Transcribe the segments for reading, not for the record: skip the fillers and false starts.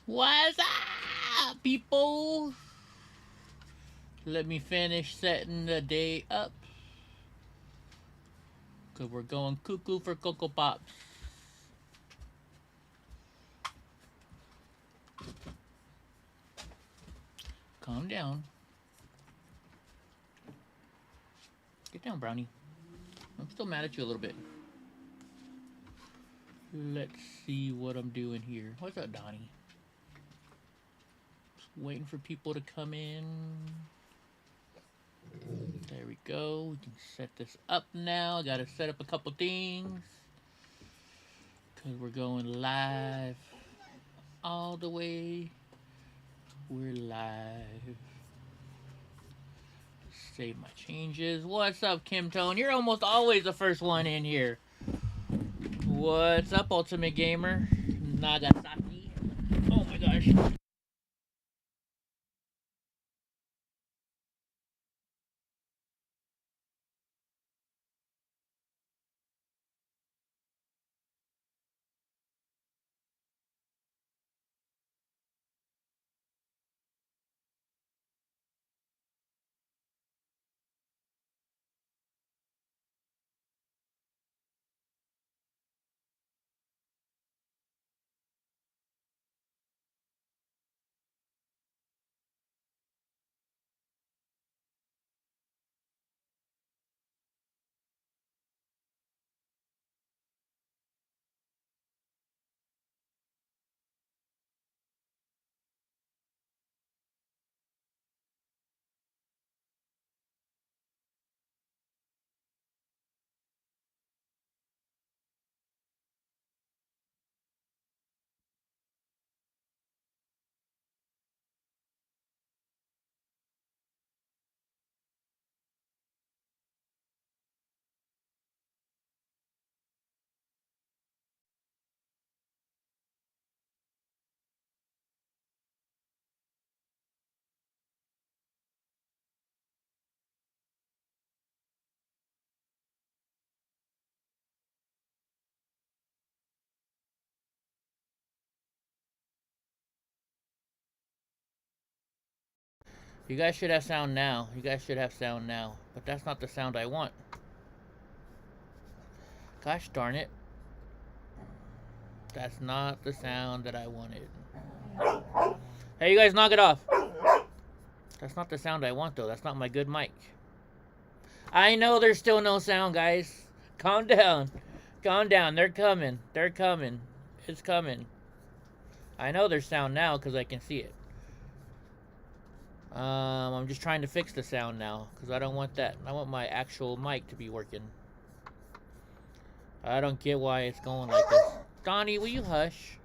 What's up, people? Let me finish setting the day up. Because we're going cuckoo for Cocoa Pops. Calm down. Get down, Brownie. I'm still mad at you a little bit. Let's see what I'm doing here. What's up, Donnie? Just waiting for people to come in. There we go. We can set this up now. Gotta set up a couple things. Because we're going live all the way. We're live. Save my changes. What's up, Kim Tone? You're almost always the first one in here. What's up, Ultimate Gamer? Nagasaki. Oh my gosh. You guys should have sound now. You guys should have sound now. But that's not the sound I want. Gosh darn it. That's not the sound that I wanted. Hey, you guys, knock it off. That's not the sound I want, though. That's not my good mic. I know there's still no sound, guys. Calm down. Calm down. They're coming. They're coming. It's coming. I know there's sound now because I can see it. I'm just trying to fix the sound now because I don't want that. I want my actual mic to be working. I don't get why it's going like this. Donnie, will you hush?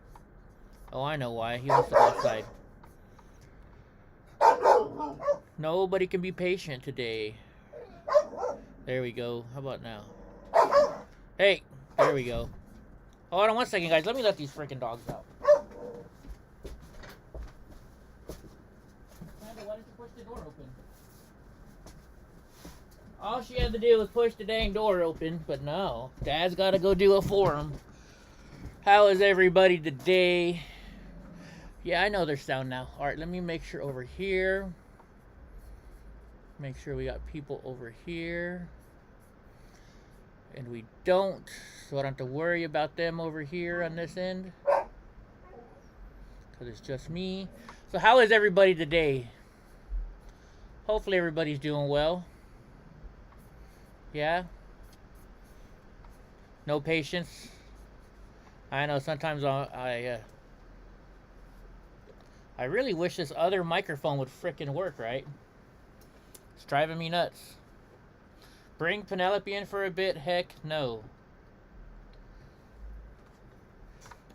Oh, I know why. He wants to go outside. Nobody can be patient today. There we go. How about now? Hey, there we go. Hold on one second, guys. Let me let these freaking dogs out. Why did you push the door open? All she had to do was push the dang door open, but no. Dad's got to go do it for him. How is everybody today? Yeah, I know there's sound now. All right, let me make sure over here. Make sure we got people over here. And we don't, so I don't have to worry about them over here on this end. Because it's just me. So how is everybody today? Hopefully everybody's doing well. Yeah? No patience? I know sometimes I really wish this other microphone would frickin' work, right? It's driving me nuts. Bring Penelope in for a bit? Heck no.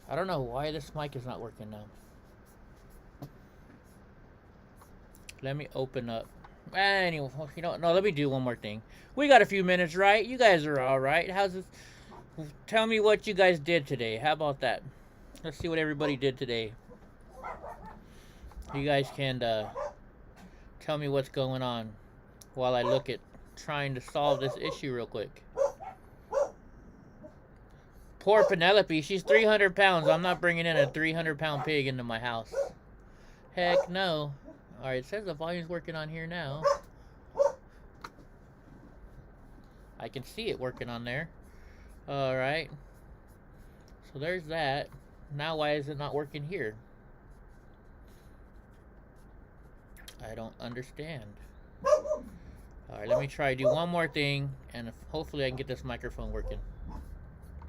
I don't know why this mic is not working now. Let me open up. Anyway, you know, no, let me do one more thing. We got a few minutes, right? You guys are all right. How's this? Tell me what you guys did today. How about that? Let's see what everybody did today. You guys can tell me what's going on while I look at trying to solve this issue real quick. Poor Penelope. She's 300 pounds. I'm not bringing in a 300-pound pig into my house. Heck no. Alright, it says the volume's working on here now. I can see it working on there. Alright. So there's that. Now why is it not working here? I don't understand. Alright, let me try do one more thing, and hopefully I can get this microphone working.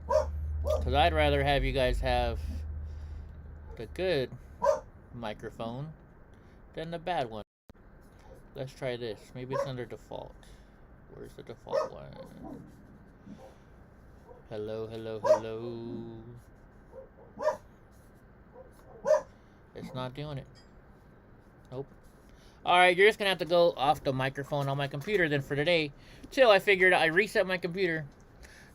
Because I'd rather have you guys have the good microphone than the bad one. Let's try this. Maybe it's under default. Where's the default one? Hello, hello, hello. It's not doing it. Nope. Alright, you're just gonna have to go off the microphone on my computer then for today. Till I figured I reset my computer.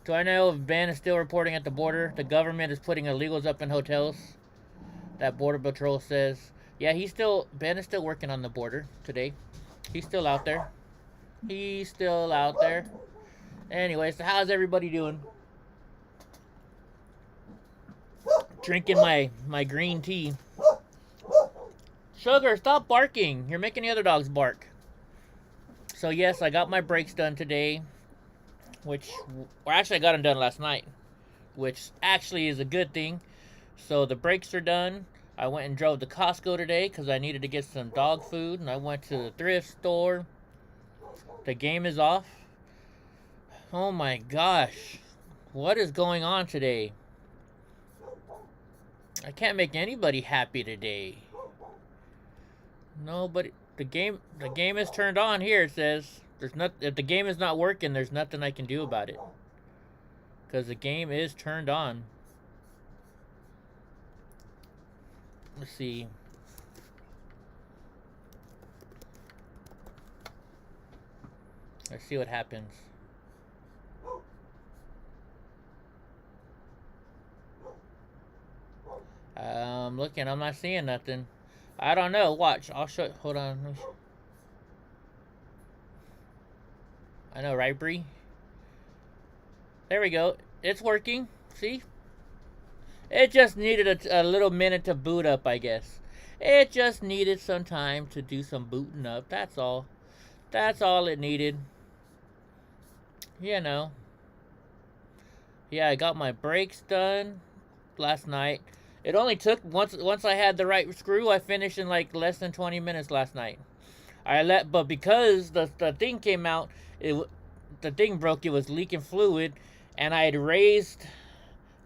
Do I know if Ben is still reporting at the border? The government is putting illegals up in hotels. That Border Patrol says. Yeah, Ben is still working on the border today. He's still out there. He's still out there. Anyway, so how's everybody doing? Drinking my green tea. Sugar, stop barking. You're making the other dogs bark. So yes, I got my brakes done today. Or actually I got them done last night. Which actually is a good thing. So the brakes are done. I went and drove to Costco today because I needed to get some dog food. And I went to the thrift store. The game is off. Oh my gosh. What is going on today? I can't make anybody happy today. Nobody. The game is turned on here. It says if the game is not working, there's nothing I can do about it. Because the game is turned on. Let's see. Let's see what happens. I'm looking. I'm not seeing nothing. I don't know. Watch. I'll show you. Hold on. I know, right, Bree? There we go. It's working. See? It just needed a little minute to boot up, I guess. It just needed some time to do some booting up. That's all. That's all it needed. You know. Yeah, I got my brakes done last night. It only took, once I had the right screw, I finished in like less than 20 minutes last night. But because the thing came out, the thing broke, it was leaking fluid, and I had raised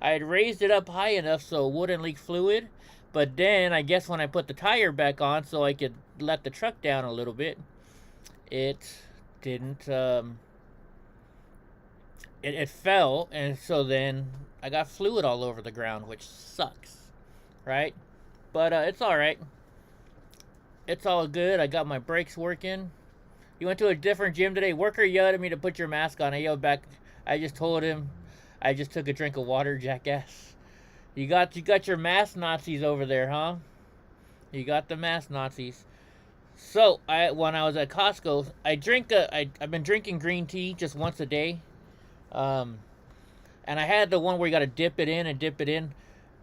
it up high enough so it wouldn't leak fluid. But then, I guess when I put the tire back on so I could let the truck down a little bit, it didn't, it fell, and so then I got fluid all over the ground, which sucks. Right? But it's alright. It's all good. I got my brakes working. You went to a different gym today. Worker yelled at me to put your mask on. I yelled back. I just told him I just took a drink of water, jackass. You got your mask Nazis over there, huh? You got the mask Nazis. So when I was at Costco, I've been drinking green tea just once a day. And I had the one where you got to dip it in.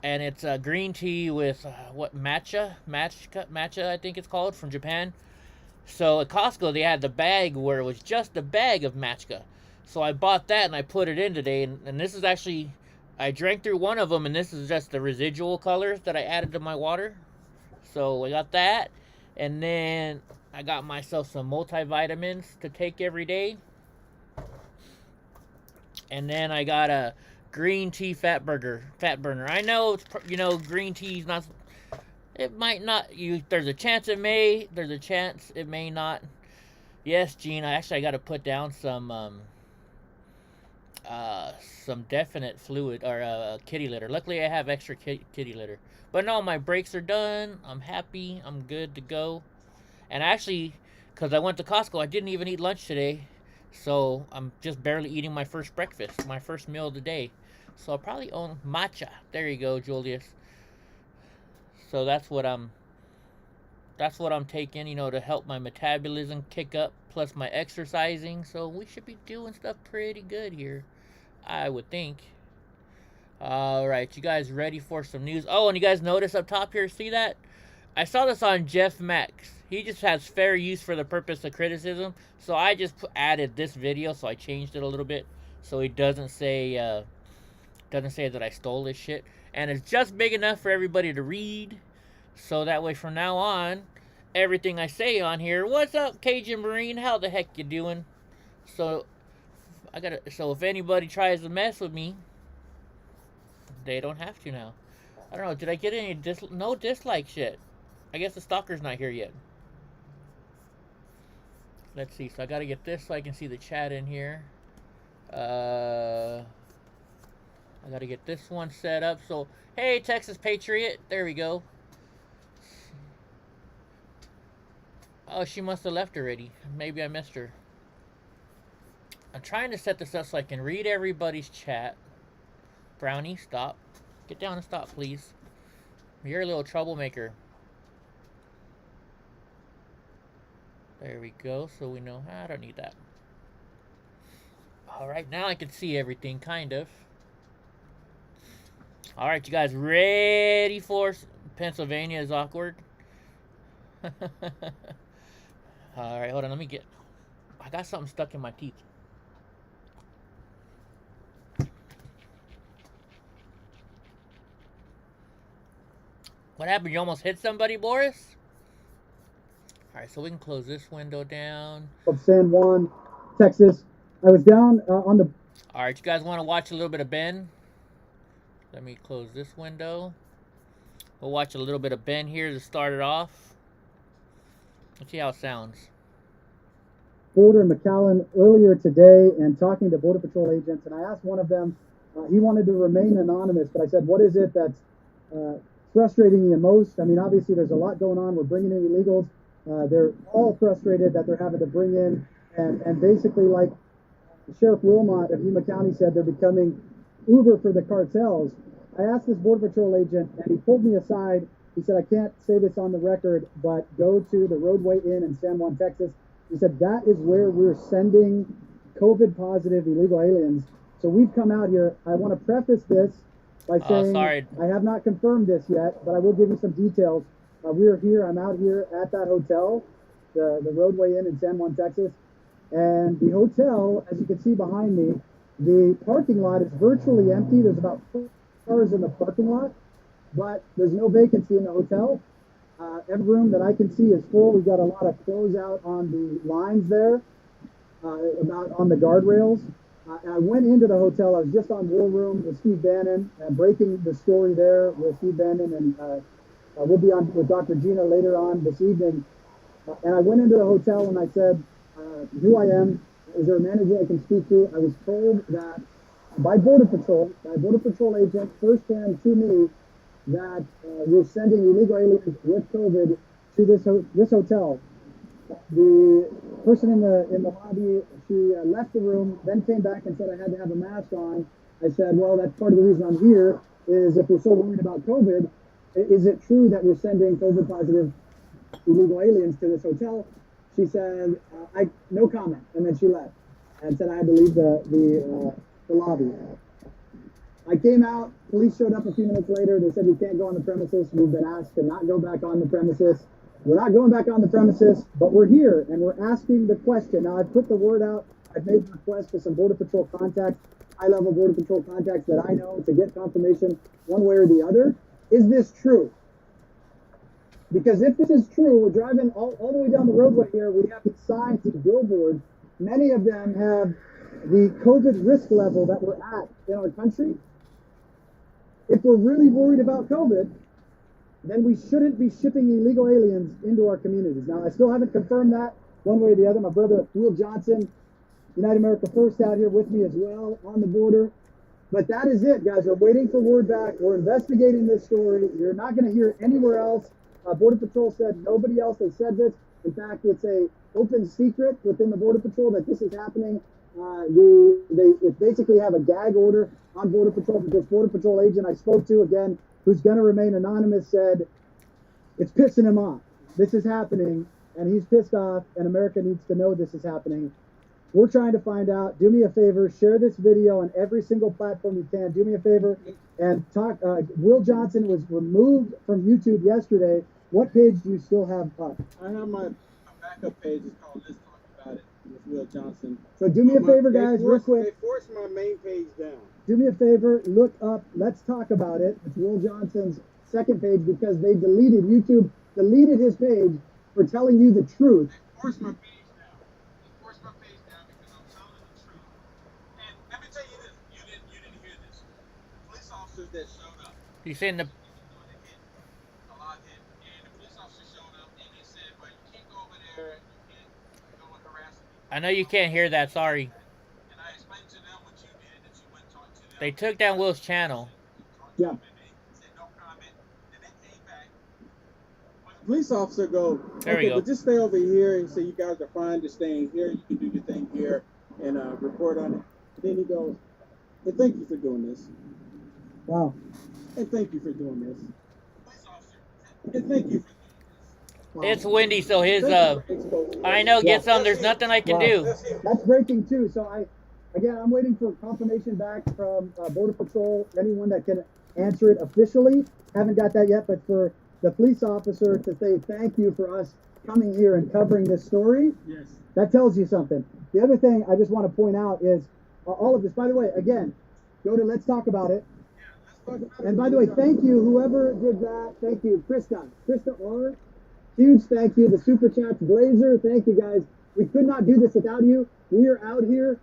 And it's green tea with, matcha, I think it's called, from Japan. So at Costco, they had the bag where it was just a bag of matcha. So I bought that and I put it in today. And this is actually, I drank through one of them, and this is just the residual colors that I added to my water. So I got that. And then I got myself some multivitamins to take every day. And then I got a green tea fat burner. I know, green tea is not, it might not, there's a chance it may, there's a chance it may not. Yes, Gene, I got to put down some definite fluid, or kitty litter. Luckily, I have extra kitty litter. But no, my brakes are done. I'm happy. I'm good to go. And actually, because I went to Costco, I didn't even eat lunch today. So I'm just barely eating my first breakfast, my first meal of the day. So I'll probably own matcha. There you go, Julius. So that's what I'm taking, to help my metabolism kick up, plus my exercising. So we should be doing stuff pretty good here, I would think. All right, you guys ready for some news? Oh, and you guys notice up top here, see that? I saw this on Jeff Max. He just has fair use for the purpose of criticism. So I just added this video, so I changed it a little bit so he doesn't say that I stole this shit. And it's just big enough for everybody to read. So that way from now on, everything I say on here, what's up, Cajun Marine? How the heck you doing? So if anybody tries to mess with me, they don't have to now. I don't know, did I get any no dislike shit? I guess the stalker's not here yet. Let's see, so I gotta get this so I can see the chat in here. I gotta get this one set up. So, hey, Texas Patriot, there we go. Oh, she must have left already. Maybe I missed her. I'm trying to set this up so I can read everybody's chat. Brownie, stop. Get down and stop, please. You're a little troublemaker. There we go, so we know. I don't need that. Alright, now I can see everything, kind of. Alright, you guys ready for Pennsylvania is awkward? Alright, hold on, I got something stuck in my teeth. What happened? You almost hit somebody, Boris? Alright, so we can close this window down. Of San Juan, Texas. I was down on the... Alright, you guys want to watch a little bit of Ben? Let me close this window. We'll watch a little bit of Ben here to start it off. Let's see how it sounds. Border in McAllen earlier today and talking to Border Patrol agents, and I asked one of them, he wanted to remain anonymous, but I said, what is it that's frustrating you most? I mean, obviously there's a lot going on. We're bringing in illegals. They're all frustrated that they're having to bring in, and basically, like Sheriff Wilmot of Yuma County said, they're becoming Uber for the cartels. I asked this Border Patrol agent, and he pulled me aside. He said, I can't say this on the record, but go to the Roadway Inn in San Juan, Texas. He said, that is where we're sending COVID-positive illegal aliens. So we've come out here. I want to preface this by saying I have not confirmed this yet, but I will give you some details. We're here. I'm out here at that hotel, the Roadway Inn in San Juan, Texas. And the hotel, as you can see behind me, the parking lot is virtually empty. There's about 4 cars in the parking lot, but there's no vacancy in the hotel. Every room that I can see is full. We've got a lot of clothes out on the lines there, about on the guardrails. I went into the hotel. I was just on War Room with Steve Bannon, breaking the story there with Steve Bannon, and we'll be on with Dr. Gina later on this evening. And I went into the hotel and I said, who I am. Is there a manager I can speak to? I was told that by Border Patrol agent firsthand to me that we're sending illegal aliens with COVID to this hotel. The person in the lobby, she left the room, then came back and said I had to have a mask on. I said, well, that's part of the reason I'm here, is if we're so worried about COVID, is it true that we're sending COVID positive illegal aliens to this hotel? She said, no comment, and then she left and said I had to leave the lobby. I came out, police showed up a few minutes later. They said we can't go on the premises. We've been asked to not go back on the premises. We're not going back on the premises, but we're here and we're asking the question. Now, I've put the word out. I've made requests to some Border Patrol contacts, high-level Border Patrol contacts that I know to get confirmation one way or the other. Is this true? Because if this is true, we're driving all the way down the roadway here. We have these signs, these billboards. Many of them have the COVID risk level that we're at in our country. If we're really worried about COVID, then we shouldn't be shipping illegal aliens into our communities. Now, I still haven't confirmed that one way or the other. My brother, Will Johnson, United America First, out here with me as well on the border. But that is it, guys. We're waiting for word back. We're investigating this story. You're not going to hear it anywhere else. Border Patrol said nobody else has said this. In fact, it's a open secret within the Border Patrol that this is happening. They basically have a gag order on Border Patrol. But this Border Patrol agent I spoke to, again, who's going to remain anonymous, said it's pissing him off. This is happening, and he's pissed off, and America needs to know this is happening. We're trying to find out. Do me a favor, share this video on every single platform you can. Do me a favor and talk. Will Johnson was removed from YouTube yesterday. What page do you still have up? I have my backup page. It's called Let's Talk About It with Will Johnson. So do me a favor, guys, real quick. They forced my main page down. Do me a favor, look up Let's Talk About It. It's Will Johnson's second page because they deleted, YouTube deleted his page for telling you the truth. They forced my page down. They forced my page down because I'm telling the truth. And let me tell you this. You didn't hear this. Police officers that showed up. You saying the A lot hit. And the police officers showed up and they said, well, you can't go over there and you can't go and harass people. I know you can't hear that, sorry. And I explained to them what you did, that you went and talked to them. They took down Will's channel. Yeah. Police officer go, There we okay, go. but just stay over here and say you guys are fine to stay in here. You can do your thing here and report on it. Then he goes, and thank you for doing this. Wow. And thank you for doing this. Police officer, and thank you for doing this. Wow. It's windy, so his, Thank you for exposing I know, Yeah. get some, there's nothing I can Wow. do. That's breaking too. So I'm waiting for confirmation back from Border Patrol, anyone that can answer it officially. Haven't got that yet, but for the police officer to say thank you for us coming here and covering this story, Yes. that tells you something. The other thing I just want to point out is all of this, by the way, again, go to Let's Talk About It. And by the way, thank you, whoever did that. Thank you, Krista R. Huge thank you. The Super Chats, Blazer, thank you guys. We could not do this without you. We are out here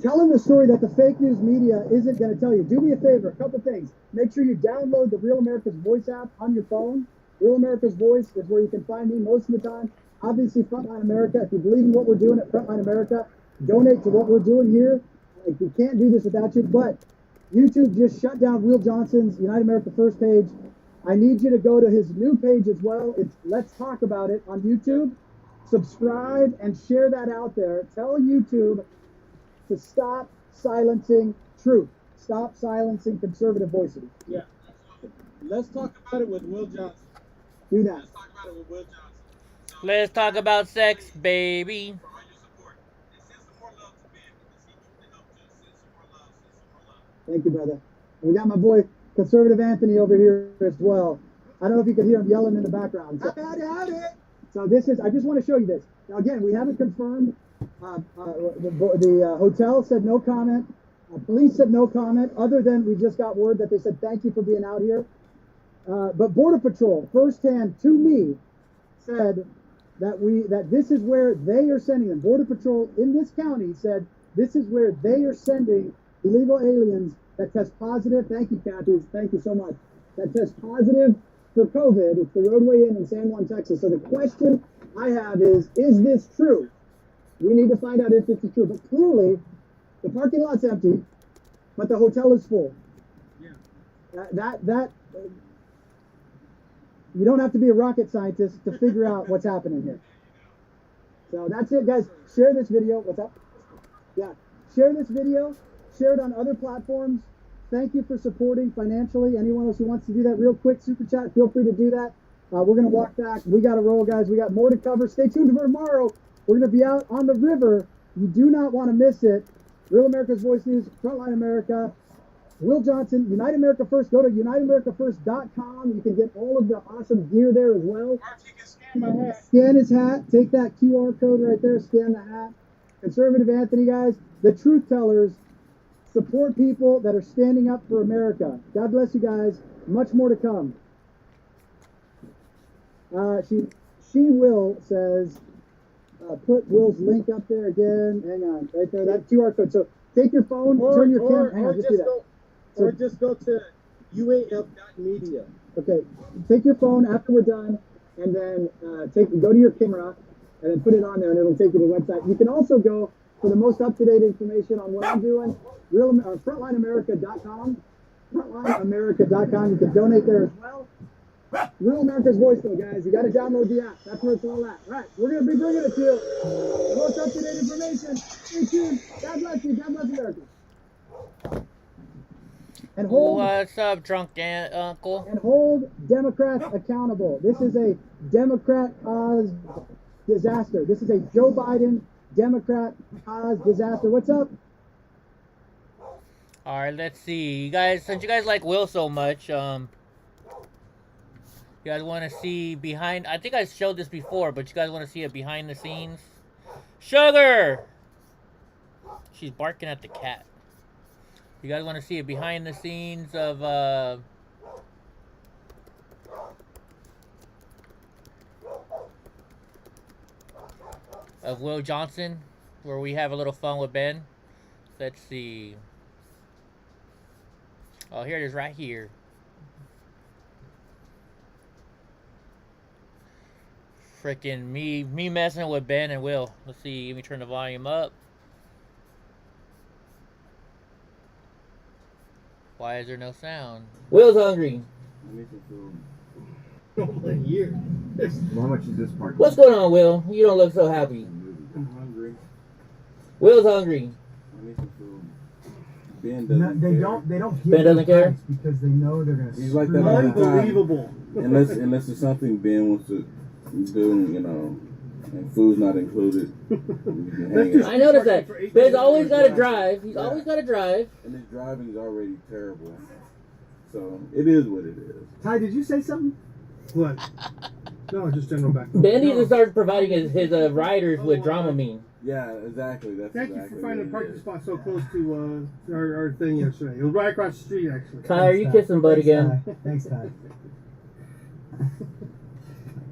telling the story that the fake news media isn't going to tell you. Do me a favor, a couple things. Make sure you download the Real America's Voice app on your phone. Real America's Voice is where you can find me most of the time. Obviously, Frontline America. If you believe in what we're doing at Frontline America, donate to what we're doing here. Like, we can't do this without you. But YouTube just shut down Will Johnson's United America First page. I need you to go to his new page as well. It's Let's Talk About It on YouTube. Subscribe and share that out there. Tell YouTube to stop silencing truth. Stop silencing conservative voices. Yeah, absolutely. Let's talk about it with Will Johnson. Do that. Let's talk about it with Will Johnson. So, Let's talk about sex, baby. for all your support. And send some more love to Ben because he needs the help too. Send some more love. Send some more love. Thank you, brother. And we got my boy, Conservative Anthony, over here as well. I don't know if you can hear him yelling in the background. So this is, I just want to show you this. Now, again, we haven't confirmed. The hotel said no comment. Police said no comment, other than we just got word that they said thank you for being out here. But Border Patrol, firsthand to me, said that this is where they are sending them. Border Patrol in this county said this is where they are sending illegal aliens that test positive. Thank you, Kathy. Thank you so much. That test positive for COVID. It's the roadway in San Juan, Texas. So the question I have is this true? We need to find out if this is true. But clearly, the parking lot's empty, but the hotel is full. Yeah. That you don't have to be a rocket scientist to figure out what's happening here. So that's it, guys. Share this video. What's up? Yeah. Share this video. Share it on other platforms. Thank you for supporting financially. Anyone else who wants to do that real quick, super chat, feel free to do that. We're going to walk back. We got to roll, guys. We got more to cover. Stay tuned for tomorrow. We're going to be out on the river. You do not want to miss it. Real America's Voice News, Frontline America, Will Johnson, United America First. Go to UnitedAmericaFirst.com. You can get all of the awesome gear there as well. Archie can scan my hat. Scan his hat. Take that QR code right there. Scan the hat. Conservative Anthony, guys. The truth tellers support people that are standing up for America. God bless you guys. Much more to come. She Will says, put Will's link up there again. Hang on, right there, that QR code. So take your phone, turn your camera. Hang on, just do that. Or just go to uaf.media. Okay, take your phone after we're done, and then go to your camera, and then put it on there, and it'll take you to the website. You can also go for the most up-to-date information on what I'm doing. FrontlineAmerica.com. FrontlineAmerica.com. You can donate there as well. Real America's Voice, though, guys. You got to download the app. That's where it's all at. All right, we're going to be bringing it to you. The most up-to-date information. Stay tuned. God bless you. God bless America. And hold. What's up, drunk uncle? And hold Democrats accountable. This is a Democrat-caused disaster. This is a Joe Biden Democrat cause disaster. What's up? All right, let's see. You guys, since you guys like Will so much, you guys want to see behind... I think I showed this before, but you guys want to see it behind the scenes? Sugar! She's barking at the cat. You guys want to see it behind the scenes of Will Johnson, where we have a little fun with Ben? Let's see. Oh, here it is right here. Freaking me messing with Ben and Will. Let's see, let me turn the volume up. Why is there no sound? Will's hungry. I need some food. Oh my year. How much is this part? What's going on, Will? You don't look so happy. I'm hungry. Will's hungry. I need some food. Ben doesn't They care. don't. They don't. Ben doesn't care? because they know they're gonna. He's like that all the time. Unbelievable. Unless it's something Ben wants to do, you know, and food's not included. You can hang out. I noticed that. Ben's always got to drive. He's always got to drive. And his driving's already terrible. So it is what it is. Ty, did you say something? What? No, just general background. Ben needs to start providing his riders with Dramamine. Yeah, exactly. That's Thank exactly you for finding a what it parking is. spot so close to our thing yesterday. It was right across the street, actually. Ty, are you kissing Bud again? Thanks, Ty.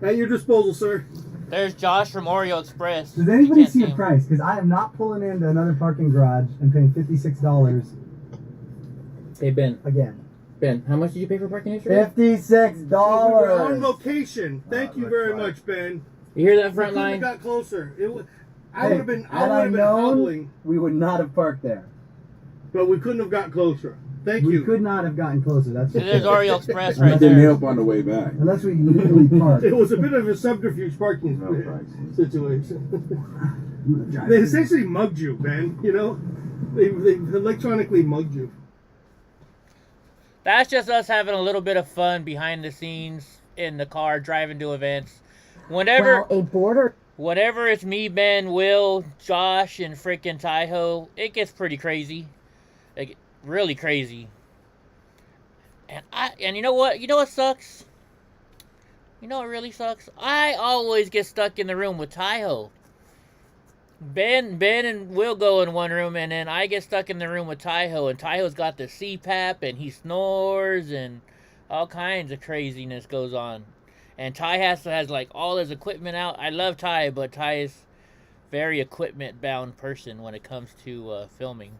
At your disposal, sir. There's Josh from Oreo Express. Does anybody You can't see a him. price? Because I am not pulling into another parking garage and paying $56 Hey, Ben. again. Ben, how much did you pay for parking yesterday? $56. We were on location. Thank you very much, Ben. You hear that We front couldn't have line? got closer. I Hey, would have been had I known, hobbling, we would not have parked there. but we couldn't have got closer. Thank We you. could not have gotten closer. That's for There's sure. Oreo Express You right didn't there. help on the way back. Unless we legally parked. It was a bit of a subterfuge parking No prices. situation. They essentially mugged you, Ben. You know, they electronically mugged you. That's just us having a little bit of fun behind the scenes in the car driving to events. Whenever it's me, Ben, Will, Josh, and freaking Taiho, it gets pretty crazy. Like, really crazy. And you know what? You know what sucks? You know what really sucks? I always get stuck in the room with Taiho. Ben and Will go in one room, and then I get stuck in the room with Taiho, and Taiho's got the CPAP, and he snores, and all kinds of craziness goes on. And Ty has like all his equipment out. I love Ty, but Ty is very equipment-bound person when it comes to filming.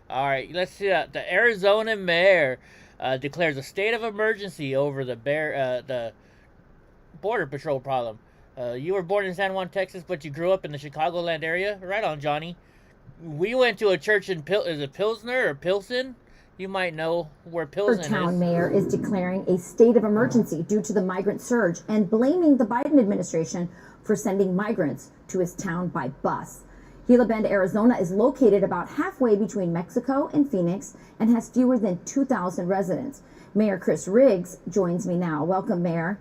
All right, let's see. The Arizona mayor declares a state of emergency over the border patrol problem. You were born in San Juan, Texas, but you grew up in the Chicagoland area. Right on, Johnny. We went to a church in is it Pilsner or Pilsen? You might know where Pilsen Town is. mayor is declaring a state of emergency due to the migrant surge and blaming the Biden administration for sending migrants to his town by bus. Gila Bend, Arizona is located about halfway between Mexico and Phoenix and has fewer than 2,000 residents. Mayor Chris Riggs joins me now. Welcome, Mayor.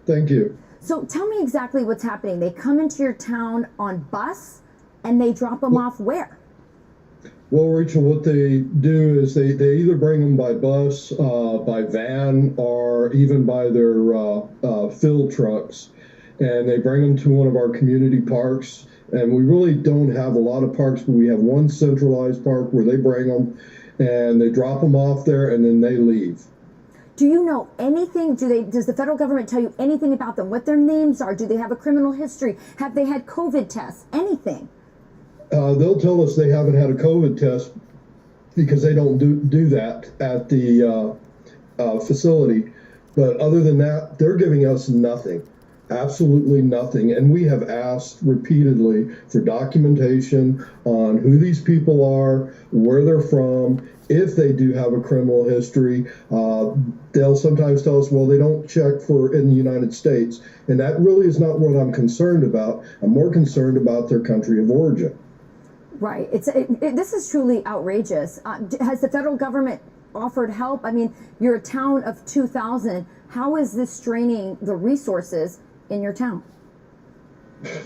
Thank you. So tell me exactly what's happening. They come into your town on bus and they drop them off where? Well, Rachel, what they do is they either bring them by bus, by van, or even by their fill trucks, and they bring them to one of our community parks. And we really don't have a lot of parks, but we have one centralized park where they bring them, and they drop them off there, and then they leave. Do you know anything? Does the federal government tell you anything about them? What their names are? Do they have a criminal history? Have they had COVID tests? Anything? They'll tell us they haven't had a COVID test because they don't do that at the facility. But other than that, they're giving us nothing, absolutely nothing. And we have asked repeatedly for documentation on who these people are, where they're from. If they do have a criminal history, they'll sometimes tell us, well, they don't check for in the United States. And that really is not what I'm concerned about. I'm more concerned about their country of origin. Right. This is truly outrageous. Has the federal government offered help? I mean, you're a town of 2,000. How is this straining the resources in your town?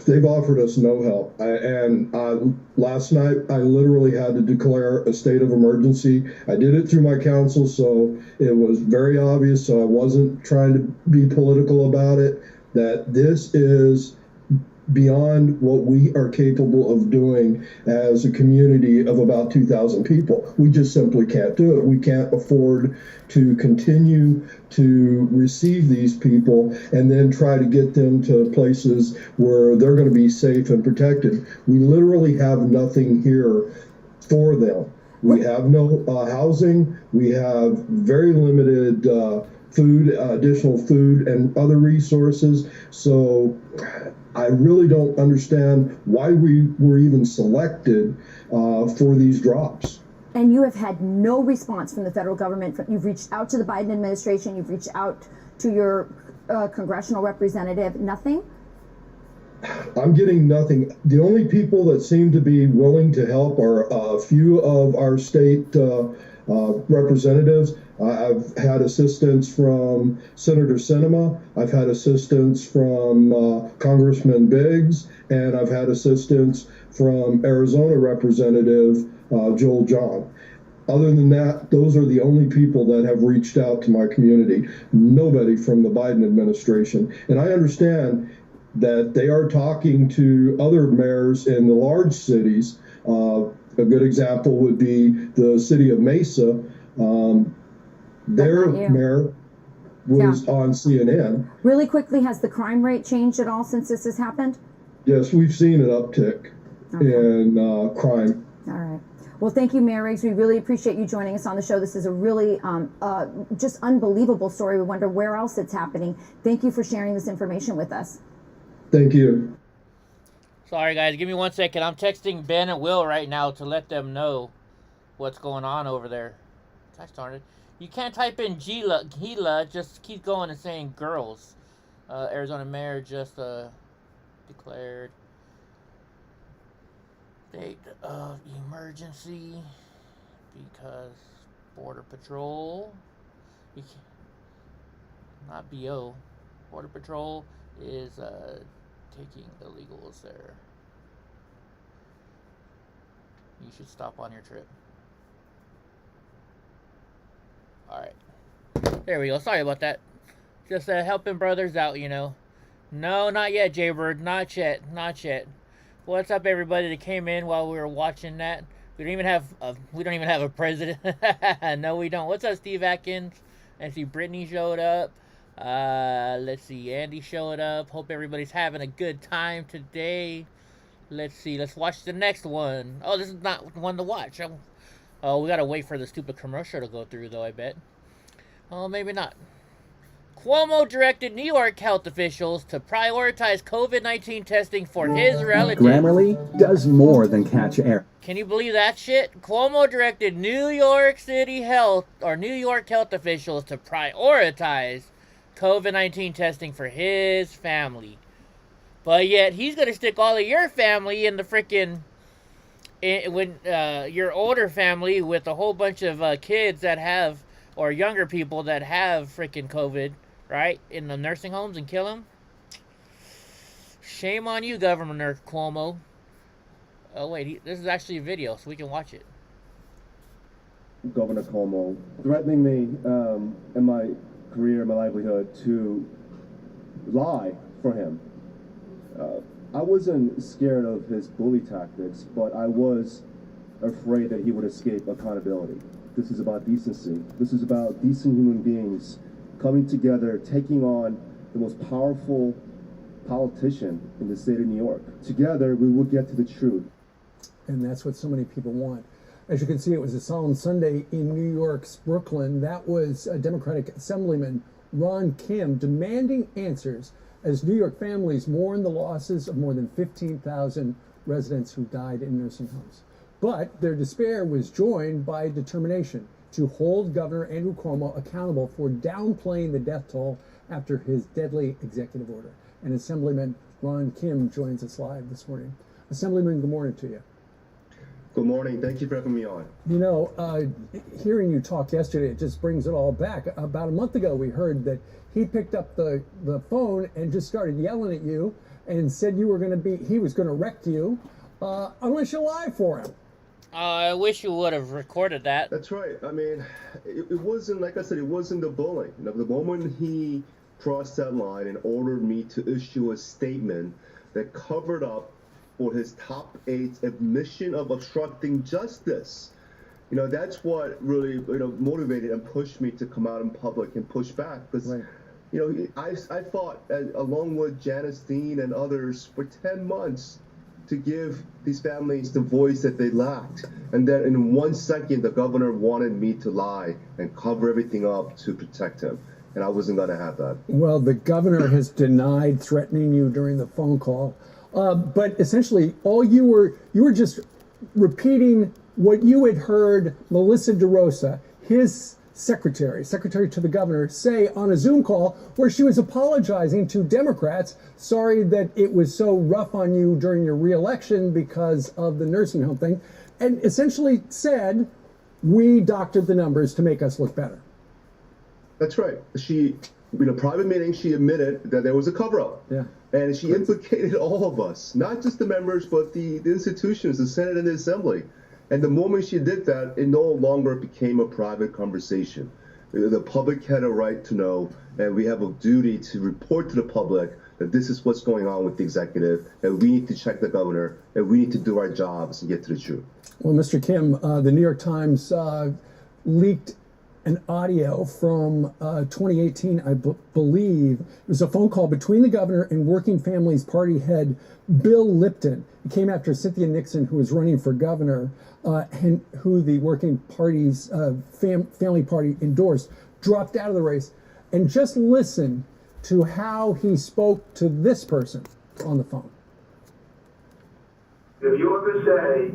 they've offered us no help. Last night, I literally had to declare a state of emergency. I did it through my counsel, so it was very obvious, so I wasn't trying to be political about it, that this is beyond what we are capable of doing as a community of about 2,000 people. We just simply can't do it. We can't afford to continue to receive these people and then try to get them to places where they're going to be safe and protected. We literally have nothing here for them. We have no housing. We have very limited food, additional food and other resources. So I really don't understand why we were even selected for these drops. And you have had no response from the federal government. You've reached out to the Biden administration. You've reached out to your congressional representative. Nothing? I'm getting nothing. The only people that seem to be willing to help are a few of our state representatives. I've had assistance from Senator Sinema. I've had assistance from Congressman Biggs, and I've had assistance from Arizona Representative Joel John. Other than that, those are the only people that have reached out to my community. Nobody from the Biden administration. And I understand that they are talking to other mayors in the large cities. A good example would be the city of Mesa. Their mayor was on CNN. Really quickly, has the crime rate changed at all since this has happened? Yes, we've seen an uptick in crime. All right. Well, thank you, Mayor Riggs. We really appreciate you joining us on the show. This is a really just unbelievable story. We wonder where else it's happening. Thank you for sharing this information with us. Thank you. Sorry, guys. Give me 1 second. I'm texting Ben and Will right now to let them know what's going on over there. Gosh darn it. You can't type in Gila, just keep going and saying girls. Arizona mayor just declared state of emergency because Border Patrol, not BO, Border Patrol is taking illegals there. You should stop on your trip. Alright. There we go. Sorry about that. Just helping brothers out, you know. No, not yet, Jaybird. Not yet. Not yet. What's up, everybody that came in while we were watching that? We don't even have a president. No, we don't. What's up, Steve Atkins? I see Brittany showed up. Let's see. Andy showed up. Hope everybody's having a good time today. Let's see. Let's watch the next one. Oh, this is not one to watch. Oh, we gotta wait for the stupid commercial to go through, though, I bet. Oh, maybe not. Cuomo directed New York health officials to prioritize COVID-19 testing for his relatives. Grammarly does more than catch error. Can you believe that shit? Cuomo directed New York health officials to prioritize COVID-19 testing for his family. But yet, he's gonna stick all of your family in the frickin'... your older family with a whole bunch of kids that have, or younger people that have freaking COVID, right, in the nursing homes and kill them. Shame on you, Governor Cuomo. Oh wait, this is actually a video, so we can watch it. Governor Cuomo threatening me and my career, my livelihood, to lie for him. I wasn't scared of his bully tactics, but I was afraid that he would escape accountability. This is about decency. This is about decent human beings coming together, taking on the most powerful politician in the state of New York. Together, we will get to the truth. And that's what so many people want. As you can see, it was a solemn Sunday in New York's Brooklyn. That was Democratic Assemblyman Ron Kim demanding answers as New York families mourn the losses of more than 15,000 residents who died in nursing homes. But their despair was joined by determination to hold Governor Andrew Cuomo accountable for downplaying the death toll after his deadly executive order. And Assemblyman Ron Kim joins us live this morning. Assemblyman, good morning to you. Good morning. Thank you for having me on. You know, hearing you talk yesterday, it just brings it all back. About a month ago, we heard that he picked up the phone and just started yelling at you and said he was going to wreck you unless you lie for him. I wish you would have recorded that. That's right. I mean, it wasn't, like I said, it wasn't the bullying. You know, the moment he crossed that line and ordered me to issue a statement that covered up for his top aide's admission of obstructing justice, you know, that's what really, you know, motivated and pushed me to come out in public and push back. Because, Right. you know, I fought along with Janice Dean and others for 10 months to give these families the voice that they lacked. And then in 1 second, the governor wanted me to lie and cover everything up to protect him. And I wasn't going to have that. Well, the governor has denied threatening you during the phone call. But essentially, all you were just repeating what you had heard Melissa DeRosa, his secretary to the governor, say on a Zoom call where she was apologizing to Democrats, sorry that it was so rough on you during your reelection because of the nursing home thing, and essentially said, we doctored the numbers to make us look better. That's right. She, in a private meeting, she admitted that there was a cover-up. Yeah. And she implicated all of us, not just the members, but the institutions, the Senate and the Assembly. And the moment she did that, it no longer became a private conversation. The public had a right to know, and we have a duty to report to the public that this is what's going on with the executive, and we need to check the governor, and we need to do our jobs and get to the truth. Well, Mr. Kim, the New York Times leaked an audio from 2018, I believe. It was a phone call between the governor and Working Families Party head Bill Lipton. It came after Cynthia Nixon, who was running for governor, and who the Working Party's Family Party endorsed, dropped out of the race. And just listen to how he spoke to this person on the phone. If you ever say,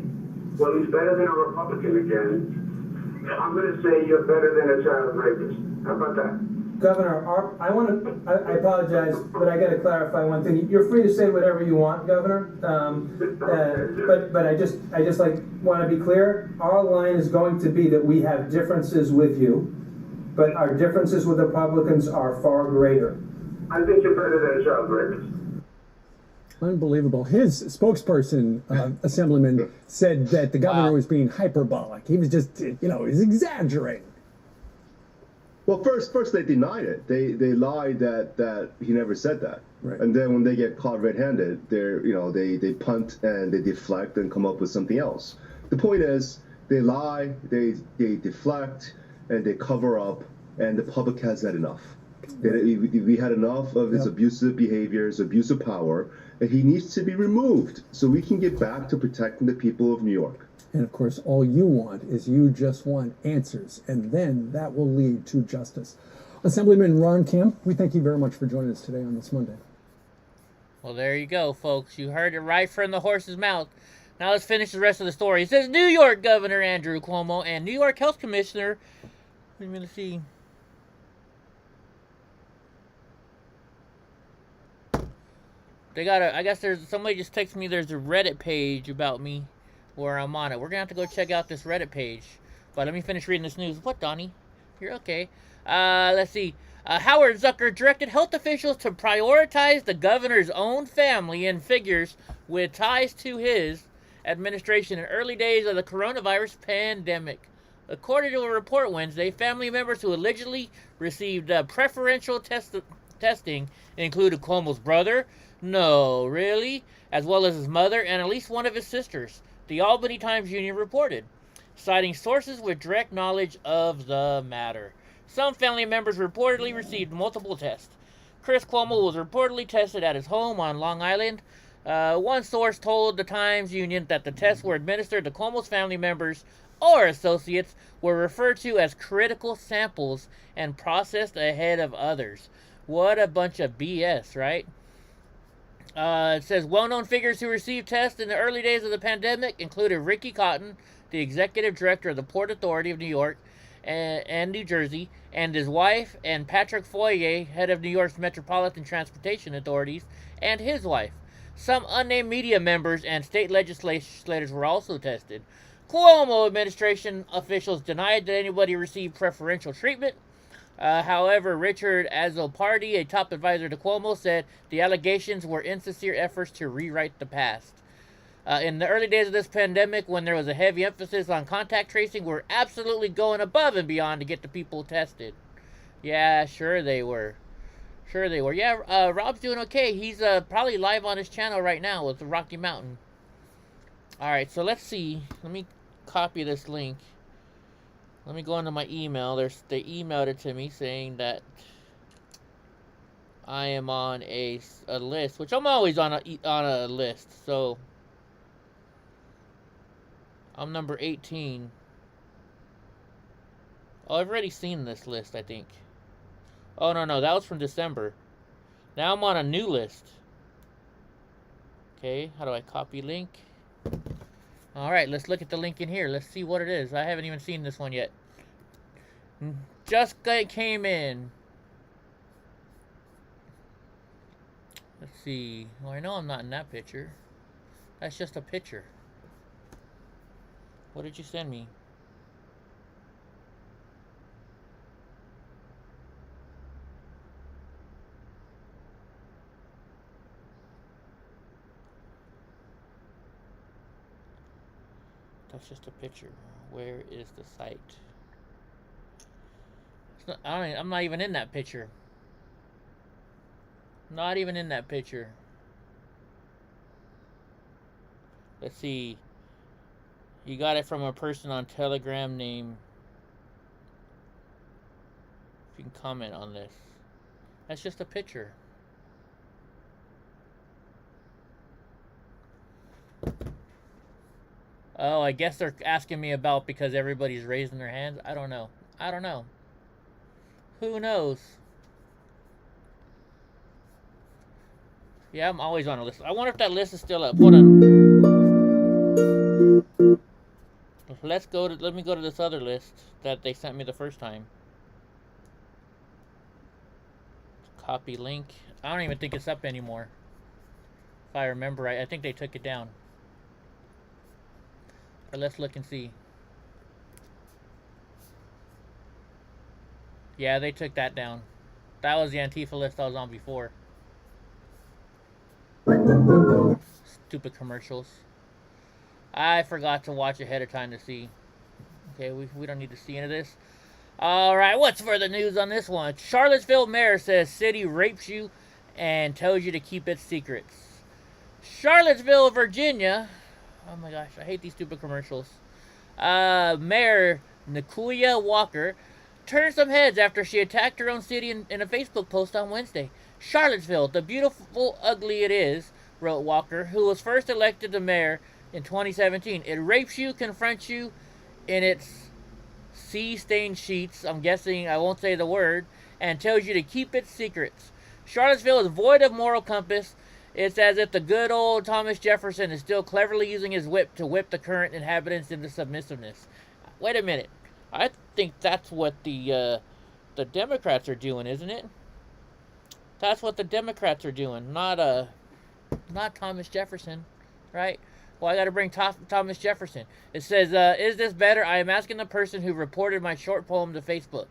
well, he's better than a Republican again, I'm going to say you're better than a child rapist. How about that? Governor, I apologize, but I got to clarify one thing. You're free to say whatever you want, Governor. But I just want to be clear. Our line is going to be that we have differences with you, but our differences with Republicans are far greater. I think you're better than a child rapist. Unbelievable. His spokesperson, Assemblyman, said that the governor was being hyperbolic. He was just, he was exaggerating. Well, first they denied it. They lied that he never said that. Right. And then when they get caught red-handed, they punt and they deflect and come up with something else. The point is, they lie, they deflect, and they cover up, and the public has had enough. We had enough of his abusive behaviors, abuse of power, and he needs to be removed so we can get back to protecting the people of New York. And of course, all you want is you just want answers, and then that will lead to justice. Assemblyman Ron Kim, we thank you very much for joining us today on this Monday. Well, there you go, folks. You heard it right from the horse's mouth. Now let's finish the rest of the story. It says New York Governor Andrew Cuomo and New York Health Commissioner, let me see. I guess somebody just texted me there's a Reddit page about me where I'm on it. We're going to have to go check out this Reddit page. But let me finish reading this news. What, Donnie? You're okay. Let's see. Howard Zucker directed health officials to prioritize the governor's own family and figures with ties to his administration in early days of the coronavirus pandemic. According to a report Wednesday, family members who allegedly received preferential testing included Cuomo's brother, no, really, as well as his mother and at least one of his sisters, the Albany Times-Union reported, citing sources with direct knowledge of the matter. Some family members reportedly received multiple tests. Chris Cuomo was reportedly tested at his home on Long Island. One source told the Times-Union that the tests were administered to Cuomo's family members or associates were referred to as critical samples and processed ahead of others. What a bunch of BS, right? It says well-known figures who received tests in the early days of the pandemic included Ricky Cotton, the executive director of the Port Authority of New York and New Jersey, and his wife, and Patrick Foyer, head of New York's Metropolitan Transportation Authorities, and his wife. Some unnamed media members and state legislators were also tested. Cuomo administration officials denied that anybody received preferential treatment. However, Richard Azzopardi, a top advisor to Cuomo, said the allegations were insincere efforts to rewrite the past. In the early days of this pandemic, when there was a heavy emphasis on contact tracing, we're absolutely going above and beyond to get the people tested. Yeah, sure they were. Sure they were. Yeah, Rob's doing okay. He's probably live on his channel right now with the Rocky Mountain. Alright, so let's see. Let me copy this link. Let me go into my email. They emailed it to me saying that I am on a list, which I'm always on a list. So I'm number 18. Oh, I've already seen this list, I think. Oh, no, that was from December. Now I'm on a new list. Okay, how do I copy link? Alright, let's look at the link in here. Let's see what it is. I haven't even seen this one yet. Just came in. Let's see. Well, I know I'm not in that picture. That's just a picture. What did you send me? That's just a picture. Where is the site? It's not, I'm not even in that picture. Not even in that picture. Let's see. You got it from a person on Telegram named... If you can comment on this. That's just a picture. Oh, I guess they're asking me about because everybody's raising their hands. I don't know. I don't know. Who knows? Yeah, I'm always on a list. I wonder if that list is still up. Hold on. Let me go to this other list that they sent me the first time. Copy link. I don't even think it's up anymore. If I remember right, I think they took it down. But let's look and see. Yeah, they took that down. That was the Antifa list I was on before. Stupid commercials. I forgot to watch ahead of time to see. Okay, we don't need to see any of this. Alright, what's for the news on this one? Charlottesville mayor says city rapes you and tells you to keep its secrets. Charlottesville, Virginia. Oh my gosh, I hate these stupid commercials. Mayor Nicoya Walker turned some heads after she attacked her own city in a Facebook post on Wednesday. Charlottesville, the beautiful ugly it is, wrote Walker, who was first elected the mayor in 2017. It rapes you, confronts you in its sea-stained sheets, I'm guessing I won't say the word, and tells you to keep its secrets. Charlottesville is void of moral compass. It's as if the good old Thomas Jefferson is still cleverly using his whip to whip the current inhabitants into submissiveness. Wait a minute. I think that's what the Democrats are doing, isn't it? That's what the Democrats are doing, not Thomas Jefferson, right? Well, I got to bring Thomas Jefferson. It says, is this better? I am asking the person who reported my short poem to Facebook.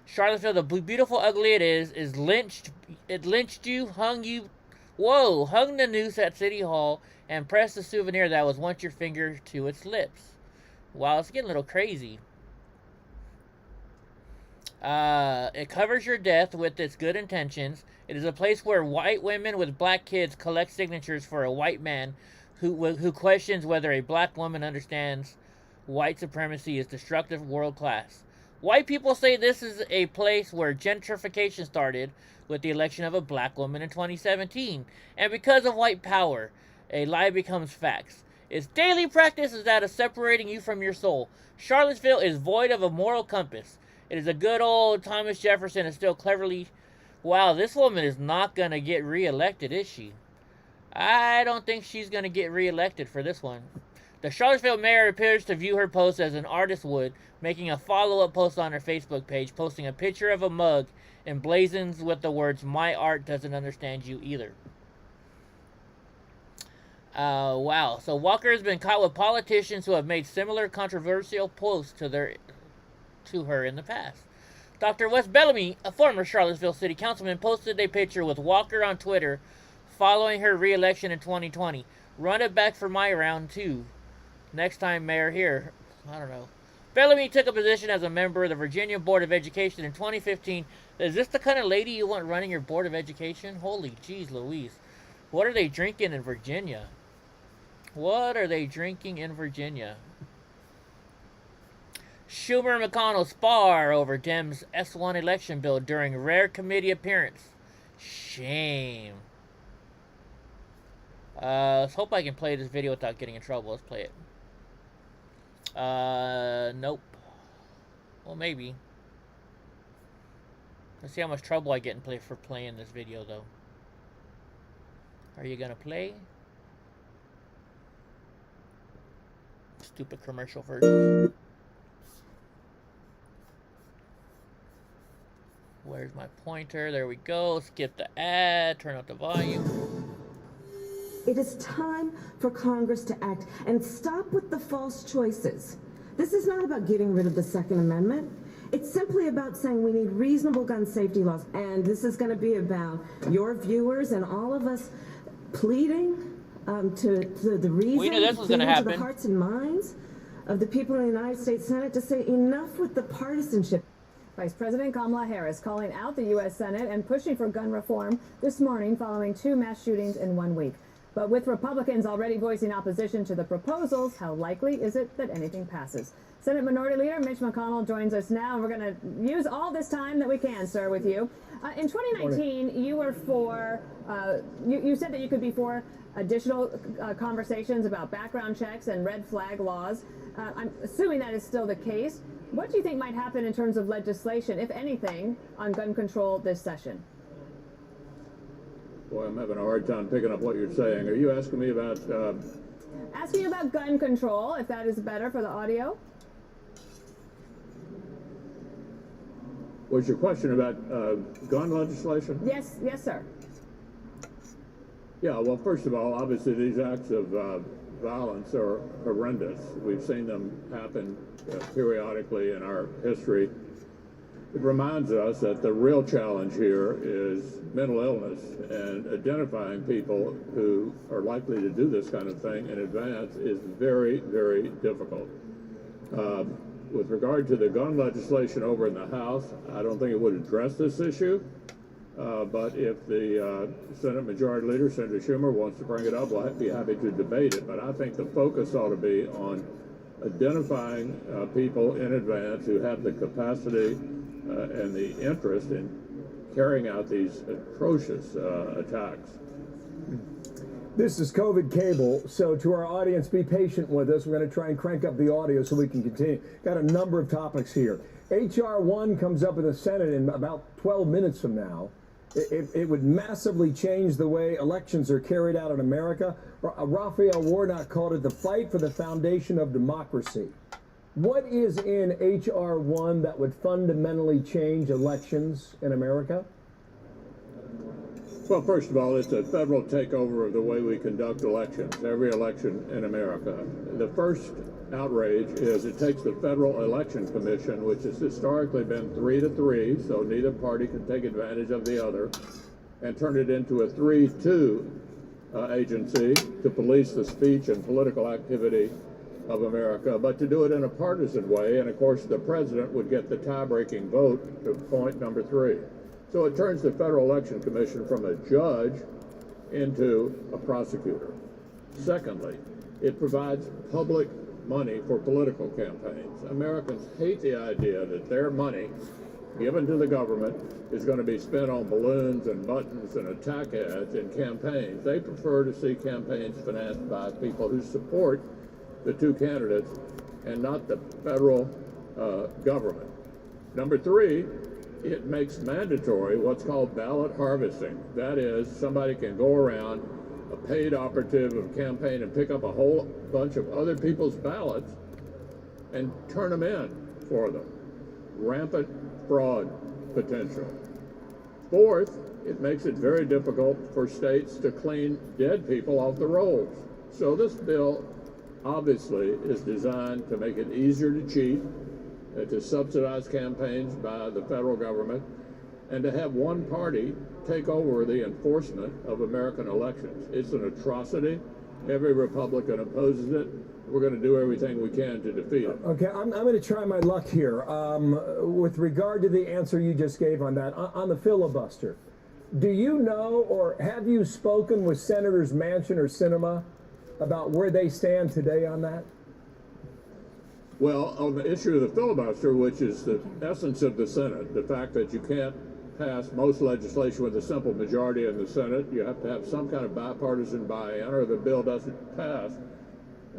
Charlottesville, the beautiful ugly it is lynched. It lynched you, hung you. Whoa, hung the noose at City Hall and pressed the souvenir that was once your finger to its lips. Wow, it's getting a little crazy. It covers your death with its good intentions. It is a place where white women with black kids collect signatures for a white man who questions whether a black woman understands white supremacy is destructive world class. White people say this is a place where gentrification started with the election of a black woman in 2017. And because of white power, a lie becomes facts. Its daily practice is that of separating you from your soul. Charlottesville is void of a moral compass. It is a good old Thomas Jefferson is still cleverly... Wow, this woman is not going to get reelected, is she? I don't think she's going to get reelected for this one. The Charlottesville mayor appears to view her post as an artist would, making a follow-up post on her Facebook page, posting a picture of a mug emblazoned with the words, "My art doesn't understand you either." Wow. So Walker has been caught with politicians who have made similar controversial posts to her in the past. Dr. Wes Bellamy, a former Charlottesville city councilman, posted a picture with Walker on Twitter following her re-election in 2020. Run it back for my round 2. Next time mayor here. I don't know. Bellamy took a position as a member of the Virginia Board of Education in 2015. Is this the kind of lady you want running your Board of Education? Holy jeez Louise. What are they drinking in Virginia? What are they drinking in Virginia? Schumer and McConnell spar over Dems' S1 election bill during rare committee appearance. Shame. Let's hope I can play this video without getting in trouble. Let's play it. Nope. Well, maybe. Let's see how much trouble I get in for playing this video, though. Are you gonna play? Stupid commercial version. Where's my pointer? There we go. Skip the ad. Turn up the volume. It is time for Congress to act and stop with the false choices. This is not about getting rid of the Second Amendment. It's simply about saying we need reasonable gun safety laws. And this is going to be about your viewers and all of us pleading to the reason, we knew this was going to happen. To the hearts and minds of the people in the United States Senate to say enough with the partisanship. Vice President Kamala Harris calling out the U.S. Senate and pushing for gun reform this morning following 2 mass shootings in 1 week. But with Republicans already voicing opposition to the proposals, how likely is it that anything passes? Senate Minority Leader Mitch McConnell joins us now. We're going to use all this time that we can, sir, with you. In 2019, you were for, you said that you could be for additional conversations about background checks and red flag laws. I'm assuming that is still the case. What do you think might happen in terms of legislation, if anything, on gun control this session? Boy, I'm having a hard time picking up what you're saying. Are you asking me about... Asking about gun control, if that is better for the audio. Was your question about gun legislation? Yes, sir. Yeah, well, first of all, obviously these acts of violence are horrendous. We've seen them happen periodically in our history. It reminds us that the real challenge here is mental illness, and identifying people who are likely to do this kind of thing in advance is very, very difficult. With regard to the gun legislation over in the House, I don't think it would address this issue. But if the Senate Majority Leader, Senator Schumer, wants to bring it up, we'll be happy to debate it. But I think the focus ought to be on identifying people in advance who have the capacity and the interest in carrying out these atrocious attacks. This is COVID Cable, so to our audience, be patient with us. We're going to try and crank up the audio so we can continue. Got a number of topics here. H.R. 1 comes up in the Senate in about 12 minutes from now. It would massively change the way elections are carried out in America. Raphael Warnock called it the fight for the foundation of democracy. What is in H.R. 1 that would fundamentally change elections in America? Well, first of all, it's a federal takeover of the way we conduct elections, every election in America. The first outrage is it takes the Federal Election Commission, which has historically been 3-3, so neither party can take advantage of the other, and turn it into a 3-2 agency to police the speech and political activity of America, but to do it in a partisan way. And of course, the president would get the tie-breaking vote to point number 3. So it turns the Federal Election Commission from a judge into a prosecutor. Secondly, it provides public money for political campaigns. Americans hate the idea that their money given to the government is going to be spent on balloons and buttons and attack ads in campaigns. They prefer to see campaigns financed by people who support the 2 candidates and not the federal government. Number 3, it makes mandatory what's called ballot harvesting. That is, somebody can go around, a paid operative of campaign, and pick up a whole bunch of other people's ballots and turn them in for them. Rampant fraud potential. Fourth, it makes it very difficult for states to clean dead people off the rolls. So this bill obviously is designed to make it easier to cheat to subsidize campaigns by the federal government, and to have one party take over the enforcement of American elections. It's an atrocity. Every Republican opposes it. We're going to do everything we can to defeat it. Okay, I'm going to try my luck here. With regard to the answer you just gave on that, on the filibuster, do you know or have you spoken with Senators Manchin or Sinema about where they stand today on that? Well, on the issue of the filibuster, which is the essence of the Senate, the fact that you can't pass most legislation with a simple majority in the Senate, you have to have some kind of bipartisan buy-in or the bill doesn't pass.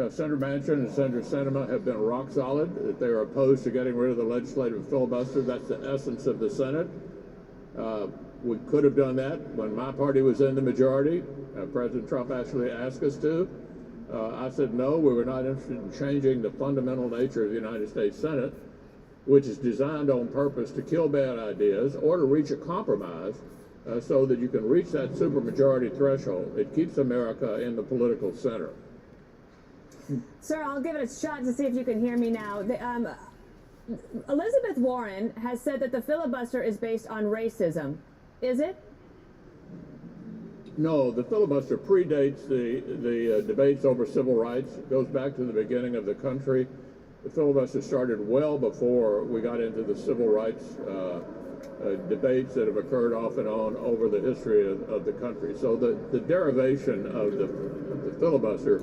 Senator Manchin and Senator Sinema have been rock solid that they are opposed to getting rid of the legislative filibuster. That's the essence of the Senate. We could have done that when my party was in the majority. President Trump actually asked us to. I said no, we were not interested in changing the fundamental nature of the United States Senate, which is designed on purpose to kill bad ideas or to reach a compromise so that you can reach that supermajority threshold. It keeps America in the political center. Sir, I'll give it a shot to see if you can hear me now. Elizabeth Warren has said that the filibuster is based on racism. Is it? No, the filibuster predates the debates over civil rights. It goes back to the beginning of the country. The filibuster started well before we got into the civil rights debates that have occurred off and on over the history of the country. So the derivation of the filibuster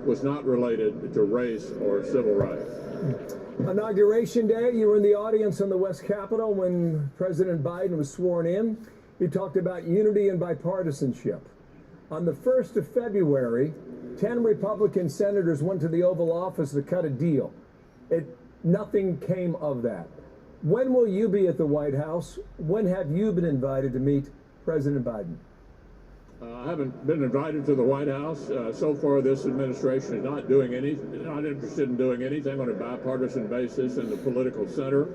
was not related to race or civil rights. Inauguration Day, you were in the audience on the West Capitol when President Biden was sworn in. You talked about unity and bipartisanship. On the 1st of February, 10 Republican senators went to the Oval Office to cut a deal. Nothing came of that. When will you be at the White House? When have you been invited to meet President Biden? I haven't been invited to the White House. So far, this administration is not interested in doing anything on a bipartisan basis in the political center.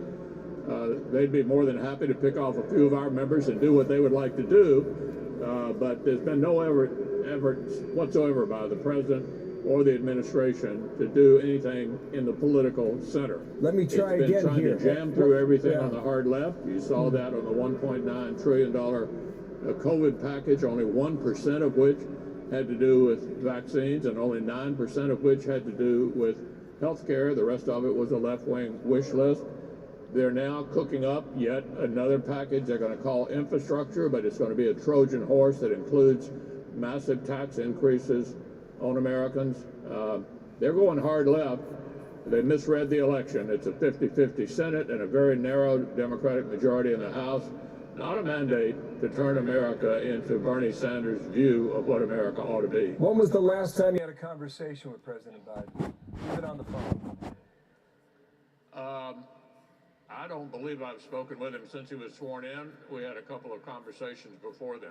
They'd be more than happy to pick off a few of our members and do what they would like to do, but there's been no effort whatsoever by the president or the administration to do anything in the political center. Let me try again here. It's been trying to jam through everything on the hard left. You saw that on the $1.9 trillion COVID package, only 1% of which had to do with vaccines and only 9% of which had to do with health care. The rest of it was a left-wing wish list. They're now cooking up yet another package they're going to call infrastructure, but it's going to be a Trojan horse that includes massive tax increases on Americans. They're going hard left. They misread the election. It's a 50-50 Senate and a very narrow Democratic majority in the House, not a mandate to turn America into Bernie Sanders' view of what America ought to be. When was the last time you had a conversation with President Biden? Even on the phone? I don't believe I've spoken with him since he was sworn in. We had a couple of conversations before then.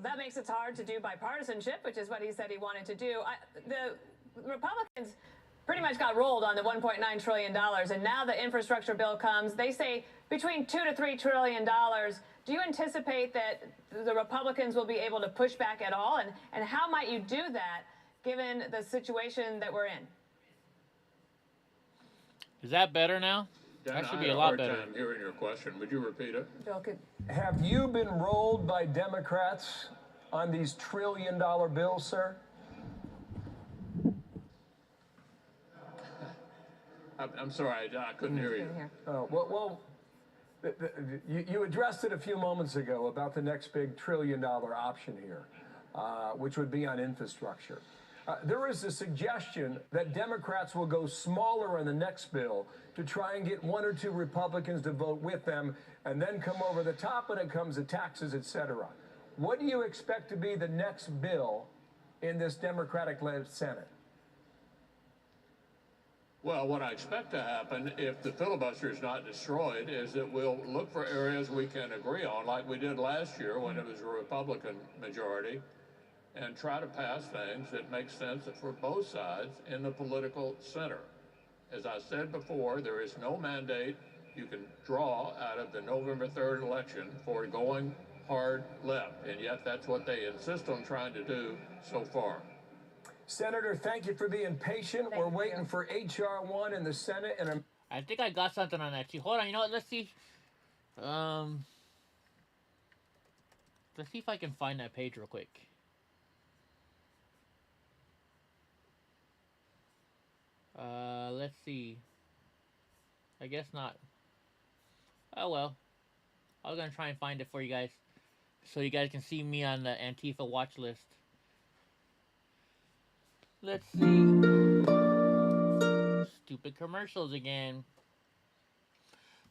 That makes it hard to do bipartisanship, which is what he said he wanted to do. The Republicans pretty much got rolled on the $1.9 trillion, and now the infrastructure bill comes. They say between $2 to $3 trillion. Do you anticipate that the Republicans will be able to push back at all? And how might you do that, given the situation that we're in? Is that better now? Dan, that should be a lot better. I had a hard time hearing your question. Would you repeat it? Bill could. Have you been rolled by Democrats on these trillion-dollar bills, sir? I'm sorry, I couldn't hear you. Oh, you addressed it a few moments ago about the next big trillion-dollar option here, which would be on infrastructure. There is a suggestion that Democrats will go smaller in the next bill to try and get one or two Republicans to vote with them and then come over the top when it comes to taxes, etc. What do you expect to be the next bill in this Democratic-led Senate? Well, what I expect to happen if the filibuster is not destroyed is that we'll look for areas we can agree on, like we did last year when it was a Republican majority, and try to pass things that make sense for both sides in the political center. As I said before, there is no mandate you can draw out of the November 3rd election for going hard left, and yet that's what they insist on trying to do so far. Senator, thank you for being patient. We're waiting for H.R. 1 in the Senate. And I think I got something on that too. Hold on, you know what? Let's see. Let's see if I can find that page real quick. Let's see. I guess not. Oh well. I was gonna try and find it for you guys, so you guys can see me on the Antifa watch list. Let's see. Stupid commercials again.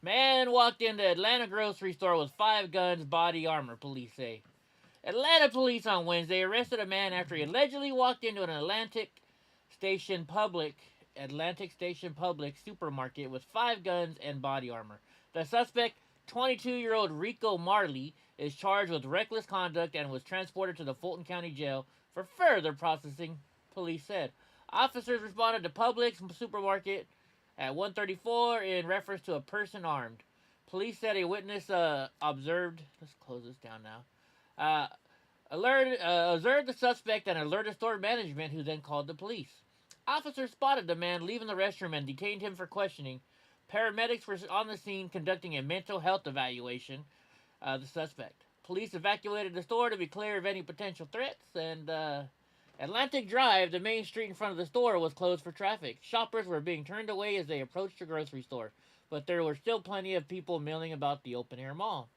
Man walked into Atlanta grocery store with 5 guns, body armor, police say. Atlanta police on Wednesday arrested a man after he allegedly walked into an Atlantic Station Public supermarket with 5 guns and body armor. The suspect, 22-year-old Rico Marley, is charged with reckless conduct and was transported to the Fulton County Jail for further processing, police said. Officers responded to Publix supermarket at 1:34 in reference to a person armed. Police said a witness observed. Let's close this down now. Observed the suspect and alerted store management, who then called the police. Officers spotted the man leaving the restroom and detained him for questioning. Paramedics were on the scene conducting a mental health evaluation of the suspect. Police evacuated the store to be clear of any potential threats, and Atlantic Drive, the main street in front of the store, was closed for traffic. Shoppers were being turned away as they approached the grocery store, but there were still plenty of people milling about the open-air mall.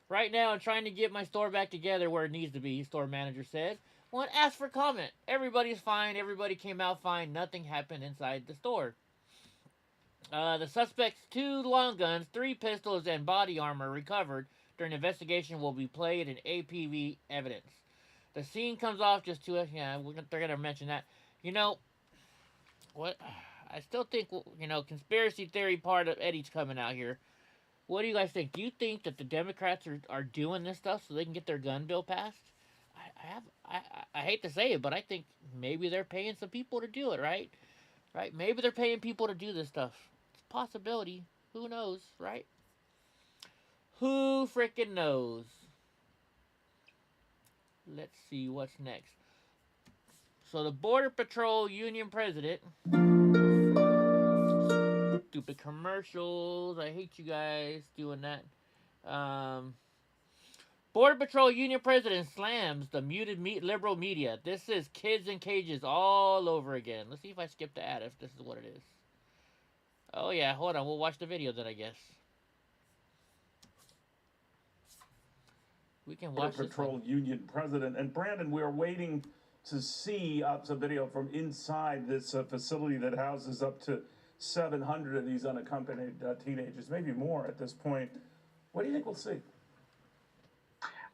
Right now, I'm trying to get my store back together where it needs to be, store manager said. When asked for comment, everybody's fine, everybody came out fine, nothing happened inside the store. The suspect's 2 long guns, 3 pistols, and body armor recovered during the investigation will be played in APV evidence. The scene comes off just to us. Yeah, they're going to mention that. You know, what? I still think, you know, conspiracy theory part of Eddie's coming out here. What do you guys think? Do you think that the Democrats are doing this stuff so they can get their gun bill passed? I hate to say it, but I think maybe they're paying some people to do it, right? Right? Maybe they're paying people to do this stuff. It's a possibility. Who knows, right? Who freaking knows? Let's see what's next. So the Border Patrol Union President. Stupid commercials. I hate you guys doing that. Border Patrol Union President slams the muted liberal media. This is kids in cages all over again. Let's see if I skip the ad if this is what it is. Oh yeah, hold on. We'll watch the video then, I guess. We can watch Border Patrol Union President. And Brandon, we are waiting to see some video from inside this facility that houses up to 700 of these unaccompanied teenagers, maybe more at this point. What do you think we'll see?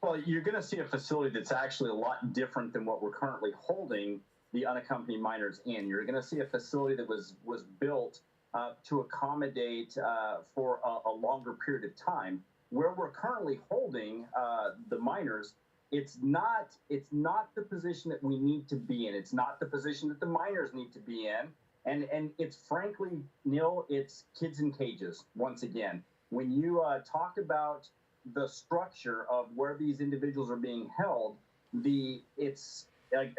Well, you're going to see a facility that's actually a lot different than what we're currently holding the unaccompanied minors in. You're going to see a facility that was built to accommodate for a longer period of time. Where we're currently holding the minors, it's not the position that we need to be in. It's not the position that the minors need to be in. And it's frankly, Neil, it's kids in cages once again. When you talk about the structure of where these individuals are being held, it's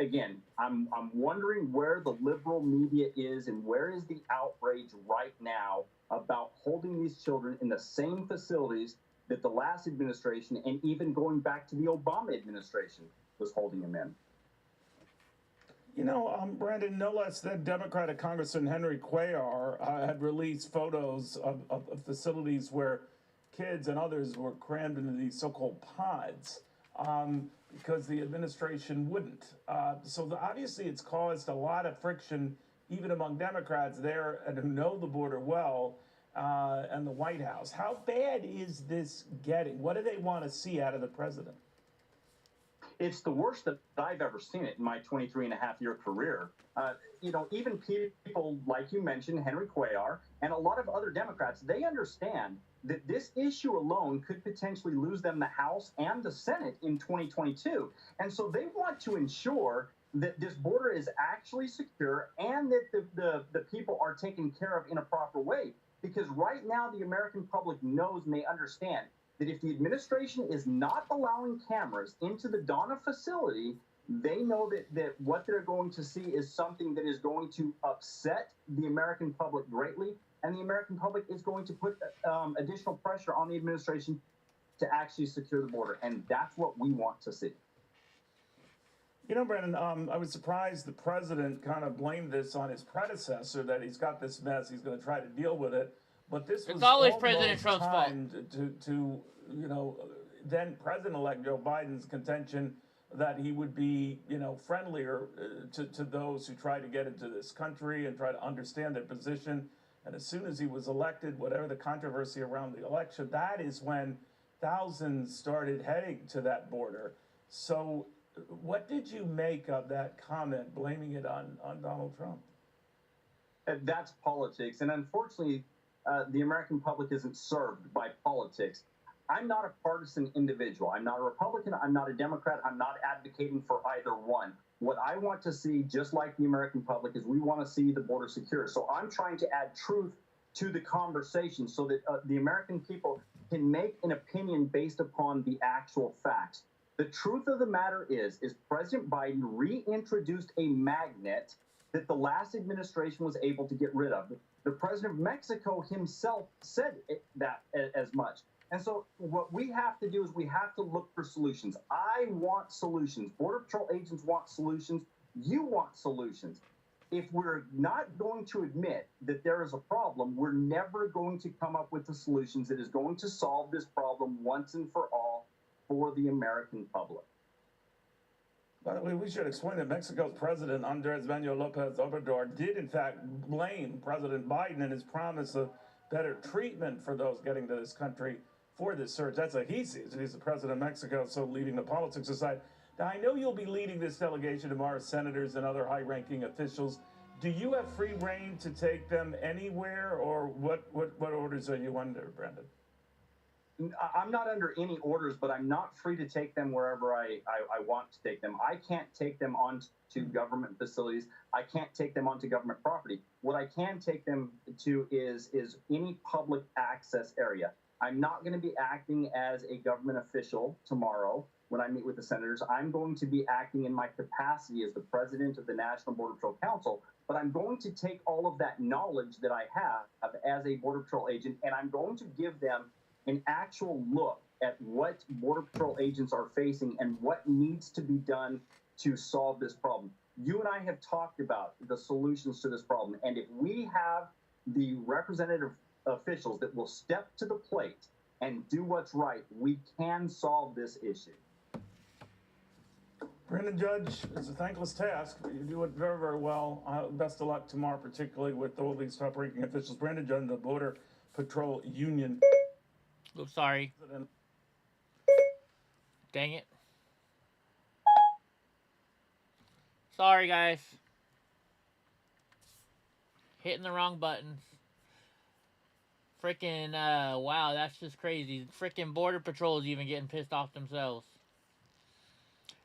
again, I'm wondering where the liberal media is and where is the outrage right now about holding these children in the same facilities that the last administration and even going back to the Obama administration was holding them in. You know, Brandon, no less than Democratic Congressman Henry Cuellar had released photos of facilities where kids and others were crammed into these so-called pods because the administration wouldn't. So obviously it's caused a lot of friction even among Democrats there and who know the border well and the White House. How bad is this getting? What do they want to see out of the president? It's the worst that I've ever seen it in my 23-and-a-half-year career. You know, even people like you mentioned, Henry Cuellar, and a lot of other Democrats, they understand that this issue alone could potentially lose them the House and the Senate in 2022. And so they want to ensure that this border is actually secure and that the people are taken care of in a proper way. Because right now the American public knows and they understand that if the administration is not allowing cameras into the Donna facility, They know that what they're going to see is something that is going to upset the American public greatly, and the American public is going to put additional pressure on the administration to actually secure the border, and that's what we want to see. You know, Brandon, I was surprised the president kind of blamed this on his predecessor, that he's got this mess, he's going to try to deal with it. But this was always almost President Trump's fault. timed to you know, then President-elect Joe Biden's contention that he would be, you know, friendlier to those who try to get into this country and try to understand their position. And as soon as he was elected, whatever the controversy around the election, that is when thousands started heading to that border. So what did you make of that comment, blaming it on Donald Trump? That's politics. And unfortunately, the American public isn't served by politics. I'm not a partisan individual. I'm not a Republican. I'm not a Democrat. I'm not advocating for either one. What I want to see, just like the American public, is we want to see the border secure. So I'm trying to add truth to the conversation so that the American people can make an opinion based upon the actual facts. The truth of the matter is President Biden reintroduced a magnet that the last administration was able to get rid of. The president of Mexico himself said that as much. And so what we have to do is we have to look for solutions. I want solutions. Border Patrol agents want solutions. You want solutions. If we're not going to admit that there is a problem, we're never going to come up with the solutions that is going to solve this problem once and for all for the American public. By the way, we should explain that Mexico's president, Andrés Manuel López Obrador, did in fact blame President Biden and his promise of better treatment for those getting to this country for this surge. That's what he sees. He's the president of Mexico, so leaving the politics aside. Now, I know you'll be leading this delegation tomorrow, senators and other high-ranking officials. Do you have free reign to take them anywhere, or what orders are you under, Brandon? I'm not under any orders, but I'm not free to take them wherever I want to take them. I can't take them onto government facilities. I can't take them onto government property. What I can take them to is any public access area. I'm not going to be acting as a government official tomorrow when I meet with the senators. I'm going to be acting in my capacity as the president of the National Border Patrol Council, but I'm going to take all of that knowledge that I have as a Border Patrol agent, and I'm going to give them an actual look at what Border Patrol agents are facing and what needs to be done to solve this problem. You and I have talked about the solutions to this problem, and if we have the representative officials that will step to the plate and do what's right, we can solve this issue. Brandon Judge, it's a thankless task, but you do it very, very well. Best of luck tomorrow, particularly with all these top-ranking officials. Brandon Judge, the Border Patrol Union. Oh, sorry. Dang it. Sorry, guys. Hitting the wrong buttons. Freaking, wow, that's just crazy. Freaking Border Patrol is even getting pissed off themselves.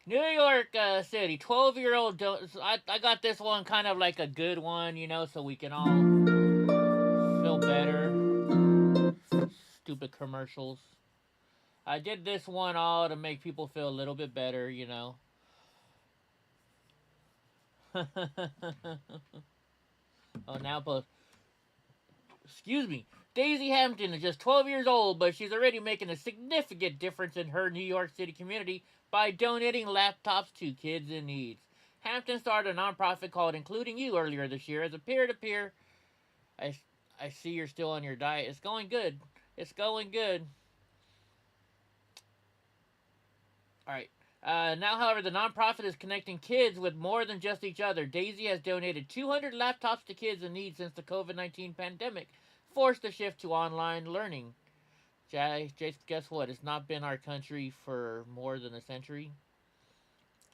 New York City, 12-year-old, I got this one kind of like a good one, you know, so we can all feel better. Stupid commercials. I did this one all to make people feel a little bit better, you know. Oh, now, but excuse me. Daisy Hampton is just 12 years old, but she's already making a significant difference in her New York City community by donating laptops to kids in need. Hampton started a nonprofit called Including You earlier this year as a peer-to-peer. I see you're still on your diet. It's going good. It's going good. Alright. Now, however, the nonprofit is connecting kids with more than just each other. Daisy has donated 200 laptops to kids in need since the COVID-19 pandemic forced the shift to online learning. Jace, guess what? It's not been our country for more than a century.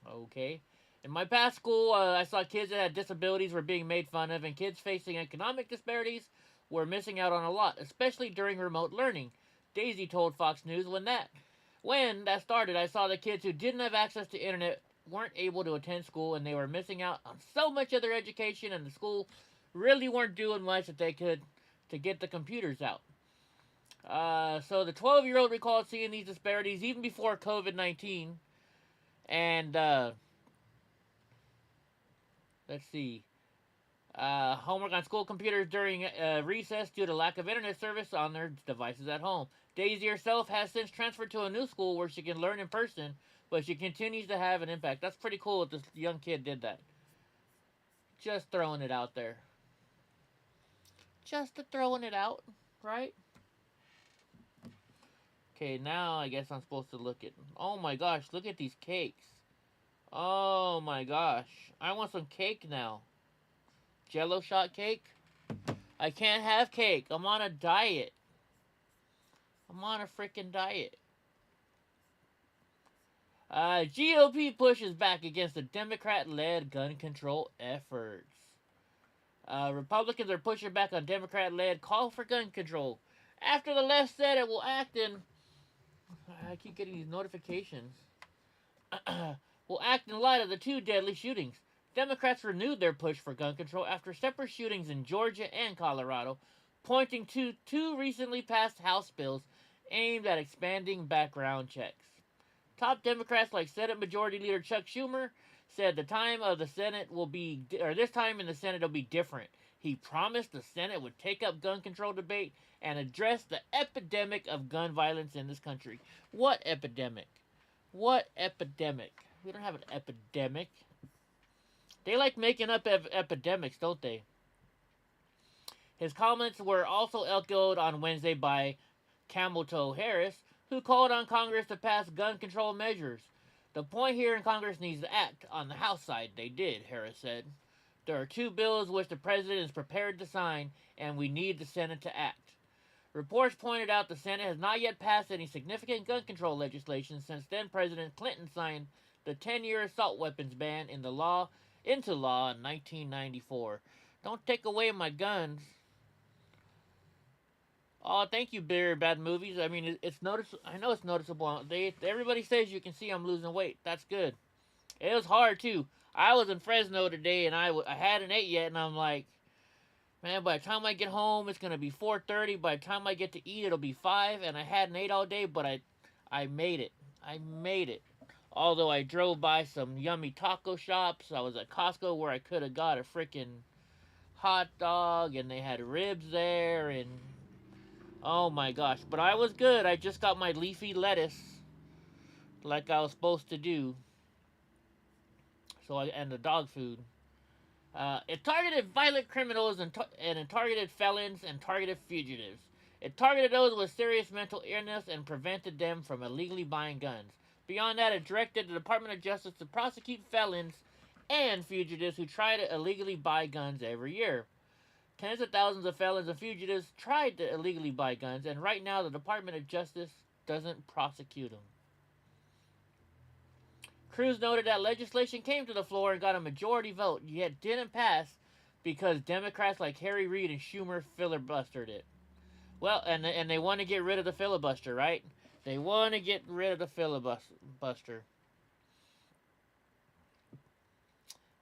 Okay. In my past school, I saw kids that had disabilities were being made fun of, and kids facing economic disparities were missing out on a lot, especially during remote learning. Daisy told Fox News when that started, I saw the kids who didn't have access to internet weren't able to attend school, and they were missing out on so much of their education, and the school really weren't doing much that they could to get the computers out. So the 12-year-old recalled seeing these disparities even before COVID-19, and Let's see. Homework on school computers during recess due to lack of internet service on their devices at home. Daisy herself has since transferred to a new school where she can learn in person, but she continues to have an impact. That's pretty cool that this young kid did that. Just throwing it out there. Just throwing it out, right? Okay, now I guess I'm supposed to look at... Oh my gosh, look at these cakes. Oh my gosh. I want some cake now. Jello shot cake? I can't have cake. I'm on a diet. I'm on a freaking diet. GOP pushes back against the Democrat-led gun control efforts. Republicans are pushing back on Democrat-led call for gun control. After the left said it will act in... I keep getting these notifications. Will act in light of the 2 deadly shootings. Democrats renewed their push for gun control after separate shootings in Georgia and Colorado, pointing to 2 recently passed House bills aimed at expanding background checks. Top Democrats like Senate Majority Leader Chuck Schumer said this time in the Senate will be different. He promised the Senate would take up gun control debate and address the epidemic of gun violence in this country. What epidemic? What epidemic? We don't have an epidemic. They like making up epidemics, don't they? His comments were also echoed on Wednesday by Camel Toe Harris, who called on Congress to pass gun control measures. The point here in Congress needs to act. On the House side, they did, Harris said. There are 2 bills which the president is prepared to sign, and we need the Senate to act. Reports pointed out the Senate has not yet passed any significant gun control legislation since then President Clinton signed the 10-year assault weapons ban into law in 1994. Don't take away my guns. Oh, thank you, Beer Bad Movies. I mean, it's noticeable. I know it's noticeable. Everybody says you can see I'm losing weight. That's good. It was hard too. I was in Fresno today, and I hadn't ate yet, and I'm like, man, by the time I get home, it's gonna be 4:30. By the time I get to eat, it'll be 5, and I hadn't ate all day, but I made it. I made it. Although I drove by some yummy taco shops, I was at Costco where I could have got a freaking hot dog, and they had ribs there, and oh my gosh. But I was good. I just got my leafy lettuce like I was supposed to do. And the dog food. It targeted violent criminals and it targeted felons and targeted fugitives. It targeted those with serious mental illness and prevented them from illegally buying guns. Beyond that, it directed the Department of Justice to prosecute felons and fugitives who try to illegally buy guns every year. Tens of thousands of felons and fugitives tried to illegally buy guns, and right now the Department of Justice doesn't prosecute them. Cruz noted that legislation came to the floor and got a majority vote, yet didn't pass because Democrats like Harry Reid and Schumer filibustered it. Well, and they want to get rid of the filibuster, right? They want to get rid of the filibuster.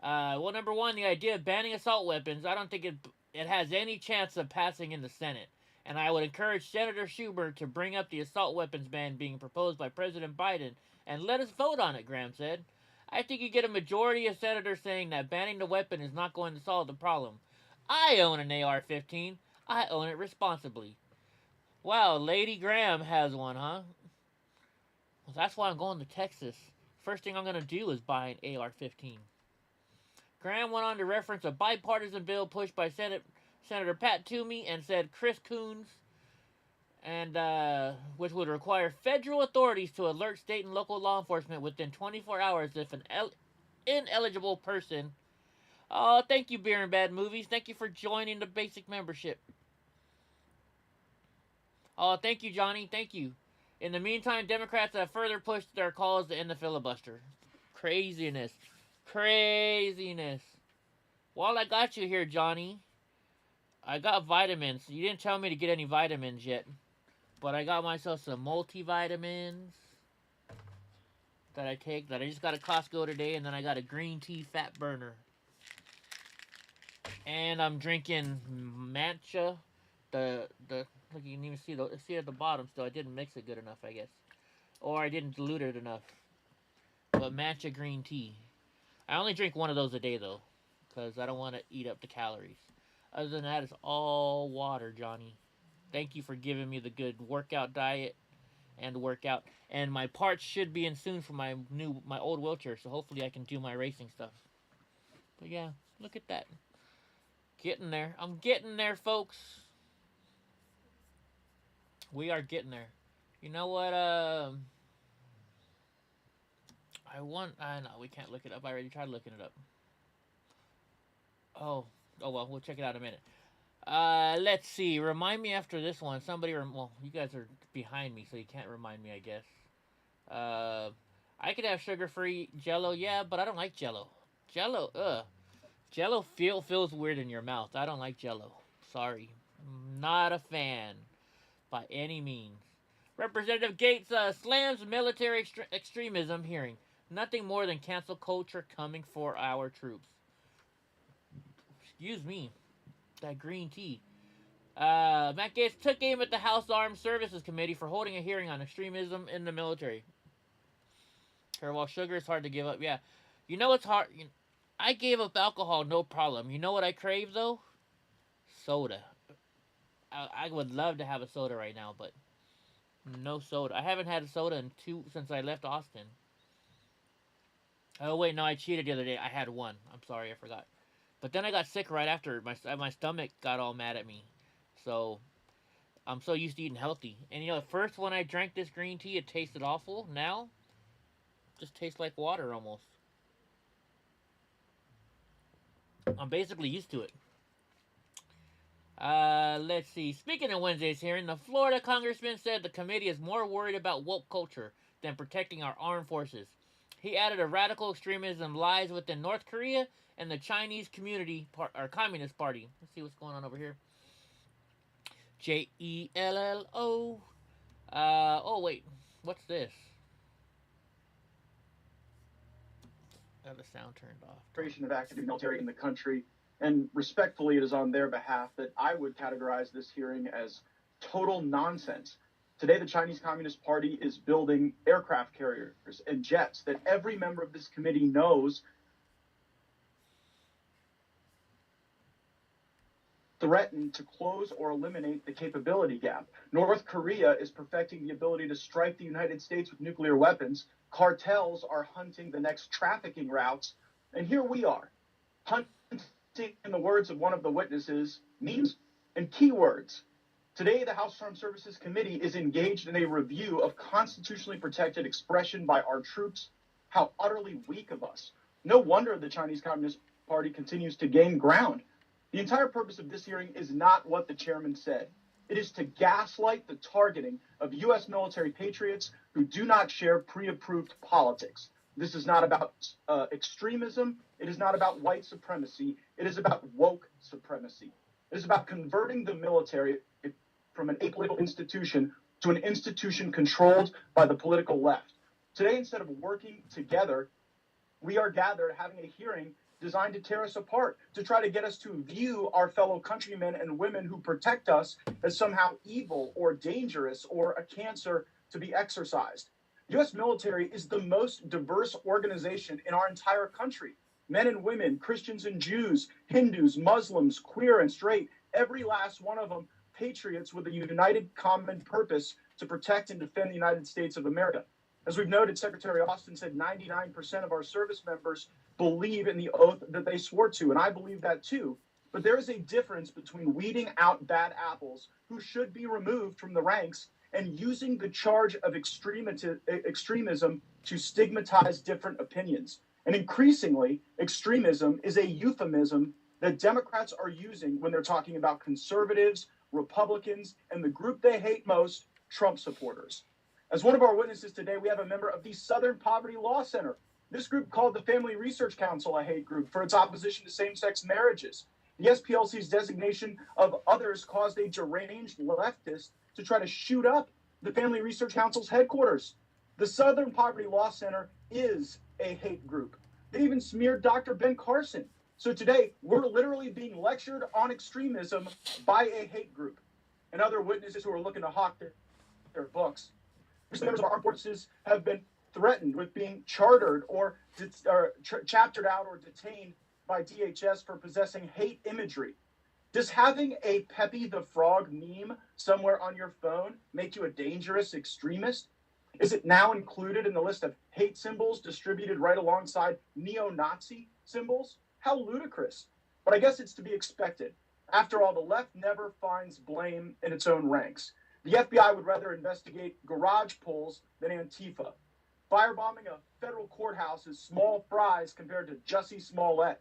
Well, number one, the idea of banning assault weapons, I don't think it has any chance of passing in the Senate. And I would encourage Senator Schumer to bring up the assault weapons ban being proposed by President Biden and let us vote on it, Graham said. I think you get a majority of senators saying that banning the weapon is not going to solve the problem. I own an AR-15. I own it responsibly. Wow, Lady Graham has one, huh? Well, that's why I'm going to Texas. First thing I'm going to do is buy an AR-15. Graham went on to reference a bipartisan bill pushed by Senator Pat Toomey and said Chris Coons, and which would require federal authorities to alert state and local law enforcement within 24 hours if an ineligible person... Oh, thank you, Beer and Bad Movies. Thank you for joining the basic membership. Oh, thank you, Johnny. Thank you. In the meantime, Democrats have further pushed their calls to end the filibuster. Craziness. Craziness. While I got you here, Johnny, I got vitamins. You didn't tell me to get any vitamins yet. But I got myself some multivitamins that I take. That I just got at Costco today. And then I got a green tea fat burner. And I'm drinking matcha. Look, you can even see it at the bottom still. I didn't mix it good enough, I guess. Or I didn't dilute it enough. But matcha green tea. I only drink one of those a day, though. because I don't want to eat up the calories. Other than that, it's all water, Johnny. Thank you for giving me the good workout diet and workout. And my parts should be in soon for my old wheelchair, so hopefully I can do my racing stuff. But yeah, look at that. Getting there. I'm getting there, folks. We are getting there. You know what? I know we can't look it up. I already tried looking it up. Oh well, we'll check it out in a minute. Let's see. Remind me after this one. Well, you guys are behind me, so you can't remind me, I guess. I could have sugar-free Jello, yeah, but I don't like Jello. Jello feels weird in your mouth. I don't like Jello. Sorry. Not a fan by any means. Representative Gates slams military extremism hearing. Nothing more than cancel culture coming for our troops. Excuse me. That green tea. Matt Gaetz took aim at the House Armed Services Committee for holding a hearing on extremism in the military. While sugar is hard to give up. Yeah. You know what's hard? I gave up alcohol, no problem. You know what I crave, though? Soda. I would love to have a soda right now, but no soda. I haven't had a soda since I left Austin. Oh, wait, no, I cheated the other day. I had one. I'm sorry, I forgot. But then I got sick right after. My stomach got all mad at me. So, I'm so used to eating healthy. And at first when I drank this green tea, it tasted awful. Now, it just tastes like water almost. I'm basically used to it. Let's see. Speaking of Wednesday's hearing, the Florida congressman said the committee is more worried about woke culture than protecting our armed forces. He added a radical extremism lies within North Korea and the Chinese Communist Party. Let's see what's going on over here. JELLO. Oh wait, what's this? Got the sound turned off. Of active military in the country, and respectfully, it is on their behalf that I would categorize this hearing as total nonsense. Today, the Chinese Communist Party is building aircraft carriers and jets that every member of this committee knows threaten to close or eliminate the capability gap. North Korea is perfecting the ability to strike the United States with nuclear weapons. Cartels are hunting the next trafficking routes. And here we are, hunting, in the words of one of the witnesses, memes and keywords. Today, the House Armed Services Committee is engaged in a review of constitutionally protected expression by our troops. How utterly weak of us. No wonder the Chinese Communist Party continues to gain ground. The entire purpose of this hearing is not what the chairman said. It is to gaslight the targeting of U.S. military patriots who do not share pre-approved politics. This is not about extremism. It is not about white supremacy. It is about woke supremacy. It is about converting the military from an apolitical institution to an institution controlled by the political left. Today, instead of working together, we are gathered having a hearing designed to tear us apart, to try to get us to view our fellow countrymen and women who protect us as somehow evil or dangerous or a cancer to be exorcised. The U.S. military is the most diverse organization in our entire country. Men and women, Christians and Jews, Hindus, Muslims, queer and straight, every last one of them patriots with a united common purpose to protect and defend the United States of America. As we've noted, Secretary Austin said 99% of our service members believe in the oath that they swore to, and I believe that too. But there is a difference between weeding out bad apples who should be removed from the ranks and using the charge of extremism to stigmatize different opinions. And increasingly, extremism is a euphemism that Democrats are using when they're talking about conservatives, Republicans, and the group they hate most, Trump supporters. As one of our witnesses today, we have a member of the Southern Poverty Law Center. This group called the Family Research Council a hate group for its opposition to same-sex marriages. The SPLC's designation of others caused a deranged leftist to try to shoot up the Family Research Council's headquarters. The Southern Poverty Law Center is a hate group. They even smeared Dr. Ben Carson. So today, we're literally being lectured on extremism by a hate group. And other witnesses who are looking to hawk their books. Members of our armed forces have been threatened with being chartered or chaptered out or detained by DHS for possessing hate imagery. Does having a Pepe the Frog meme somewhere on your phone make you a dangerous extremist? Is it now included in the list of hate symbols distributed right alongside neo-Nazi symbols? How ludicrous. But I guess it's to be expected. After all, the left never finds blame in its own ranks. The FBI would rather investigate garage pulls than Antifa. Firebombing a federal courthouse is small fries compared to Jussie Smollett.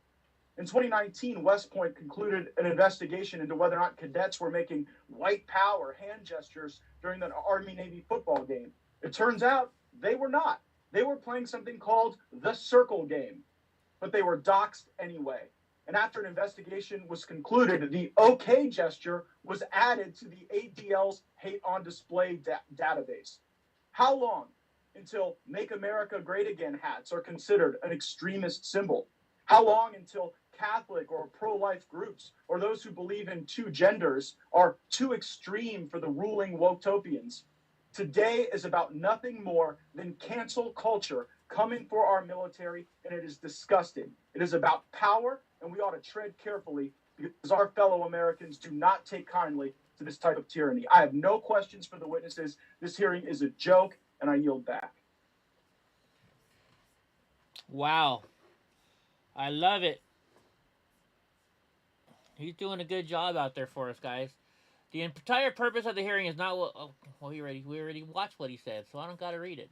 In 2019, West Point concluded an investigation into whether or not cadets were making white power hand gestures during the Army-Navy football game. It turns out they were not. They were playing something called the circle game, but they were doxxed anyway. And after an investigation was concluded, the OK gesture was added to the ADL's Hate on Display database. How long until Make America Great Again hats are considered an extremist symbol? How long until Catholic or pro-life groups or those who believe in two genders are too extreme for the ruling wotopians? Today is about nothing more than cancel culture coming for our military, and it is disgusting. It is about power, and we ought to tread carefully because our fellow Americans do not take kindly to this type of tyranny. I have no questions for the witnesses. This hearing is a joke, and I yield back. Wow. I love it. He's doing a good job out there for us, guys. The entire purpose of the hearing is not what... Oh, well, we already watched what he said, so I don't gotta read it.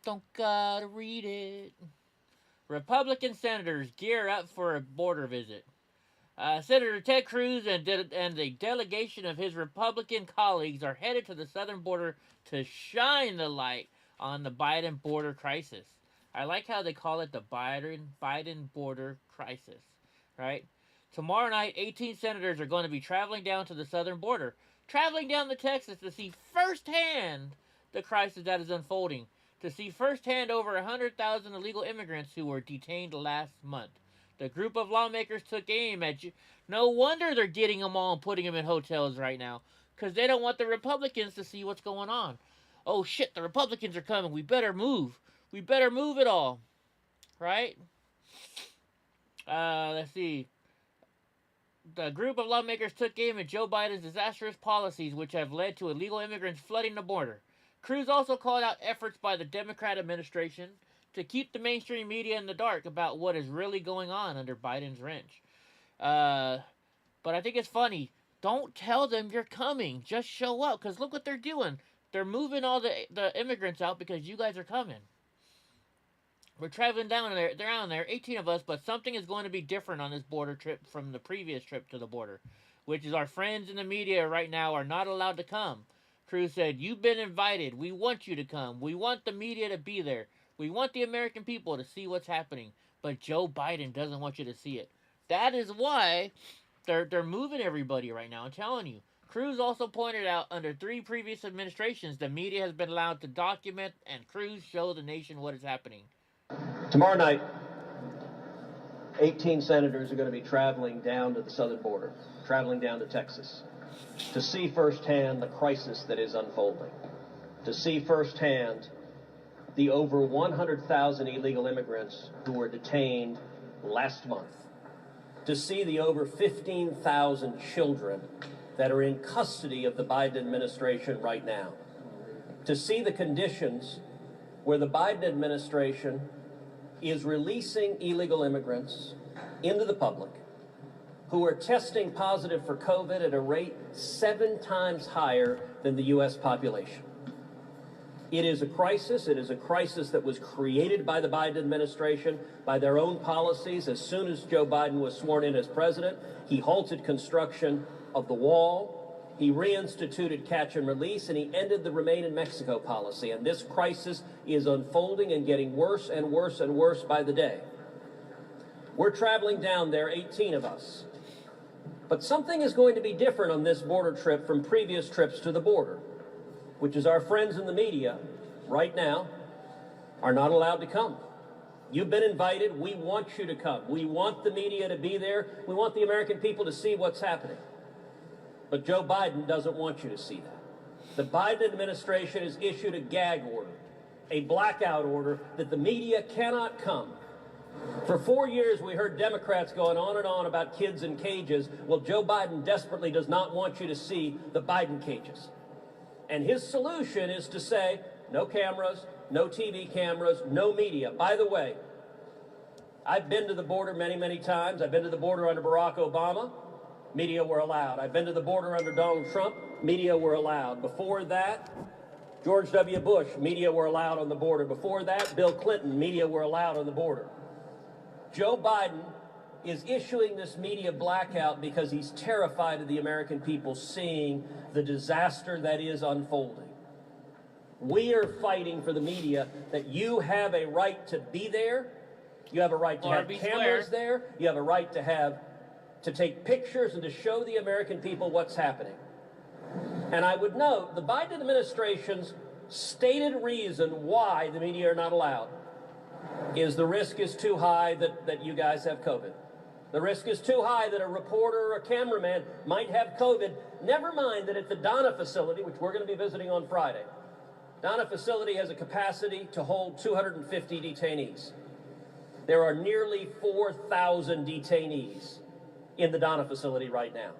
Don't gotta read it. Republican senators gear up for a border visit. Senator Ted Cruz and the delegation of his Republican colleagues are headed to the southern border to shine the light on the Biden border crisis. I like how they call it the Biden border crisis, right? Tomorrow night, 18 senators are going to be traveling down to the southern border, traveling down to Texas to see firsthand the crisis that is unfolding, to see firsthand over 100,000 illegal immigrants who were detained last month. The group of lawmakers took aim at you. No wonder they're getting them all and putting them in hotels right now, because they don't want the Republicans to see what's going on. Oh shit, the Republicans are coming. We better move. We better move it all. Right? Let's see. The group of lawmakers took aim at Joe Biden's disastrous policies, which have led to illegal immigrants flooding the border. Cruz also called out efforts by the Democrat administration to keep the mainstream media in the dark about what is really going on under Biden's wrench. But I think it's funny. Don't tell them you're coming. Just show up, because look what they're doing. They're moving all the immigrants out because you guys are coming. We're traveling down there. They're down there, 18 of us, but something is going to be different on this border trip from the previous trip to the border, which is our friends in the media right now are not allowed to come. Cruz said, you've been invited. We want you to come. We want the media to be there. We want the American people to see what's happening. But Joe Biden doesn't want you to see it. That is why they're moving everybody right now. I'm telling you. Cruz also pointed out under 3 previous administrations, the media has been allowed to document and Cruz show the nation what is happening. Tomorrow night, 18 senators are going to be traveling down to the southern border, traveling down to Texas, to see firsthand the crisis that is unfolding, to see firsthand the over 100,000 illegal immigrants who were detained last month, to see the over 15,000 children that are in custody of the Biden administration right now, to see the conditions where the Biden administration is releasing illegal immigrants into the public who are testing positive for COVID at a rate 7 times higher than the U.S. population. It is a crisis. It is a crisis that was created by the Biden administration, by their own policies. As soon as Joe Biden was sworn in as president, he halted construction of the wall. He reinstituted catch and release, and he ended the Remain in Mexico policy. And this crisis is unfolding and getting worse and worse and worse by the day. We're traveling down there, 18 of us. But something is going to be different on this border trip from previous trips to the border, which is our friends in the media right now are not allowed to come. You've been invited. We want you to come. We want the media to be there. We want the American people to see what's happening. But Joe Biden doesn't want you to see that. The Biden administration has issued a gag order, a blackout order that the media cannot come. For 4 years, we heard Democrats going on and on about kids in cages. Well, Joe Biden desperately does not want you to see the Biden cages. And his solution is to say, no cameras, no TV cameras, no media. By the way, I've been to the border many, many times. I've been to the border under Barack Obama. Media were allowed. I've been to the border under Donald Trump. Media were allowed. Before that, George W. Bush, media were allowed on the border. Before that, Bill Clinton, media were allowed on the border. Joe Biden is issuing this media blackout because he's terrified of the American people seeing the disaster that is unfolding. We are fighting for the media that you have a right to be there. You have a right to have cameras there. You have a right to take pictures and to show the American people what's happening. And I would note the Biden administration's stated reason why the media are not allowed is the risk is too high that you guys have COVID. The risk is too high that a reporter or a cameraman might have COVID. Never mind that at the Donna facility, which we're going to be visiting on Friday, Donna facility has a capacity to hold 250 detainees. There are nearly 4,000 detainees in the Donna facility right now.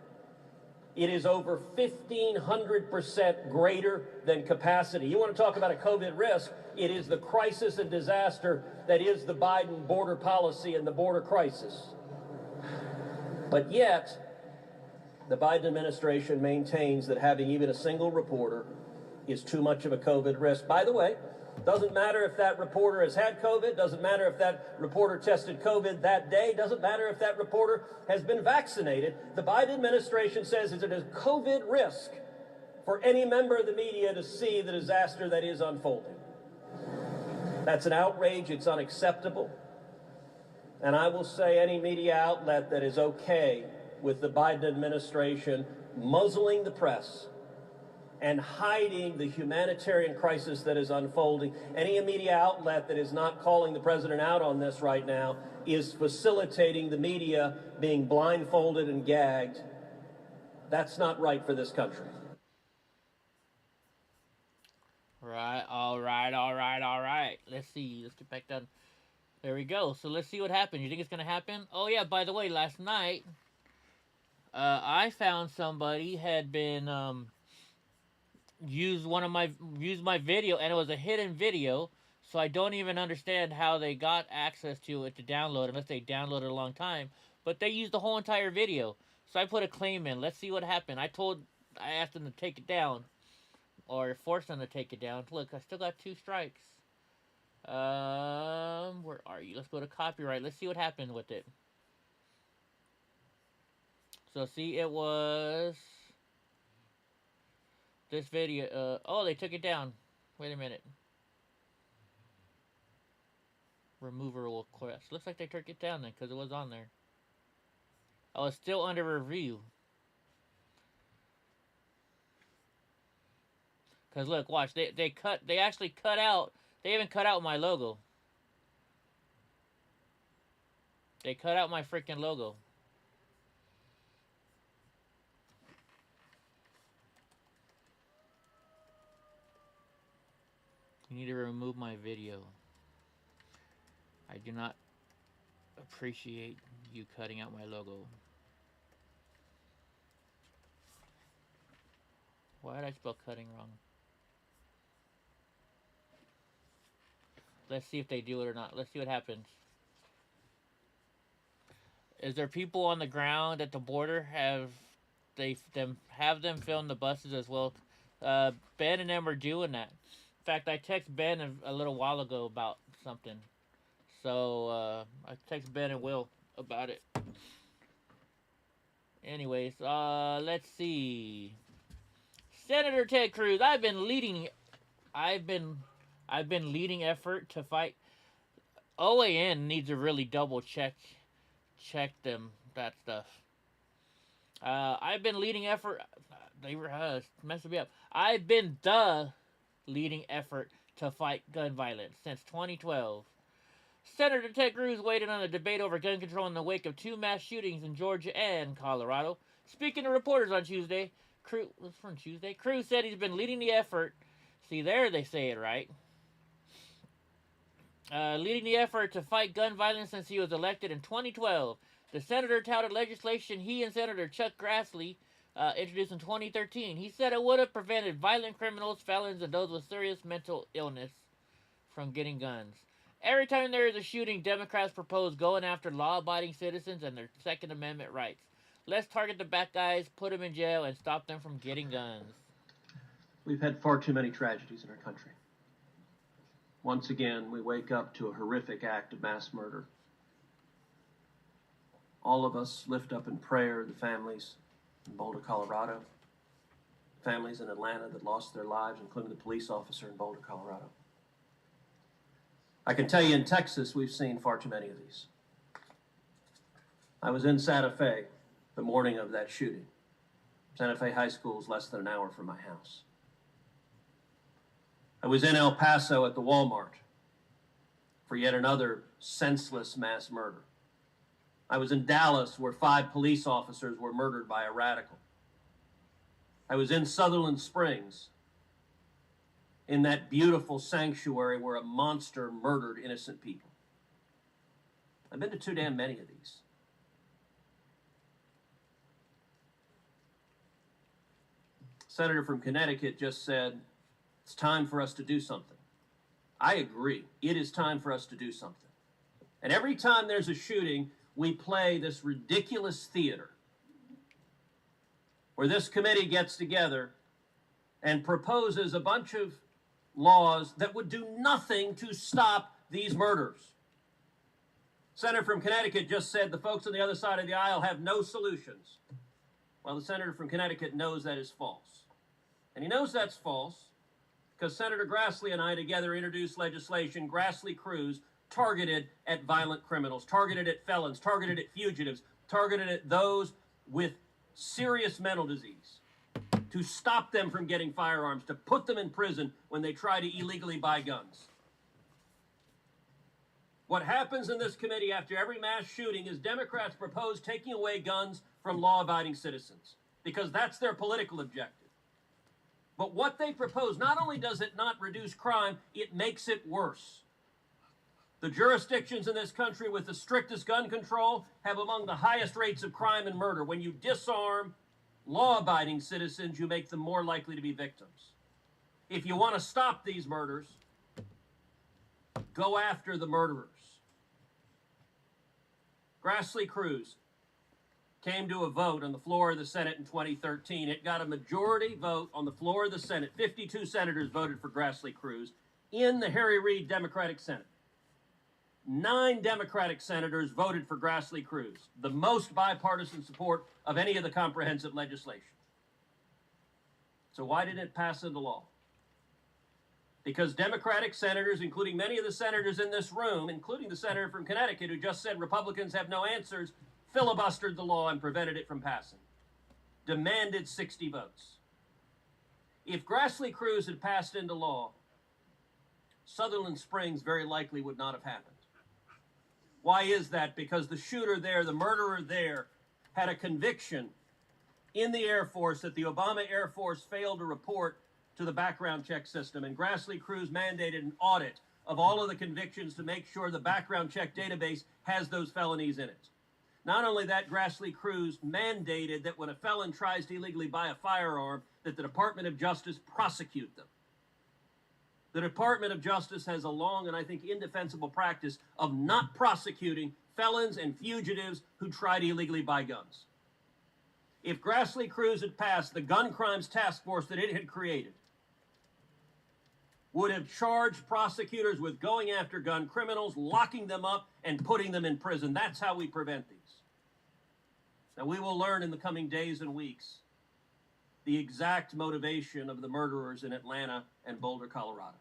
It is over 1,500% greater than capacity. You want to talk about a COVID risk? It is the crisis and disaster that is the Biden border policy and the border crisis. But yet, the Biden administration maintains that having even a single reporter is too much of a COVID risk. By the way, doesn't matter if that reporter has had COVID, doesn't matter if that reporter tested COVID that day, doesn't matter if that reporter has been vaccinated. The Biden administration says it is a COVID risk for any member of the media to see the disaster that is unfolding. That's an outrage, it's unacceptable. And I will say any media outlet that is okay with the Biden administration muzzling the press and hiding the humanitarian crisis that is unfolding, any media outlet that is not calling the president out on this right now is facilitating the media being blindfolded and gagged. That's not right for this country. Right, all right. Let's see. Let's get back down. There we go. So let's see what happens. You think it's going to happen? Oh, yeah, by the way, last night, I found somebody had been, used my video, and it was a hidden video, so I don't even understand how they got access to it to download, unless they downloaded a long time, but they used the whole entire video. So I put a claim in. Let's see what happened. I asked them to take it down, or forced them to take it down. Look, I still got 2 strikes. Where are you? Let's go to copyright. Let's see what happened with it. So see, it was this video. Oh, they took it down. Wait a minute. Removal request. Looks like they took it down then, because it was on there. Oh, it's still under review. Because look, watch. They actually cut out. They even cut out my logo. They cut out my freaking logo. You need to remove my video. I do not appreciate you cutting out my logo. Why did I spell cutting wrong? Let's see if they do it or not. Let's see what happens. Is there people on the ground at the border? Have them film the buses as well? Ben and them are doing that. In fact, I texted Ben a little while ago about something. So I texted Ben and Will about it. Anyways, let's see. Senator Ted Cruz, I've been leading effort to fight. OAN needs to really double check that stuff. I've been leading effort. They were messing me up. I've been the leading effort to fight gun violence since 2012. Senator Ted Cruz weighed in on a debate over gun control in the wake of 2 mass shootings in Georgia and Colorado. Speaking to reporters on Tuesday, Cruz said he's been leading the effort. See, there they say it right. Leading the effort to fight gun violence since he was elected in 2012. The senator touted legislation he and Senator Chuck Grassley introduced in 2013. He said it would have prevented violent criminals, felons, and those with serious mental illness from getting guns. Every time there is a shooting, Democrats propose going after law-abiding citizens and their Second Amendment rights. Let's target the bad guys, put them in jail, and stop them from getting guns. We've had far too many tragedies in our country. Once again, we wake up to a horrific act of mass murder. All of us lift up in prayer the families in Boulder, Colorado, families in Atlanta that lost their lives, including the police officer in Boulder, Colorado. I can tell you in Texas, we've seen far too many of these. I was in Santa Fe the morning of that shooting. Santa Fe High School is less than an hour from my house. I was in El Paso at the Walmart for yet another senseless mass murder. I was in Dallas where 5 police officers were murdered by a radical. I was in Sutherland Springs in that beautiful sanctuary where a monster murdered innocent people. I've been to too damn many of these. Senator from Connecticut just said, it's time for us to do something. I agree. It is time for us to do something. And every time there's a shooting, we play this ridiculous theater where this committee gets together and proposes a bunch of laws that would do nothing to stop these murders. Senator from Connecticut just said the folks on the other side of the aisle have no solutions. Well, the senator from Connecticut knows that is false. And he knows that's false because Senator Grassley and I together introduced legislation, Grassley-Cruz, targeted at violent criminals, targeted at felons, targeted at fugitives, targeted at those with serious mental disease, to stop them from getting firearms, to put them in prison when they try to illegally buy guns. What happens in this committee after every mass shooting is Democrats propose taking away guns from law-abiding citizens because that's their political objective. But what they propose, not only does it not reduce crime, it makes it worse. The jurisdictions in this country with the strictest gun control have among the highest rates of crime and murder. When you disarm law-abiding citizens, you make them more likely to be victims. If you want to stop these murders, go after the murderers. Grassley-Cruz came to a vote on the floor of the Senate in 2013. It got a majority vote on the floor of the Senate. 52 senators voted for Grassley-Cruz in the Harry Reid Democratic Senate. 9 Democratic senators voted for Grassley-Cruz, the most bipartisan support of any of the comprehensive legislation. So why didn't it pass into law? Because Democratic senators, including many of the senators in this room, including the senator from Connecticut who just said Republicans have no answers, filibustered the law and prevented it from passing. Demanded 60 votes. If Grassley-Cruz had passed into law, Sutherland Springs very likely would not have happened. Why is that? Because the shooter there, the murderer there, had a conviction in the Air Force that the Obama Air Force failed to report to the background check system, and Grassley-Cruz mandated an audit of all of the convictions to make sure the background check database has those felonies in it. Not only that, Grassley-Cruz mandated that when a felon tries to illegally buy a firearm, that the Department of Justice prosecute them. The Department of Justice has a long and I think indefensible practice of not prosecuting felons and fugitives who try to illegally buy guns. If Grassley-Cruz had passed, the gun crimes task force that it had created would have charged prosecutors with going after gun criminals, locking them up, and putting them in prison. That's how we prevent these. Now, we will learn in the coming days and weeks the exact motivation of the murderers in Atlanta and Boulder, Colorado.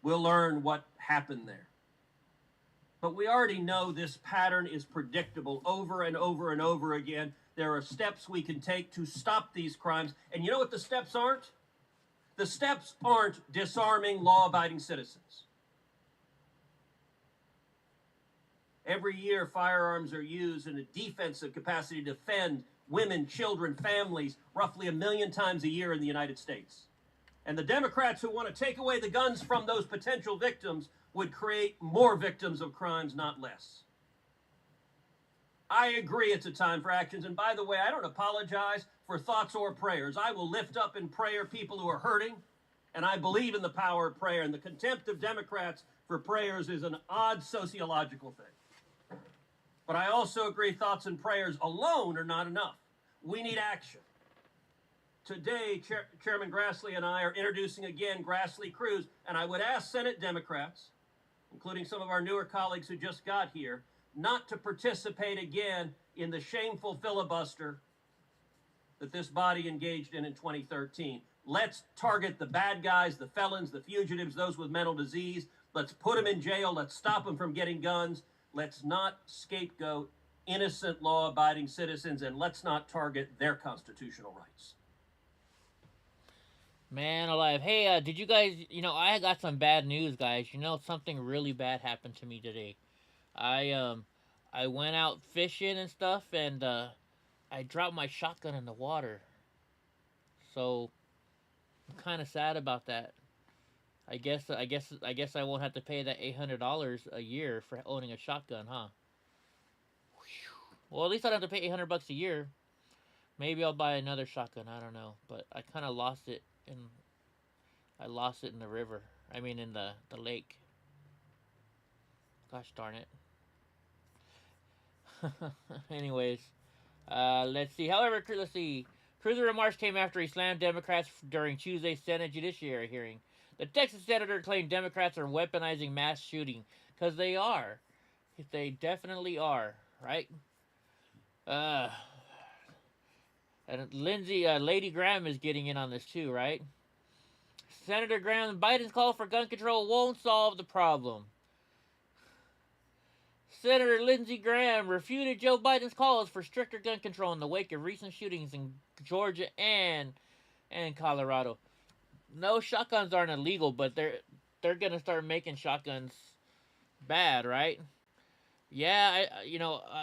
We'll learn what happened there. But we already know this pattern is predictable over and over and over again. There are steps we can take to stop these crimes. And you know what the steps aren't? The steps aren't disarming law-abiding citizens. Every year, firearms are used in a defensive capacity to defend women, children, families, roughly 1 million times a year in the United States. And the Democrats who want to take away the guns from those potential victims would create more victims of crimes, not less. I agree it's a time for actions. And by the way, I don't apologize for thoughts or prayers. I will lift up in prayer people who are hurting, and I believe in the power of prayer. And the contempt of Democrats for prayers is an odd sociological thing. But I also agree thoughts and prayers alone are not enough. We need action. Today, Chairman Grassley and I are introducing again Grassley Cruz, and I would ask Senate Democrats, including some of our newer colleagues who just got here, not to participate again in the shameful filibuster that this body engaged in 2013. Let's target the bad guys, the felons, the fugitives, those with mental disease. Let's put them in jail. Let's stop them from getting guns. Let's not scapegoat innocent law-abiding citizens, and let's not target their constitutional rights. Man alive. Hey, did you guys, I got some bad news, guys. Something really bad happened to me today. I went out fishing and stuff, and I dropped my shotgun in the water. So I'm kind of sad about that. I guess I won't have to pay that $800 a year for owning a shotgun, huh? Well, at least I don't have to pay $800 a year. Maybe I'll buy another shotgun. I don't know, but I kind of lost it in the river. I mean, in the lake. Gosh darn it. Anyways, let's see. However, let's see. Cruz's remarks came after he slammed Democrats during Tuesday's Senate Judiciary hearing. The Texas senator claimed Democrats are weaponizing mass shooting, because they are. They definitely are, right? And Lady Graham is getting in on this too, right? Senator Graham, Biden's call for gun control won't solve the problem. Senator Lindsey Graham refuted Joe Biden's calls for stricter gun control in the wake of recent shootings in Georgia and Colorado. No, shotguns aren't illegal, but they're gonna start making shotguns bad, right? Yeah,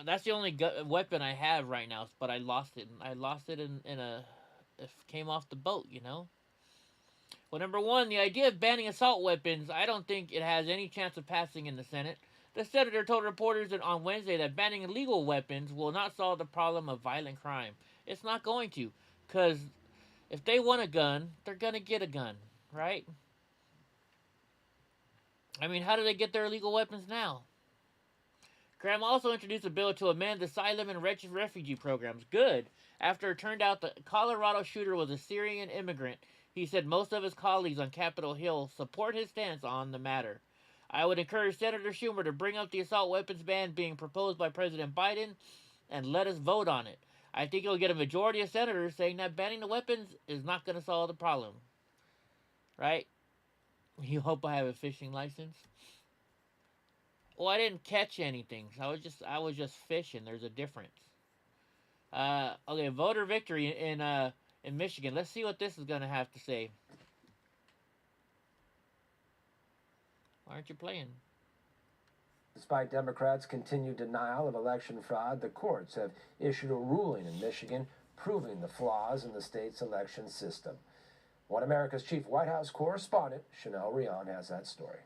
that's the only weapon I have right now, but I lost it. I lost it it came off the boat, Well, number one, the idea of banning assault weapons, I don't think it has any chance of passing in the Senate. The senator told reporters on Wednesday that banning illegal weapons will not solve the problem of violent crime. It's not going to, because if they want a gun, they're going to get a gun, right? I mean, how do they get their illegal weapons now? Graham also introduced a bill to amend the asylum and refugee programs. Good. After it turned out the Colorado shooter was a Syrian immigrant, he said most of his colleagues on Capitol Hill support his stance on the matter. I would encourage Senator Schumer to bring up the assault weapons ban being proposed by President Biden and let us vote on it. I think you'll get a majority of senators saying that banning the weapons is not going to solve the problem. Right? You hope I have a fishing license? Well, I didn't catch anything. I was just fishing. There's a difference. Okay, voter victory in Michigan. Let's see what this is going to have to say. Why aren't you playing? Despite Democrats' continued denial of election fraud, the courts have issued a ruling in Michigan proving the flaws in the state's election system. One America's chief White House correspondent, Chanel Rion, has that story.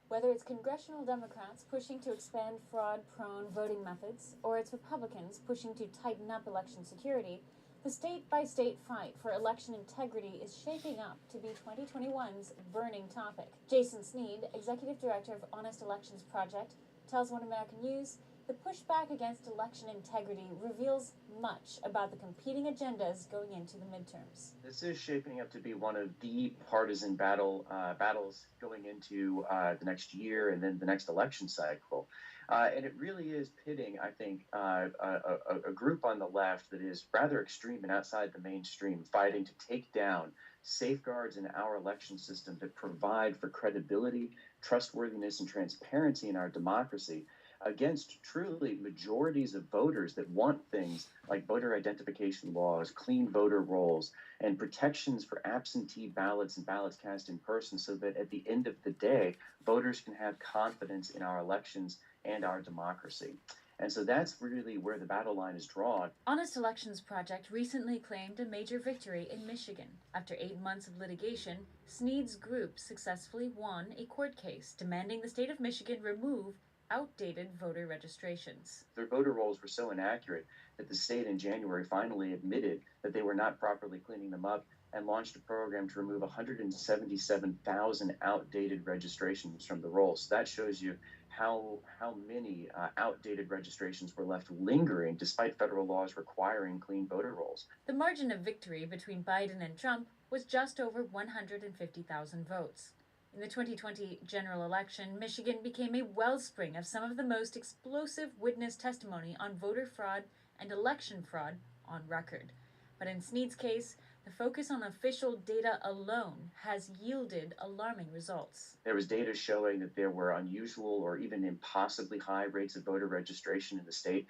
Whether it's congressional Democrats pushing to expand fraud-prone voting methods, or it's Republicans pushing to tighten up election security, the state-by-state fight for election integrity is shaping up to be 2021's burning topic. Jason Sneed, Executive Director of Honest Elections Project, tells One American News the pushback against election integrity reveals much about the competing agendas going into the midterms. This is shaping up to be one of the partisan battles going into the next year and then the next election cycle. And it really is pitting, I think, a group on the left that is rather extreme and outside the mainstream, fighting to take down safeguards in our election system that provide for credibility, trustworthiness, and transparency in our democracy against truly majorities of voters that want things like voter identification laws, clean voter rolls, and protections for absentee ballots and ballots cast in person so that at the end of the day, voters can have confidence in our elections and our democracy. And so that's really where the battle line is drawn. Honest Elections Project recently claimed a major victory in Michigan. After 8 months of litigation, Sneed's group successfully won a court case demanding the state of Michigan remove outdated voter registrations. Their voter rolls were so inaccurate that the state in January finally admitted that they were not properly cleaning them up and launched a program to remove 177,000 outdated registrations from the rolls. So that shows you how many outdated registrations were left lingering despite federal laws requiring clean voter rolls. The margin of victory between Biden and Trump was just over 150,000 votes. In the 2020 general election, Michigan became a wellspring of some of the most explosive witness testimony on voter fraud and election fraud on record. But in Sneed's case, the focus on official data alone has yielded alarming results. There was data showing that there were unusual or even impossibly high rates of voter registration in the state.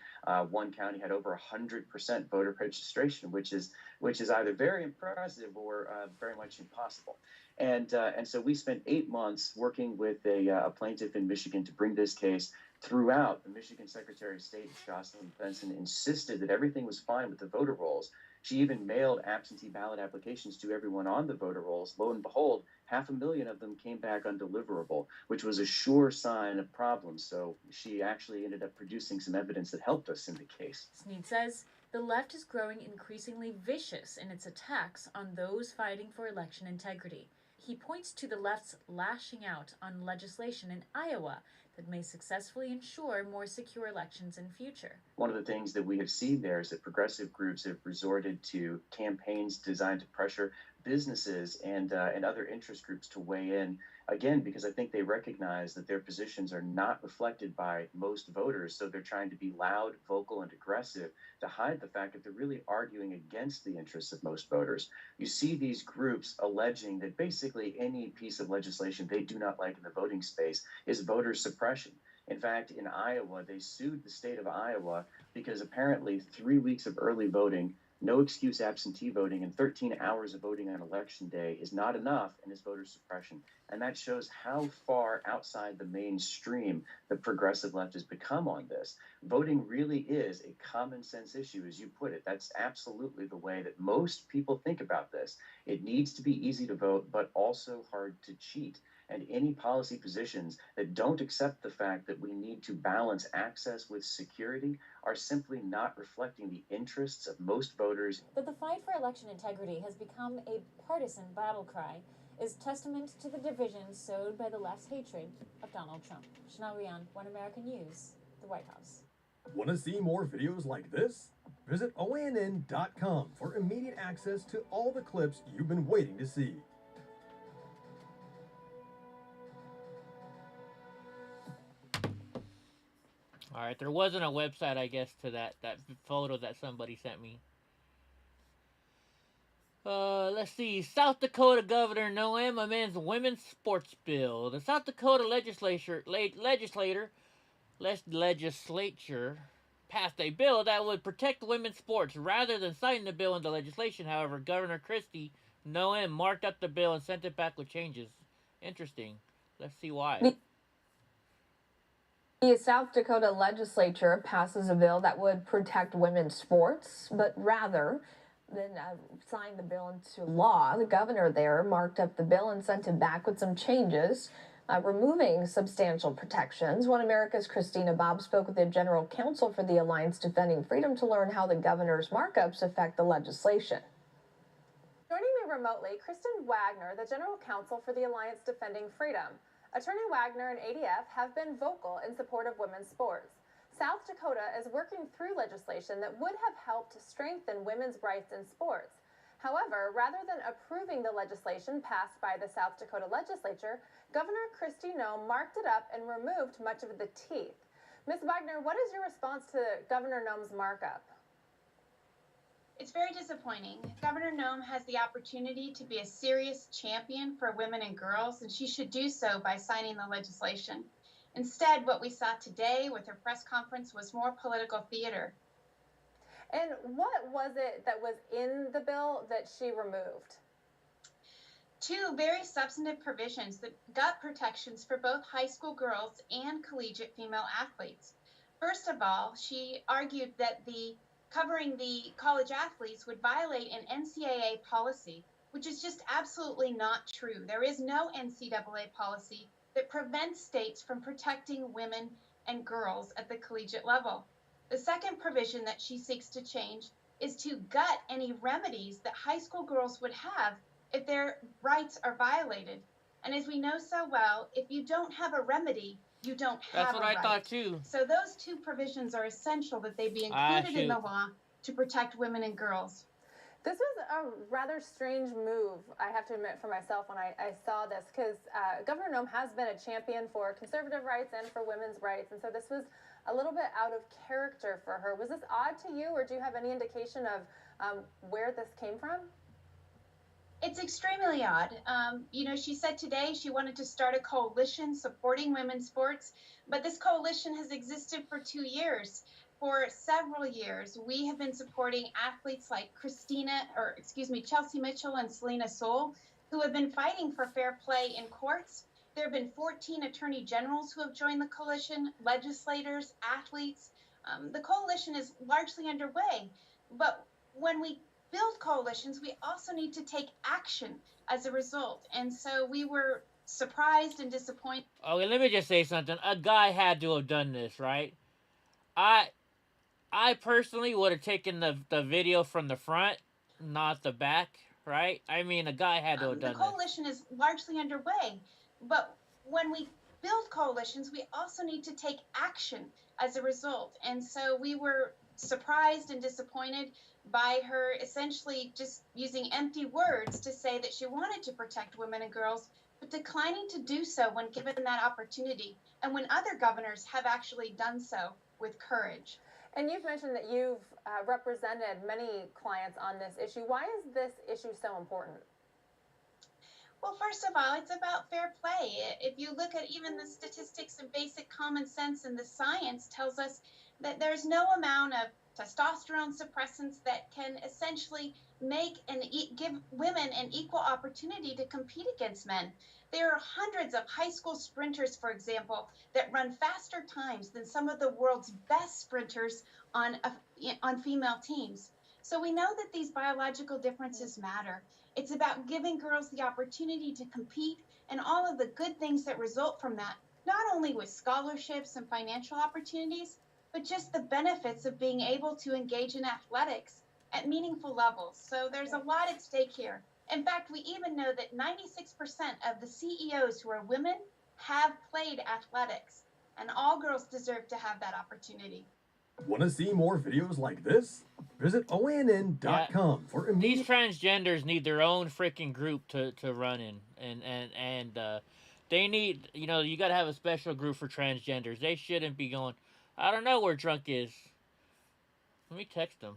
One county had over 100% voter registration, which is either very impressive or very much impossible. And so we spent 8 months working with a plaintiff in Michigan to bring this case throughout. The Michigan Secretary of State, Jocelyn Benson, insisted that everything was fine with the voter rolls. She even mailed absentee ballot applications to everyone on the voter rolls. Lo and behold, 500,000 of them came back undeliverable, which was a sure sign of problems. So she actually ended up producing some evidence that helped us in the case. Sneed says the left is growing increasingly vicious in its attacks on those fighting for election integrity. He points to the left's lashing out on legislation in Iowa that may successfully ensure more secure elections in future. One of the things that we have seen there is that progressive groups have resorted to campaigns designed to pressure businesses and other interest groups to weigh in, again, because I think they recognize that their positions are not reflected by most voters. So they're trying to be loud, vocal, and aggressive to hide the fact that they're really arguing against the interests of most voters. You see these groups alleging that basically any piece of legislation they do not like in the voting space is voter suppression. In fact, in Iowa, they sued the state of Iowa because apparently 3 weeks of early voting, no excuse absentee voting, and 13 hours of voting on election day is not enough and is voter suppression. And that shows how far outside the mainstream the progressive left has become on this. Voting really is a common sense issue, as you put it. That's absolutely the way that most people think about this. It needs to be easy to vote, but also hard to cheat. And any policy positions that don't accept the fact that we need to balance access with security are simply not reflecting the interests of most voters. That the fight for election integrity has become a partisan battle cry is testament to the divisions sowed by the left's hatred of Donald Trump. Chanel Rian, One American News, the White House. Want to see more videos like this? Visit OANN.com for immediate access to all the clips you've been waiting to see. All right, there wasn't a website, I guess, to that photo that somebody sent me. Let's see. South Dakota Governor Noem amends women's sports bill. The South Dakota legislature passed a bill that would protect women's sports. Rather than signing the bill into legislation, however, Governor Kristi Noem marked up the bill and sent it back with changes. Interesting. Let's see why. The South Dakota legislature passes a bill that would protect women's sports, but rather than sign the bill into law, the governor there marked up the bill and sent it back with some changes, removing substantial protections. One America's Christina Bobb spoke with the general counsel for the Alliance Defending Freedom to learn how the governor's markups affect the legislation. Joining me remotely, Kristen Wagner, the general counsel for the Alliance Defending Freedom. Attorney Wagner and ADF have been vocal in support of women's sports. South Dakota is working through legislation that would have helped strengthen women's rights in sports. However, rather than approving the legislation passed by the South Dakota legislature, Governor Kristi Noem marked it up and removed much of the teeth. Ms. Wagner, what is your response to Governor Noem's markup? It's very disappointing. Governor Noem has the opportunity to be a serious champion for women and girls, and she should do so by signing the legislation. Instead, what we saw today with her press conference was more political theater. And what was it that was in the bill that she removed? Two very substantive provisions that got protections for both high school girls and collegiate female athletes. First of all, she argued that covering the college athletes would violate an NCAA policy, which is just absolutely not true. There is no NCAA policy that prevents states from protecting women and girls at the collegiate level. The second provision that she seeks to change is to gut any remedies that high school girls would have if their rights are violated. And as we know so well, if you don't have a remedy, you don't have That's what a I right. thought too. So those two provisions are essential that they be included in the law to protect women and girls. This was a rather strange move, I have to admit, for myself when I saw this, because Governor Noem has been a champion for conservative rights and for women's rights, and so this was a little bit out of character for her. Was this odd to you, or do you have any indication of where this came from? It's extremely odd. You know, she said today she wanted to start a coalition supporting women's sports, but this coalition has existed for 2 years. For several years, we have been supporting athletes like Chelsea Mitchell and Selena Soule, who have been fighting for fair play in courts. There have been 14 attorney generals who have joined the coalition, legislators, athletes. The coalition is largely underway, but when we build coalitions, we also need to take action as a result. And so we were surprised and disappointed. Okay, let me just say something. A guy had to have done this, right? I personally would have taken the video from the front, not the back, right? I mean, a guy had to have done this. The coalition is largely underway, but when we build coalitions, we also need to take action as a result. And so we were surprised and disappointed by her essentially just using empty words to say that she wanted to protect women and girls, but declining to do so when given that opportunity, and when other governors have actually done so with courage. And you've mentioned that you've represented many clients on this issue. Why is this issue so important? Well, first of all, it's about fair play. If you look at even the statistics and basic common sense, and the science tells us that there's no amount of testosterone suppressants that can essentially make and give women an equal opportunity to compete against men. There are hundreds of high school sprinters, for example, that run faster times than some of the world's best sprinters on female teams. So we know that these biological differences matter. It's about giving girls the opportunity to compete and all of the good things that result from that, not only with scholarships and financial opportunities, but just the benefits of being able to engage in athletics at meaningful levels. So there's a lot at stake here. In fact, we even know that 96% of the CEOs who are women have played athletics, and all girls deserve to have that opportunity. Want to see more videos like this? Visit OANN.com for these transgenders need their own freaking group to run in, and they need, you know, you got to have a special group for transgenders. They shouldn't be going, I don't know where Drunk is. Let me text him.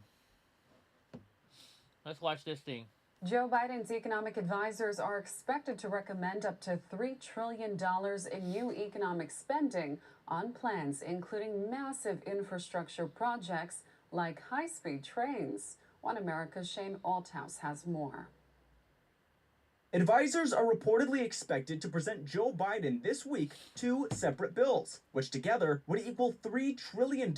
Let's watch this thing. Joe Biden's economic advisors are expected to recommend up to $3 trillion in new economic spending on plans including massive infrastructure projects like high-speed trains. One America's Shane Althouse has more. Advisors are reportedly expected to present Joe Biden this week 2 separate bills, which together would equal $3 trillion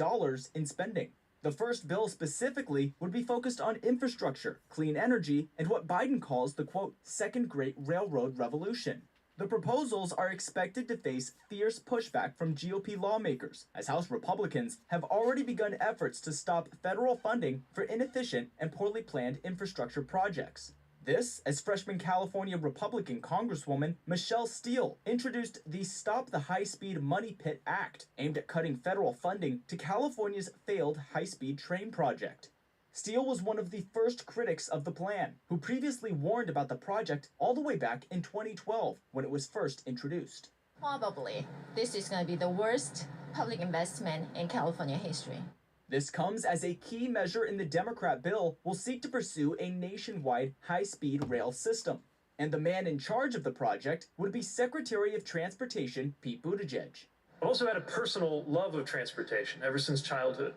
in spending. The first bill specifically would be focused on infrastructure, clean energy, and what Biden calls the, quote, second great railroad revolution. The proposals are expected to face fierce pushback from GOP lawmakers, as House Republicans have already begun efforts to stop federal funding for inefficient and poorly planned infrastructure projects. This, as freshman California Republican Congresswoman Michelle Steele introduced the Stop the High-Speed Money Pit Act, aimed at cutting federal funding to California's failed high-speed train project. Steele was one of the first critics of the plan, who previously warned about the project all the way back in 2012 when it was first introduced. Probably, this is going to be the worst public investment in California history. This comes as a key measure in the Democrat bill will seek to pursue a nationwide high-speed rail system. And the man in charge of the project would be Secretary of Transportation Pete Buttigieg. I've also had a personal love of transportation ever since childhood.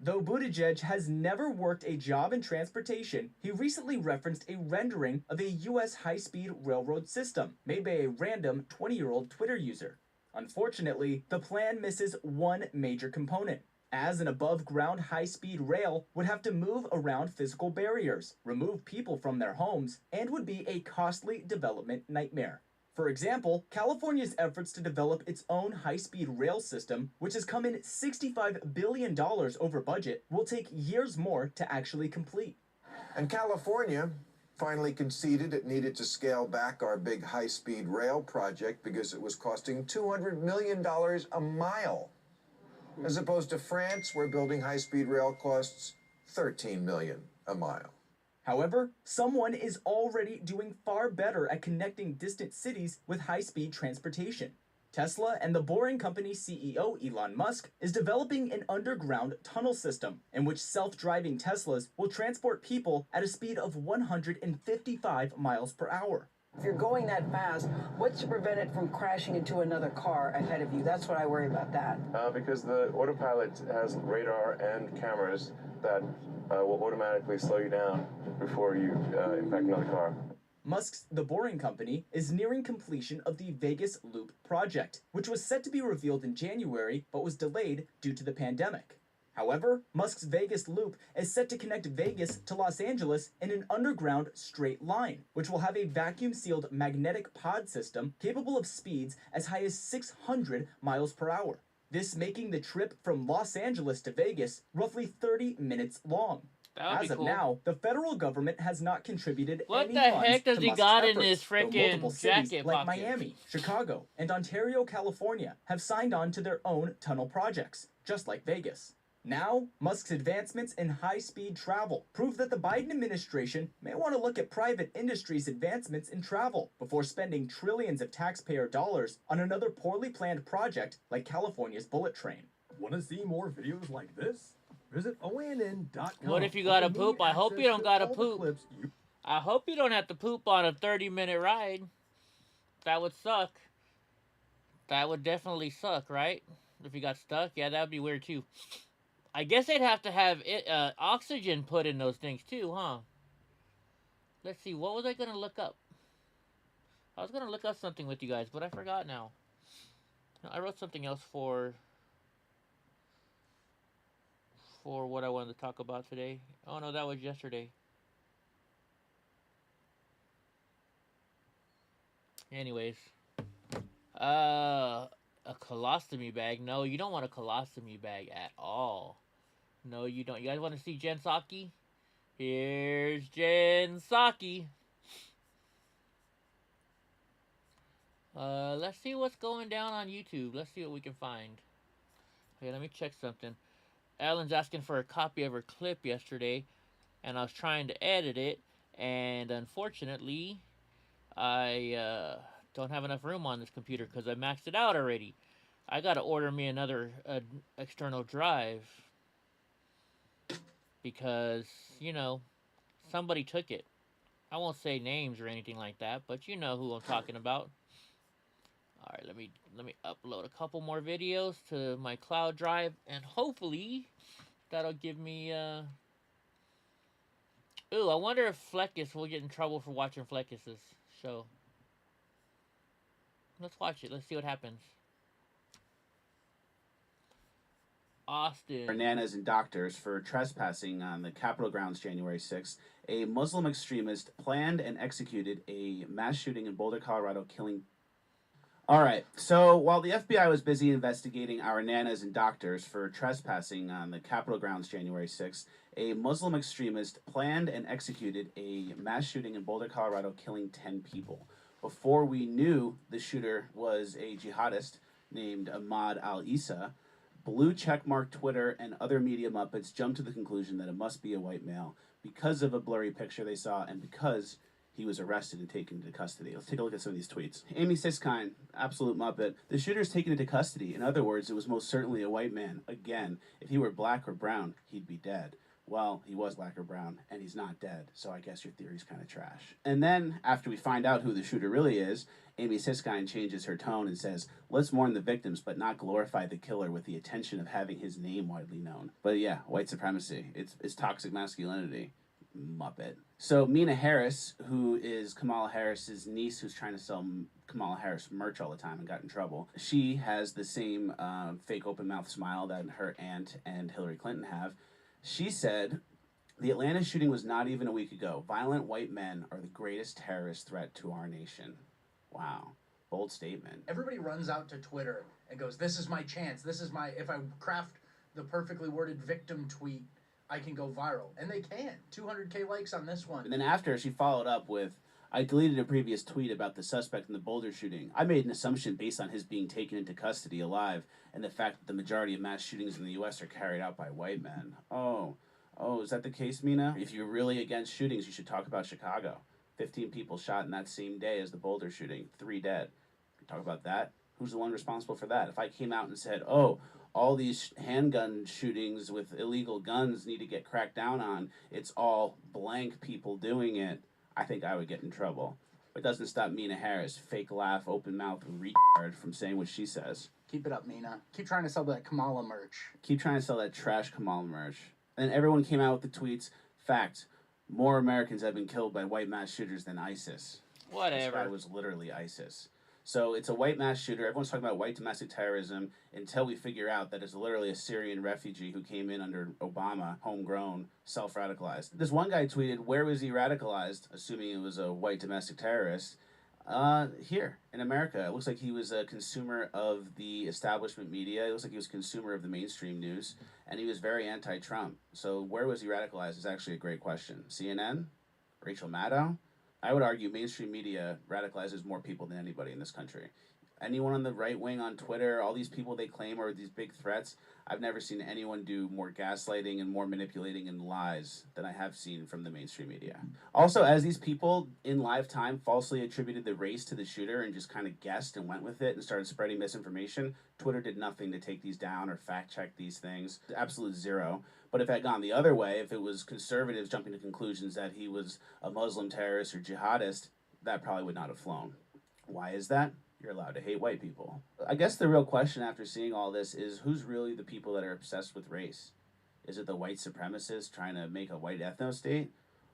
Though Buttigieg has never worked a job in transportation, he recently referenced a rendering of a U.S. high-speed railroad system made by a random 20-year-old Twitter user. Unfortunately, the plan misses one major component, as an above-ground high-speed rail would have to move around physical barriers, remove people from their homes, and would be a costly development nightmare. For example, California's efforts to develop its own high-speed rail system, which has come in $65 billion over budget, will take years more to actually complete. And California finally conceded it needed to scale back our big high-speed rail project because it was costing $200 million a mile, as opposed to France, where building high-speed rail costs $13 million a mile. However, someone is already doing far better at connecting distant cities with high-speed transportation. Tesla and the Boring Company CEO Elon Musk is developing an underground tunnel system in which self-driving Teslas will transport people at a speed of 155 miles per hour. If you're going that fast, what's to prevent it from crashing into another car ahead of you? That's what I worry about that. Because the autopilot has radar and cameras that will automatically slow you down before you impact another car. Musk's The Boring Company is nearing completion of the Vegas Loop project, which was set to be revealed in January but was delayed due to the pandemic. However, Musk's Vegas Loop is set to connect Vegas to Los Angeles in an underground straight line, which will have a vacuum-sealed magnetic pod system capable of speeds as high as 600 miles per hour. This making the trip from Los Angeles to Vegas roughly 30 minutes long. As of now, the federal government has not contributed any funds What the heck does to he Musk's got in efforts, his though multiple freaking cities jacket like pocket? Miami, Chicago, and Ontario, California have signed on to their own tunnel projects, just like Vegas. Now, Musk's advancements in high-speed travel prove that the Biden administration may want to look at private industry's advancements in travel before spending trillions of taxpayer dollars on another poorly planned project like California's bullet train. Want to see more videos like this? Visit OANN.com. What if you gotta poop? I hope you don't gotta poop. I hope you don't have to poop on a 30-minute ride. That would suck. That would definitely suck, right? If you got stuck, yeah, that would be weird too. I guess they'd have to have oxygen put in those things too, huh? Let's see, what was I gonna look up? I was gonna look up something with you guys, but I forgot now. I wrote something else for what I wanted to talk about today. Oh no, that was yesterday. Anyways. A colostomy bag. No, you don't want a colostomy bag at all. No, you don't. You guys want to see Jen Psaki? Here's Jen Psaki. Let's see what's going down on YouTube. Let's see what we can find. Okay, let me check something. Alan's asking for a copy of her clip yesterday, and I was trying to edit it, and unfortunately, I don't have enough room on this computer because I maxed it out already. I gotta order me another external drive because, you know, somebody took it. I won't say names or anything like that, but you know who I'm talking about. All right, let me upload a couple more videos to my cloud drive, and hopefully that'll give me Ooh, I wonder if Fleckus will get in trouble for watching Fleckus's show. Let's watch it. Let's see what happens. Austin. Nanas and doctors for trespassing on the Capitol grounds January 6th. A Muslim extremist planned and executed a mass shooting in Boulder, Colorado, killing... All right, so while the FBI was busy investigating our nanas and doctors for trespassing on the Capitol grounds January 6th, a Muslim extremist planned and executed a mass shooting in Boulder, Colorado, killing 10 people. Before we knew the shooter was a jihadist named Ahmad al-Issa, blue checkmark Twitter and other media muppets jumped to the conclusion that it must be a white male because of a blurry picture they saw and because he was arrested and taken into custody. Let's take a look at some of these tweets. Amy Siskine, absolute muppet. The shooter is taken into custody. In other words, it was most certainly a white man. Again, if he were black or brown, he'd be dead. Well, he was black or brown, and he's not dead, so I guess your theory's kind of trash. And then, after we find out who the shooter really is, Amy Siskine changes her tone and says, let's mourn the victims, but not glorify the killer with the attention of having his name widely known. But yeah, white supremacy. It's toxic masculinity. Muppet. So Mina Harris, who is Kamala Harris's niece, who's trying to sell Kamala Harris merch all the time and got in trouble, she has the same fake open mouth smile that her aunt and Hillary Clinton have. She said, "The Atlanta shooting was not even a week ago. Violent white men are the greatest terrorist threat to our nation." Wow. Bold statement. Everybody runs out to Twitter and goes, "This is my chance. This is my, if I craft the perfectly worded victim tweet, I can go viral." And they can. 200K likes on this one. And then after, she followed up with, "I deleted a previous tweet about the suspect in the Boulder shooting. I made an assumption based on his being taken into custody alive and the fact that the majority of mass shootings in the U.S. are carried out by white men." Oh, is that the case, Mina? If you're really against shootings, you should talk about Chicago. 15 people shot in that same day as the Boulder shooting, 3 dead. Talk about that. Who's the one responsible for that? If I came out and said, "Oh, all these handgun shootings with illegal guns need to get cracked down on, it's all blank people doing it," I think I would get in trouble. But it doesn't stop Mina Harris, fake laugh, open mouth retard, from saying what she says. Keep it up, Mina. Keep trying to sell that Kamala merch. Keep trying to sell that trash Kamala merch. And everyone came out with the tweets. Fact, more Americans have been killed by white mass shooters than ISIS. Whatever. This guy was literally ISIS. So it's a white mass shooter. Everyone's talking about white domestic terrorism until we figure out that it's literally a Syrian refugee who came in under Obama, homegrown, self-radicalized. This one guy tweeted, "Where was he radicalized?" assuming it was a white domestic terrorist. Here in America. It looks like he was a consumer of the establishment media. It looks like he was a consumer of the mainstream news, and he was very anti-Trump. So where was he radicalized is actually a great question. CNN? Rachel Maddow? I would argue mainstream media radicalizes more people than anybody in this country. Anyone on the right wing on Twitter, all these people they claim are these big threats, I've never seen anyone do more gaslighting and more manipulating and lies than I have seen from the mainstream media. Also, as these people in live time falsely attributed the race to the shooter and just kind of guessed and went with it and started spreading misinformation, Twitter did nothing to take these down or fact check these things. Absolute zero. But if it had gone the other way, if it was conservatives jumping to conclusions that he was a Muslim terrorist or jihadist, that probably would not have flown. Why is that? You're allowed to hate white people. I guess the real question after seeing all this is, who's really the people that are obsessed with race? Is it the white supremacists trying to make a white ethno-state?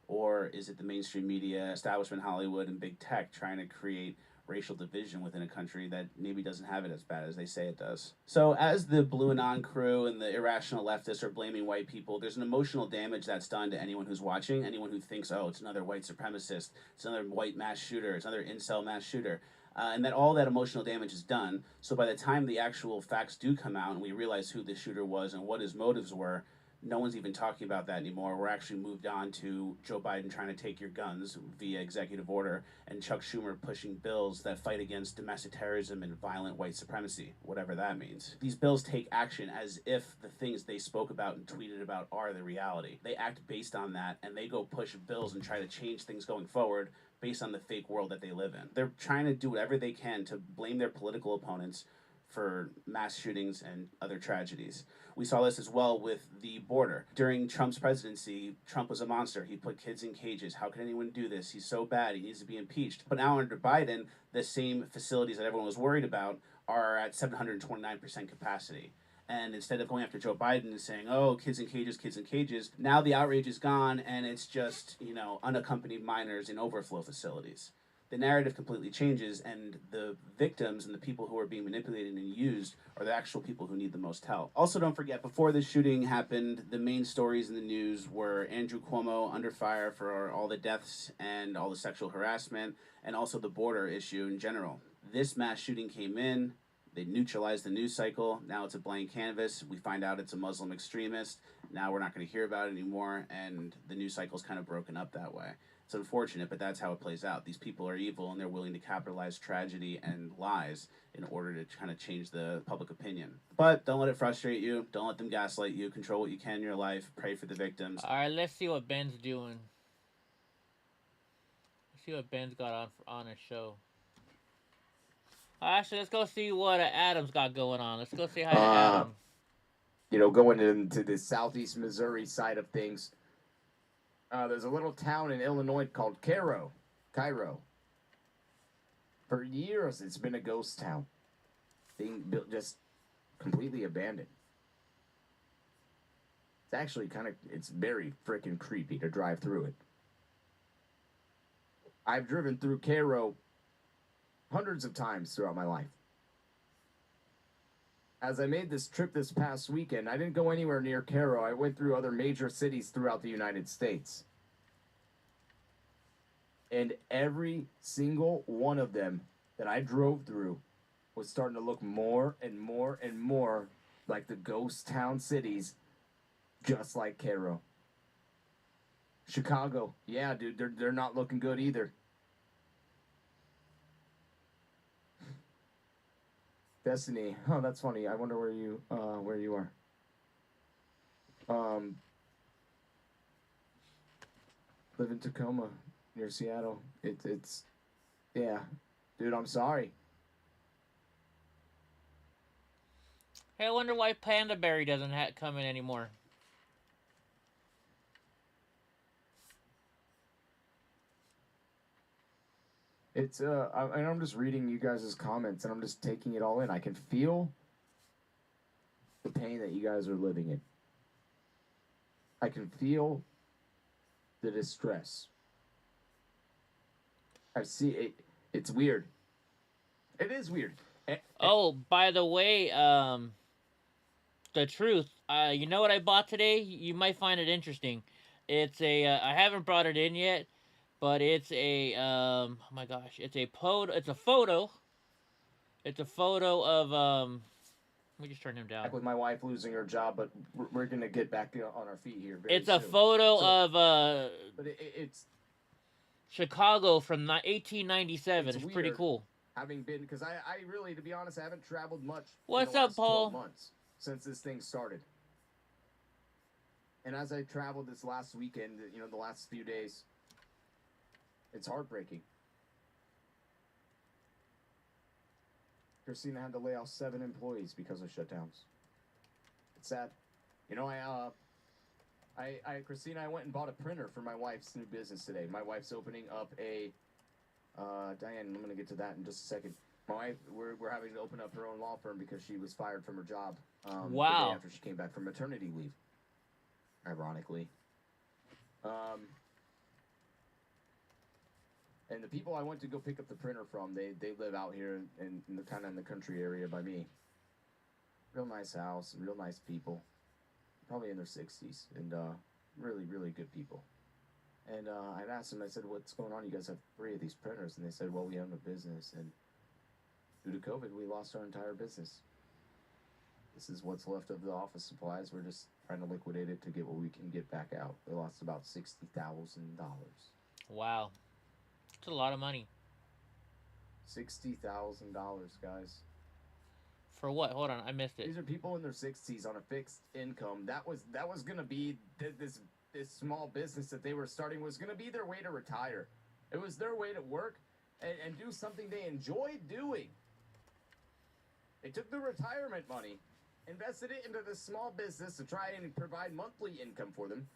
Or is it the mainstream media, establishment Hollywood, and big tech trying to create racial division within a country that maybe doesn't have it as bad as they say it does? So as the Blue Anon crew and the irrational leftists are blaming white people, there's an emotional damage that's done to anyone who's watching, anyone who thinks, oh, it's another white supremacist, it's another white mass shooter, it's another incel mass shooter. And that all that emotional damage is done. So by the time the actual facts do come out and we realize who the shooter was and what his motives were, no one's even talking about that anymore. We're actually moved on to Joe Biden trying to take your guns via executive order and Chuck Schumer pushing bills that fight against domestic terrorism and violent white supremacy, whatever that means. These bills take action as if the things they spoke about and tweeted about are the reality. They act based on that, and they go push bills and try to change things going forward based on the fake world that they live in. They're trying to do whatever they can to blame their political opponents for mass shootings and other tragedies. We saw this as well with the border. During Trump's presidency, Trump was a monster. He put kids in cages. How could anyone do this? He's so bad. He needs to be impeached. But now under Biden, the same facilities that everyone was worried about are at 729% capacity. And instead of going after Joe Biden and saying, oh, kids in cages, now the outrage is gone and it's just, unaccompanied minors in overflow facilities. The narrative completely changes, and the victims and the people who are being manipulated and used are the actual people who need the most help. Also, don't forget, before this shooting happened, the main stories in the news were Andrew Cuomo under fire for all the deaths and all the sexual harassment, and also the border issue in general. This mass shooting came in, they neutralized the news cycle, now it's a blank canvas, we find out it's a Muslim extremist, now we're not going to hear about it anymore, and the news cycle's kind of broken up that way. It's unfortunate, but that's how it plays out. These people are evil, and they're willing to capitalize tragedy and lies in order to kind of change the public opinion. But don't let it frustrate you. Don't let them gaslight you. Control what you can in your life. Pray for the victims. All right, let's see what Ben's doing. Let's see what Ben's got on his show. Actually, let's go see what Adam's got going on. Let's go say hi to Adam. Going into the southeast Missouri side of things, there's a little town in Illinois called Cairo. For years, it's been a ghost town. Being built, just completely abandoned. It's actually it's very freaking creepy to drive through it. I've driven through Cairo hundreds of times throughout my life. As I made this trip this past weekend, I didn't go anywhere near Cairo. I went through other major cities throughout the United States. And every single one of them that I drove through was starting to look more and more and more like the ghost town cities, just like Cairo. Chicago, yeah, dude, they're not looking good either. Destiny, oh, that's funny. I wonder where you are. Live in Tacoma, near Seattle. It's, yeah, dude, I'm sorry. Hey, I wonder why Panda Berry doesn't come in anymore. It's I'm just reading you guys' comments and I'm just taking it all in. I can feel the pain that you guys are living in. I can feel the distress. I see it. It's weird. It is weird. Oh, by the way, the truth. You know what I bought today? You might find it interesting. It's a. I haven't brought it in yet, but it's a. Oh my gosh! It's a photo. It's a photo. It's a photo of. Let me just turn him down. With my wife losing her job, but we're gonna get back on our feet here. It's a photo of. But it's Chicago from 1897. It's pretty weird, cool. Having been, because I really, to be honest, I haven't traveled much. What's in the up, last Paul? 12 months since this thing started. And as I traveled this last weekend, the last few days, it's heartbreaking. Christina had to lay off 7 employees because of shutdowns. It's sad. Christina, I went and bought a printer for my wife's new business today. My wife's opening up a, Diane, I'm going to get to that in just a second. My wife, we're having to open up her own law firm because she was fired from her job. Wow. The day after she came back from maternity leave. Ironically. And the people I went to go pick up the printer from, they live out here in the country area by me. Real nice house, real nice people. Probably in their 60s, and really, really good people. And I'd asked them, I said, what's going on? You guys have 3 of these printers. And they said, well, we own a business, and due to COVID, we lost our entire business. This is what's left of the office supplies. We're just trying to liquidate it to get what we can get back out. We lost about $60,000. Wow. It's a lot of money. $60,000, guys. For what? Hold on, I missed it. These are people in their 60s on a fixed income. That was gonna be this small business that they were starting was gonna be their way to retire. It was their way to work and do something they enjoyed doing. They took the retirement money, invested it into this small business to try and provide monthly income for them.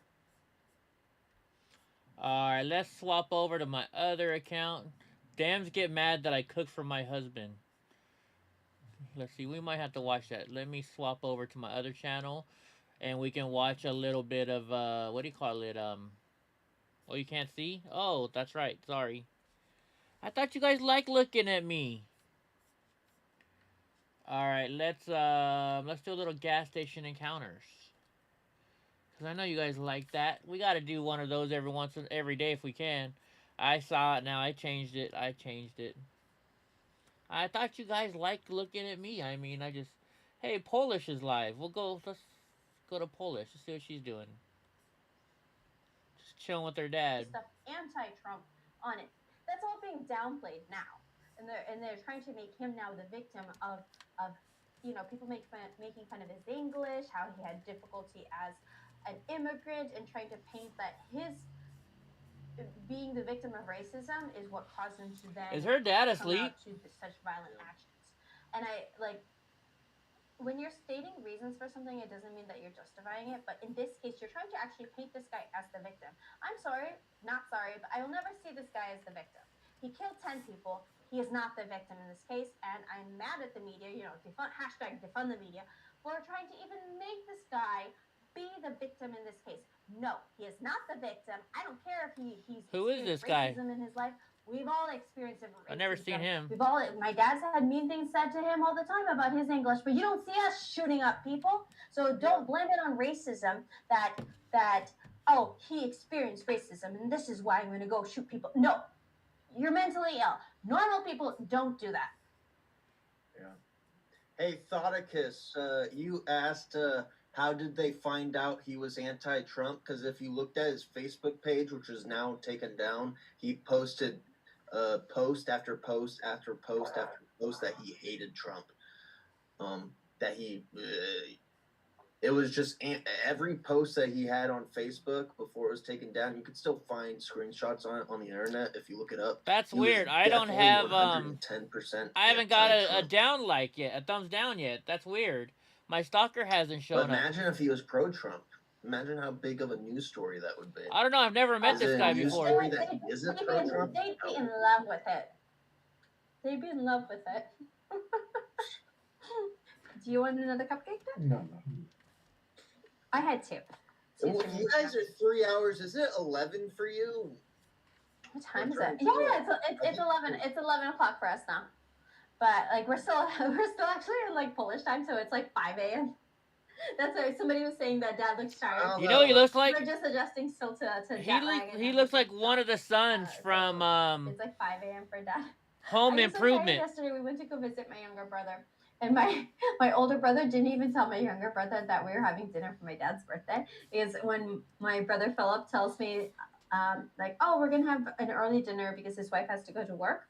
Alright, let's swap over to my other account. Dams get mad that I cook for my husband. Let's see, we might have to watch that. Let me swap over to my other channel, and we can watch a little bit of, what do you call it, oh, you can't see? Oh, that's right, sorry. I thought you guys liked looking at me. Alright, let's do a little gas station encounters. Because I know you guys like that. We gotta do one of those every day if we can. I saw it now, I changed it. I thought you guys liked looking at me. I mean, hey, Polish is live. Let's go to Polish. Let's see what she's doing. Just chilling with her dad. Stuff anti-Trump on it. That's all being downplayed now, and they're trying to make him now the victim of people making fun of his English, how he had difficulty as an immigrant, and trying to paint that his being the victim of racism is what caused him to then Is her dad come asleep? out to such violent actions. And when you're stating reasons for something, it doesn't mean that you're justifying it. But in this case, you're trying to actually paint this guy as the victim. I'm sorry, not sorry, but I will never see this guy as the victim. He killed 10 people. He is not the victim in this case, and I'm mad at the media. Defund the media for trying to even make this guy be the victim in this case. No, he is not the victim. I don't care if he's Who is this guy? racism in his life. We've all experienced racism. I've never seen him. My dad's had mean things said to him all the time about his English, but you don't see us shooting up people. So don't blame it on racism that oh, he experienced racism and this is why I'm going to go shoot people. No, you're mentally ill. Normal people don't do that. Yeah. Hey, Thoticus, you asked how did they find out he was anti-Trump? Because if you looked at his Facebook page, which is now taken down, he posted post after post after post after post that he hated Trump. That he, it was just every post that he had on Facebook before it was taken down. You could still find screenshots on it on the internet if you look it up. That's weird. I don't have 110%. I haven't got a down like yet, a thumbs down yet. That's weird. My stalker hasn't shown up. But imagine if he was pro-Trump. Imagine how big of a news story that would be. I don't know. I've never met this guy before. Story that he isn't pro-Trump? They'd be in love with it. They'd be in love with it. Do you want another cupcake then? No. I had two. Well, you guys are 3 hours. Is it 11 for you? What time is it? Yeah, it's 11. It's 11 o'clock for us now. But like we're still actually in like Polish time, so it's like 5 a.m. That's why somebody was saying that Dad looks tired. You know what he looks like? We're just adjusting still to jet lag. He looks like one of the sons from It's like 5 a.m. for Dad. Home I was so Improvement. tired yesterday we went to go visit my younger brother, and my older brother didn't even tell my younger brother that we were having dinner for my dad's birthday. Is when my brother Philip tells me, like, oh, we're gonna have an early dinner because his wife has to go to work.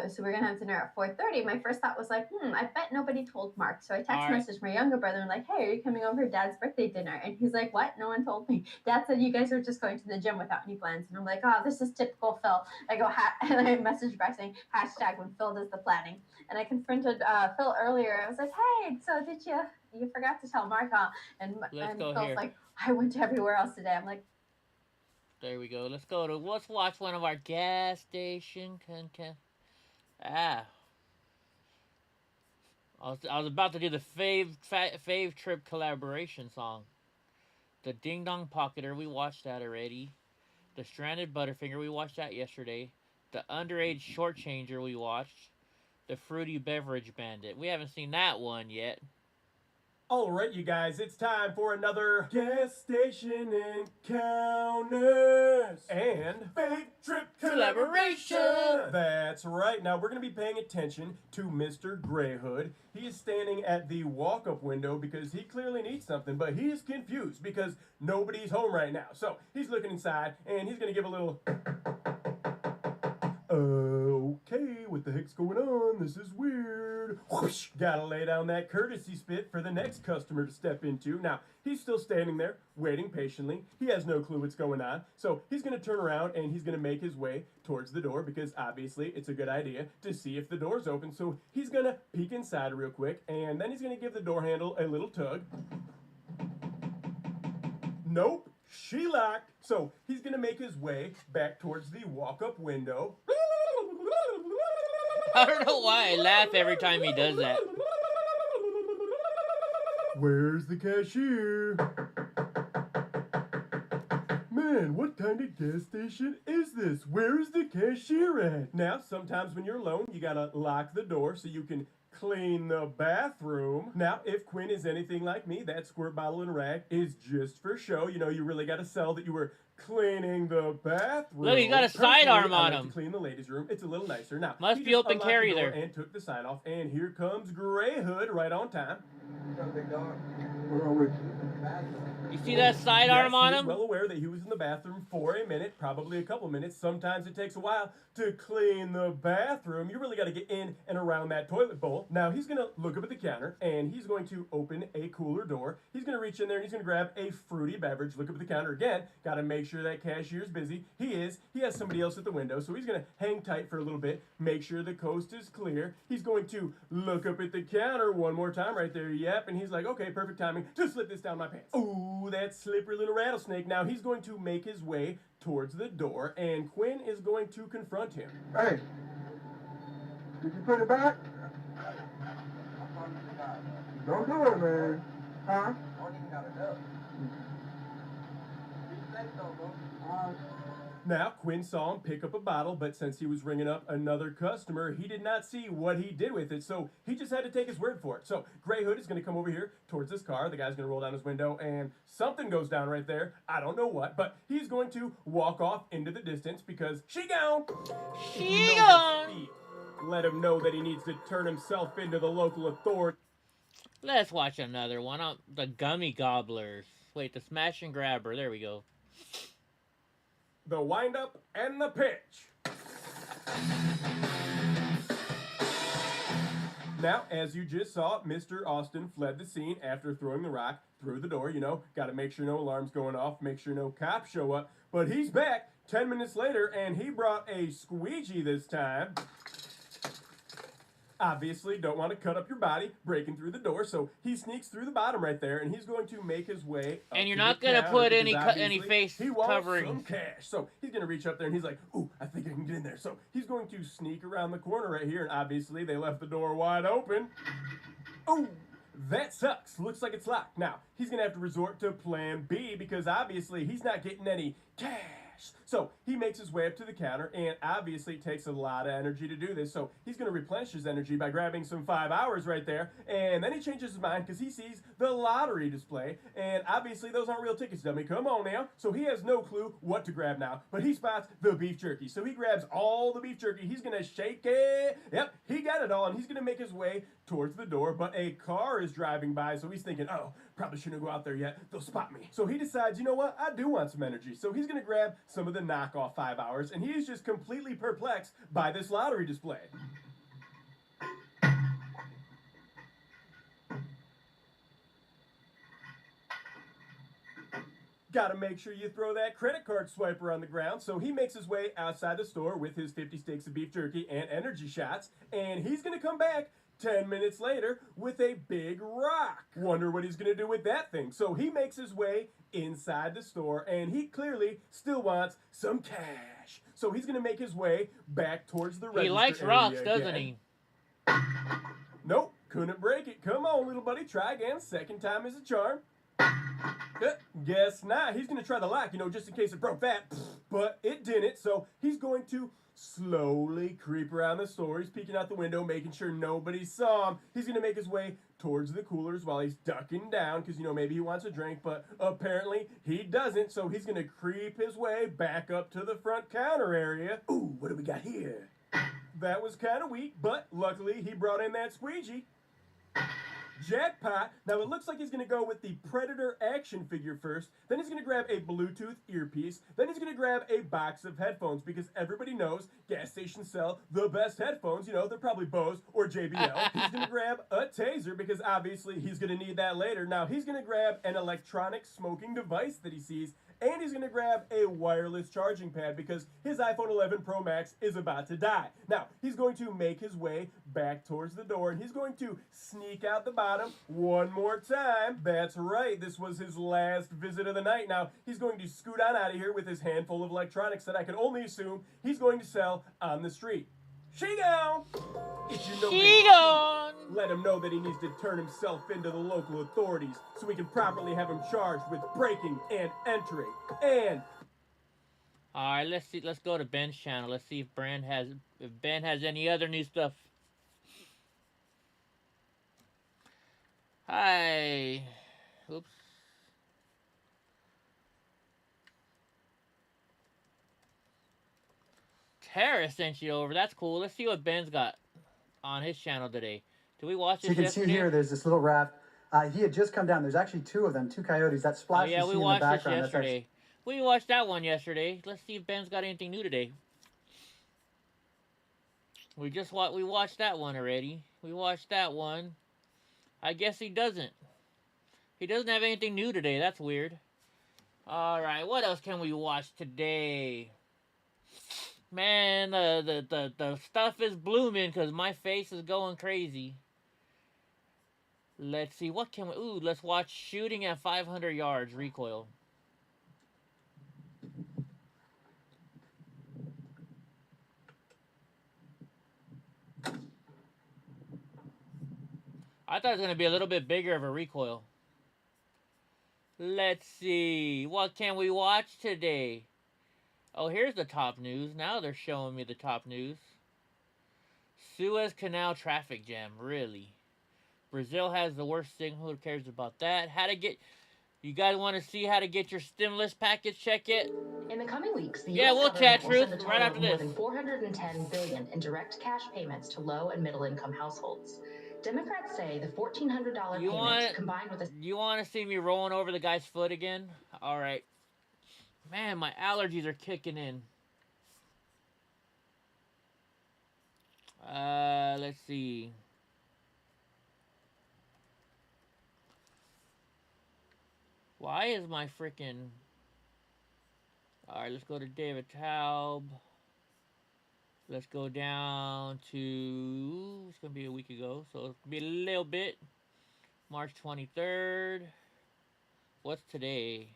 So we're gonna have dinner at 4:30. My first thought was like, I bet nobody told Mark. So I text messaged my younger brother and like, hey, are you coming over for Dad's birthday dinner? And he's like, what? No one told me. Dad said you guys were just going to the gym without any plans. And I'm like, oh, this is typical Phil. I go and I messaged back saying hashtag when Phil does the planning. And I confronted Phil earlier. I was like, hey, so did you forgot to tell Mark, huh? And Phil's here. like, I went to everywhere else today. I'm like, there we go. Let's watch one of our gas station content. I was about to do the fave trip collaboration song. The Ding Dong Pocketer, we watched that already. The Stranded Butterfinger, we watched that yesterday. The Underage Shortchanger, we watched. The Fruity Beverage Bandit, we haven't seen that one yet. Alright, you guys, it's time for another gas station encounters and fave trip collaboration. That's right. Now we're going to be paying attention to Mr. Grey Hood. He is standing at the walk-up window because he clearly needs something, but he is confused because nobody's home right now. So he's looking inside and he's going to give a little... Okay, what the heck's going on? This is weird. Whoosh, gotta lay down that courtesy spit for the next customer to step into. Now, he's still standing there, waiting patiently. He has no clue what's going on. So he's gonna turn around and he's gonna make his way towards the door because obviously it's a good idea to see if the door's open. So he's gonna peek inside real quick and then he's gonna give the door handle a little tug. Nope, she locked. So he's gonna make his way back towards the walk-up window. I don't know why I laugh every time he does that. Where's the cashier? Man, what kind of gas station is this? Where is the cashier at? Now, sometimes when you're alone, you gotta lock the door so you can clean the bathroom. Now, if Quinn is anything like me, that squirt bottle and rag is just for show. You know, you really gotta sell that you were cleaning the bathroom. Look, he got a sidearm on him. To clean the ladies' room. It's a little nicer. Now, must be open carry there. And took the sign off. And here comes Grey Hood right on time. You see that sidearm on him? He's well aware that he was in the bathroom for a minute, probably a couple minutes. Sometimes it takes a while to clean the bathroom. You really got to get in and around that toilet bowl. Now, he's going to look up at the counter, and he's going to open a cooler door. He's going to reach in there, and he's going to grab a fruity beverage. Look up at the counter again. Got to make sure that cashier's busy. He is. He has somebody else at the window, so he's going to hang tight for a little bit, make sure the coast is clear. He's going to look up at the counter one more time right there. Yep, and he's like, okay, perfect timing to slip this down my pants. Ooh, that slippery little rattlesnake. Now he's going to make his way towards the door, and Quinn is going to confront him. Hey, did you put it back? Don't do it, man. Huh? Now, Quinn saw him pick up a bottle, but since he was ringing up another customer, he did not see what he did with it, so he just had to take his word for it. So, Gray Hood is going to come over here towards this car. The guy's going to roll down his window, and something goes down right there. I don't know what, but he's going to walk off into the distance because she gone. She gone. Let him know that he needs to turn himself into the local authority. Let's watch another one. The Gummy Gobblers. Wait, the Smash and Grabber. There we go. The wind-up and the pitch. Now, as you just saw, Mr. Austin fled the scene after throwing the rock through the door. You know, got to make sure no alarm's going off, make sure no cops show up. But he's back 10 minutes later, and he brought a squeegee this time. Obviously, don't want to cut up your body breaking through the door, so he sneaks through the bottom right there, and he's going to make his way up. And you're not going to put any face he wants covering. Some cash, so he's going to reach up there, and he's like, "Ooh, I think I can get in there." So he's going to sneak around the corner right here, and obviously they left the door wide open. Ooh, that sucks. Looks like it's locked. Now he's going to have to resort to Plan B because obviously he's not getting any cash. So he makes his way up to the counter, and obviously it takes a lot of energy to do this, so he's going to replenish his energy by grabbing some 5 hours right there, and then he changes his mind because he sees the lottery display, and obviously those aren't real tickets, dummy. Come on now. So he has no clue what to grab now, but he spots the beef jerky, so he grabs all the beef jerky. He's going to shake it. Yep, he got it all, and he's going to make his way towards the door, but a car is driving by, so he's thinking, oh, probably shouldn't go out there yet. They'll spot me. So he decides, you know what? I do want some energy. So he's going to grab some of the knockoff 5 hours, and he's just completely perplexed by this lottery display. Gotta make sure you throw that credit card swiper on the ground. So he makes his way outside the store with his 50 sticks of beef jerky and energy shots, and he's going to come back 10 minutes later with a big rock. Wonder what he's going to do with that thing. So he makes his way inside the store, and he clearly still wants some cash. So he's going to make his way back towards the register. He likes rocks, doesn't he? Nope, couldn't break it. Come on, little buddy, try again. Second time is a charm. Guess not. He's going to try the lock, you know, just in case it broke that. But it didn't, so he's going to slowly creep around the store. He's peeking out the window, making sure nobody saw him. He's going to make his way towards the coolers while he's ducking down because, you know, maybe he wants a drink, but apparently he doesn't, so he's going to creep his way back up to the front counter area. Ooh, what do we got here? That was kind of weak, but luckily he brought in that squeegee. Jackpot. Now it looks like he's going to go with the Predator action figure first, then he's going to grab a Bluetooth earpiece, then he's going to grab a box of headphones because everybody knows gas stations sell the best headphones. You know, they're probably Bose or JBL. He's going to grab a taser because obviously he's going to need that later. Now he's going to grab an electronic smoking device that he sees, and he's going to grab a wireless charging pad because his iPhone 11 Pro Max is about to die. Now, he's going to make his way back towards the door, and he's going to sneak out the bottom one more time. That's right, this was his last visit of the night. Now, he's going to scoot on out of here with his handful of electronics that I can only assume he's going to sell on the street. She gone! She gone! Let him know that he needs to turn himself into the local authorities so we can properly have him charged with breaking and entering. And alright, let's see. Let's go to Ben's channel. Let's see if Ben has any other new stuff. Hi. Oops. Tara sent you over. That's cool. Let's see what Ben's got on his channel today. Did we watch this So you can yesterday? see here, there's this little raft. He had just come down. There's actually two of them, two coyotes. That splash yeah, you we see in the watched this background. That's yesterday. We watched that one yesterday. Let's see if Ben's got anything new today. We watched that one already. We watched that one. I guess he doesn't. He doesn't have anything new today. That's weird. All right, what else can we watch today? Man, the stuff is blooming because my face is going crazy. Let's see, what can we... Ooh, let's watch Shooting at 500 Yards, Recoil. I thought it was going to be a little bit bigger of a recoil. Let's see. What can we watch today? Oh, here's the top news. Now they're showing me the top news. Suez Canal traffic jam. Really? Brazil has the worst thing. Who cares about that? How to get... You guys want to see how to get your stimulus package check yet? In the coming weeks, the Yeah, US we'll government chat, will Truth, send a right total after of more this. than $410 billion in direct cash payments to low and middle income households. Democrats say the $1,400 payment combined with a... You want to see me rolling over the guy's foot again? All right. Man, my allergies are kicking in. Let's see. Why is my freaking... Alright, let's go to David Taub. Let's go down to... It's going to be a week ago, so it's going to be a little bit. March 23rd. What's today?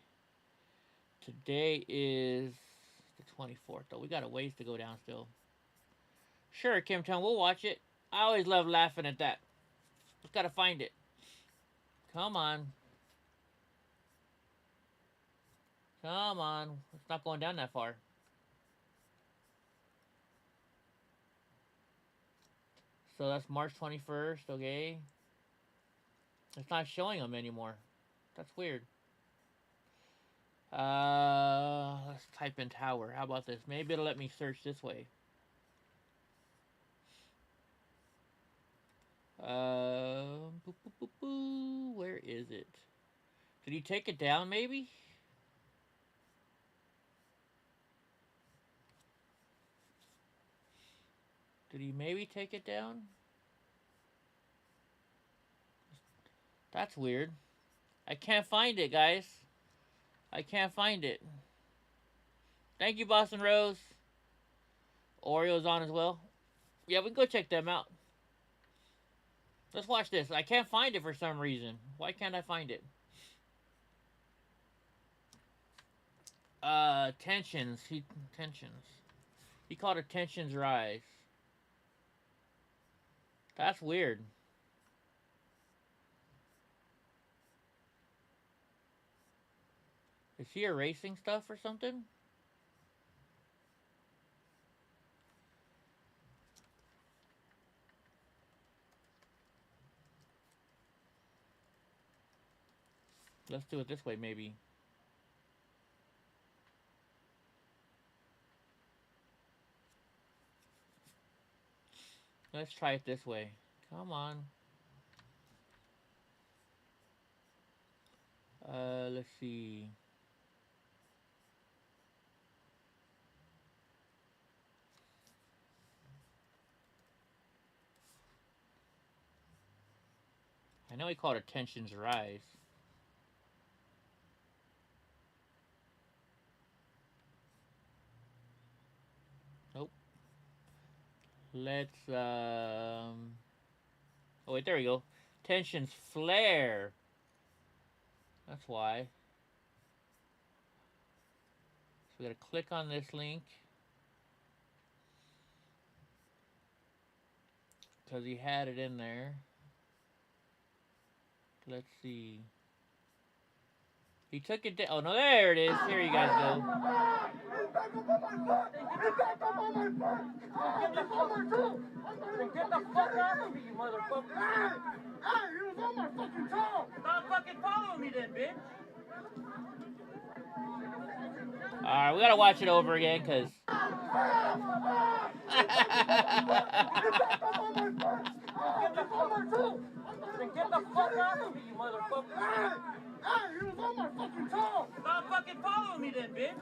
Today is the 24th, though. We got a ways to go down still. Sure, Kim Town, we'll watch it. I always love laughing at that. Just got to find it. Come on. Come on. It's not going down that far. So that's March 21st, okay? It's not showing them anymore. That's weird. Let's type in tower. How about this? Maybe it'll let me search this way. Where is it? Did he take it down, maybe? Did he maybe take it down? That's weird. I can't find it, guys. I can't find it. Thank you, Boston Rose. Oreo's on as well. Yeah, we can go check them out. Let's watch this. I can't find it for some reason. Why can't I find it? Tensions. Tensions. He called it tensions rise. That's weird. Is he erasing stuff or something? Let's do it this way, maybe. Let's try it this way. Come on. Let's see. I know he called it tensions rise. Nope. Let's, oh wait, there we go. Tensions flare. That's why. So we gotta click on this link. Because he had it in there. Let's see. He took it down. Oh, no, there it is. Here you guys go. Get the fuck off of me, you motherfucker. Hey, you was on my fucking toe. Stop fucking following me then, bitch. Alright, we gotta watch it over again, because... Get the fuck off of me, you motherfucker. Hey, you was on my fucking toe. Stop fucking following me then, bitch.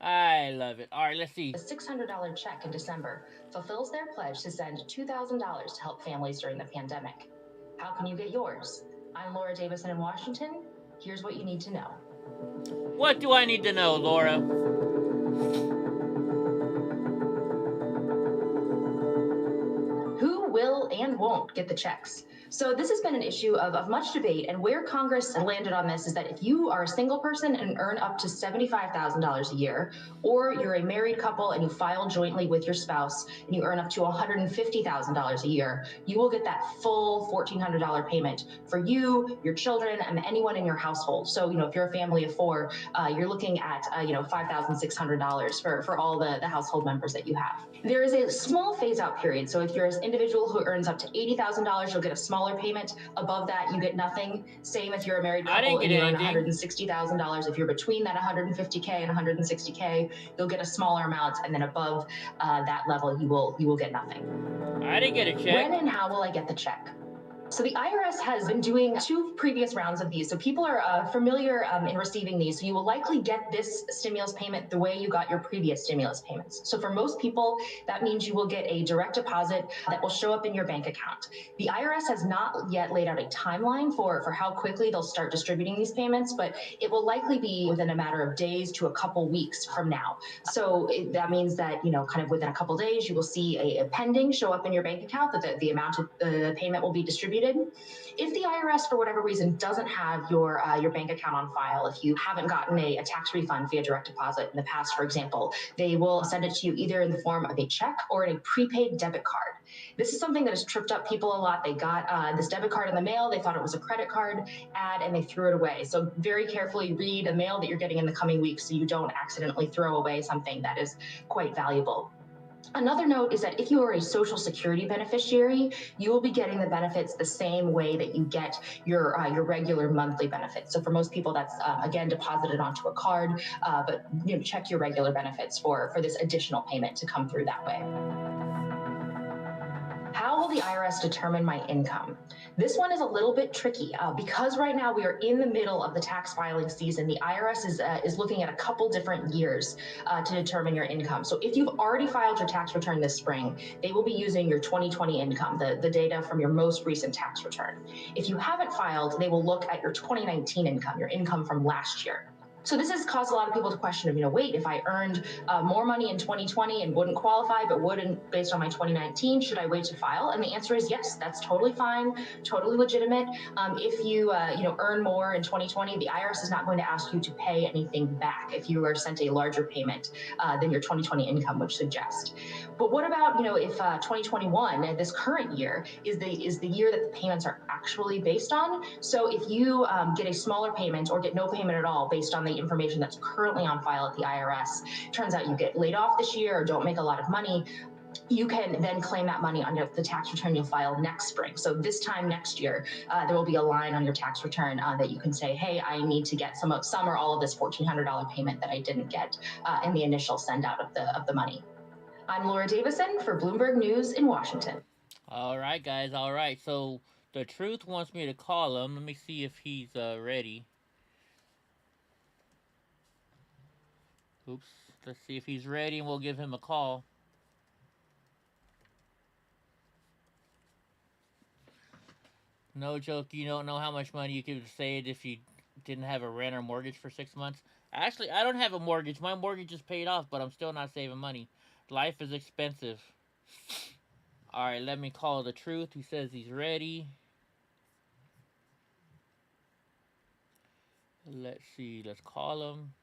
I love it. Alright, let's see. A $600 check in December fulfills their pledge to send $2,000 to help families during the pandemic. How can you get yours? I'm Laura Davison in Washington. Here's what you need to know. What do I need to know, Laura? Who will and won't get the checks? So this has been an issue of much debate, and where Congress landed on this is that if you are a single person and earn up to $75,000 a year, or you're a married couple and you file jointly with your spouse and you earn up to $150,000 a year, you will get that full $1,400 payment for you, your children, and anyone in your household. So, if you're a family of four, you're looking at, $5,600 for all the household members that you have. There is a small phase-out period. So if you're an individual who earns up to $80,000, you'll get a smaller payment. Above that, you get nothing. Same if you're a married couple and you earn $160,000. If you're between that $150K and $160K, you'll get a smaller amount, and then above that level, you will get nothing. I didn't get a check. When and how will I get the check? So the IRS has been doing 2 previous rounds of these. So people are familiar in receiving these. So you will likely get this stimulus payment the way you got your previous stimulus payments. So for most people, that means you will get a direct deposit that will show up in your bank account. The IRS has not yet laid out a timeline for how quickly they'll start distributing these payments, but it will likely be within a matter of days to a couple weeks from now. So that means that, kind of within a couple days, you will see a pending show up in your bank account that the amount of the payment will be distributed. If the IRS, for whatever reason, doesn't have your bank account on file, if you haven't gotten a tax refund via direct deposit in the past, for example, they will send it to you either in the form of a check or in a prepaid debit card. This is something that has tripped up people a lot. They got this debit card in the mail. They thought it was a credit card ad, and they threw it away. So very carefully read the mail that you're getting in the coming weeks so you don't accidentally throw away something that is quite valuable. Another note is that if you are a Social Security beneficiary, you will be getting the benefits the same way that you get your regular monthly benefits. So for most people, that's again deposited onto a card, but check your regular benefits for this additional payment to come through that way. How will the IRS determine my income? This one is a little bit tricky because right now we are in the middle of the tax filing season. The IRS is looking at a couple different years to determine your income. So if you've already filed your tax return this spring, they will be using your 2020 income, the data from your most recent tax return. If you haven't filed, they will look at your 2019 income, your income from last year. So this has caused a lot of people to question, wait, if I earned more money in 2020 and wouldn't qualify, but wouldn't based on my 2019, should I wait to file? And the answer is yes, that's totally fine, totally legitimate. If you, earn more in 2020, the IRS is not going to ask you to pay anything back if you are sent a larger payment than your 2020 income would suggest. But what about, if 2021, this current year, is the year that the payments are actually based on? So if you get a smaller payment or get no payment at all based on the information that's currently on file at the IRS, turns out you get laid off this year or don't make a lot of money, you can then claim that money under the tax return you'll file next spring. So this time next year, there will be a line on your tax return that you can say, hey, I need to get some or all of this $1,400 payment that I didn't get in the initial send out of the money. I'm Laura Davison for Bloomberg News in Washington. All right, guys. All right. So the Truth wants me to call him. Let me see if he's ready. Oops. Let's see if he's ready, and we'll give him a call. No joke, you don't know how much money you could save if you didn't have a rent or mortgage for 6 months. Actually, I don't have a mortgage. My mortgage is paid off, but I'm still not saving money. Life is expensive. All right, let me call the Truth. He says he's ready. Let's see. Let's call him.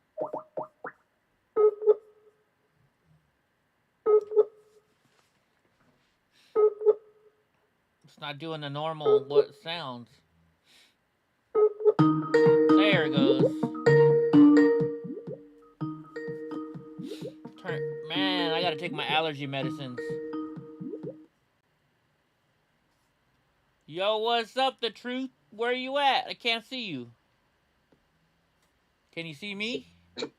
It's not doing the normal what sounds. There it goes. Man, I gotta take my allergy medicines. Yo, what's up, the Truth? Where you at? I can't see you. Can you see me? Can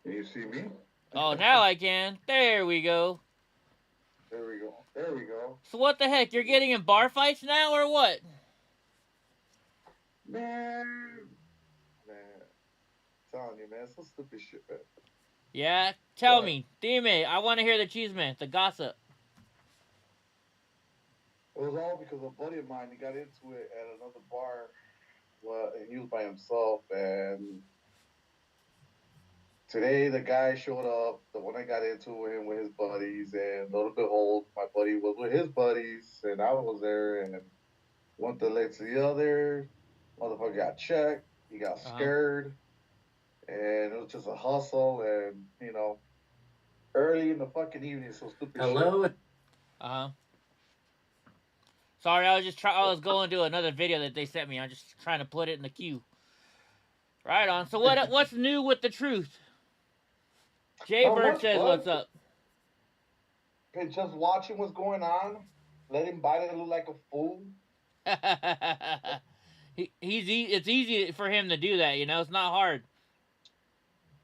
you see me? Oh, now I can. There we go. There we go. There we go. So what the heck? You're getting in bar fights now, or what? Man. Telling you, man, some stupid shit, man. Yeah? Tell me. Dime, I want to hear the cheese man, the gossip. It was all because a buddy of mine, he got into it at another bar. Well, and he was by himself, and today the guy showed up, the one I got into him with his buddies, and lo and behold, my buddy was with his buddies, and I was there, and one thing led to the other. Motherfucker got checked. He got scared, and it was just a hustle. And early in the fucking evening, so stupid shit. Sorry, I was going to another video that they sent me. I'm just trying to put it in the queue. Right on. So what's new with the truth? Jay Bird says, "What's up?" And just watching what's going on, let him bite it, look like a fool. It's easy for him to do that. It's not hard.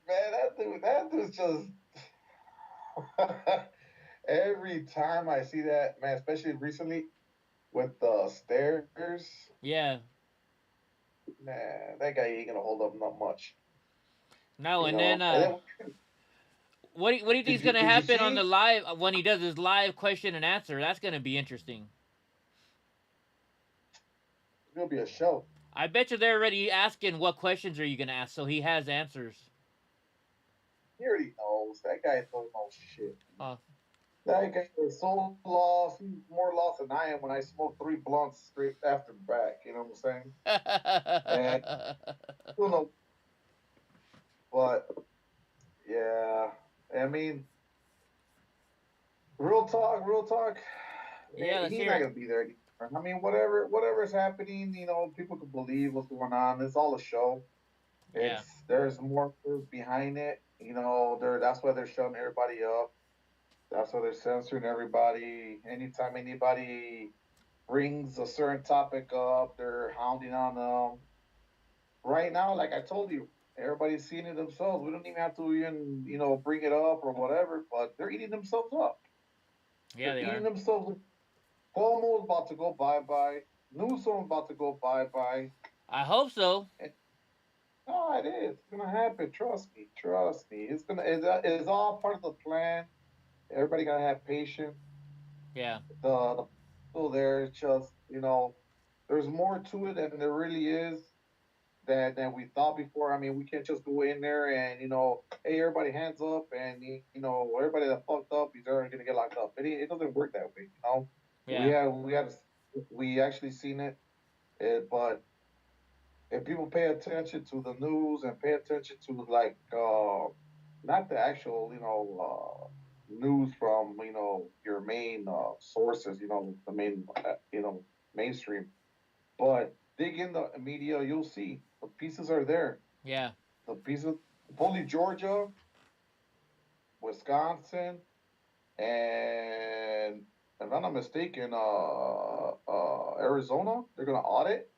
Man, that dude's just. Every time I see that, man, especially recently with the stairs. Yeah. Man, that guy ain't gonna hold up not much. No, and then what do you think is gonna happen on the live when he does his live question and answer? That's gonna be interesting. It's gonna be a show. I bet you they're already asking what questions are you gonna ask, so he has answers. He already knows. That guy don't know shit. Oh. That guy is so lost. He's more lost than I am when I smoke 3 blunts straight after back. You know what I'm saying? And I don't know. But yeah, I mean, real talk. Yeah, he's not gonna be there anymore. I mean, whatever's happening, people can believe what's going on. It's all a show. There's more behind it. That's why they're shutting everybody up. That's why they're censoring everybody. Anytime anybody brings a certain topic up, they're hounding on them. Right now, like I told you, everybody's seeing it themselves. We don't even have to even, bring it up or whatever, but they're eating themselves up. Yeah, they're they eating are. themselves up. Cuomo's about to go bye-bye. Newsom's about to go bye-bye. I hope so. No, it is. It's gonna happen. Trust me. It's all part of the plan. Everybody gotta have patience. Yeah. The people there, it's just, there's more to it than there really is than we thought before. I mean, we can't just go in there and, hey, everybody hands up and, everybody that fucked up, he's already gonna get locked up. It doesn't work that way, Yeah. We actually seen it, but if people pay attention to the news and pay attention to not the actual news from your main sources, the main mainstream, but dig in the media, you'll see the pieces are there. Yeah. The pieces, only Georgia, Wisconsin, and if I'm not mistaken, Arizona, they're gonna audit.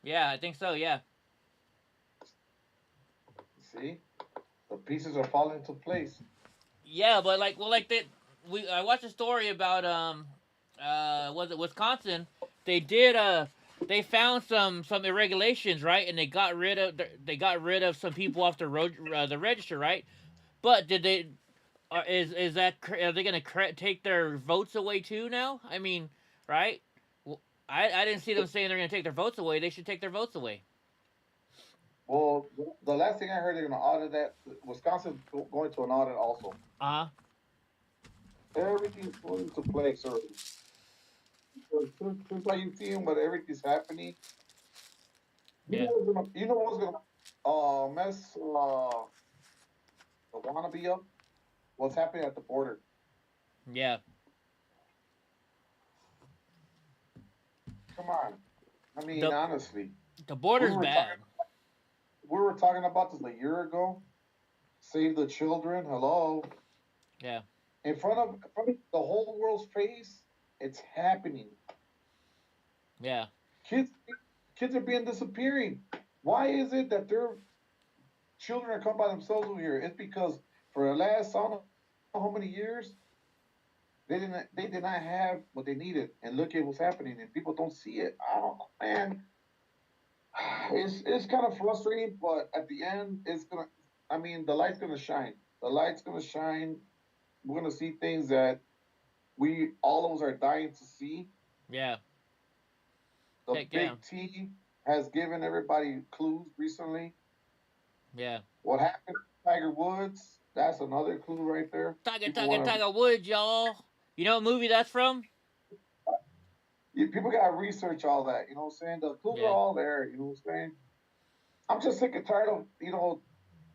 Yeah, I think so. Yeah. See, the pieces are falling into place. Yeah, but I watched a story about was it Wisconsin? They found some irregulations, right? And they got rid of some people off the road the register, right? But did they are they gonna take their votes away too now? I mean, right? Well, I didn't see them saying they're gonna take their votes away. They should take their votes away. Well, the last thing I heard, they're going to audit that. Wisconsin's going to an audit also. Everything's going into place already. Just like you see what everything's happening. Yeah. You know what's going to mess the wannabe up? What's happening at the border? Yeah. Come on. I mean, honestly. The border's bad. We were talking about this a year ago. Save the children. Hello. Yeah. In front of the whole world's face, it's happening. Yeah. Kids are being disappearing. Why is it that their children are coming by themselves over here? It's because for the last I don't know how many years, they did not have what they needed. And look at what's happening, and people don't see it. I don't know, man. It's kind of frustrating, but at the end, the light's gonna shine. The light's gonna shine. We're gonna see things that all of us are dying to see. Yeah. The Big T has given everybody clues recently. Yeah. What happened to Tiger Woods? That's another clue right there. Tiger Woods, y'all. You know what movie that's from? People gotta research all that. You know what I'm saying? The clues are all there. You know what I'm saying? I'm just sick and tired of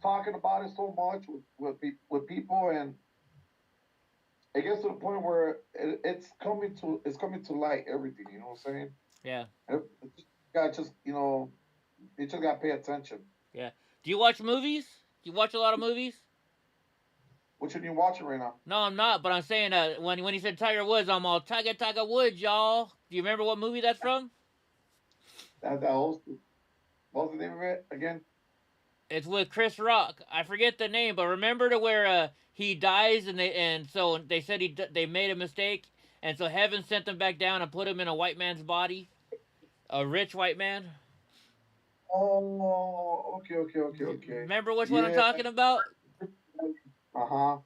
talking about it so much with people, and it gets to the point where it's coming to light everything. You know what I'm saying? Yeah. It just got you just gotta pay attention. Yeah. Do you watch movies? Do you watch a lot of movies? Which one you watching right now? No, I'm not. But I'm saying when he said Tiger Woods, I'm all Tiger Woods, y'all. Do you remember what movie that's from? That was what was the name of it again? It's with Chris Rock. I forget the name, but remember to where he dies and so they said they made a mistake, and so heaven sent them back down and put him in a white man's body, a rich white man. Oh, okay. Remember which one I'm talking about? Uh-huh.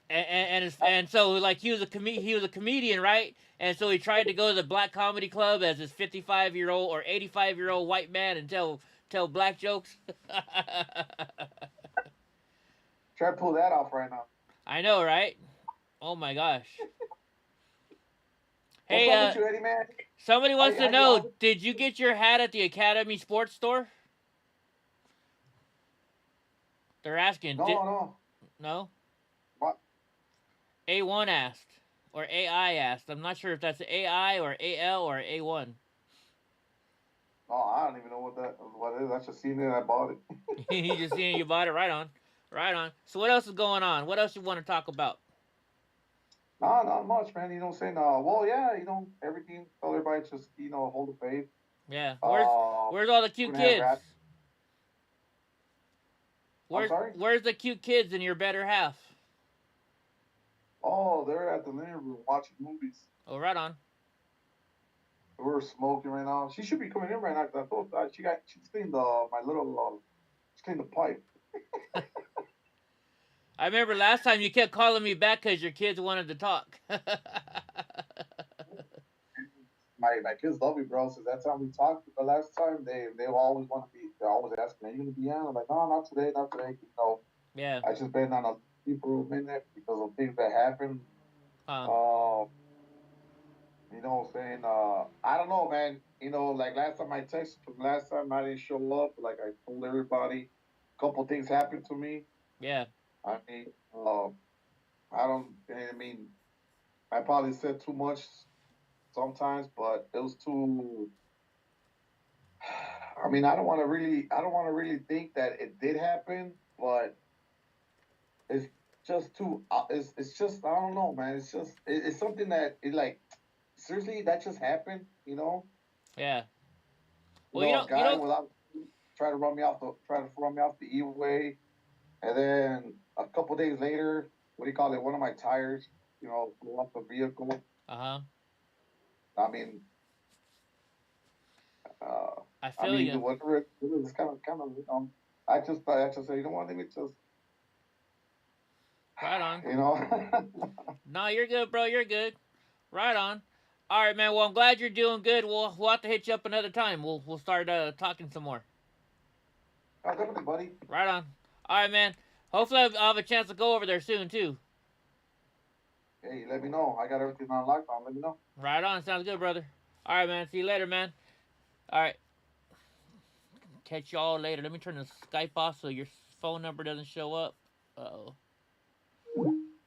And so like he was a comedian, right? And so he tried to go to the black comedy club as this 55-year-old or 85-year-old white man and tell black jokes. Try to pull that off right now. I know, right? Oh my gosh. Hey, what's up with you, Eddie, man? Somebody wants to know, did you get your hat at the Academy Sports Store? They're asking. No? What? A1 asked. Or AI asked. I'm not sure if that's AI or AL or A1. Oh, I don't even know what it is. I just seen it. I bought it. You just seen it. You bought it. Right on. Right on. So what else is going on? What else you want to talk about? Nah, not much, man. You know what I'm saying? Well, yeah, everything. Tell everybody just, hold the faith. Yeah. Where's all the cute kids? Where's the cute kids in your better half? Oh, they're at the living room watching movies. Oh, right on. We're smoking right now. She should be coming in right now. Cause I thought she cleaned she cleaned the pipe. I remember last time you kept calling me back because your kids wanted to talk. My kids love me, bro. Since that time we talked the last time, they always want to be. They always ask me, "Are you gonna be on?" I'm like, "No, not today, not today." Yeah. I just been on a for a minute because of things that happened. You know what I'm saying? I don't know, man. Like last time I texted from last time I didn't show up. Like I told everybody, a couple things happened to me. Yeah. I mean, I probably said too much sometimes, but it was too. I mean, I don't want to really think that it did happen, but it's just too. It's just I don't know, man. It's something that seriously that just happened, Yeah. Well, a guy without try to run me off the E-way, and then a couple days later, one of my tires, blew up the vehicle. Uh-huh. I mean, I feel you. Whatever it is, kind of, I just say, let me just. Right on. No, you're good, bro. You're good. Right on. All right, man. Well, I'm glad you're doing good. We'll have to hit you up another time. We'll start talking some more. Oh, definitely, buddy. Right on. All right, man. Hopefully I'll have a chance to go over there soon, too. Hey, let me know. I got everything on lockdown. Let me know. Right on. Sounds good, brother. All right, man. See you later, man. All right. Catch y'all later. Let me turn the Skype off so your phone number doesn't show up. Uh-oh.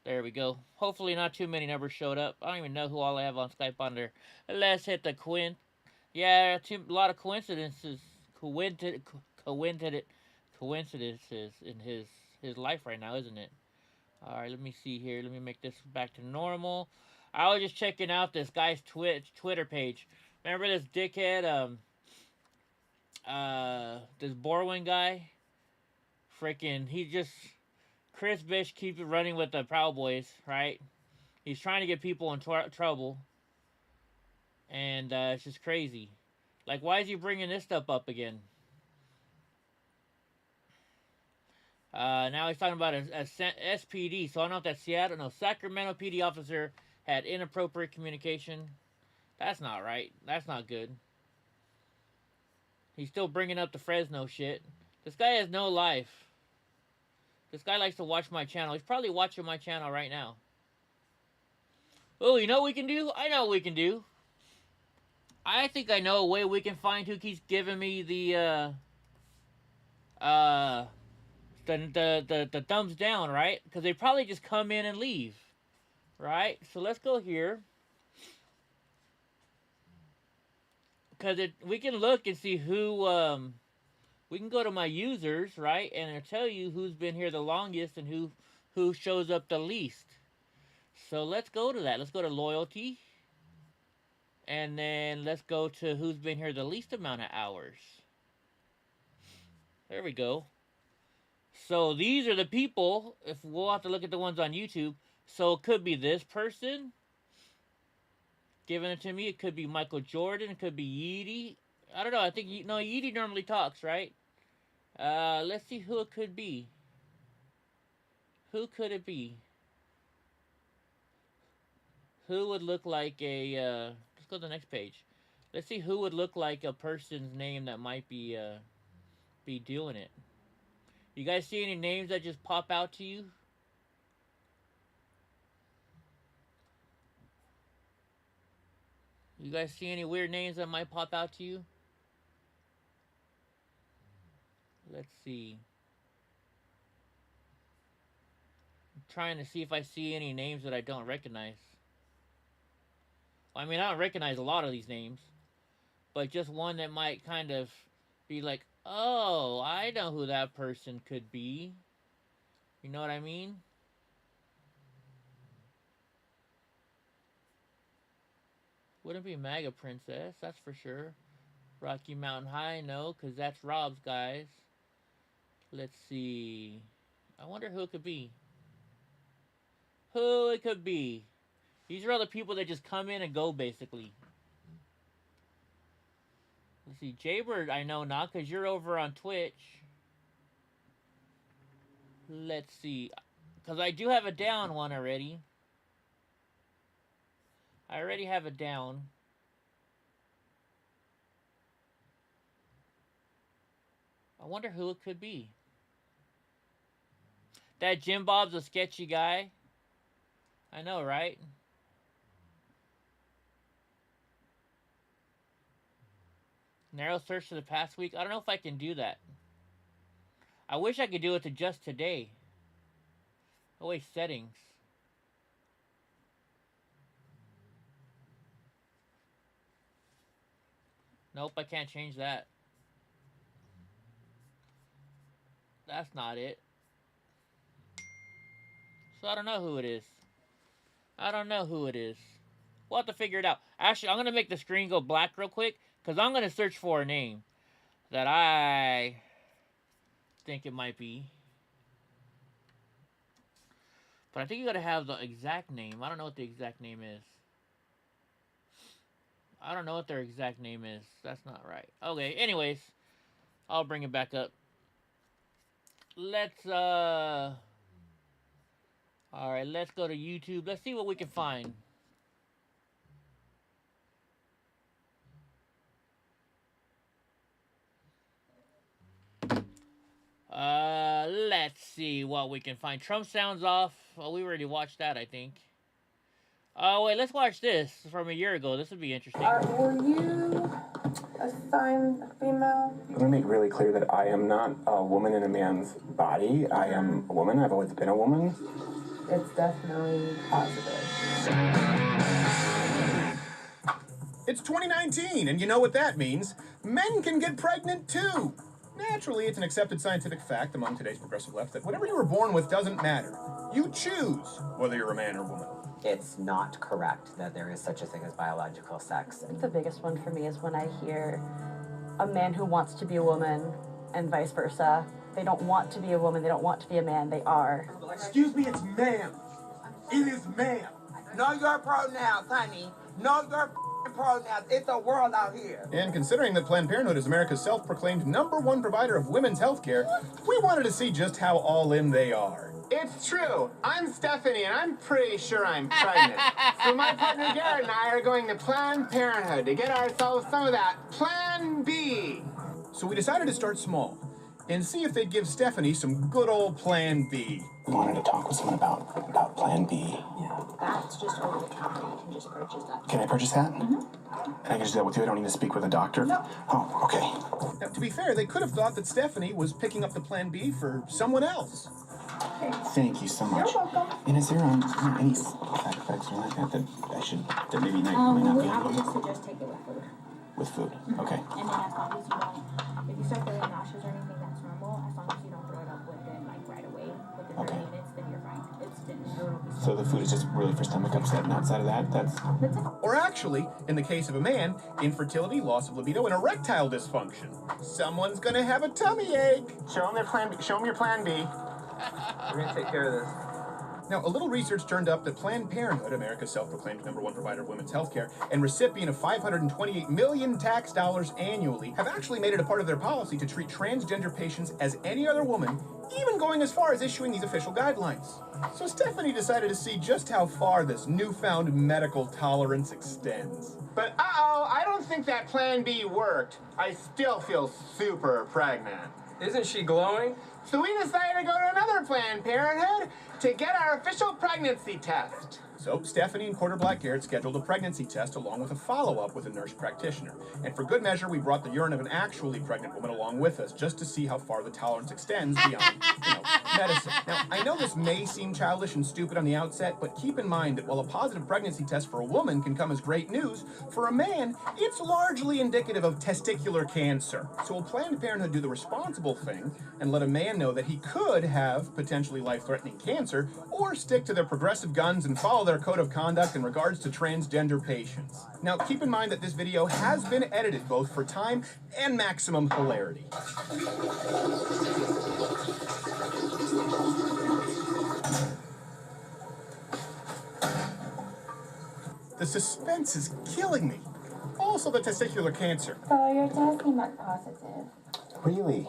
There we go. Hopefully not too many numbers showed up. I don't even know who all I have on Skype on there. Let's hit the Yeah, a lot of coincidences in his life right now, isn't it? All right, let me see here. Let me make this back to normal. I was just checking out this guy's Twitter page. Remember this dickhead, this Borwin guy? Freaking, Chris Bish keeps running with the Proud Boys, right? He's trying to get people in trouble. And it's just crazy. Like, why is he bringing this stuff up again? Now he's talking about a SPD. So I don't know if that's Sacramento PD officer had inappropriate communication. That's not right. That's not good. He's still bringing up the Fresno shit. This guy has no life. This guy likes to watch my channel. He's probably watching my channel right now. Oh, you know what we can do? I know what we can do. I think I know a way we can find who keeps giving me the thumbs down, right? Because they probably just come in and leave, right? So let's go here. Because we can look and see who, we can go to my users, right? And it'll tell you who's been here the longest and who shows up the least. So let's go to that. Let's go to loyalty. And then let's go to who's been here the least amount of hours. There we go. So these are the people. If we'll have to look at the ones on YouTube. So it could be this person giving it to me. It could be Michael Jordan. It could be Yeedy. I don't know. I think Yeedy normally talks, right? Let's see who it could be. Who could it be? Who would look like a, let's go to the next page. Let's see who would look like a person's name that might be doing it. You guys see any names that just pop out to you? You guys see any weird names that might pop out to you? Let's see. I'm trying to see if I see any names that I don't recognize. I mean, I don't recognize a lot of these names, but just one that might kind of be like, oh, I know who that person could be. You know what I mean? Wouldn't be MAGA Princess, that's for sure. Rocky Mountain High, no, because that's Rob's guys. Let's see. I wonder who it could be. Who it could be. These are all the people that just come in and go, basically. Let's see. Jaybird, I know not, because you're over on Twitch. Let's see. Because I do have a down one already. I already have it down. I wonder who it could be. That Jim Bob's a sketchy guy. I know, right? Narrow search for the past week. I don't know if I can do that. I wish I could do it to just today. Oh wait, settings. Nope, I can't change that. That's not it. So I don't know who it is. I don't know who it is. We'll have to figure it out. Actually, I'm going to make the screen go black real quick, because I'm going to search for a name that I think it might be. But I think you got to have the exact name. I don't know what the exact name is. I don't know what their exact name is. That's not right. Okay, anyways. I'll bring it back up. Let's, alright, let's go to YouTube. Let's see what we can find. Let's see what we can find. Trump sounds off. Well, we already watched that, I think. Oh, wait, let's watch this from a year ago. This would be interesting. Were you assigned female? Let me make really clear that I am not a woman in a man's body. I am a woman. I've always been a woman. It's definitely positive. It's 2019, and you know what that means. Men can get pregnant too. Naturally, it's an accepted scientific fact among today's progressive left that whatever you were born with doesn't matter. You choose whether you're a man or woman. It's not correct that there is such a thing as biological sex. The biggest one for me is when I hear a man who wants to be a woman and vice versa. They don't want to be a woman, they don't want to be a man, they are. Excuse me, it's ma'am. It is ma'am. Know your pronouns, honey. Know your pronouns. It's a world out here. And considering that Planned Parenthood is America's self-proclaimed #1 provider of women's health care, we wanted to see just how all in they are. It's true. I'm Stephanie, and I'm pretty sure I'm pregnant. So my partner Garrett and I are going to Planned Parenthood to get ourselves some of that Plan B. So we decided to start small and see if they'd give Stephanie some good old Plan B. We wanted to talk with someone about Plan B. That's just over the counter. You can just purchase that. Can I purchase that? And I can just do that with you? I don't need to speak with a doctor? No. Oh, okay. Now, to be fair, they could have thought that Stephanie was picking up the Plan B for someone else. Thank you so much. You're welcome. And is there any side effects or like that I should, that maybe might I not be would on just suggest take it with food. with food? Okay. And then as long as you don't, if you start feeling nauseous or anything, that's normal. As long as you don't throw it up within, like, right away, within 30 minutes, then you're fine. So the food is just really for stomach upset, and outside of that, that's... Or actually, in the case of a man, infertility, loss of libido, and erectile dysfunction. Someone's gonna have a tummy ache. Show them their Plan B. Show them your Plan B. We're gonna take care of this. Now, a little research turned up that Planned Parenthood, America's self-proclaimed #1 provider of women's health care, and recipient of $528 million tax dollars annually, have actually made it a part of their policy to treat transgender patients as any other woman, even going as far as issuing these official guidelines. So Stephanie decided to see just how far this newfound medical tolerance extends. But I don't think that Plan B worked. I still feel super pregnant. Isn't she glowing? So we decided to go to another Planned Parenthood to get our official pregnancy test. So Stephanie and Quarter Black Garrett scheduled a pregnancy test along with a follow-up with a nurse practitioner. And for good measure, we brought the urine of an actually pregnant woman along with us just to see how far the tolerance extends beyond, medicine. Now, I know this may seem childish and stupid on the outset, but keep in mind that while a positive pregnancy test for a woman can come as great news, for a man, it's largely indicative of testicular cancer. So will Planned Parenthood do the responsible thing and let a man know that he could have potentially life-threatening cancer, or stick to their progressive guns and follow their code of conduct in regards to transgender patients? Now, keep in mind that this video has been edited both for time and maximum hilarity. The suspense is killing me. Also, the testicular cancer. So your test came back positive. Really?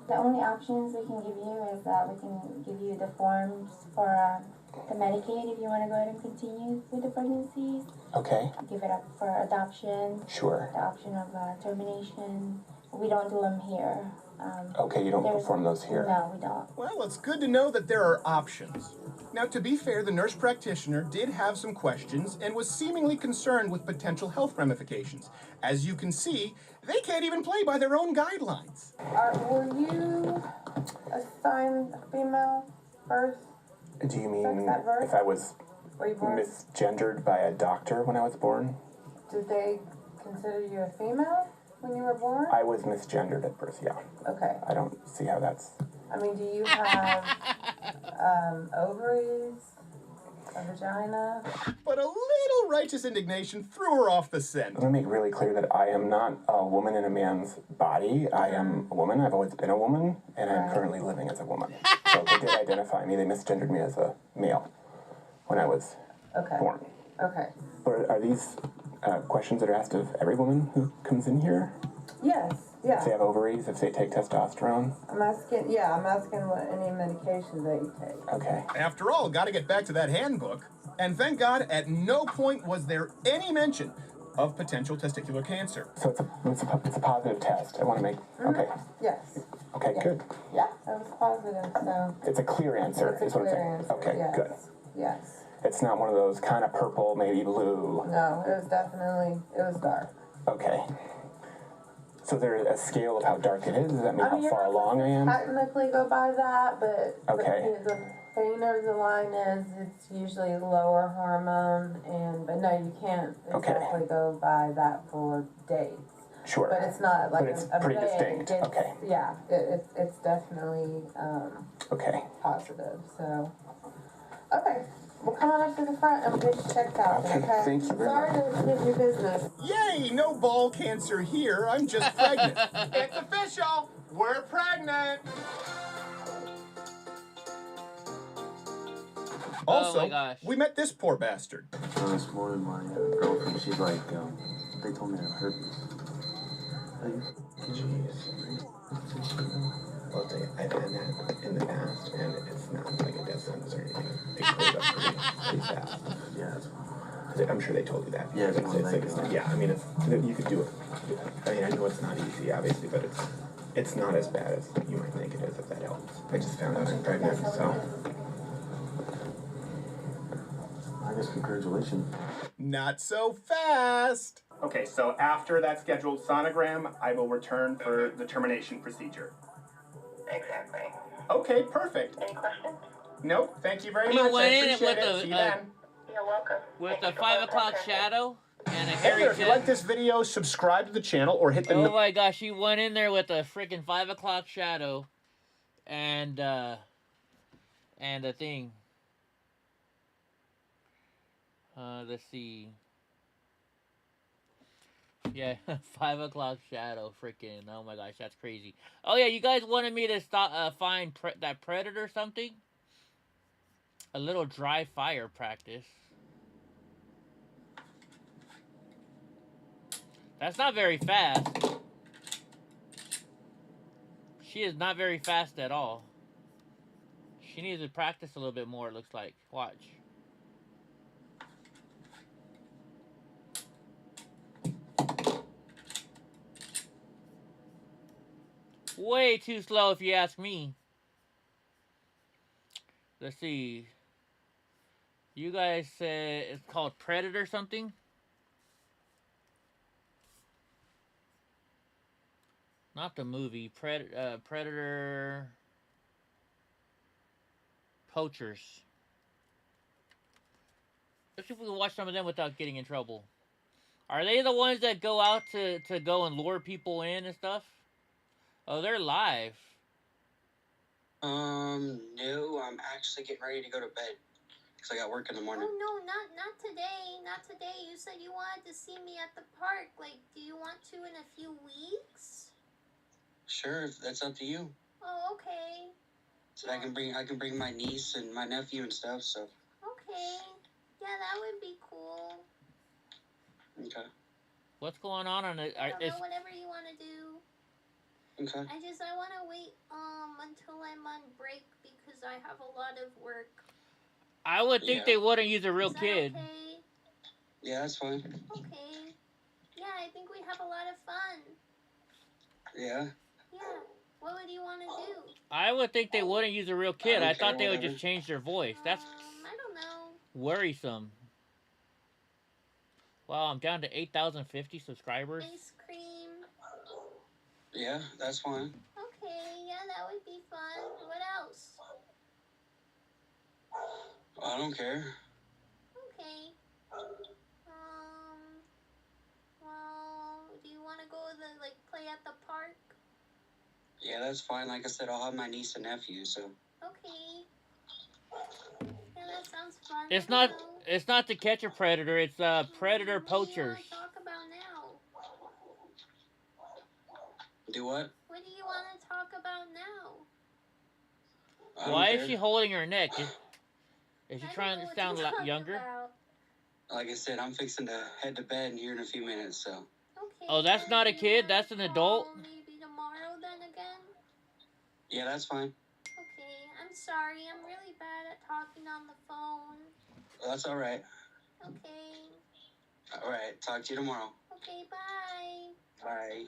The only options we can give you is that we can give you the forms for the Medicaid if you want to go ahead and continue with the pregnancy. Okay. Give it up for adoption. Sure. The option of termination. We don't do them here. Okay, you don't perform those here? No, we don't. Well, it's good to know that there are options. Now, to be fair, the nurse practitioner did have some questions and was seemingly concerned with potential health ramifications. As you can see, they can't even play by their own guidelines. Were you assigned female first? Do you mean if I was misgendered by a doctor when I was born? Did they consider you a female when you were born? I was misgendered at birth, yeah. Okay. I don't see how that's... I mean, do you have ovaries, a vagina? But a little righteous indignation threw her off the scent. Let me make really clear that I am not a woman in a man's body. I am a woman. I've always been a woman, and I'm currently living as a woman. So they did identify me. They misgendered me as a male when I was born. Okay. Are these questions that are asked of every woman who comes in here? Yes. Yeah. If they have ovaries, if they take testosterone? I'm asking what any medications that you take. Okay. After all, got to get back to that handbook. And thank God, at no point was there any mention of potential testicular cancer. So it's a positive test. I want to make... Okay. Yes. Okay, good. Yeah, that was positive, so... It's a clear answer, is what I'm saying. Answer, Okay, yes. good. Yes. It's not one of those kind of purple, maybe blue. No, it was dark. Okay. So there's a scale of how dark it is? Does that mean how far along I am? Technically go by that, but Okay. the fainter the line is, it's usually lower hormone, but no, you can't exactly go by that for days. Sure. But it's not like but it's a pretty vague, distinct. it's- Okay. Yeah, it's definitely positive. So, okay. Well, come on up to the front and we'll get you checked out. Okay, thank you very Sorry to give you business. Yay, no ball cancer here. I'm just pregnant. It's official. We're pregnant. Also, oh my gosh. we met this poor bastard. This morning, my girlfriend, she's like, they told me I have herpes. Well, I've had that in the past, and it's not like a death sentence or anything. It clears up pretty fast. Yeah, that's I'm sure they told you that. Yeah, it's like, yeah, I mean, you could do it. I mean, I know it's not easy, obviously, but it's not as bad as you might think it is, if that helps. I just found out I'm pregnant, so... I guess congratulations. Not so fast. Okay, so after that scheduled sonogram, I will return for the termination procedure. Exactly. Okay, perfect. Any questions? Nope, thank you very He much. I went in appreciate with it. See you then. You're welcome. with a 5 o'clock shadow and a Hey hairy there, if you tip. like this video, subscribe to the channel or hit the Oh my gosh, he went in there with a freaking 5 o'clock shadow and a thing. Let's see. Yeah, 5 o'clock shadow, freaking. Oh my gosh, that's crazy. Oh yeah, you guys wanted me to stop find that predator or something. A little dry fire practice. That's not very fast. She is not very fast at all. She needs to practice a little bit more, it looks like. Watch. Way too slow if you ask me. Let's see. You guys said it's called Predator something? Not the movie. Predator... Poachers. Let's see if we can watch some of them without getting in trouble. Are they the ones that go out to go and lure people in and stuff? Oh, they're live. No, I'm actually getting ready to go to bed. Because I got work in the morning. Oh, no, not today. Not today. You said you wanted to see me at the park. Like, do you want to in a few weeks? Sure, that's up to you. Oh, okay. So I can bring my niece and my nephew and stuff, so. Okay. Yeah, that would be cool. Okay. What's going on it? I don't know, whatever you want to do. Okay. I want to wait until I'm on break because I have a lot of work. I would think they wouldn't use a real Is that kid. Okay? Yeah, that's fine. Okay. Yeah, I think we have a lot of fun. Yeah. Yeah. What would you want to do? I would think they wouldn't use a real kid. I thought they would whatever. just change their voice. That's I don't know. worrisome. Wow, I'm down to 8,050 subscribers. Ice cream. Yeah, that's fine. Okay, yeah, that would be fun. What else? I don't care. Okay. Well, do you want to go play at the park? Yeah, that's fine. Like I said, I'll have my niece and nephew, so. Okay. Yeah, that sounds fun. It's not to catch a predator. It's predator poachers. What do you want to talk about now? Do what? What do you want to talk about now? Why is she holding her neck? Is she trying to sound younger? Like I said, I'm fixing to head to bed here in a few minutes, so. Okay. Oh, that's not a kid. That's an adult. Maybe tomorrow then again? Yeah, that's fine. Okay, I'm sorry. I'm really bad at talking on the phone. That's all right. Okay. All right. Talk to you tomorrow. Okay, bye. Bye.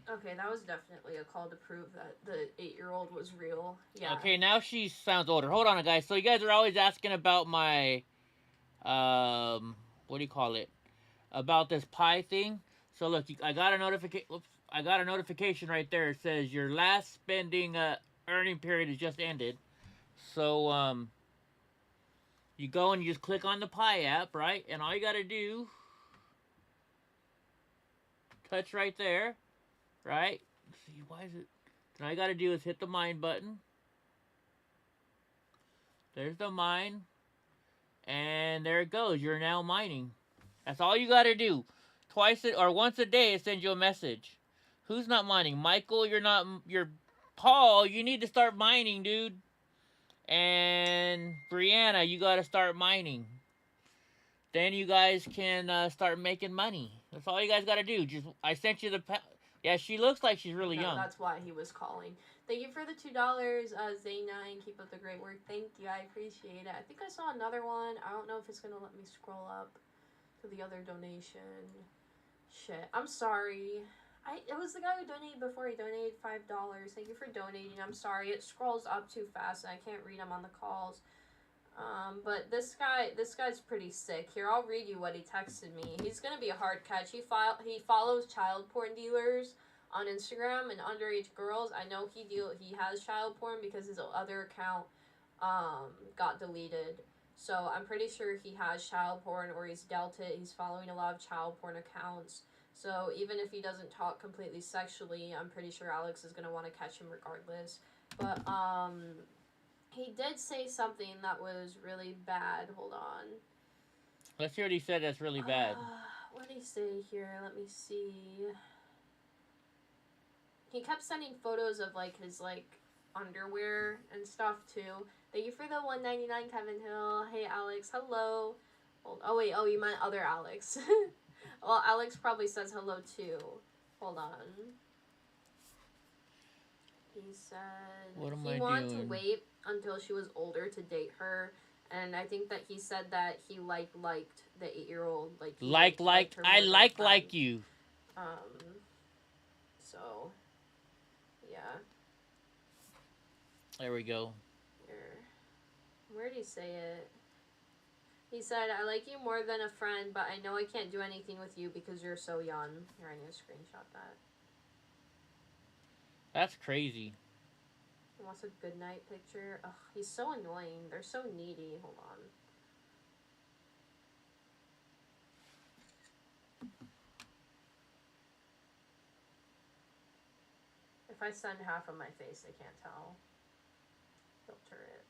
Okay, that was definitely a call to prove that the 8-year-old was real. Yeah. Okay, now she sounds older. Hold on, guys. So you guys are always asking about my, what do you call it? About this pie thing. So look, I got a notification. I got a notification right there. It says your last spending earning period has just ended. So you go and you just click on the pie app, right? And all you got to do, touch right there. Right? Let's see, why is it? All you gotta do is hit the mine button. There's the mine. And there it goes. You're now mining. That's all you gotta do. Once a day, it sends you a message. Who's not mining? Michael, you're Paul, you need to start mining, dude. And Brianna, you gotta start mining. Then you guys can start making money. That's all you guys gotta do. I sent you the... Yeah, she looks like she's really young. That's why he was calling. Thank you for the $2, Zay9. Keep up the great work. Thank you. I appreciate it. I think I saw another one. I don't know if it's going to let me scroll up to the other donation. Shit. I'm sorry. It was the guy who donated before. He donated $5. Thank you for donating. I'm sorry. It scrolls up too fast and I can't read them on the calls. But this guy's pretty sick. Here, I'll read you what he texted me. He's gonna be a hard catch. He follows child porn dealers on Instagram and underage girls. I know he has child porn because his other account got deleted. So I'm pretty sure he has child porn or he's dealt it. He's following a lot of child porn accounts. So even if he doesn't talk completely sexually, I'm pretty sure Alex is gonna want to catch him regardless. But he did say something that was really bad. Hold on. Let's hear what he said that's really bad. What did he say here? Let me see. He kept sending photos of like his like underwear and stuff too. Thank you for the $1.99, Kevin Hill. Hey Alex, hello. Oh wait, you meant other Alex. Well, Alex probably says hello too. Hold on. He said he wanted to wait until she was older to date her, and I think that he said that he liked the 8-year-old I like you. So yeah. There we go. Where did he say it? He said, I like you more than a friend, but I know I can't do anything with you because you're so young. Here, I need to screenshot that. That's crazy. He wants a good night picture. Ugh, he's so annoying. They're so needy. Hold on. If I send half of my face, they can't tell. Filter it.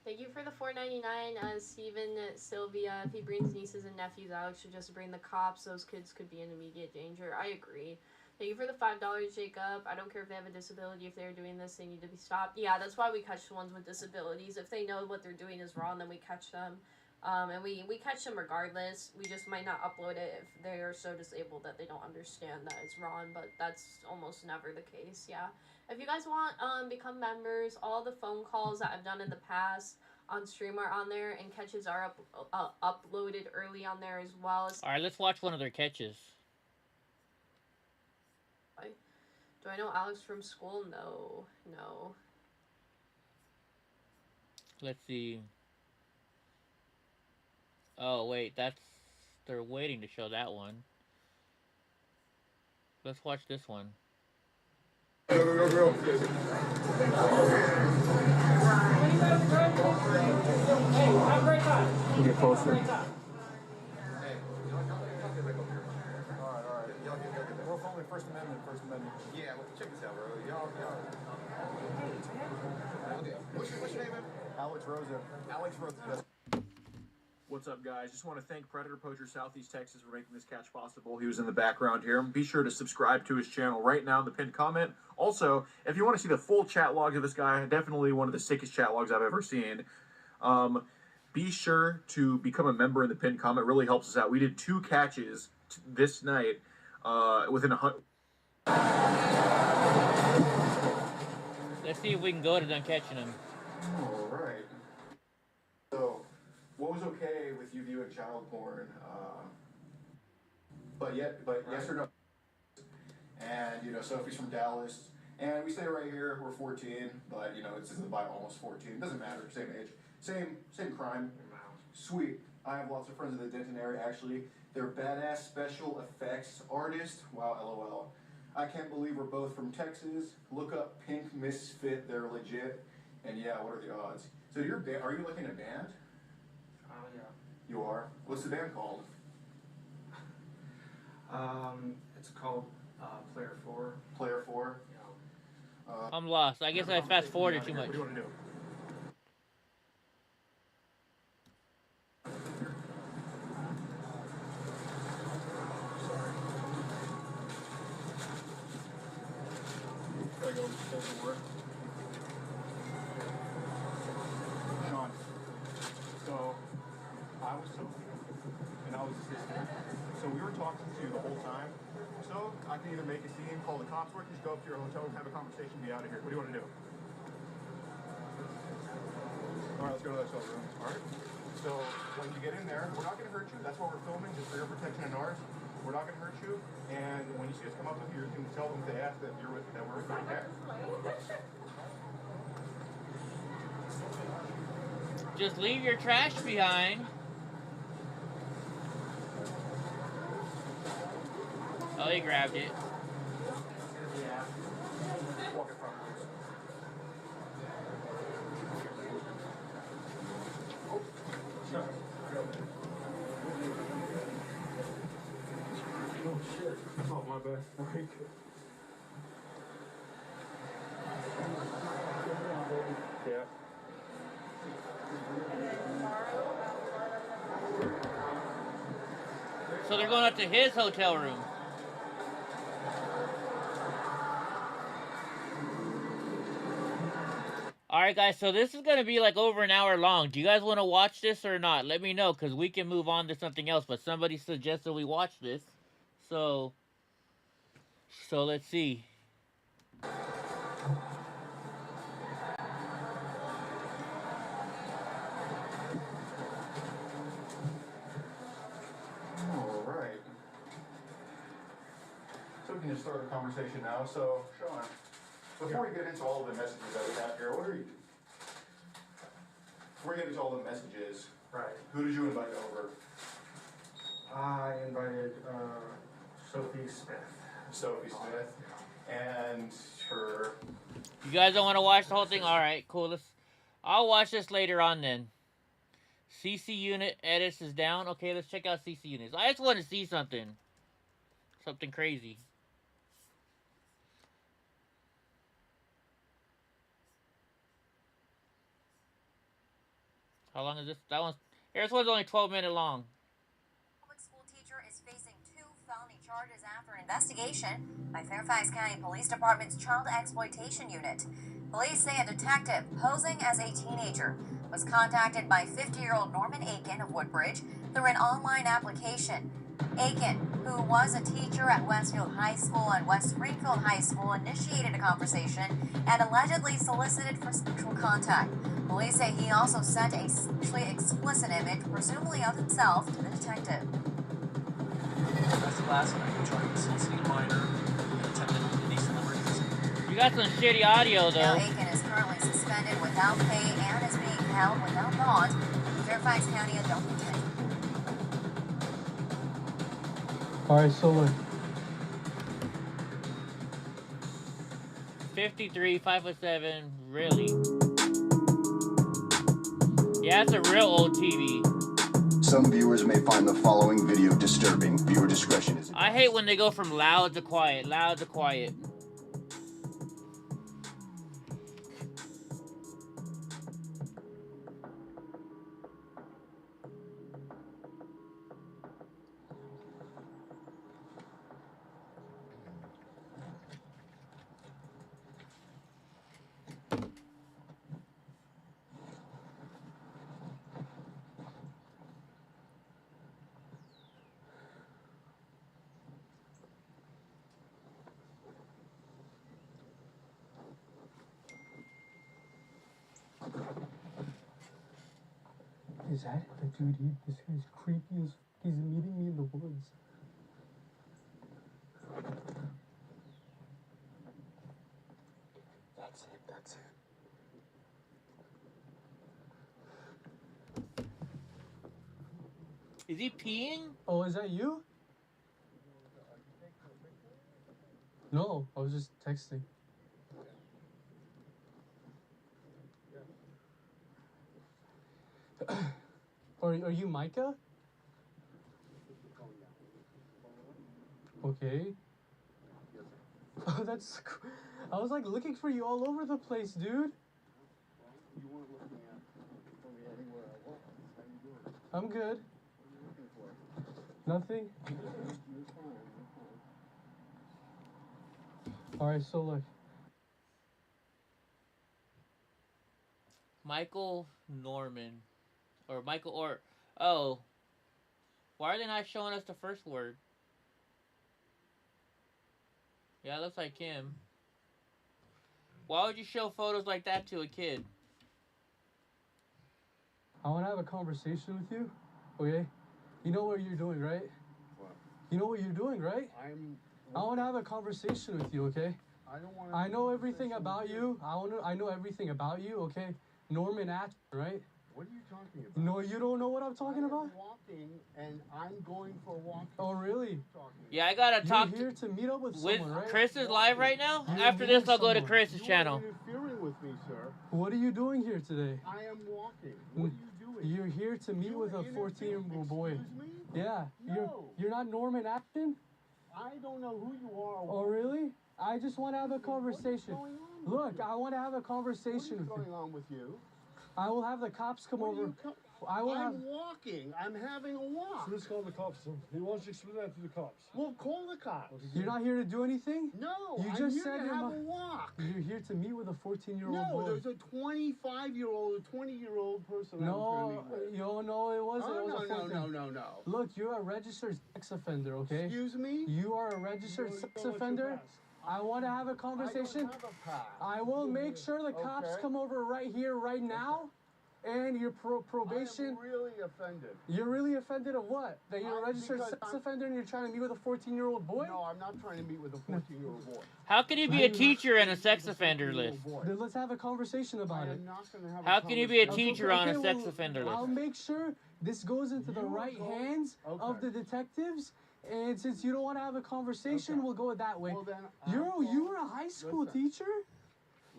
Thank you for the $4.99, Steven, Sylvia. If he brings nieces and nephews, Alex should just bring the cops. Those kids could be in immediate danger. I agree. Thank you for the $5, Jacob. I don't care if they have a disability. If they're doing this, they need to be stopped. Yeah, that's why we catch the ones with disabilities. If they know what they're doing is wrong, then we catch them. And we catch them regardless. We just might not upload it if they are so disabled that they don't understand that it's wrong, but that's almost never the case, yeah. If you guys want, become members, all the phone calls that I've done in the past on stream are on there, and catches are uploaded early on there as well. Alright, let's watch one of their catches. Do I know Alex from school? No. Let's see. Oh, wait, they're waiting to show that one. Let's watch this one. Go. Hey, have a great time. Get closer. Alright. We're following First Amendment. Yeah, well, check this out, bro. Y'all. What's your name, man? Alex Rosa. What's up, guys? Just want to thank Predator Poacher Southeast Texas for making this catch possible. He was in the background here. Be sure to subscribe to his channel right now in the pinned comment. Also, if you want to see the full chat logs of this guy, definitely one of the sickest chat logs I've ever seen. Be sure to become a member in the pinned comment. It really helps us out. We did 2 catches this night within 100. Let's see if we can go to them catching them. All right. So, what was okay with you viewing child porn? But yes or no? And Sophie's from Dallas, and we stay right here. We're 14, but it's in the Bible, almost 14. Doesn't matter. Same age, same crime. Sweet. I have lots of friends in the Denton area. Actually, they're badass special effects artists. Wow, LOL. I can't believe we're both from Texas. Look up Pink Misfit. They're legit. And yeah, what are the odds? So are you like in a band? Yeah. You are? What's the band called? It's called Player 4. Player 4? Yeah. I'm lost. I guess I fast forwarded too much. What do you want to do? Sean, so I was Sophie, and I was his sister. So we were talking to you the whole time. So I can either make a scene, call the cops, or I can just go up to your hotel and have a conversation and be out of here. What do you want to do? All right, let's go to that hotel room. All right. So when you get in there, we're not going to hurt you. That's why we're filming, just for your protection and ours. We're not going to hurt you. And when you see us come up with you, you can tell them if they ask that we're with you. Okay? Just leave your trash behind. Oh, he grabbed it. Oh shit. Oh, my bad. Frank. Yeah. So they're going up to his hotel room. Alright guys, so this is going to be like over an hour long. Do you guys want to watch this or not? Let me know, because we can move on to something else. But somebody suggested we watch this. So let's see. Alright. So we can just start a conversation now. So, Sean, before we get into all of the messages that we have here, what are you? Before we get into all the messages, Right. Who did you invite over? I invited Sophie Smith. Sophie Smith. And her... You guys don't want to watch the whole thing? Alright, cool. I'll watch this later on then. CC unit edits is down. Okay, let's check out CC units. I just want to see something. Something crazy. How long is this? That one's... This one's only 12 minutes long. Public school teacher is facing 2 felony charges after investigation by Fairfax County Police Department's Child Exploitation Unit. Police say a detective posing as a teenager was contacted by 50-year-old Norman Aiken of Woodbridge through an online application. Aiken, who was a teacher at Westfield High School and West Springfield High School, initiated a conversation and allegedly solicited for sexual contact. Police say he also sent a sexually explicit image, presumably of himself, to the detective. That's last night, trying to soliciting a minor, attempted indecent emergency. You got some shitty audio, though. Now, Aiken is currently suspended without pay and is being held without bond in Fairfax County Adult Detention. Alright, so look. 53, 5'7", really. Yeah, it's a real old TV. Some viewers may find the following video disturbing. Viewer discretion is... I hate when they go from loud to quiet, loud to quiet. Is that the dude? This guy's creepy as... He's meeting me in the woods. That's it, that's it. Is he peeing? Oh, is that you? No, I was just texting. Are you Micah? Okay. Oh, that's... I was like looking for you all over the place, dude. You weren't looking for me anywhere I was. How you doing? I'm good. What are you looking for? Nothing. You're fine. Alright, so look. Michael Norman. Or Michael or... Oh. Why are they not showing us the first word? Yeah, it looks like him. Why would you show photos like that to a kid? I want to have a conversation with you, okay? You know what you're doing, right? What? You know what you're doing, right? I want to have a conversation with you, okay? I don't want to... I know everything about you. I know everything about you, okay? Norman Atchison, right? What are you talking about? No, you don't know what I'm talking about? I'm walking, and I'm going for a walk. Oh, really? Yeah, I gotta talk You're here to meet up with someone, right? Chris is live right now. You're After meeting this, I'll go to someone. Chris's channel. You are interfering with me, sir. What are you doing here today? I am walking. What are you doing? You're here to meet with a 14-year-old boy. Excuse me? Yeah. No. You're not Norman Acton? I don't know who you are. Oh, really? I just want to have a conversation. Look, I want to have a conversation What's going on with you? I will have the cops come over. I'm walking. I'm having a walk. So let's call the cops. He wants to explain that to the cops. Well, call the cops. You're not here to do anything? No, You I'm just here said to you're have not- a walk. You're here to meet with a 14-year-old No, boy. there's a 25-year-old, a 20-year-old person I was No, going to meet with. no, it wasn't. Oh, It was a no, 14. no. Look, you're a registered sex offender, okay? Excuse me? You are a registered sex offender. I want to have a conversation. I don't have a pass. I will make sure the cops Okay. come over right here, right now. And your probation. I'm really offended. You're really offended of what? That you're a registered because sex offender and you're trying to meet with a 14-year-old boy? No, I'm not trying to meet with a 14-year-old boy. How can you be a teacher in a sex offender list? Then let's have a conversation about it. How can you be a teacher on a sex offender I'll list? make sure this goes into the right hands of the detectives. And since you don't want to have a conversation, we'll go that way. Well, then, You were a high school teacher?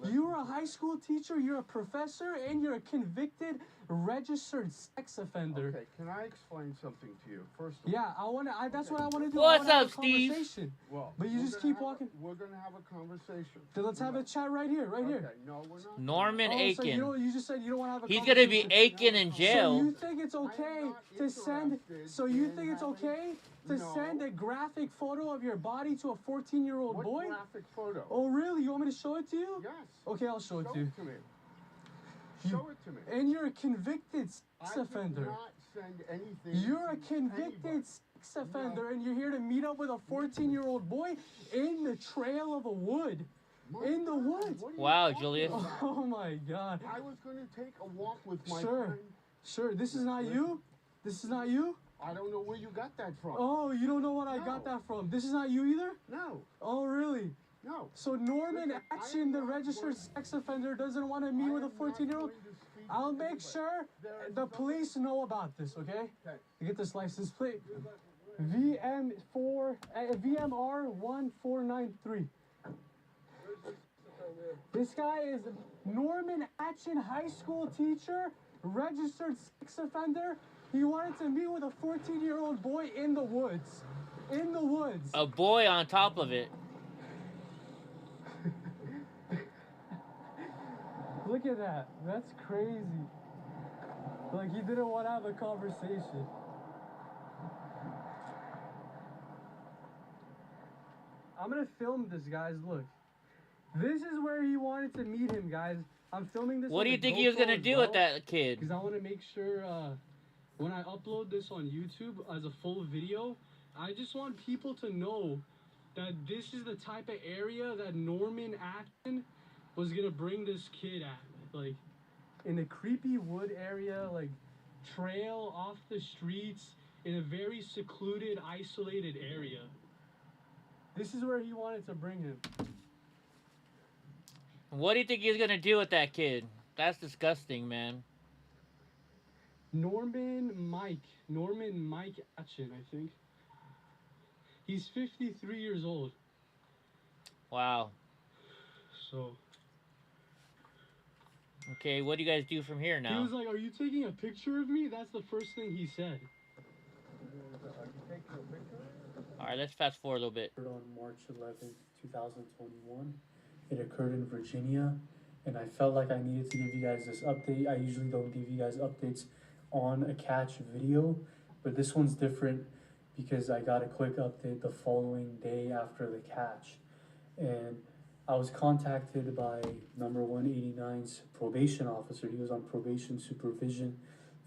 You were a high school teacher, you're a professor, and you're a convicted, registered sex offender. Okay, can I explain something to you? First of all. Yeah, that's what I want to do. What's I wanna have up, a Steve? conversation. Well, But you we're just gonna keep have walking. We're going to have a conversation. Then let's have a chat right here, right here. Okay, no, we're not. Norman So Aiken. you just said you don't want to have a He's conversation. gonna be aching in So jail. you think it's okay to send? So you think it's okay to send a graphic photo of your body to a 14-year-old What boy? graphic photo? Oh, really? You want me to show it to you? Yes. Okay, I'll show it Show to you. it to me. Show it to me. And you're a convicted sex I offender. did not send anything. You're a to convicted anybody. sex offender, and you're here to meet up with a 14-year-old boy in the trail of a wood. In the woods. What are you Wow, talking Julius. about? Oh my God. I was going to take a walk with my Sure. friend. Sure. This is not you? This is not you? I don't know where you got that from. Oh, you don't know what I got that from. This is not you either? No. Oh, really? No. So Norman Listen, I Action, am the not registered going- sex offender, doesn't want to meet with a 14-year-old? I'll make sure the police know about this, okay? To get this license plate. VMR 1493. This guy is Norman Action, high school teacher, registered sex offender. He wanted to meet with a 14-year-old boy in the woods. In the woods. A boy on top of it. Look at that. That's crazy. Like, he didn't want to have a conversation. I'm gonna film this, guys. Look. This is where he wanted to meet him, guys. I'm filming this. What do you think he was gonna do with that kid? Because I want to make sure when I upload this on YouTube as a full video, I just want people to know that this is the type of area that Norman Acton was gonna bring this kid at. Like, in a creepy wood area, like trail off the streets, in a very secluded, isolated area. This is where he wanted to bring him. What do you think he's gonna do with that kid? That's disgusting, man. Norman Mike Atchin, I think. He's 53 years old. Wow. So. Okay, what do you guys do from here He now? was like, "Are you taking a picture of me?" That's the first thing he said. Alright, let's fast forward a little bit. On March 11th, 2021. It occurred in Virginia, and I felt like I needed to give you guys this update. I usually don't give you guys updates on a catch video, but this one's different because I got a quick update the following day after the catch. And I was contacted by number 189's probation officer. He was on probation supervision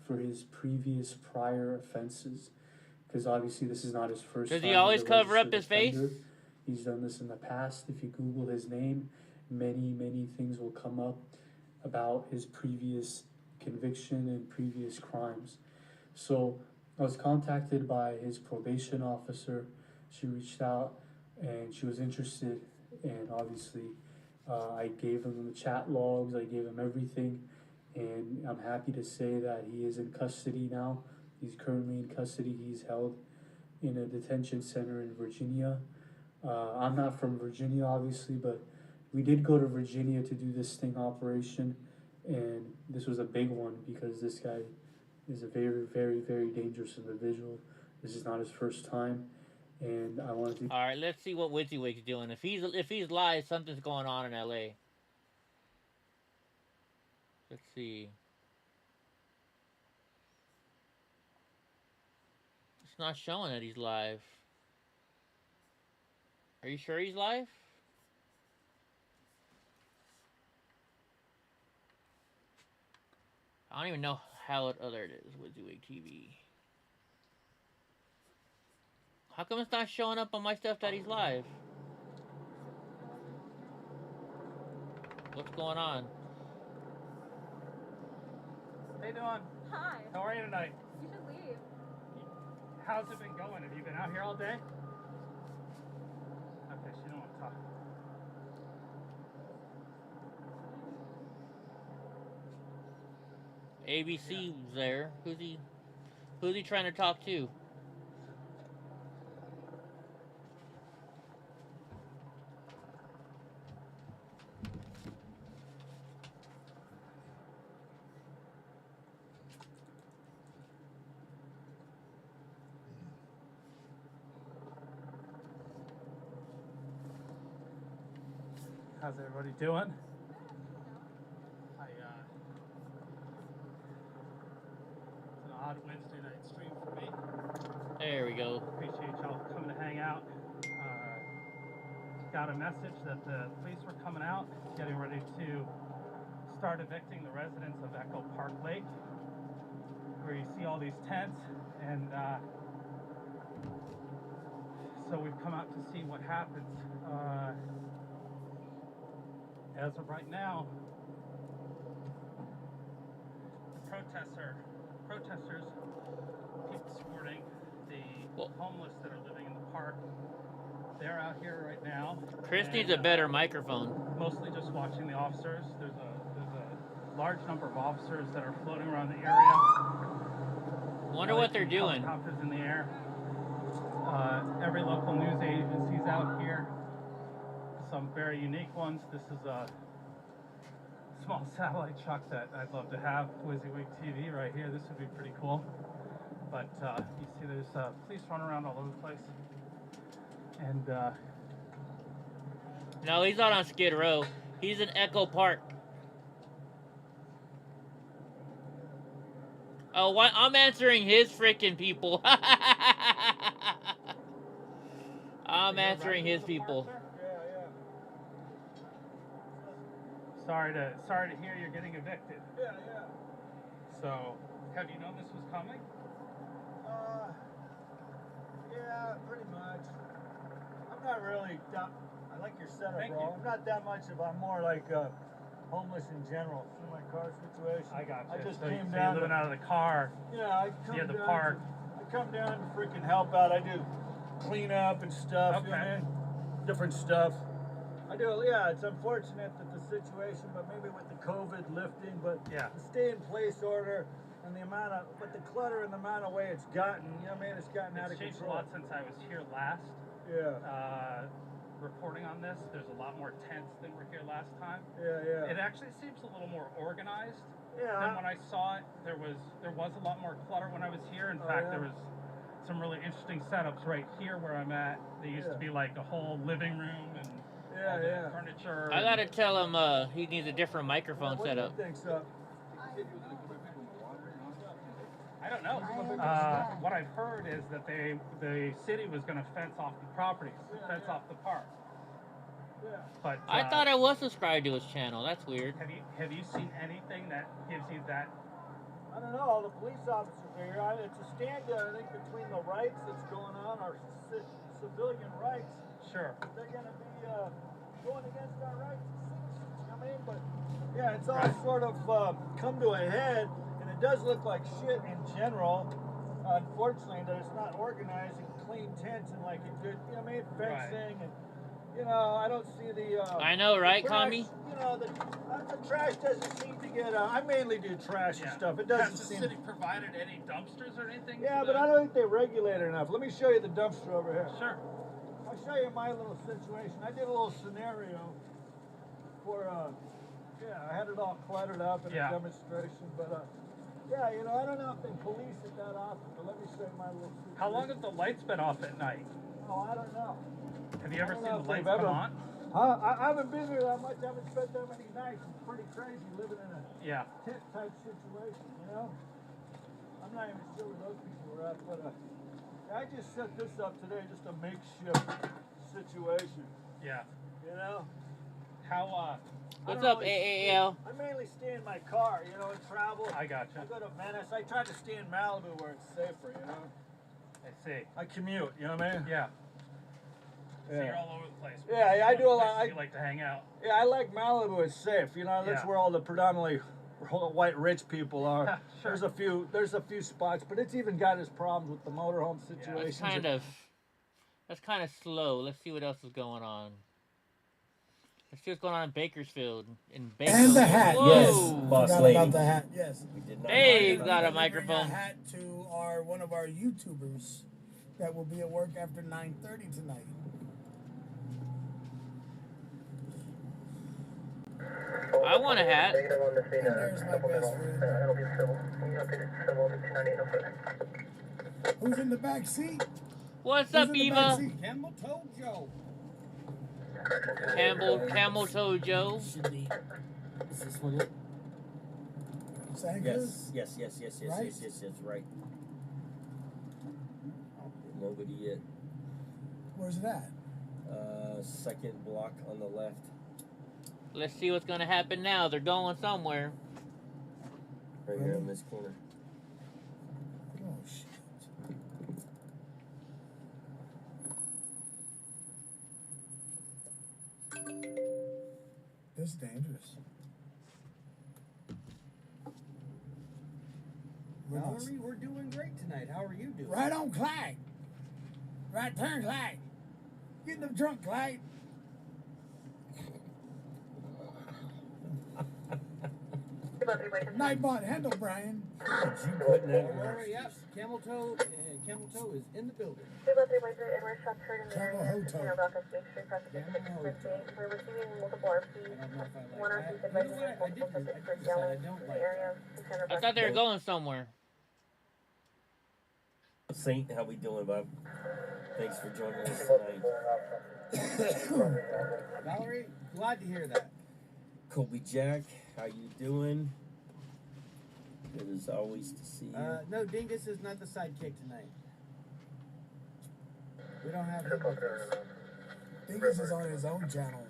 for his previous prior offenses, because obviously this is not his first time. Does he always as a cover up registered his face? offender. He's done this in the past. If you Google his name, many things will come up about his previous conviction and previous crimes. So I was contacted by his probation officer. She reached out and she was interested, and obviously I gave him the chat logs, I gave him everything, and I'm happy to say that he is in custody now. He's currently in custody. He's held in a detention center in Virginia. I'm not from Virginia, obviously, but we did go to Virginia to do this sting operation, and this was a big one because this guy is a very, very, very dangerous individual. This is not his first time, and I wanted to. All right, let's see what WYSIWYG's doing. If he's live, something's going on in LA. Let's see. It's not showing that he's live. Are you sure he's live? I don't even know how it. Oh, there it is. WYSIWYG TV. How come it's not showing up on my stuff that he's live? What's going on? How you doing? Hi. How are you tonight? You should leave. How's it been going? Have you been out here all day? Okay, she don't want to talk. ABC's there. Who's he trying to talk to? How's everybody doing? It's an odd Wednesday night stream for me. There we go. Appreciate y'all coming to hang out. Got a message that the police were coming out, getting ready to start evicting the residents of Echo Park Lake, where you see all these tents, and so we've come out to see what happens. As of right now, the protesters keep supporting the homeless that are living in the park. They're out here right now. Chris needs a better microphone. Mostly just watching the officers. There's a large number of officers that are floating around the area. Wonder what they're doing. Helicopters in the air. Every local news agency's out here. Some very unique ones. This is a small satellite truck that I'd love to have. WYSIWYG TV right here. This would be pretty cool. But you see there's police running around all over the place. And no, he's not on Skid Row. He's in Echo Park. Oh, what? I'm answering his freaking people. I'm answering his people. Sorry to hear you're getting evicted. Yeah. So, have you known this was coming? Yeah, pretty much. I'm not really, I like your setup, Thank bro. you. I'm not that much of, I'm more like homeless in general. See my car situation? I got you. I just so came you're down living out of the car. Yeah, I come near the down park. I come down to freaking help out. I do clean up and stuff, Okay. you know what I mean? Different stuff. I do, yeah, it's unfortunate that the situation, but maybe with the COVID lifting, but Yeah. the stay in place order and the amount of, but the clutter and the amount of way it's gotten, you know what I mean? It's gotten out of It's changed a control. lot since I was here last. Yeah. Reporting on this, there's a lot more tents than were here last time. Yeah. It actually seems a little more organized Yeah. than when I saw it. There was a lot more clutter when I was here. In fact, there was some really interesting setups right here where I'm at. There used to be like a whole living room and all the furniture. I gotta tell him he needs a different microphone setup. What do you think, so? I don't know. What I've heard is that the city was going to fence off the properties, fence off the park. But I thought I was subscribed to his channel. That's weird. Have you seen anything that gives you that? I don't know. The police officers are here. It's a stand, I think, between the rights that's going on, our civilian rights. Sure. They're going to be going against our rights as citizens. You know what I mean? But yeah, it's all sort of come to a head. It does look like shit in general, unfortunately, that it's not organized and clean tents and like a good, you know what I mean, fencing and, you know, I don't see the... I know, right, we're Kami? You know, the trash doesn't seem to get. I mainly do trash and stuff. It doesn't Has the seem. city provided any dumpsters or anything? Yeah, for but the- I don't think they regulate it enough. Let me show you the dumpster over here. Sure. I'll show you my little situation. I did a little scenario for, I had it all cluttered up in a demonstration, but, yeah, you know, I don't know if they police it that often, but let me show you my little situation. How long have the lights been off at night? Oh, I don't know. Have you ever seen the if lights they've come ever- on? I haven't been here that much. I haven't spent that many nights. It's pretty crazy living in a tent type situation, you know? I'm not even sure where those people were at, but I just set this up today, just a makeshift situation. Yeah. You know? How, What's up, AAL? I mainly stay in my car, you know, and travel. I gotcha. I go to Venice. I try to stay in Malibu where it's safer, you know? I see. I commute, you know what I mean? Yeah. So Yeah. you're all over the place. Yeah, I do a lot. You like to hang out. Yeah, I like Malibu. It's safe. You know, that's Yeah. where all the predominantly white rich people are. Sure. There's a few spots, but it's even got its problems with the motorhome situations. That's kind of slow. Let's see what else is going on. Let's see what's going on in Bakersfield. And the hat, Whoa. yes, boss lady. About the hat, yes. Dave's got a Bring microphone. a hat to one of our YouTubers that will be at work after 9:30 tonight. I want a hat. There's my best friend. Who's in the back seat? What's Who's up, in the Eva? back seat? Camel Toe Joe. Camel Toe Joe. Is this one it? Sound Yes, good? yes, Right? yes, right. Nobody yet. Where's it at? Second block on the left. Let's see what's gonna happen now. They're going somewhere. Right here in this corner. Oh, shit. This is dangerous. Valerie, we're doing great tonight. How are you doing? Right on, Clyde. Right turn, Clyde. Get in the trunk, Clyde. Nightbot, handle, Brian. You putting that in? Yep, Camel Toe is in the building. Camel Hoto. We're receiving multiple RPs. One RP is advising multiple suspects for yelling in the area. I thought they were going somewhere. Saint, how we doing, Bob? Thanks for joining us tonight. Valerie, glad to hear that. Kobe Jack, how you doing? Good as always to see you. No, Dingus is not the sidekick tonight. We don't have him with us. Dingus is on his own channel.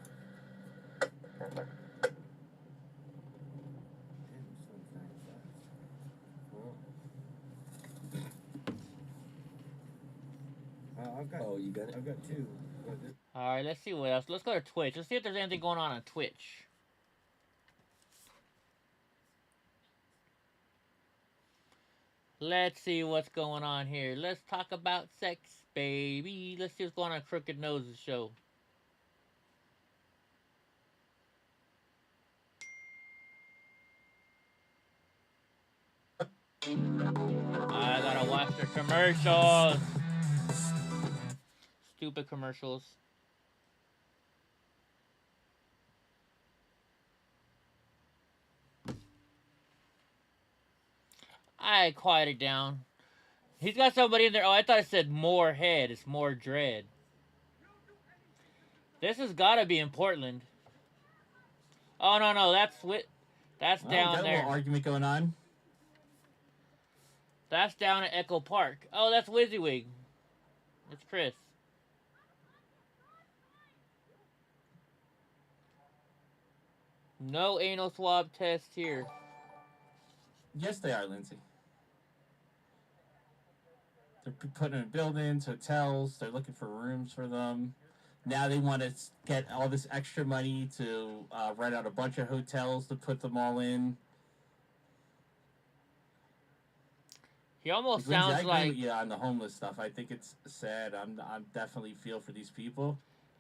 You got it? I've got two. All right, let's see what else. Let's go to Twitch. Let's see if there's anything going on Twitch. Let's see what's going on here. Let's talk about sex, baby. Let's see what's going on Crooked Noses show. I gotta watch the commercials. Stupid commercials. I quiet it down. He's got somebody in there. Oh, I thought it said more head. It's more dread. This has got to be in Portland. Oh, no. That's down got there. A little argument going on. That's down at Echo Park. Oh, that's WYSIWYG. It's Chris. No anal swab test here. Yes, they are, Lindsay. They're putting in buildings, hotels. They're looking for rooms for them. Now they want to get all this extra money to rent out a bunch of hotels to put them all in. He almost Lindsay, sounds I agree like... with you on the homeless stuff. I think it's sad. I'm definitely feel for these people.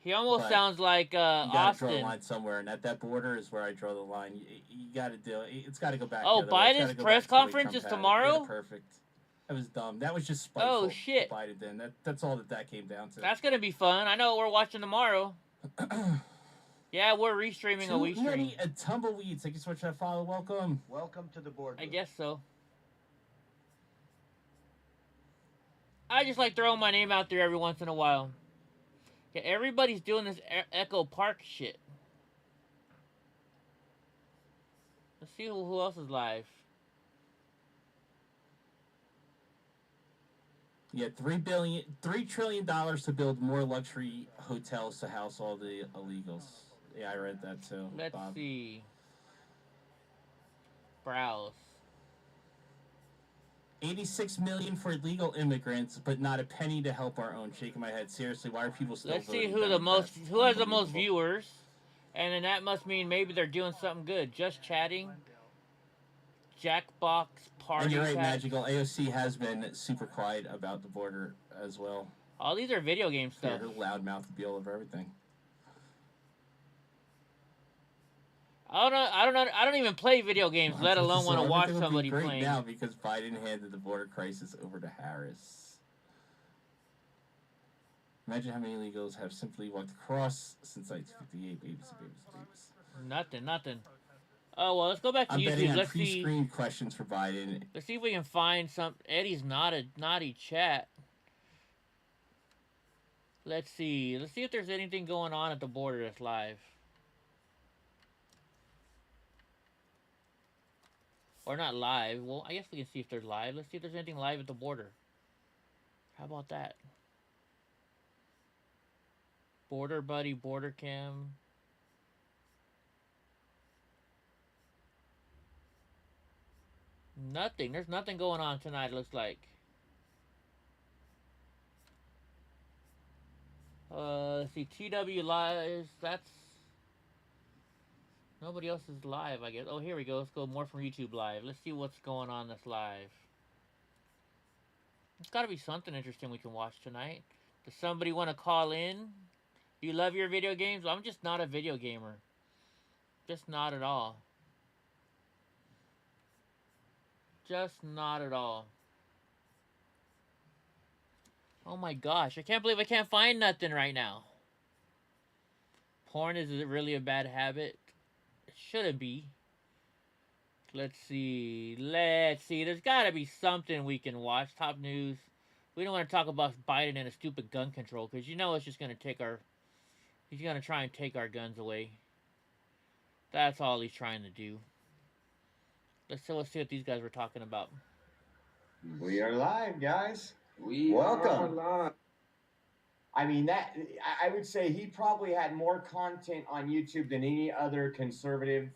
He almost But sounds like you gotta Austin. draw the line somewhere, and at that border is where I draw the line. You got to do it. It's got to go back. Oh, the other way. It's Biden's gotta go press back to the way conference Trump is had it. tomorrow? Get it perfect. That was dumb. That was just spiteful. Oh, shit. what Biden did. That's all that came down to. That's gonna be fun. I know what we're watching tomorrow. Yeah, we're restreaming a week stream. Many a tumbleweeds. Thank you so much for that follow. Welcome. Welcome to the board. I guess so. I just like throwing my name out there every once in a while. Yeah, everybody's doing this Echo Park shit. Let's see who else is live. Yeah, $3 trillion to build more luxury hotels to house all the illegals. Yeah, I read that too. Let's Bob. see. Browse. 86 million for illegal immigrants, but not a penny to help our own. Shaking my head. Seriously, why are people still Let's see voting who Democrats? who has the most viewers, and then that must mean maybe they're doing something good. Just chatting. Jackbox party. And you're right, chat. Magical. AOC has been super quiet about the border as well. All these are video game stuff. Her loudmouth would be all over everything. I don't even play video games, let alone want to watch Everything would be somebody great playing. now because Biden handed the border crisis over to Harris. Imagine how many illegals have simply walked across since 1958. Babies. Nothing. Oh well, let's go back to I'm betting YouTube. on Let's see. pre-screened questions for Biden. Let's see if we can find some. Eddie's not a naughty chat. Let's see. Let's see if there's anything going on at the border that's live. Or not live. Well, I guess we can see if they're live. Let's see if there's anything live at the border. How about that? Border Buddy, Border Cam. Nothing. There's nothing going on tonight, it looks like. Let's see. TW Lives. That's... Nobody else is live, I guess. Oh, here we go. Let's go more from YouTube Live. Let's see what's going on that's live. There's got to be something interesting we can watch tonight. Does somebody want to call in? Do you love your video games? I'm just not a video gamer. Just not at all. Just not at all. Oh my gosh. I can't believe I can't find nothing right now. Porn is really a bad habit? Shouldn't be. Let's see. There's gotta be something we can watch. Top news. We don't want to talk about Biden and a stupid gun control because you know it's just gonna take our. He's gonna try and take our guns away. That's all he's trying to do. Let's see what these guys were talking about. We are live, guys. Welcome. Are live. I mean, I would say he probably had more content on YouTube than any other conservative.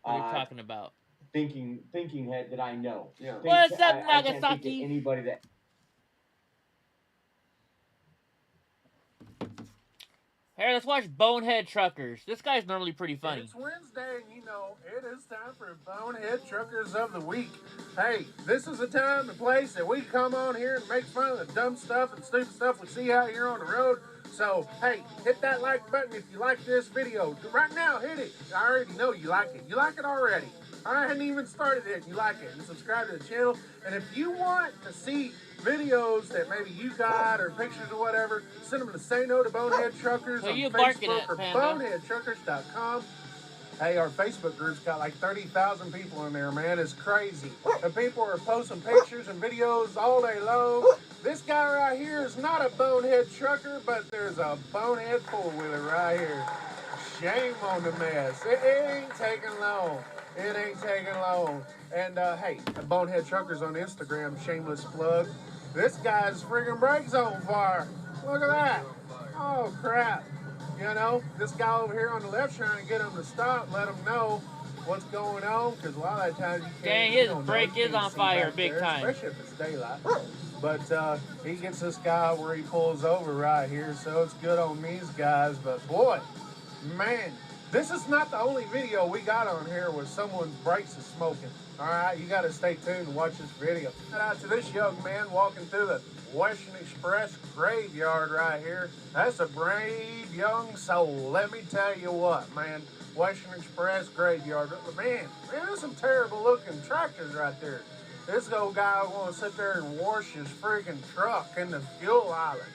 What are you talking about? Thinking head that I know. Yeah. What's up, I can't think of Nagasaki? anybody that. Hey, let's watch Bonehead Truckers. This guy's normally pretty funny. It's Wednesday, and you know, it is time for Bonehead Truckers of the Week. Hey, this is a time and place that we come on here and make fun of the dumb stuff and stupid stuff we see out here on the road. So, hey, hit that like button if you like this video. Right now, hit it. I already know you like it. You like it already. I hadn't even started it, and you like it. And subscribe to the channel. And if you want to see videos that maybe you got or pictures or whatever, send them to Say No to Bonehead Truckers on Facebook or boneheadtruckers.com. Hey, our Facebook group's got like 30,000 people in there, man. It's crazy. And people are posting pictures and videos all day long. This guy right here is not a bonehead trucker, but there's a bonehead four-wheeler right here. Shame on the mess. It ain't taking long. It ain't taking long. And, hey, Bonehead Truckers on Instagram, shameless plug. This guy's friggin' brakes on fire. Look at that. Oh, crap. You know, this guy over here on the left trying to get him to stop, let him know what's going on, because a lot of the times you can't. Dang, his brake is on fire big time. Especially if it's daylight. But he gets this guy where he pulls over right here, so it's good on these guys. But boy, man, This is not the only video we got on here where someone's brakes is smoking. All right, you got to stay tuned and watch this video. Shout out to this young man walking through the Western Express graveyard right here. That's a brave young soul. Let me tell you what, man. Western Express graveyard. Man, there's some terrible looking tractors right there. This old guy want to sit there and wash his freaking truck in the fuel island.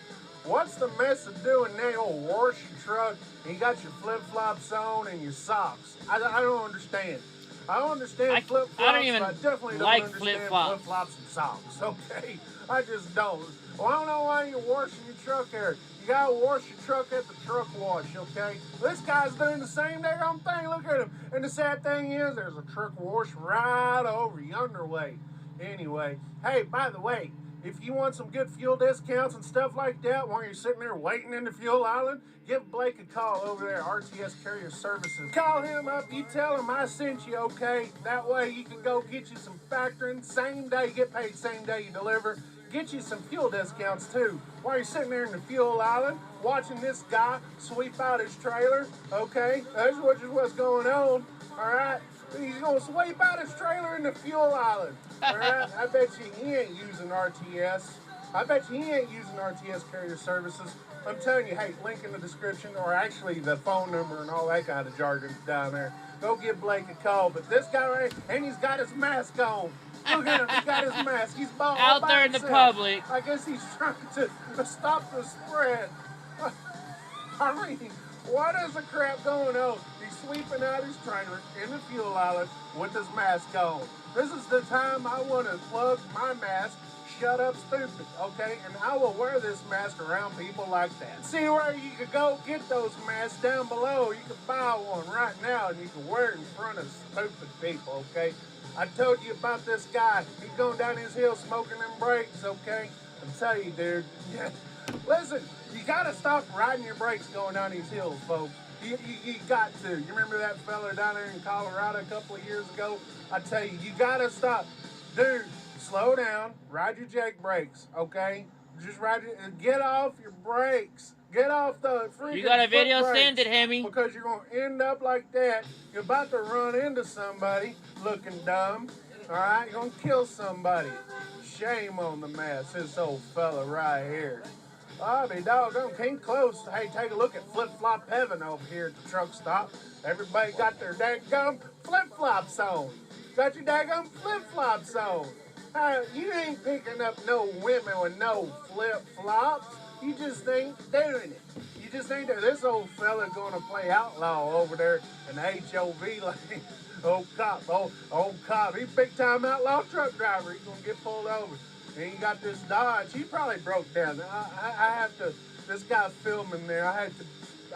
What's the mess of doing now? You'll wash your truck and you got your flip-flops on and your socks. I don't understand. I don't understand flip-flops, I don't even but I definitely don't like understand flip-flops. flip-flops and socks, okay? I just don't. Well, I don't know why you're washing your truck there. You gotta wash your truck at the truck wash, okay? This guy's doing the same damn thing. Look at him. And the sad thing is, there's a truck wash right over yonder way. Anyway, hey, by the way, if you want some good fuel discounts and stuff like that while you're sitting there waiting in the fuel island, give Blake a call over there at RTS Carrier Services. Call him up, you tell him I sent you, okay? That way you can go get you some factoring, same day, you get paid same day you deliver. Get you some fuel discounts too. While you're sitting there in the fuel island, watching this guy sweep out his trailer, okay? That's what's going on, all right? He's gonna sweep out his trailer in the fuel island, all right? I bet you he ain't using RTS. I bet you he ain't using RTS Carrier Services. I'm telling you, hey, link in the description, or actually the phone number and all that kind of jargon down there. Go give Blake a call. But this guy right here, and he's got his mask on. Look at him, he's got his mask. He's out there in the public. I guess he's trying to stop the spread. I mean, what is the crap going on? He's sweeping out his trailer in the fuel island with his mask on. This is the time I want to plug my mask. Shut up, stupid, okay? And I will wear this mask around people like that. See where you could go get those masks down below. You can buy one right now and you can wear it in front of stupid people, okay? I told you about this guy. He's going down his hill smoking them brakes, okay? I'm telling you, dude. Listen, you got to stop riding your brakes going down these hills, folks. You got to. You remember that fella down there in Colorado a couple of years ago? I tell you, you got to stop. Dude, slow down. Ride your jake brakes, okay? Just ride your... Get off your brakes. Get off the freaking You got a video? foot brakes, Send it, Hemi. because you're going to end up like that. You're about to run into somebody looking dumb, all right? You're going to kill somebody. Shame on the mess, this old fella right here. I'll be doggone, came close. Hey, take a look at flip-flop heaven over here at the truck stop. Everybody got their daggum flip-flops on. Got your daggum flip-flops on. You ain't picking up no women with no flip-flops. You just ain't doing it. You just ain't doing it. This old fella gonna play outlaw over there in the HOV lane. Old cop, old cop. He's big time outlaw truck driver. He's gonna get pulled over. And he got this Dodge. He probably broke down. I have to. This guy filming there. I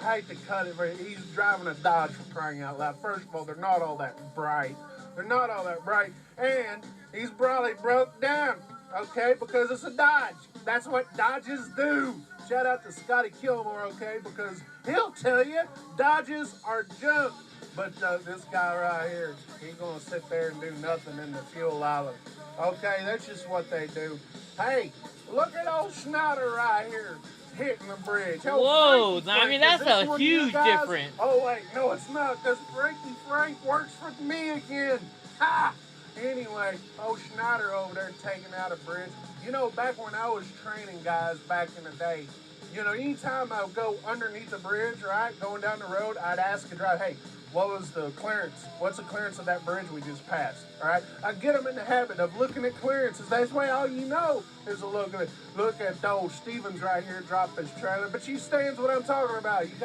hate to cut it, but he's driving a Dodge for crying out loud. First of all, they're not all that bright. They're not all that bright, and he's probably broke down. Okay, because it's a Dodge. That's what Dodges do. Shout out to Scotty Kilmore, okay, because he'll tell you Dodges are junk. But this guy right here, he's gonna sit there and do nothing in the fuel island. Okay, that's just what they do. Hey, look at old Schneider right here hitting the bridge. Whoa, I mean, that's a huge difference. Oh, wait, no, it's not, because Frankie Frank works for me again. Ha! Anyway, old Schneider over there taking out a bridge. You know, back when I was training guys back in the day, you know, anytime I would go underneath the bridge, right, going down the road, I'd ask a driver, hey, what was the clearance? What's the clearance of that bridge we just passed? All right, I get them in the habit of looking at clearances. That's why all you know is to look at old Stevens right here drop his trailer. But you understand what I'm talking about. You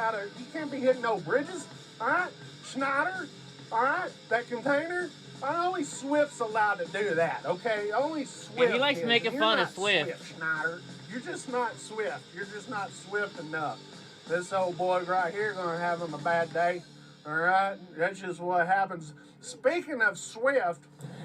can't be hitting no bridges. All right, Schneider. All right, that container. Only Swift's allowed to do that. Okay, only Swift. And he likes making fun of Swift. Schneider. You're just not Swift. You're just not Swift enough. This old boy right here gonna have him a bad day. All right, that's just what happens. Speaking of Swift,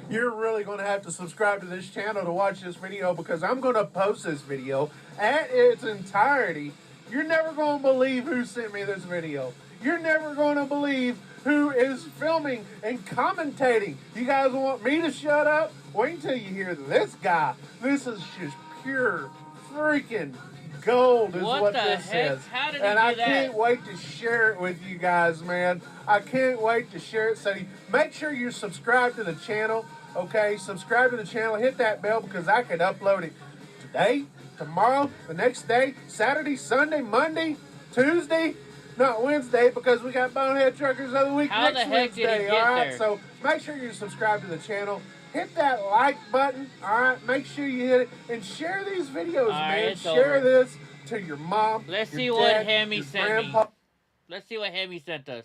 you're really going to have to subscribe to this channel to watch this video, because I'm going to post this video at its entirety. You're never going to believe who sent me this video. You're never going to believe who is filming and commentating. You guys want me to shut up? Wait until you hear this guy. This is just pure freaking gold is What what the this heck? is. How did he And do I that? can't wait to share it with you guys, man. I can't wait to share it. So make sure you're subscribed to the channel, okay? Subscribe to the channel. Hit that bell because I can upload it today, tomorrow, the next day, Saturday, Sunday, Monday, Tuesday, not Wednesday because we got Bonehead Truckers of the Week How next the heck did it Wednesday, get all right? there? So make sure you're subscribed to the channel. Hit that like button, all right? Make sure you hit it and share these videos, man. it's Share over. this to your mom, Let's your see what dad, Hemi your sent grandpa. me. Let's see what Hemi sent us.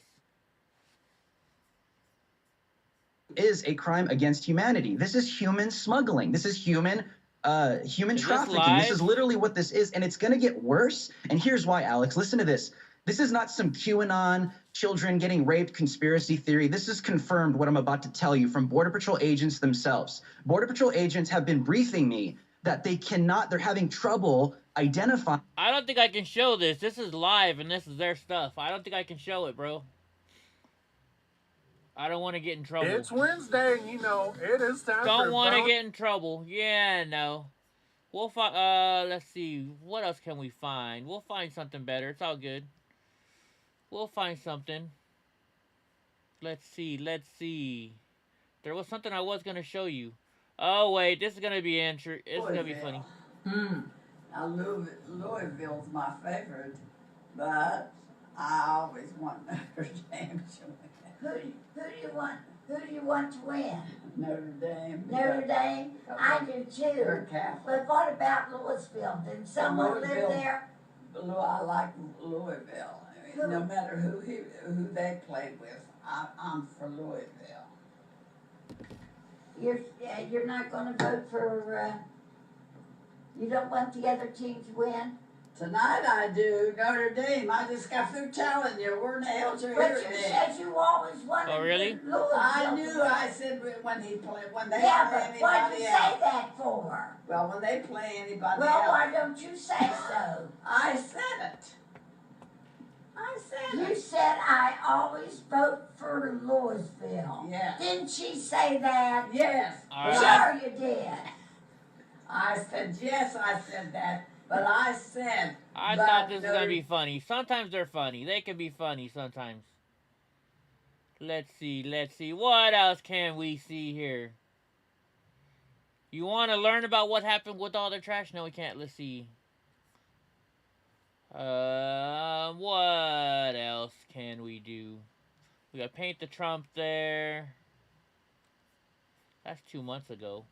Is a crime against humanity. This is human smuggling. This is human trafficking. This is literally what this is, and it's going to get worse. And here's why, Alex. Listen to this. This is not some QAnon, children getting raped conspiracy theory. This is confirmed what I'm about to tell you from Border Patrol agents themselves. Border Patrol agents have been briefing me that they're having trouble identifying. I don't think I can show this. This is live and this is their stuff. I don't think I can show it, bro. I don't want to get in trouble. It's Wednesday, and you know it is time. Don't want to get in trouble. Yeah, no. We'll find. Let's see. What else can we find? We'll find something better. It's all good. We'll find something. Let's see. Let's see. There was something I was gonna show you. Oh wait, this is gonna be It's gonna be funny. Now Louisville's my favorite, but I always want Notre Dame to win. Who do you want to win? Notre Dame. Notre Dame? I do too. You're Catholic. But what about Louisville? Did someone live there? I like Louisville. I mean, no matter who they played with, I'm for Louisville. You're not going to vote for. You don't want the other team to win? Tonight I do. Notre Dame. I just got through telling you. Where in the hell's your But you said you always wanted. Oh, really? I knew. I said when they play But anybody why'd you else. say that for? Well, when they play anybody Well, else. why don't you say so? I said it. You said I always vote for Louisville. Yes. Didn't she say that? Yes. Sure you did. I said yes. I said that. But I said. I thought this was gonna be funny. Sometimes they're funny. They can be funny sometimes. Let's see. Let's see. What else can we see here? You want to learn about what happened with all the trash? No, we can't. Let's see. What else can we do? We got paint the Trump there. That's 2 months ago.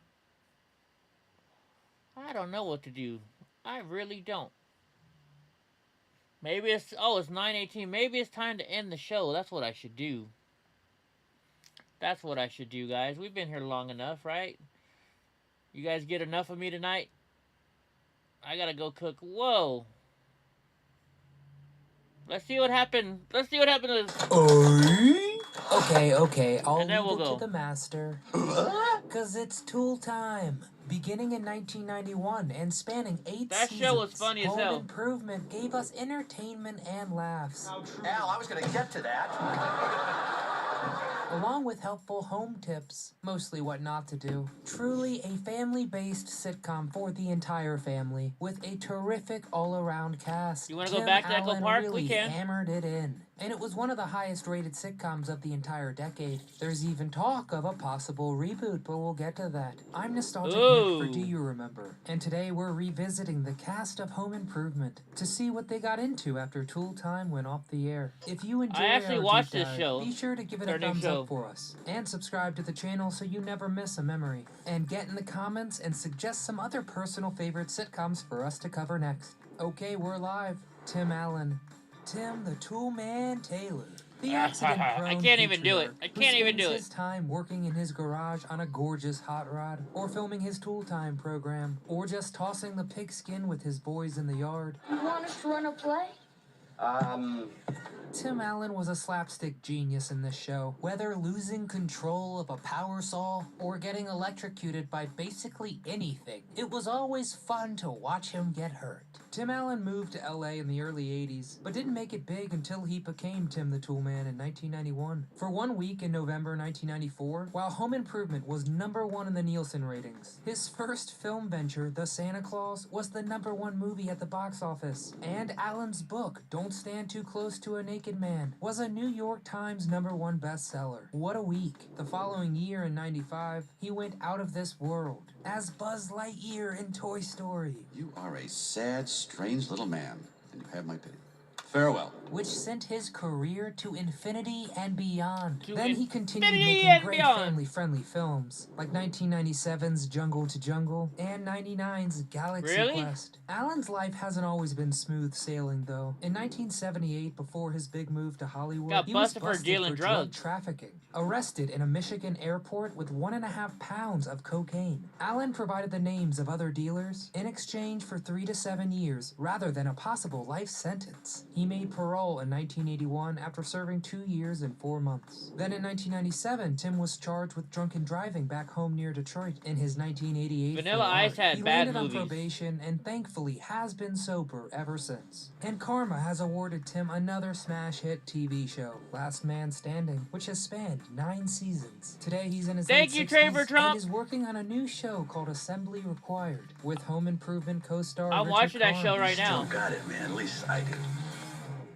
I don't know what to do. I really don't. Maybe it's... Oh, it's 9:18. Maybe it's time to end the show. That's what I should do. That's what I should do, guys. We've been here long enough, right? You guys get enough of me tonight? I gotta go cook. Whoa. Let's see what happened. Let's see what happened to this. Okay, I'll And then leave we'll it go. to the master. Cause it's tool time. Beginning in 1991 and spanning 8 That seasons, show was funny as Home hell. Improvement gave us entertainment and laughs. Al, I was going to get to that. Along with helpful home tips, mostly what not to do. Truly a family-based sitcom for the entire family, with a terrific all-around cast. You wanna go Tim back to Echo Allen Park? really We can. hammered it in. And it was one of the highest-rated sitcoms of the entire decade. There's even talk of a possible reboot, but we'll get to that. I'm Nostalgic Nick for Do You Remember? And today we're revisiting the cast of Home Improvement to see what they got into after Tool Time went off the air. If you enjoy I actually our watched deep this dive, show. be sure to give it Their a new thumbs show. up for us. And subscribe to the channel so you never miss a memory. And get in the comments and suggest some other personal favorite sitcoms for us to cover next. Okay, we're live. Tim Allen. Tim the Toolman Taylor. The accident-prone I can't even do it. patriarch I who can't even spends do it. his time working in his garage on a gorgeous hot rod, or filming his Tool Time program, or just tossing the pigskin with his boys in the yard. You want us to run a play? Tim Allen was a slapstick genius in this show. Whether losing control of a power saw or getting electrocuted by basically anything, it was always fun to watch him get hurt. Tim Allen moved to LA in the early 80s, but didn't make it big until he became Tim the Tool Man in 1991. For 1 week in November 1994, while Home Improvement was #1 in the Nielsen ratings, his first film venture, The Santa Claus, was the #1 movie at the box office. And Allen's book, Don't Stand Too Close to a Naked Man, was a New York Times #1 bestseller. What a week. The following year in 95, he went out of this world as Buzz Lightyear in Toy Story. You are a sad, strange little man, and you have my pity. Farewell. Which sent his career to infinity and beyond. To Then he continued infinity making and great beyond. family-friendly films, like 1997's Jungle to Jungle and 99's Galaxy Really? Quest. Allen's life hasn't always been smooth sailing, though. In 1978, before his big move to Hollywood, Got he was busted for busted dealing for drug drugs. trafficking, arrested in a Michigan airport with 1.5 pounds of cocaine. Allen provided the names of other dealers in exchange for 3 to 7 years, rather than a possible life sentence. He made parole in 1981 after serving 2 years and 4 months. Then in 1997, Tim was charged with drunken driving back home near Detroit. In his 1988 Vanilla full Ice art, had he bad landed movies. on probation and thankfully has been sober ever since. And Karma has awarded Tim another smash hit TV show, Last Man Standing, which has spanned 9 seasons. Today he's in his Thank late you, 60s Trevor Trump. and is working on a new show called Assembly Required with Home Improvement co-star I'm Richard watching that Karn. show right now. Still got it, man. At least I do.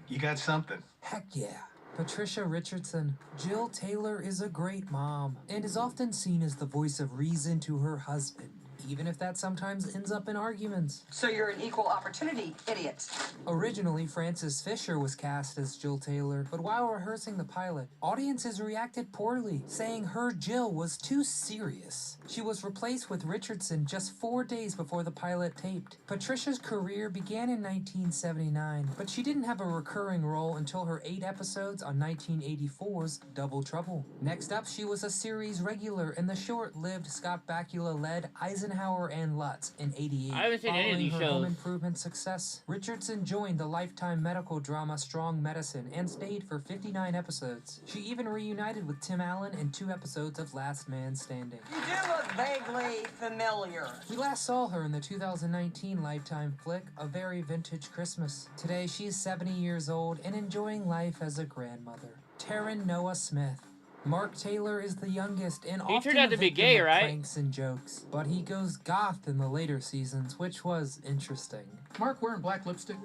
You got something? Heck yeah. Patricia Richardson. Jill Taylor is a great mom and is often seen as the voice of reason to her husband, even if that sometimes ends up in arguments. So you're an equal opportunity idiot. Originally, Frances Fisher was cast as Jill Taylor, but while rehearsing the pilot, audiences reacted poorly, saying her Jill was too serious. She was replaced with Richardson just 4 days before the pilot taped. Patricia's career began in 1979, but she didn't have a recurring role until her 8 episodes on 1984's Double Trouble. Next up, she was a series regular in the short-lived Scott Bakula-led Eisenhower and Lutz in '88. I haven't seen any of these Following her Home shows. Improvement success, Richardson joined the Lifetime medical drama Strong Medicine and stayed for 59 episodes. She even reunited with Tim Allen in 2 episodes of Last Man Standing. You do look vaguely familiar. We last saw her in the 2019 Lifetime flick, A Very Vintage Christmas. Today, she is 70 years old and enjoying life as a grandmother. Taryn Noah Smith. Mark Taylor is the youngest and He often turned out the to be victim gay, of right? pranks and jokes, but he goes goth in the later seasons, which was interesting. Mark wearing black lipstick?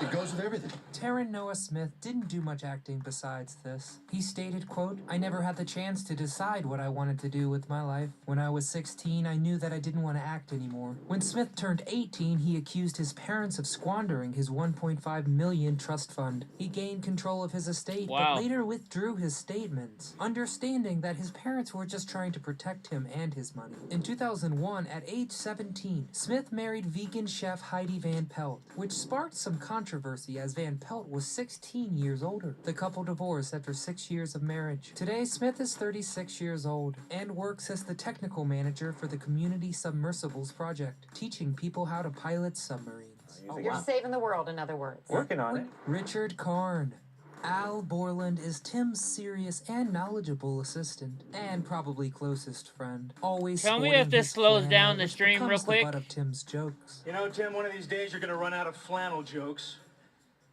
It goes with everything. Taryn Noah Smith didn't do much acting besides this. He stated, quote, "I never had the chance to decide what I wanted to do with my life. When I was 16, I knew that I didn't want to act anymore." When Smith turned 18, he accused his parents of squandering his $1.5 million trust fund. He gained control of his estate, Wow. but later withdrew his statements, understanding that his parents were just trying to protect him and his money. In 2001, at age 17, Smith married vegan chef Heidi Van Pelt, which sparked some controversy as Van Pelt was 16 years older. The couple divorced after 6 years of marriage. Today, Smith is 36 years old and works as the technical manager for the Community Submersibles Project, teaching people how to pilot submarines. You're saving the world, in other words. Working on it. Richard Karn. Al Borland is Tim's serious and knowledgeable assistant, and probably closest friend. Always Tell me sporting if this his slows flannel, down the which stream becomes real the quick. butt of Tim's jokes. You know, Tim, one of these days you're going to run out of flannel jokes.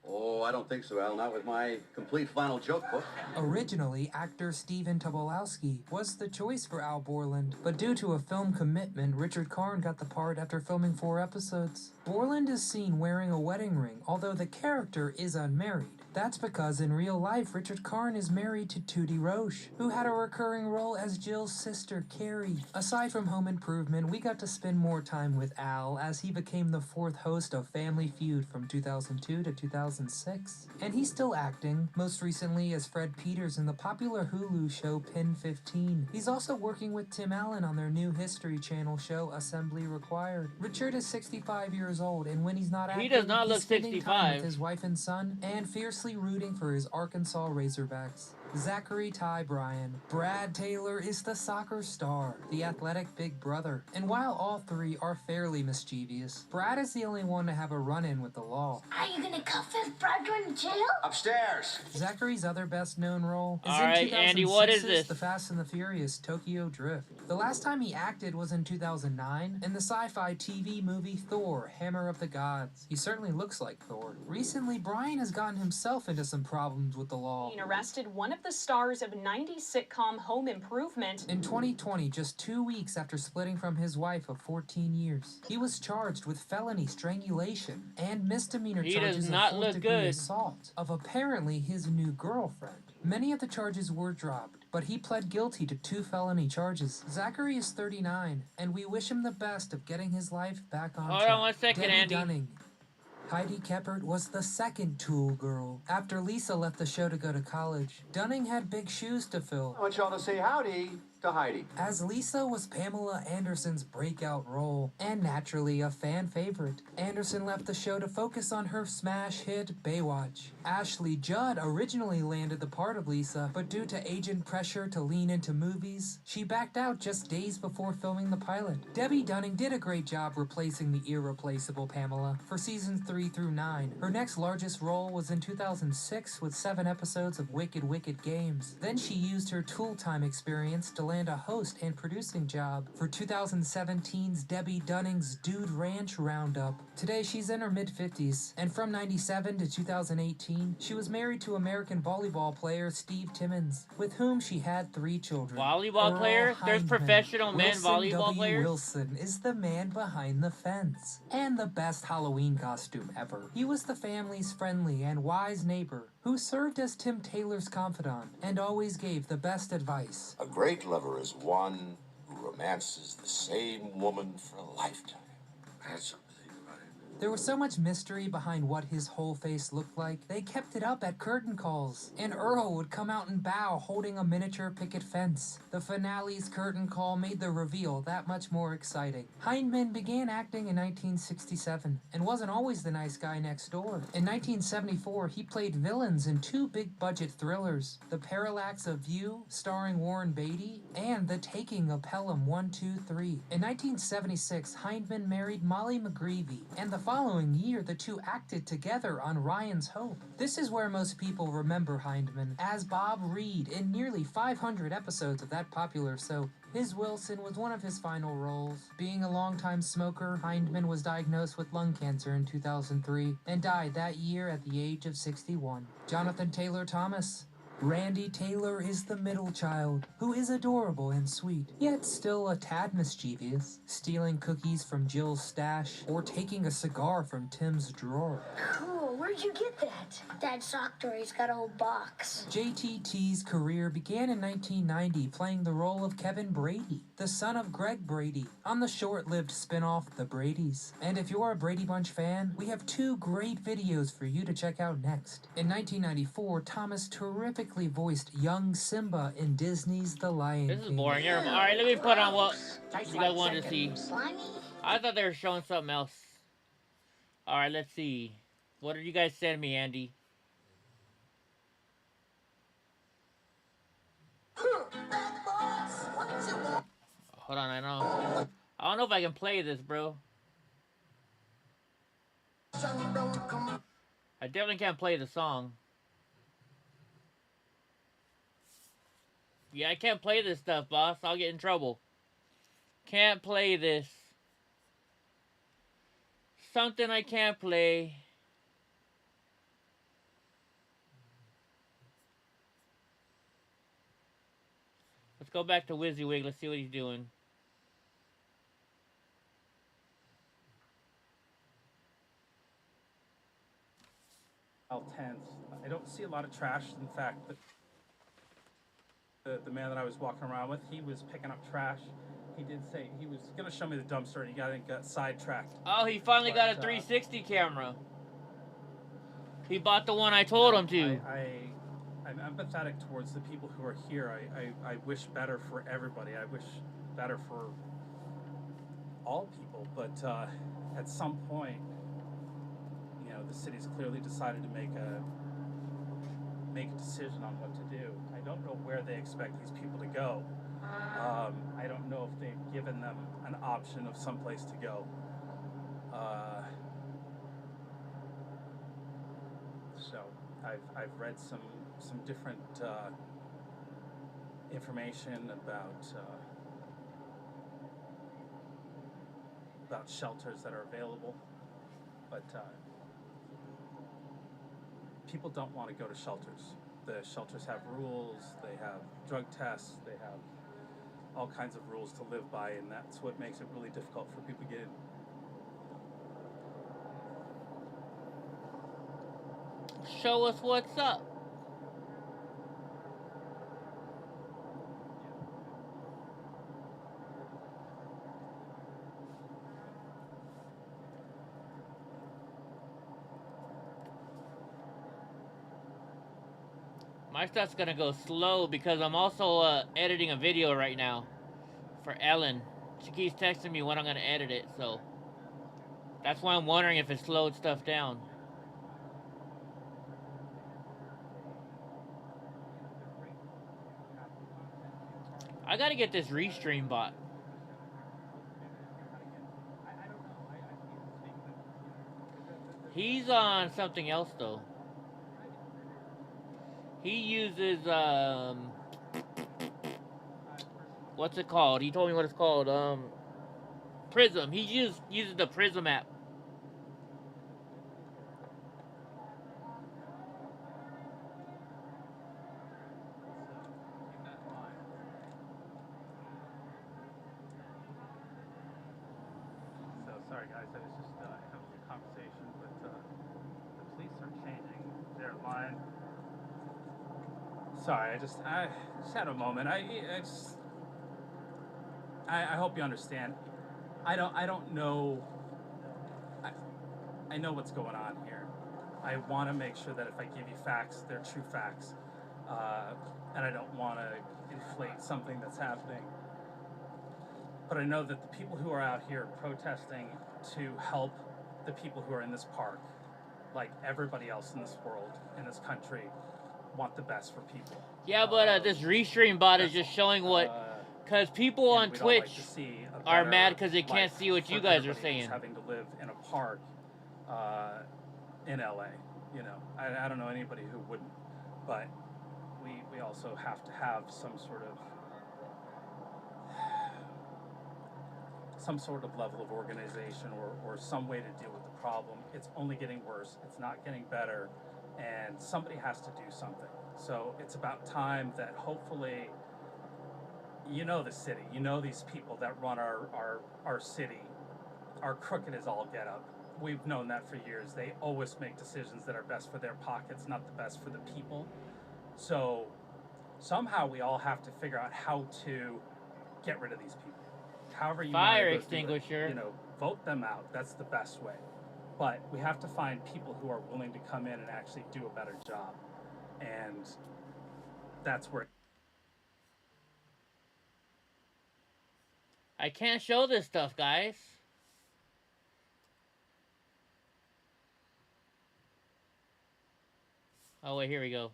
Oh, I don't think so, Al. Not with my complete flannel joke book. Originally, actor Stephen Tobolowsky was the choice for Al Borland, but due to a film commitment, Richard Karn got the part after filming 4 episodes. Borland is seen wearing a wedding ring, although the character is unmarried. That's because in real life, Richard Karn is married to Tootie Roche, who had a recurring role as Jill's sister, Carrie. Aside from Home Improvement, we got to spend more time with Al as he became the 4th host of Family Feud from 2002 to 2006. And he's still acting, most recently as Fred Peters in the popular Hulu show Pin 15. He's also working with Tim Allen on their new History Channel show Assembly Required. Richard is 65 years old, and when he's not acting, He does not he's look spending time 65. with his wife and son, and fiercely rooting for his Arkansas Razorbacks. Zachary Ty Bryan. Brad Taylor is the soccer star, the athletic big brother. And while all three are fairly mischievous, Brad is the only one to have a run-in with the law. Are you gonna cuff this Brad going to jail? Upstairs. Zachary's other best-known role is All in right, Andy, what is 2006's this? The Fast and the Furious Tokyo Drift. The last time he acted was in 2009 in the sci-fi TV movie Thor, Hammer of the Gods. He certainly looks like Thor. Recently, Bryan has gotten himself into some problems with the law. Being arrested, one of the stars of 90s sitcom Home Improvement. In 2020, just 2 weeks after splitting from his wife of 14 years, he was charged with felony strangulation and misdemeanor He charges does of not 4th look degree good. assault of apparently his new girlfriend. Many of the charges were dropped, but he pled guilty to 2 felony charges. Zachary is 39, and we wish him the best of getting his life back on track. Hold on 1 second, Debbie Andy. Dunning. Heidi Keppert was the second Tool girl. After Lisa left the show to go to college, Dunning had big shoes to fill. I want y'all to say howdy to Heidi. As Lisa was Pamela Anderson's breakout role, and naturally a fan favorite, Anderson left the show to focus on her smash hit Baywatch. Ashley Judd originally landed the part of Lisa, but due to agent pressure to lean into movies, she backed out just days before filming the pilot. Debbie Dunning did a great job replacing the irreplaceable Pamela for seasons 3 through 9. Her next largest role was in 2006 with 7 episodes of Wicked Wicked Games. Then she used her Tool Time experience to land a host and producing job for 2017's Debbie Dunning's Dude Ranch Roundup. Today she's in her mid-50s, and from 97 to 2018, she was married to American volleyball player Steve Timmons, with whom she had 3 children. Volleyball Earl player? There's Hindman. professional men Wilson volleyball W. players? Wilson is the man behind the fence, and the best Halloween costume ever. He was the family's friendly and wise neighbor, who served as Tim Taylor's confidant, and always gave the best advice. A great lover is one who romances the same woman for a lifetime. That's something to think about it. There was so much mystery behind what his whole face looked like, they kept it up at curtain calls, and Earl would come out and bow holding a miniature picket fence. The finale's curtain call made the reveal that much more exciting. Hindman began acting in 1967, and wasn't always the nice guy next door. In 1974, he played villains in 2 big-budget thrillers, The Parallax of View, starring Warren Beatty, and The Taking of Pelham 1, 2, 3. In 1976, Hindman married Molly McGreevy, and the following year, the two acted together on Ryan's Hope. This is where most people remember Hindman, as Bob Reed in nearly 500 episodes of that popular soap. His Wilson was one of his final roles. Being a longtime smoker, Hindman was diagnosed with lung cancer in 2003 and died that year at the age of 61. Jonathan Taylor Thomas. Randy Taylor is the middle child, who is adorable and sweet, yet still a tad mischievous, stealing cookies from Jill's stash or taking a cigar from Tim's drawer. Cool, where'd you get that? Dad's sock drawer's got a whole box. JTT's career began in 1990 playing the role of Kevin Brady, the son of Greg Brady, on the short-lived spin-off The Bradys. And if you're a Brady Bunch fan, we have 2 great videos for you to check out next. In 1994, Thomas terrifically voiced young Simba in Disney's The Lion King. This is boring. Alright, let me put on what you guys wanted to see. I thought they were showing something else. Alright, let's see. What did you guys send me, Andy? Hold on, I don't know if I can play this, bro. I definitely can't play the song. Yeah, I can't play this stuff, boss. I'll get in trouble. Can't play this. Something I can't play. Let's go back to WYSIWYG. Let's see what he's doing. Tense. I don't see a lot of trash. In fact, the man that I was walking around with, he was picking up trash. He did say he was gonna show me the dumpster, and he got sidetracked. Oh, he finally got a 360 camera. He bought the one I told him to. I'm empathetic towards the people who are here. I wish better for everybody. I wish better for all people. But at some point, you know, the city's clearly decided to make a decision on what to do. I don't don't know where they expect these people to go. I don't know if they've given them an option of someplace to go. So I've read some different information about shelters that are available, but people don't want to go to shelters. The shelters have rules, they have drug tests, they have all kinds of rules to live by, and that's what makes it really difficult for people to get in. Show us what's up. My stuff's gonna go slow because I'm also editing a video right now for Ellen. She keeps texting me when I'm gonna edit it, so that's why I'm wondering if it slowed stuff down. I gotta get this restream bot. He's on something else though. He uses what's it called? He told me what it's called. Prism. He uses the Prism app. So sorry guys, I was just having a conversation, but the police are changing their line. Sorry, I just had a moment. I hope you understand. I don't know. I know what's going on here. I want to make sure that if I give you facts, they're true facts, and I don't want to inflate something that's happening. But I know that the people who are out here protesting to help the people who are in this park, like everybody else in this world, in this country, want the best for people. Yeah, but this restream bot is just showing what, because people on Twitch are mad because they can't see what you guys are saying. Having to live in a park in LA, you know, I don't know anybody who wouldn't, but we also have to have some sort of level of organization or some way to deal with the problem. It's only getting worse. It's not getting better. And somebody has to do something. So it's about time that hopefully, you know the city, you know these people that run our city are crooked as all get up. We've known that for years. They always make decisions that are best for their pockets, not the best for the people. So somehow we all have to figure out how to get rid of these people. However you fire extinguisher, you know, vote them out. That's the best way. But we have to find people who are willing to come in and actually do a better job. And that's where... I can't show this stuff, guys. Oh, wait, here we go.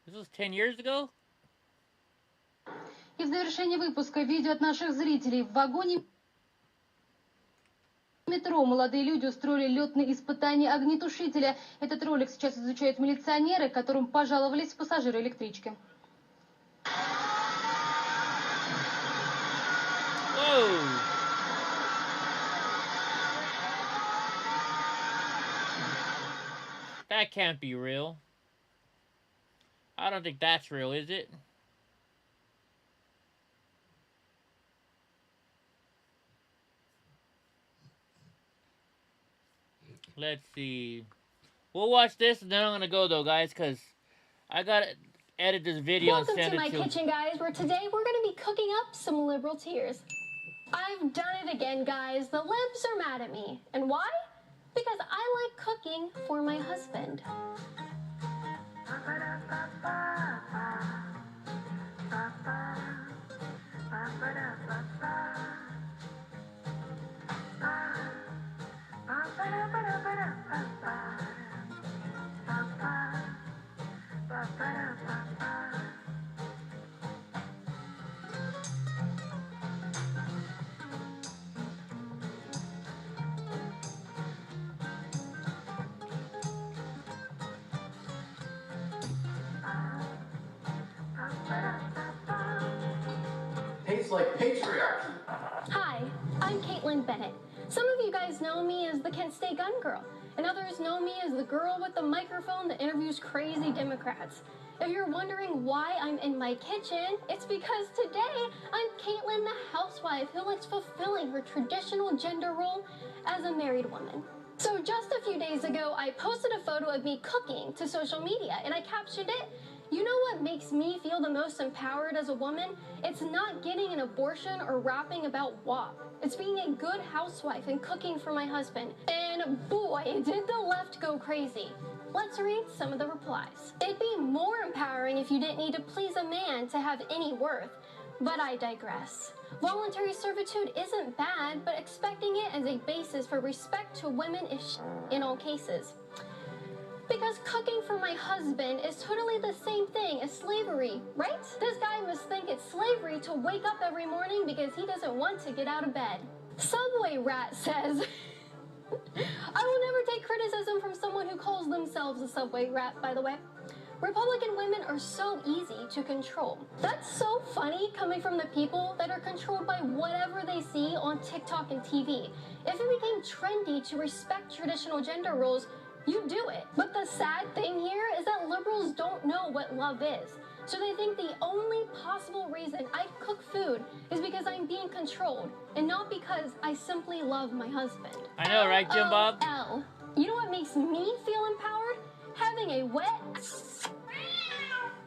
This was 10 years ago? И в завершение выпуска видео от наших зрителей. В вагоне метро молодые люди устроили летные испытания огнетушителя. Этот ролик сейчас изучают милиционеры, которым пожаловались пассажиры электрички. That can't be real. I don't think that's real, is it? Let's see. We'll watch this and then I'm gonna go though, guys, because I gotta edit this video and send it to... Welcome to my kitchen, guys, where today we're gonna be cooking up some liberal tears. I've done it again, guys. The libs are mad at me. And why? Because I like cooking for my husband. like patriarchy. Hi, I'm Caitlin Bennett. Some of you guys know me as the Kent State Gun Girl, and others know me as the girl with the microphone that interviews crazy Democrats. If you're wondering why I'm in my kitchen, it's because today I'm Caitlin, the housewife who likes fulfilling her traditional gender role as a married woman. So just a few days ago, I posted a photo of me cooking to social media, and I captioned it, "You know what makes me feel the most empowered as a woman? It's not getting an abortion or rapping about WAP. It's being a good housewife and cooking for my husband." And boy, did the left go crazy. Let's read some of the replies. "It'd be more empowering if you didn't need to please a man to have any worth. But I digress. Voluntary servitude isn't bad, but expecting it as a basis for respect to women is in all cases. Because cooking for my husband is totally the same thing as slavery, right? This guy must think it's slavery to wake up every morning because he doesn't want to get out of bed." Subway Rat says, "I will never take criticism from someone who calls themselves a Subway Rat, by the way. Republican women are so easy to control." That's so funny coming from the people that are controlled by whatever they see on TikTok and TV. If it became trendy to respect traditional gender roles, you do it. But the sad thing here is that liberals don't know what love is. So they think the only possible reason I cook food is because I'm being controlled and not because I simply love my husband. I know, right, Jim Bob? LOL. You know what makes me feel empowered? Having a wet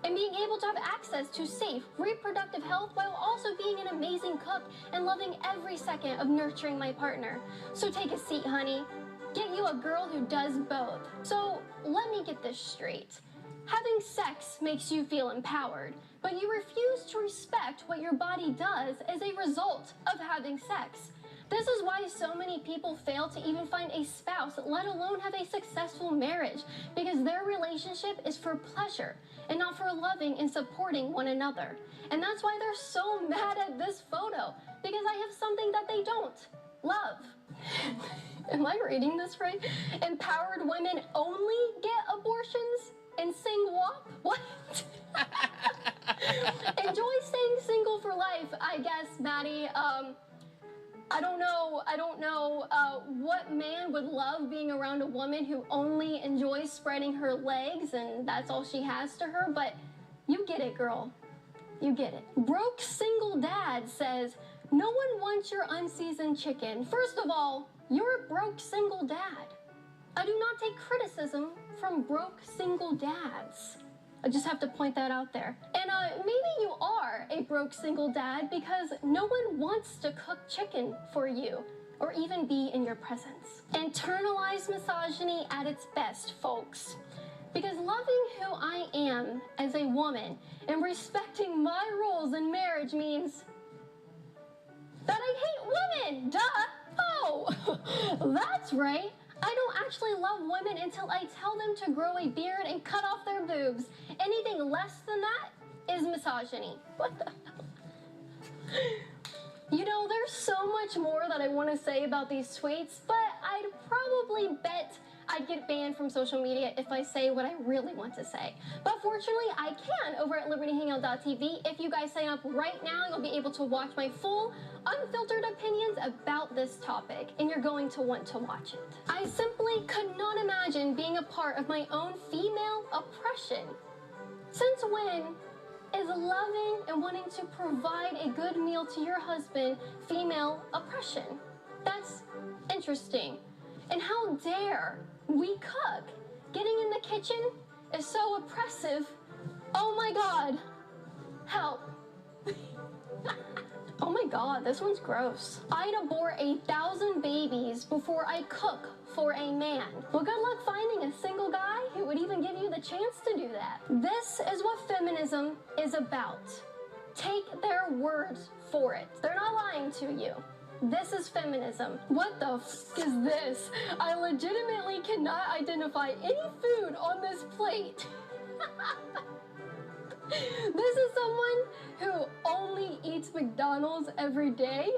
and being able to have access to safe reproductive health while also being an amazing cook and loving every second of nurturing my partner. So take a seat, honey. Get you a girl who does both. So let me get this straight. Having sex makes you feel empowered, but you refuse to respect what your body does as a result of having sex. This is why so many people fail to even find a spouse, let alone have a successful marriage, because their relationship is for pleasure and not for loving and supporting one another. And that's why they're so mad at this photo, because I have something that they don't. Love. Am I reading this right? Empowered women only get abortions and sing WAP? What? Enjoy staying single for life, I guess, Maddie. I don't know what man would love being around a woman who only enjoys spreading her legs and that's all she has to her, but you get it, girl. You get it. Broke Single Dad says, "No one wants your unseasoned chicken. First of all, you're a broke single dad. I do not take criticism from broke single dads." I just have to point that out there. And maybe you are a broke single dad because no one wants to cook chicken for you or even be in your presence. Internalized misogyny at its best, folks. Because loving who I am as a woman and respecting my roles in marriage means that I hate women, duh! Oh, that's right. I don't actually love women until I tell them to grow a beard and cut off their boobs. Anything less than that is misogyny. What the hell? You know, there's so much more that I want to say about these tweets, but I'd probably bet I'd get banned from social media if I say what I really want to say. But fortunately, I can over at libertyhangout.tv. If you guys sign up right now, you'll be able to watch my full, unfiltered opinions about this topic, and you're going to want to watch it. I simply could not imagine being a part of my own female oppression. Since when is loving and wanting to provide a good meal to your husband female oppression? That's interesting. And how dare we cook? Getting in the kitchen is so oppressive. Oh my God. Help. Oh my God, this one's gross. I'd abort 1,000 babies before I cook for a man. Well, good luck finding a single guy who would even give you the chance to do that. This is what feminism is about. Take their words for it. They're not lying to you. This is feminism. What the f is this? I legitimately cannot identify any food on this plate. This is someone who only eats McDonald's every day.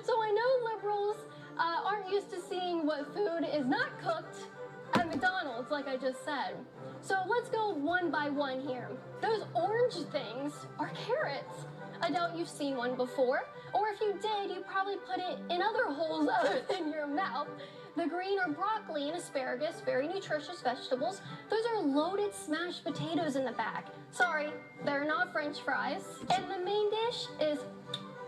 So I know liberals aren't used to seeing what food is not cooked at McDonald's. McDonald's, like I just said. So let's go one by one here. Those orange things are carrots. I doubt you've seen one before, or if you did, you probably put it in other holes other than your mouth. The green are broccoli and asparagus, very nutritious vegetables. Those are loaded smashed potatoes in the back. Sorry, they're not French fries. And the main dish is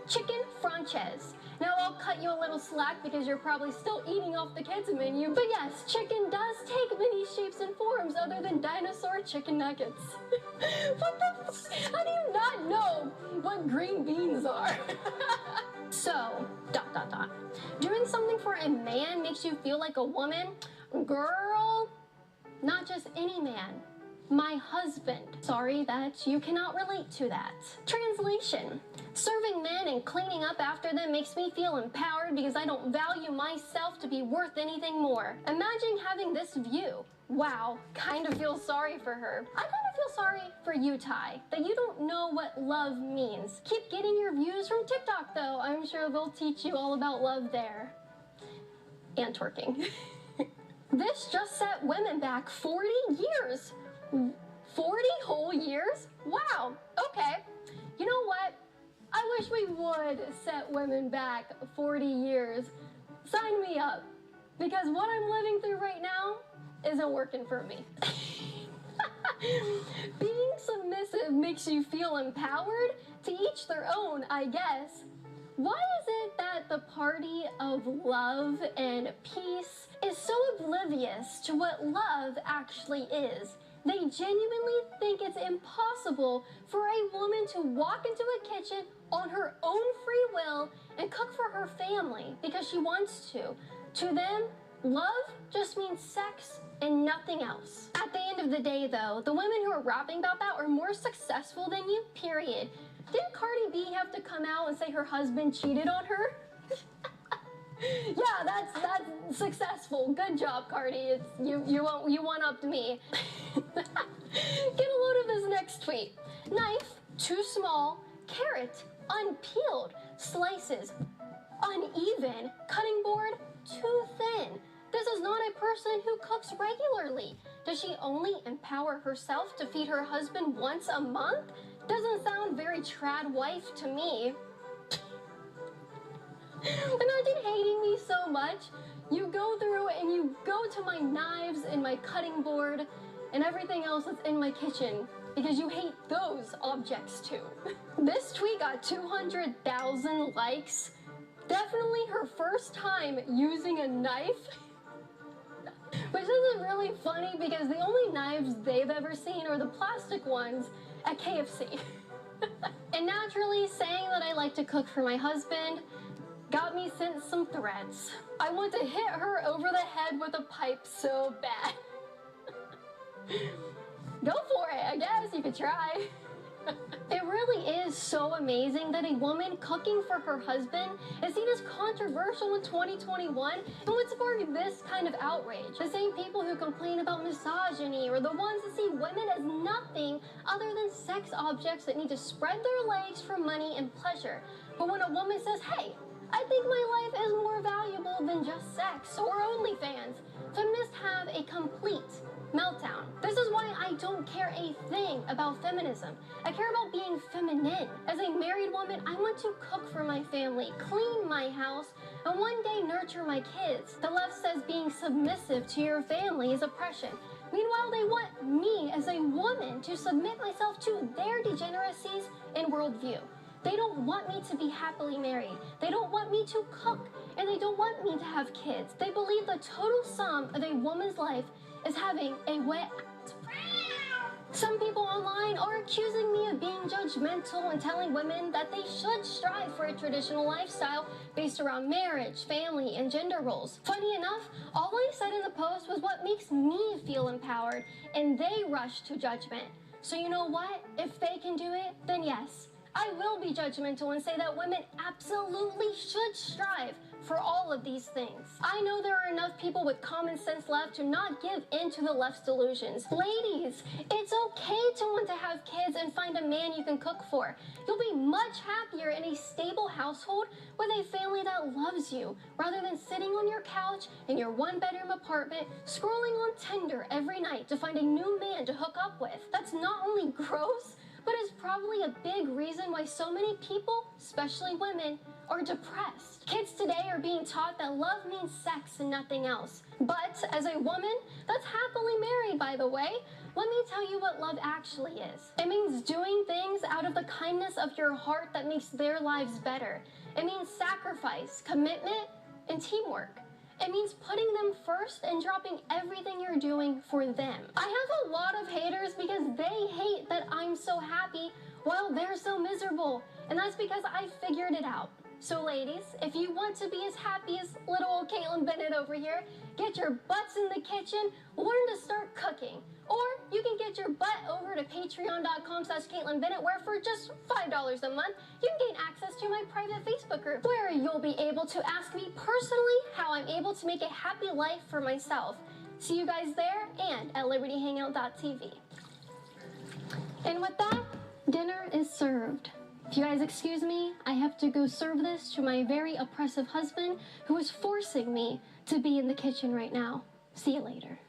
chicken franchise. Now I'll cut you a little slack because you're probably still eating off the kids' menu, but yes, chicken does take many shapes and forms other than dinosaur chicken nuggets. What the f? How do you not know what green beans are? So, ... Doing something for a man makes you feel like a woman? Girl, not just any man. My husband. Sorry that you cannot relate to that. Translation. Serving men and cleaning up after them makes me feel empowered because I don't value myself to be worth anything more. Imagine having this view. Wow, kind of feel sorry for her. I kind of feel sorry for you, Ty, that you don't know what love means. Keep getting your views from TikTok, though. I'm sure they'll teach you all about love there. And twerking. This just set women back 40 years. 40 whole years? Wow, okay. You know what? I wish we would set women back 40 years. Sign me up, because what I'm living through right now isn't working for me. Being submissive makes you feel empowered. To each their own, I guess. Why is it that the party of love and peace is so oblivious to what love actually is? They genuinely think it's impossible for a woman to walk into a kitchen on her own free will and cook for her family because she wants to. To them, love just means sex and nothing else. At the end of the day, though, the women who are rapping about that are more successful than you, period. Didn't Cardi B have to come out and say her husband cheated on her? Yeah, that's successful. Good job, Cardi. You one-upped me. Get a load of this next tweet. Knife, too small. Carrot, unpeeled. Slices, uneven. Cutting board, too thin. This is not a person who cooks regularly. Does she only empower herself to feed her husband once a month? Doesn't sound very trad wife to me. Imagine hating me so much. You go through and you go to my knives and my cutting board and everything else that's in my kitchen because you hate those objects too. This tweet got 200,000 likes. Definitely her first time using a knife. Which isn't really funny because the only knives they've ever seen are the plastic ones at KFC. And naturally, saying that I like to cook for my husband got me sent some threats. I want to hit her over the head with a pipe so bad. Go for it, I guess you could try. It really is so amazing that a woman cooking for her husband is seen as controversial in 2021 and would spark this kind of outrage. The same people who complain about misogyny are the ones that see women as nothing other than sex objects that need to spread their legs for money and pleasure. But when a woman says, hey, I think my life is more valuable than just sex or OnlyFans, feminists have a complete meltdown. This is why I don't care a thing about feminism. I care about being feminine. As a married woman, I want to cook for my family, clean my house, and one day nurture my kids. The left says being submissive to your family is oppression. Meanwhile, they want me as a woman to submit myself to their degeneracies and worldview. They don't want me to be happily married. They don't want me to cook, and they don't want me to have kids. They believe the total sum of a woman's life is having a wet ass. Some people online are accusing me of being judgmental and telling women that they should strive for a traditional lifestyle based around marriage, family, and gender roles. Funny enough, all I said in the post was what makes me feel empowered, and they rushed to judgment. So you know what? If they can do it, then yes. I will be judgmental and say that women absolutely should strive for all of these things. I know there are enough people with common sense left to not give in to the left's delusions. Ladies, it's okay to want to have kids and find a man you can cook for. You'll be much happier in a stable household with a family that loves you, rather than sitting on your couch in your one-bedroom apartment, scrolling on Tinder every night to find a new man to hook up with. That's not only gross, but is probably a big reason why so many people, especially women, are depressed. Kids today are being taught that love means sex and nothing else. But as a woman that's happily married, by the way, let me tell you what love actually is. It means doing things out of the kindness of your heart that makes their lives better. It means sacrifice, commitment, and teamwork. It means putting them first and dropping everything you're doing for them. I have a lot of haters because they hate that I'm so happy while they're so miserable. And that's because I figured it out. So ladies, if you want to be as happy as little old Caitlin Bennett over here, get your butts in the kitchen, learn to start cooking. Or you can get your butt over to patreon.com/Caitlin Bennett, where for just $5 a month, you can gain access to my private Facebook group, where you'll be able to ask me personally how I'm able to make a happy life for myself. See you guys there and at libertyhangout.tv. And with that, dinner is served. If you guys excuse me, I have to go serve this to my very oppressive husband, who is forcing me to be in the kitchen right now. See you later.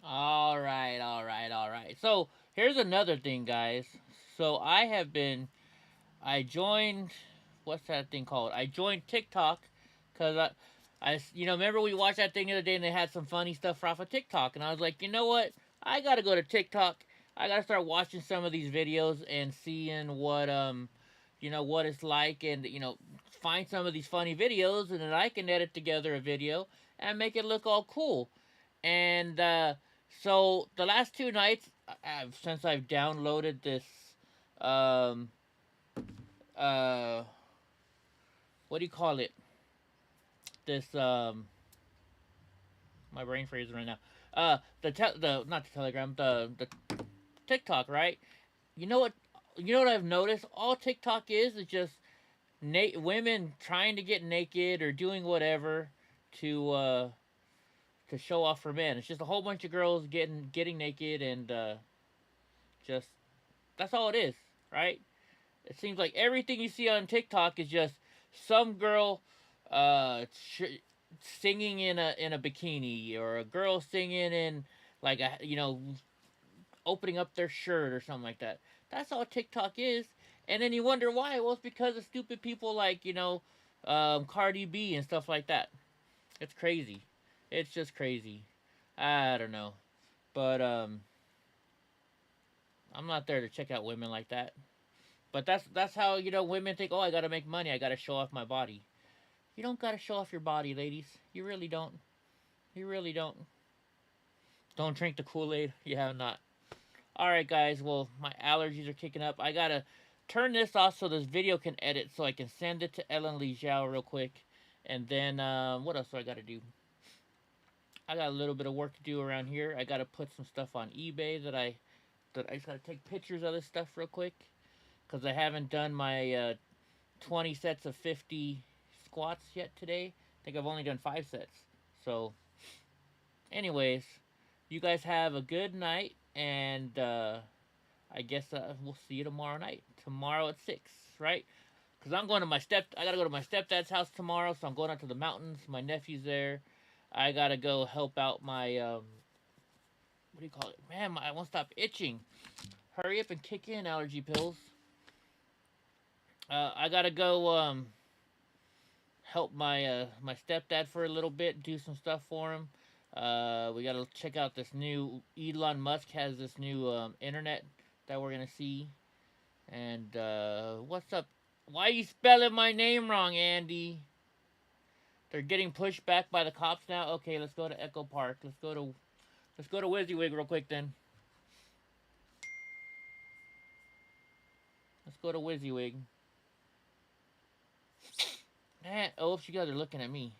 All right. So here's another thing, guys. So I joined, what's that thing called? I joined TikTok because remember we watched that thing the other day and they had some funny stuff off of TikTok, and I was like, you know what? I gotta go to TikTok. I gotta start watching some of these videos and seeing what what it's like, and find some of these funny videos, and then I can edit together a video and make it look all cool. And so the last 2 nights, since I've downloaded this, what do you call it? This my brain freezing right now. Not the Telegram, the TikTok, right? You know what I've noticed? All TikTok is just women trying to get naked or doing whatever to show off for men. It's just a whole bunch of girls getting naked, and just that's all it is, right? It seems like everything you see on TikTok is just some girl singing in a bikini, or a girl singing in like opening up their shirt or something like that. That's all TikTok is. And then you wonder why. Well, it's because of stupid people like, Cardi B and stuff like that. It's crazy. It's just crazy. I don't know. But, I'm not there to check out women like that. But that's how, women think, oh, I gotta make money. I gotta show off my body. You don't gotta show off your body, ladies. You really don't. You really don't. Don't drink the Kool-Aid. You have not. Alright, guys. Well, my allergies are kicking up. I gotta turn this off so this video can edit, so I can send it to Ellen Lee Zhao real quick. And then, what else do I gotta do? I got a little bit of work to do around here. I gotta put some stuff on eBay that I just gotta take pictures of this stuff real quick, because I haven't done my 20 sets of 50 squats yet today. I think I've only done 5 sets. So, anyways, you guys have a good night, and I guess we'll see you tomorrow night. Tomorrow at 6, right? Because I gotta go to my stepdad's house tomorrow, so I'm going out to the mountains. My nephew's there. I gotta go help out my, what do you call it? Man, I won't stop itching. Hurry up and kick in, allergy pills. I gotta go, help my stepdad for a little bit, do some stuff for him. We gotta check out this new, Elon Musk has this new, internet that we're gonna see. And, what's up? Why are you spelling my name wrong, Andy? They're getting pushed back by the cops now? Okay, let's go to Echo Park. Let's go to WYSIWYG real quick then. Let's go to WYSIWYG. Oops, you guys are looking at me.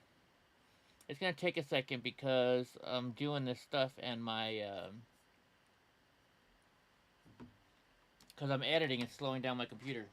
It's gonna take a second because I'm doing this stuff and my, because I'm editing and slowing down my computer.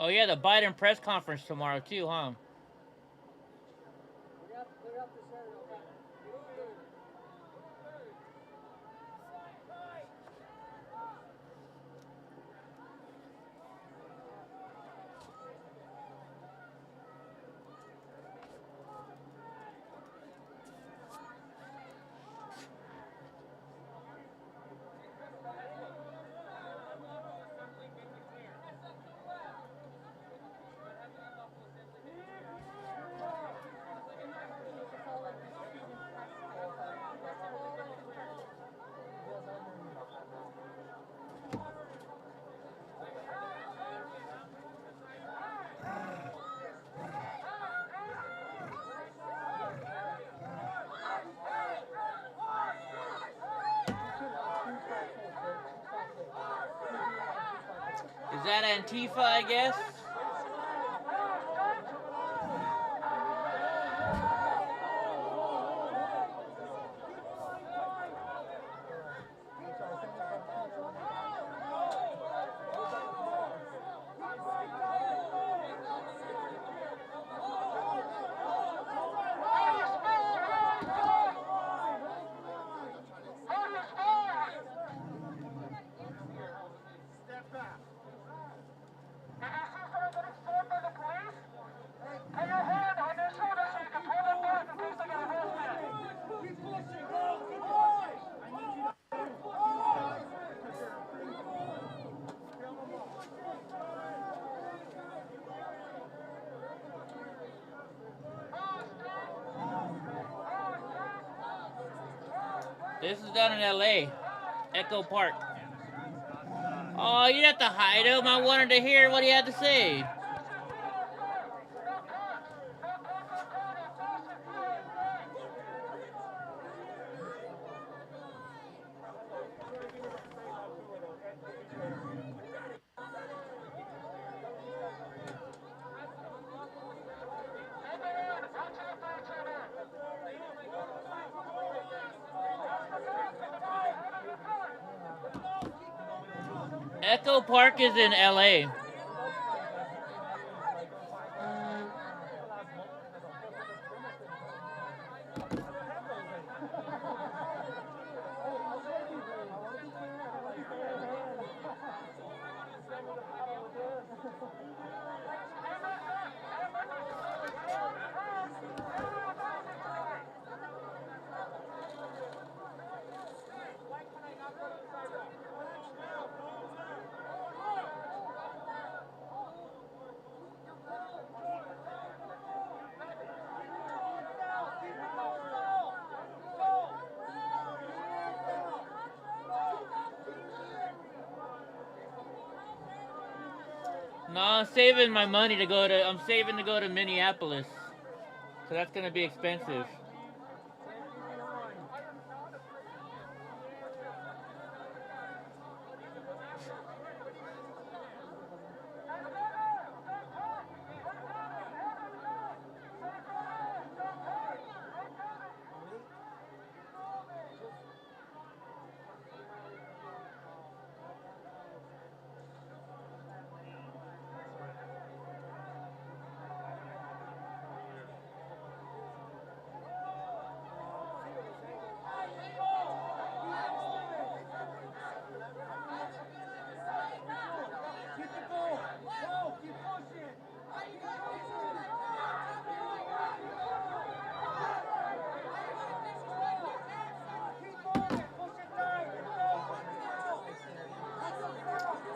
Oh yeah, the Biden press conference tomorrow too, huh? Is that Antifa, I guess? This is done in LA, Echo Park. Oh, you have to hide him. I wanted to hear what he had to say. Echo Park is in LA. No, I'm saving my money to go to. I'm saving to go to Minneapolis, so that's gonna be expensive.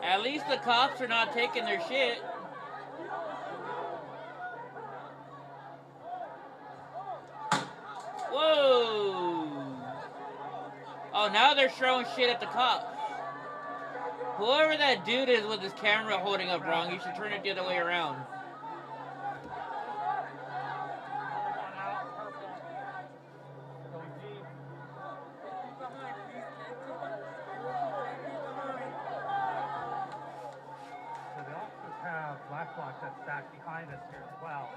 At least the cops are not taking their shit. Whoa! Oh, now they're throwing shit at the cops. Whoever that dude is with his camera holding up wrong, you should turn it the other way around. Black block that's stacked behind us here as well.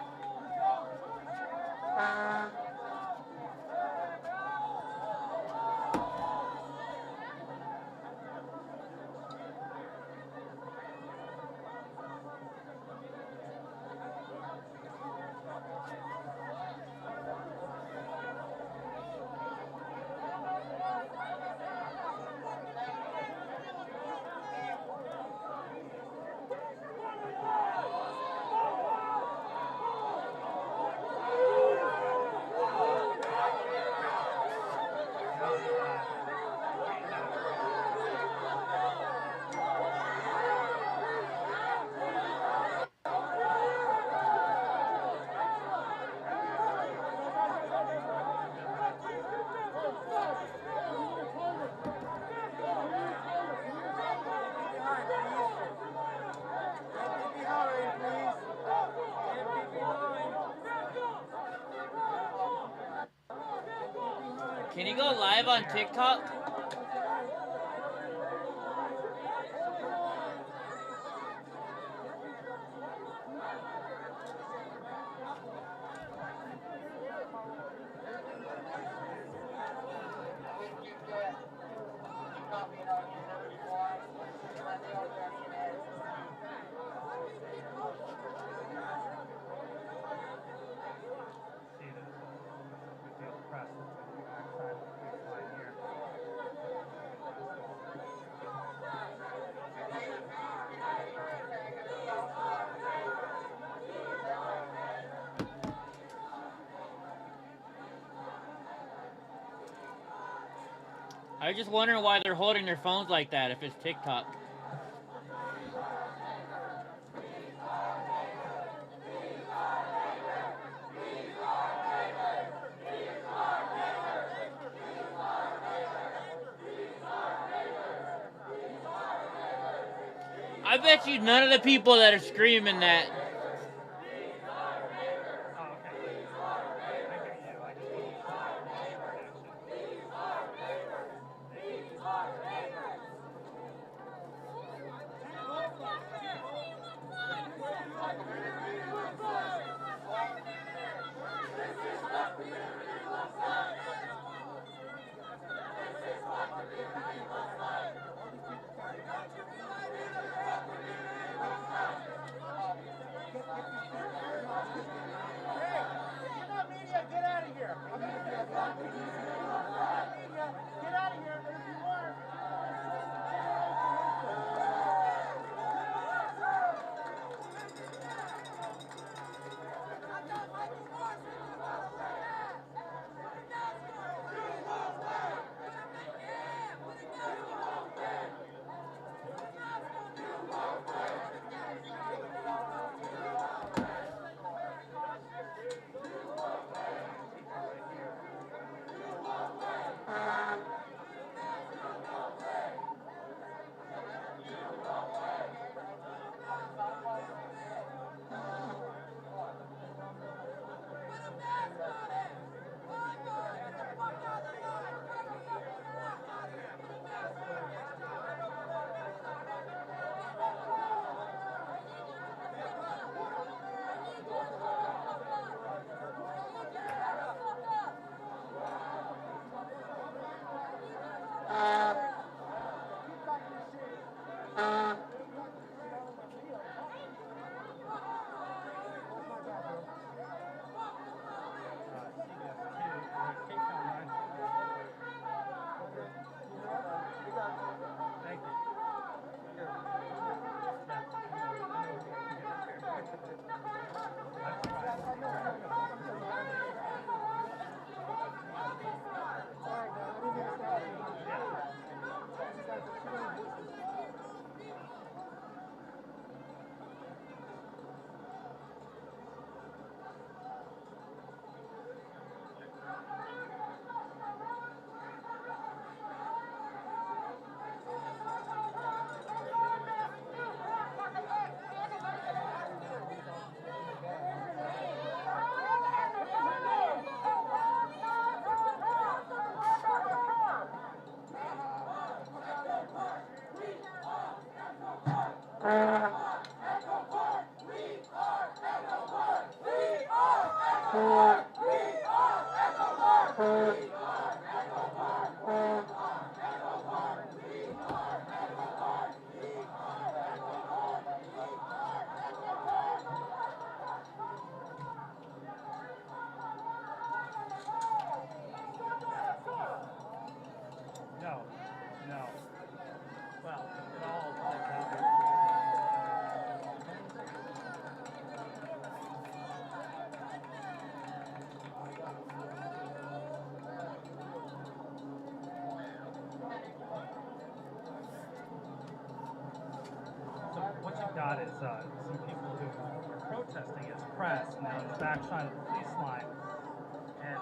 Can you go live on TikTok? I was just wondering why they're holding their phones like that if it's TikTok. I bet you none of the people that are screaming that. got is some people who are protesting as press now in the backside of the police line. And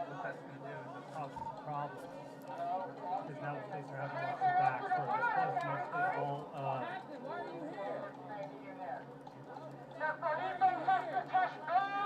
what that's going to do is it causes a problem. Because now the police are having to watch their backs for this was mostly all The police insist to push over.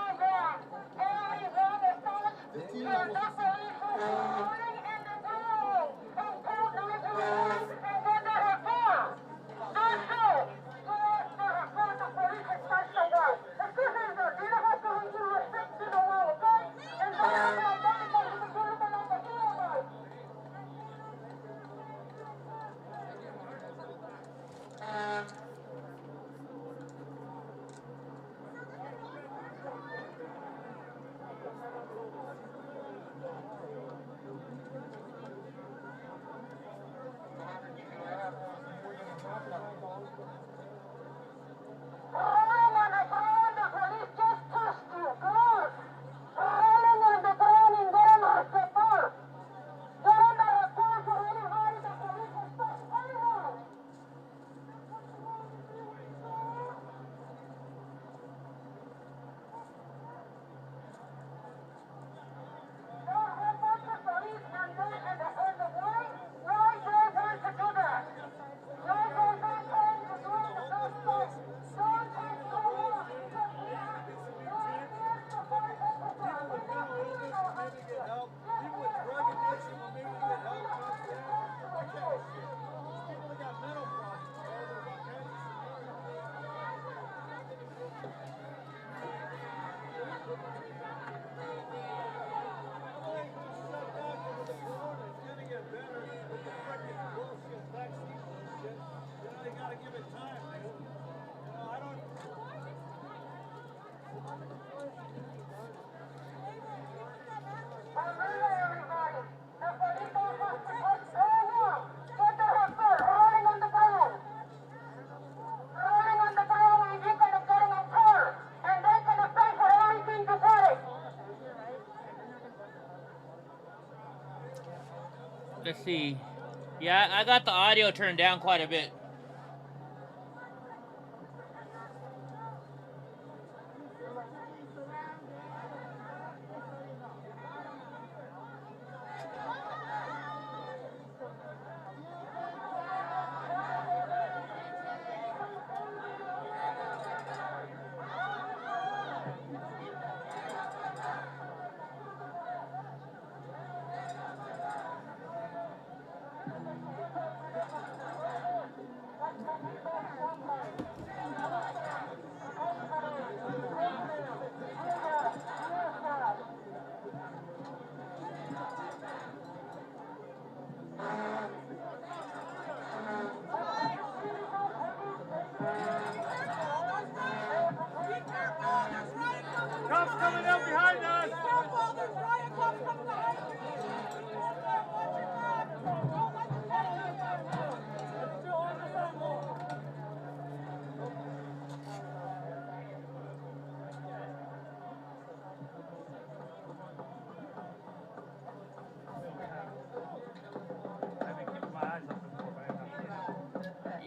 private time, dude. You know, I don't. Let's see. Yeah, I got the audio turned down quite a bit. Cops coming up behind us!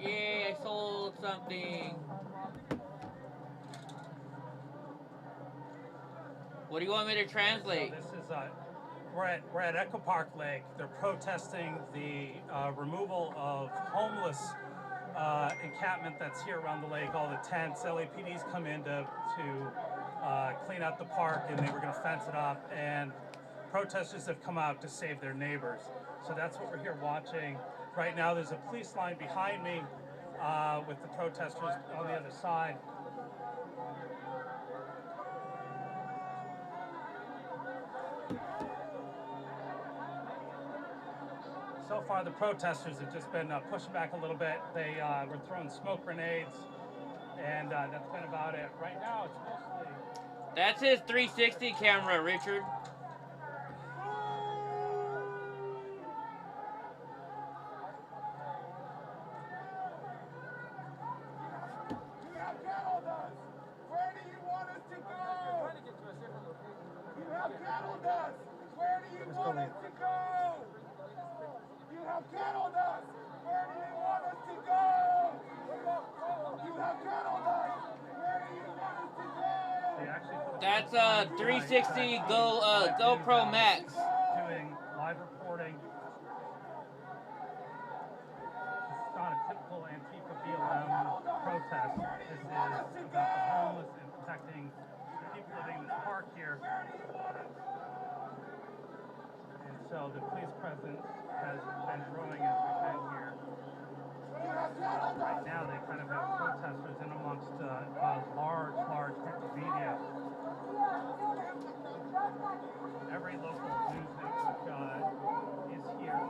Yay, I sold something. What do you want me to translate? So this is we're at Echo Park Lake. They're protesting the removal of homeless encampment that's here around the lake. All the tents. LAPD's come in to clean out the park, and they were going to fence it off. And protesters have come out to save their neighbors. So that's what we're here watching. Right now, there's a police line behind me with the protesters on the other side. So far, the protesters have just been pushing back a little bit. They were throwing smoke grenades, and that's been about it. Right now, it's mostly... That's his 360 camera, Richard. Where do you want us to go? You have cattle dust. Where do you want us to go? You have cattle dust. Where do you want us to go? You have cattle dust. Where do you want us to go? That's a 360 GoPro Max. Doing live reporting. It's not a typical Antifa BLM protest. This is about the homeless and protecting the people living in this park here. And so the police presence has been growing as we can here. Right now they kind of have protesters in amongst a large group of media. Every local news network is here.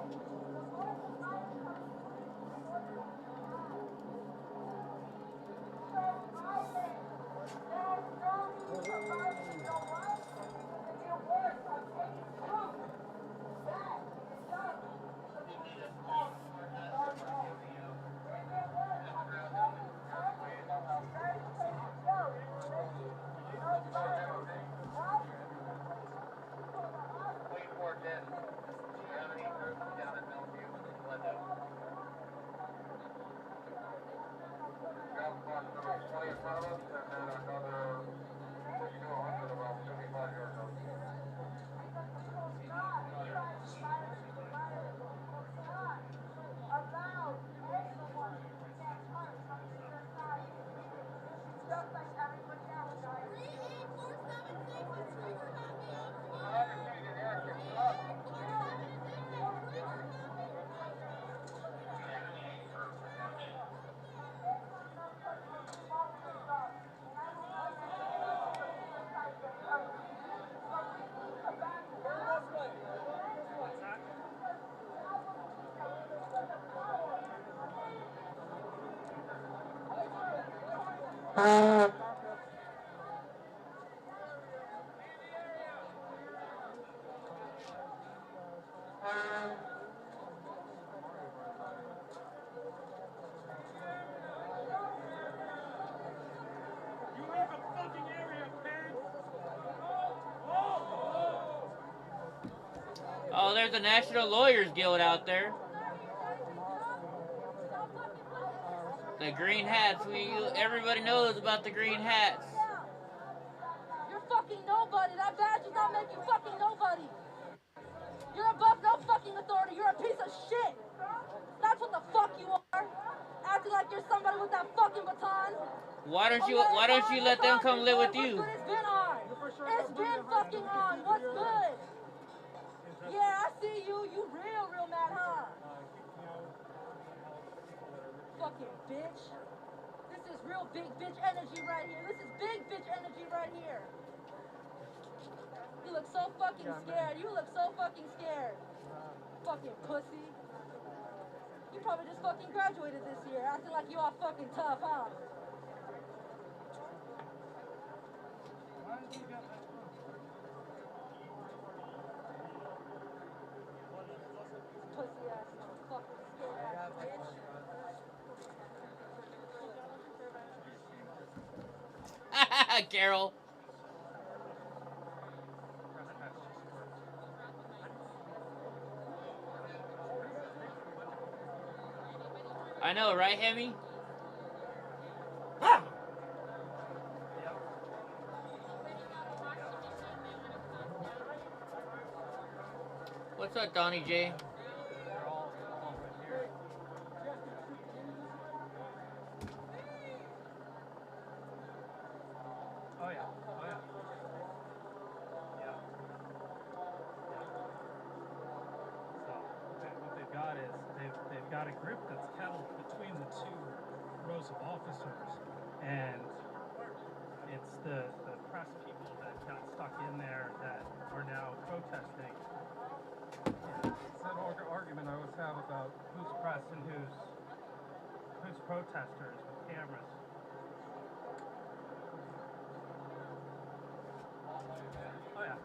Oh, there's the National Lawyers Guild out there. The green hats. Everybody knows about the green hats. You're fucking nobody. That badge does not make you fucking nobody. You're above no fucking authority. You're a piece of shit. That's what the fuck you are. Acting like you're somebody with that fucking baton. Why don't you let them come live with you? It's been on. It's been fucking on. What's good? Yeah, I see you. You real mad, huh? Fucking bitch. This is real big bitch energy right here. This is big bitch energy right here. You look so fucking scared. You look so fucking scared. Fucking pussy. You probably just fucking graduated this year, acting like you all fucking tough, huh? Pussy ass, fucking scared ass bitch. Carol. I know, right, Hemi? What's up, Donnie J? Oh yeah. So what they've got is they've got a group that's kettled between the two rows of officers, and it's the press people that got stuck in there that are now protesting. Yeah, it's that argument I always have about who's press and who's protesters with cameras. Oh yeah.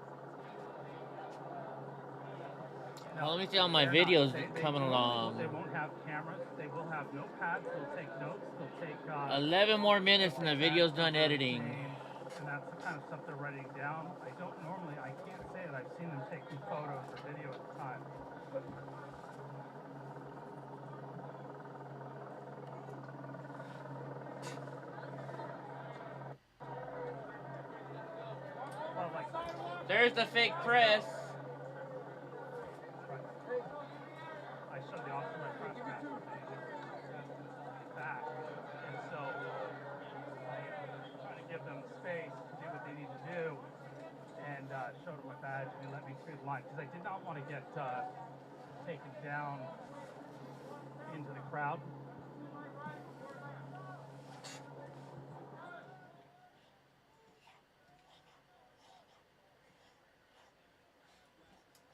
Well, let me see how my video's coming along. They won't have cameras. They will have notepads. They'll take notes. They'll take 11 more minutes and the video's done editing. And that's the kind of stuff they're writing down. I can't say that I've seen them taking photos or video at the time. There's the fake press. I showed the officer my press pass back, and so trying to give them space to do what they need to do, and showed them my badge, and they let me through the line because I did not want to get taken down into the crowd.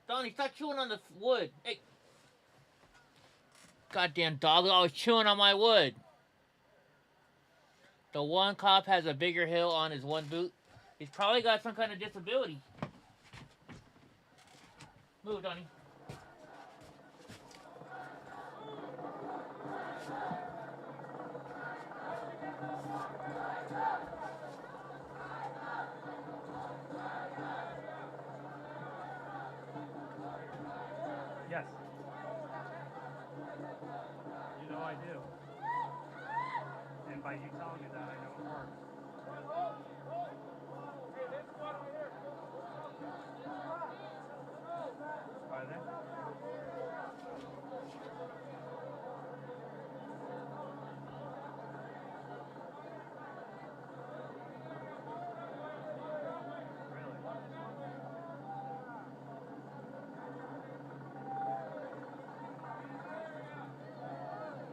Donnie, stop chewing on the wood. Hey. Goddamn dog is always chewing on my wood. The one cop has a bigger heel on his one boot. He's probably got some kind of disability. Move, Donnie. Yes. You know I do. And by you telling me that, I know it works. Are they?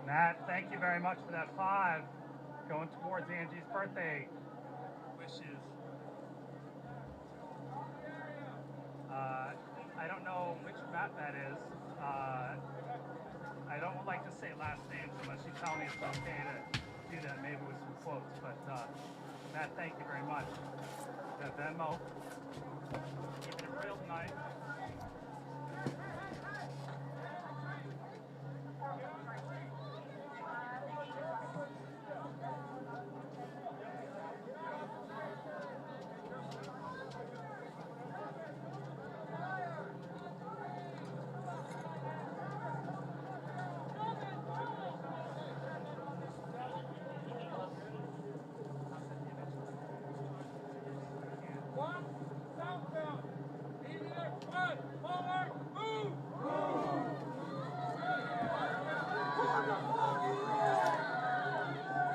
Matt, thank you very much for that 5. Going towards Angie's birthday wishes. I don't know which Matt that is. I don't like to say last names unless you tell me it's okay to do that maybe with some quotes, but Matt, thank you very much. That Venmo, keep it real nice.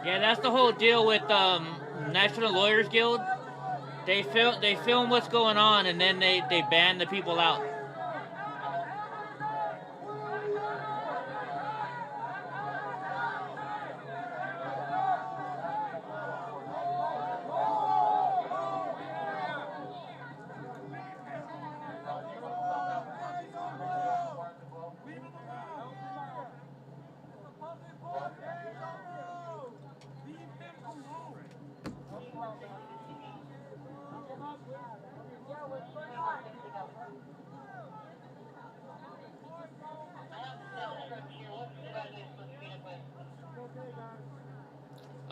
Yeah, that's the whole deal with National Lawyers Guild. They film what's going on, and then they ban the people out.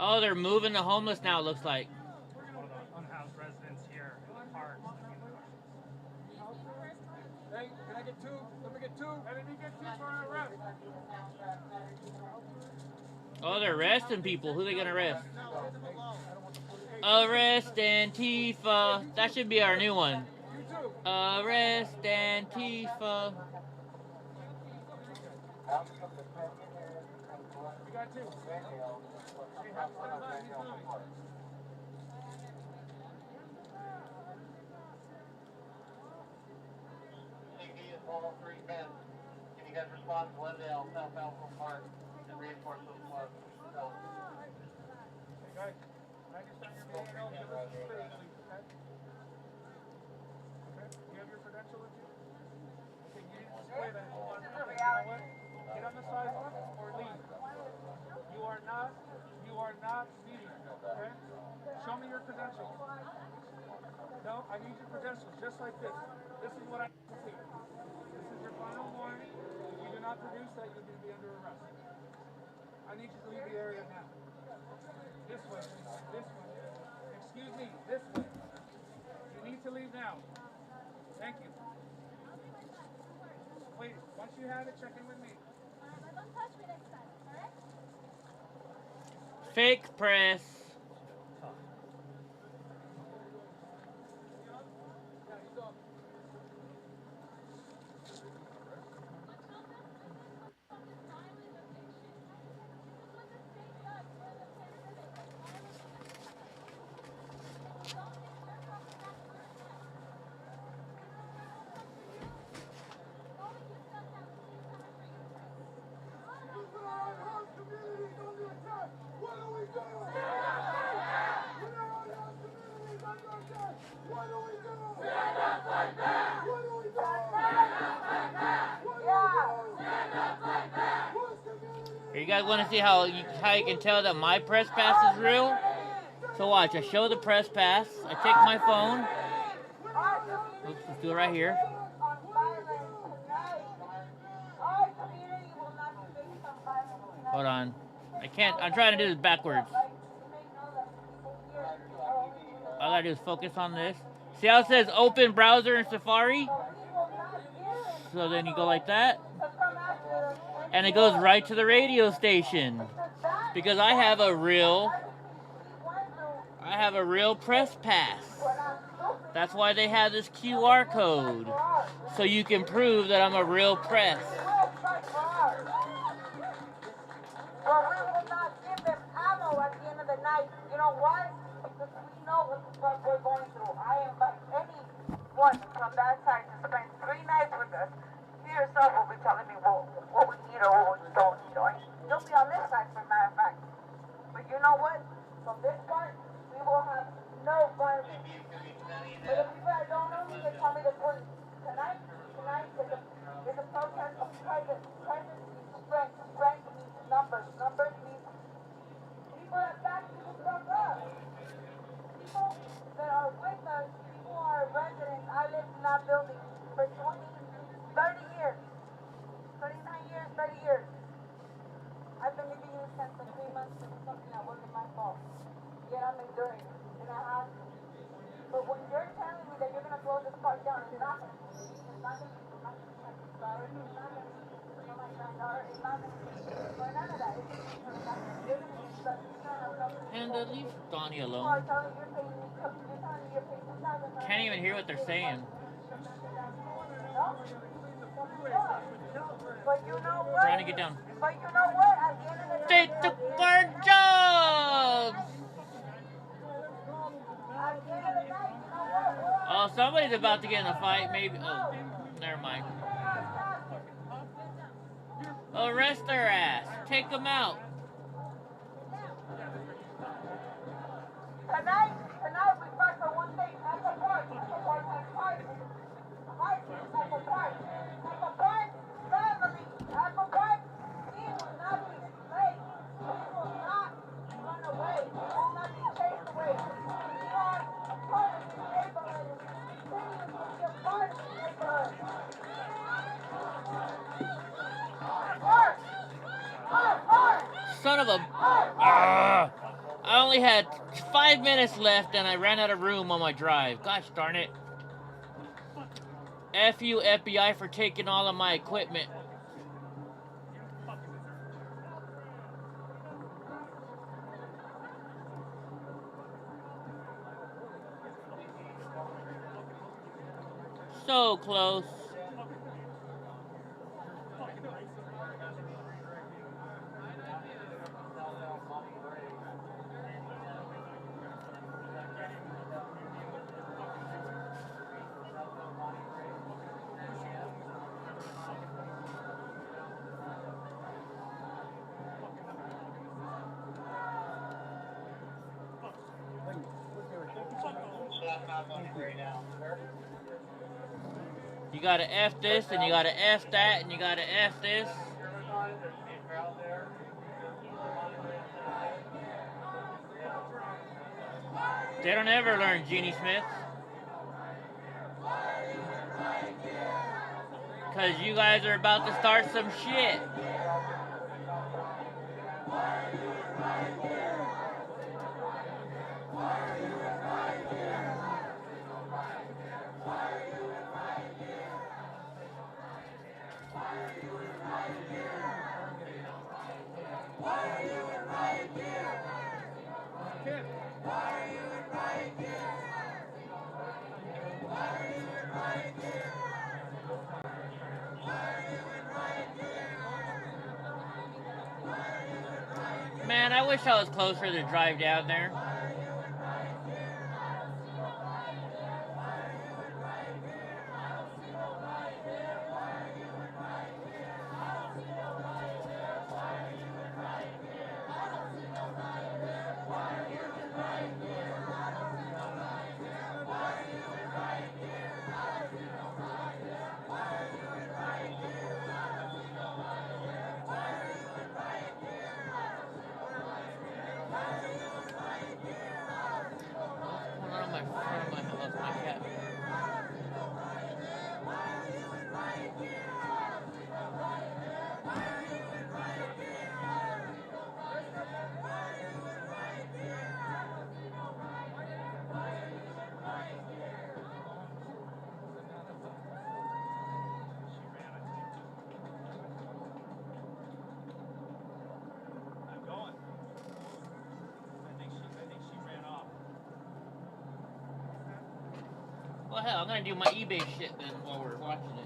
Oh, they're moving the homeless now, it looks like. Unhoused residents here in the park. Hey, can I get two? Let me get two. Let me get two for an arrest. Oh, they're arresting people. Who are they gonna arrest? Arrest Antifa. That should be our new one. Arrest Antifa. You got two. All three men. Can you guys respond to Glendale, South Alpha Park, and reinforce those clubs? So. Hey guys, can I just sign your video? Give us some space, please, okay? Okay, you have your credential with you? Okay, you need to display that. You know what? Get on the sidewalk or leave. You are not leaving, okay? Show me your credentials. No, I need your credentials, just like this. This is what I need to see. This is your final warning. If you do not produce that, you're going to be under arrest. I need you to leave the area now. This way. This way. Excuse me. This way. You need to leave now. Thank you. Wait. Once you have it, check in with me. Don't touch me next time, alright? Fake press. You guys want to see how you can tell that my press pass is real? So watch, I show the press pass, I take my phone. Oops, let's do it right here. Hold on. I can't, I'm trying to do this backwards. All I gotta do is focus on this. See how it says open browser in Safari? So then you go like that. And it goes right to the radio station. Because I have a real press pass. That's why they have this QR code. So you can prove that I'm a real press. Well, we will not give them ammo at the end of the night. You know why? Because we know what the fuck we're going through. I invite anyone from that side to spend 3 nights with us. You yourself will be telling me what we need or what we don't need. Or you'll be on this side, for a matter of fact. But you know what? From this part, we will have no violence. But the people that don't know me, they tell me the police. Tonight is a protest of presence. Presence means strength. Strength means numbers. Numbers means people that building for 30 years. 29 years, 30 years. I've been giving you a sense of 3 months to do something that wasn't my fault. Yet I'm enduring it, and I have to. But when you're telling me that you're going to close this park down, it's not going to be. It's not going to be for my daughter. It's not going to be for my granddaughter. It's not going to be for none of that. It's going to be for the fact that you're going to get stuck. You're going to have nothing. And leave Donnie You alone. are telling you're paying me. You're telling me you're paying $2,000. Can't even hear what they're saying. But you know what? Trying to get down. But you know what? At the end of the They day, took our jobs! at the end of the night, you know what? Oh, somebody's about to get in a fight, maybe. Oh, never mind. Arrest their ass. Take them out. Tonight we fight for one thing. That's a park. That's a park. That's a park. That's a park. That's a park. Family. That's a park. We will not be enslaved. We will not run away. We will not be chased away. We are a part of this neighborhood. Continue to be a part of this neighborhood. Park. Park. Son of a... I only had 5 minutes left and I ran out of room on my drive. Gosh darn it. F you, FBI, for taking all of my equipment. So close. You gotta F this, and you gotta F that, and you gotta F this. They don't ever learn, Jeannie Smith. Because you guys are about to start some shit. Man, I wish I was closer to drive down there. Well, hell, I'm gonna do my eBay shit then while we're watching it.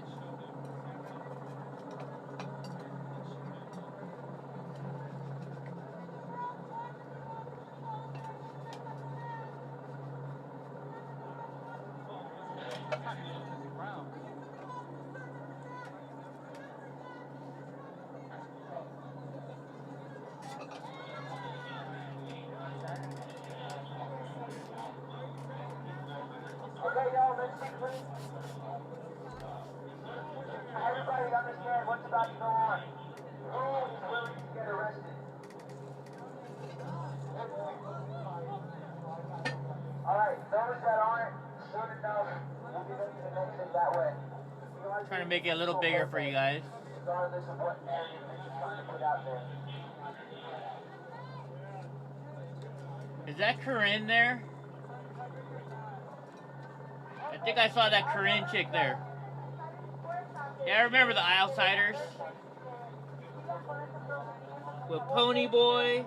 Okay, y'all, let's see, please. Everybody understand what's about to go on. Who is willing to get arrested? All right, those that aren't, Trying to make it a little bigger for you guys. Is that Corinne there? I think I saw that Corinne chick there. Yeah, I remember the Outsiders. With Pony Boy.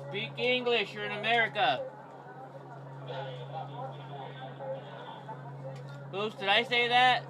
Speak English, you're in America. Oops, did I say that?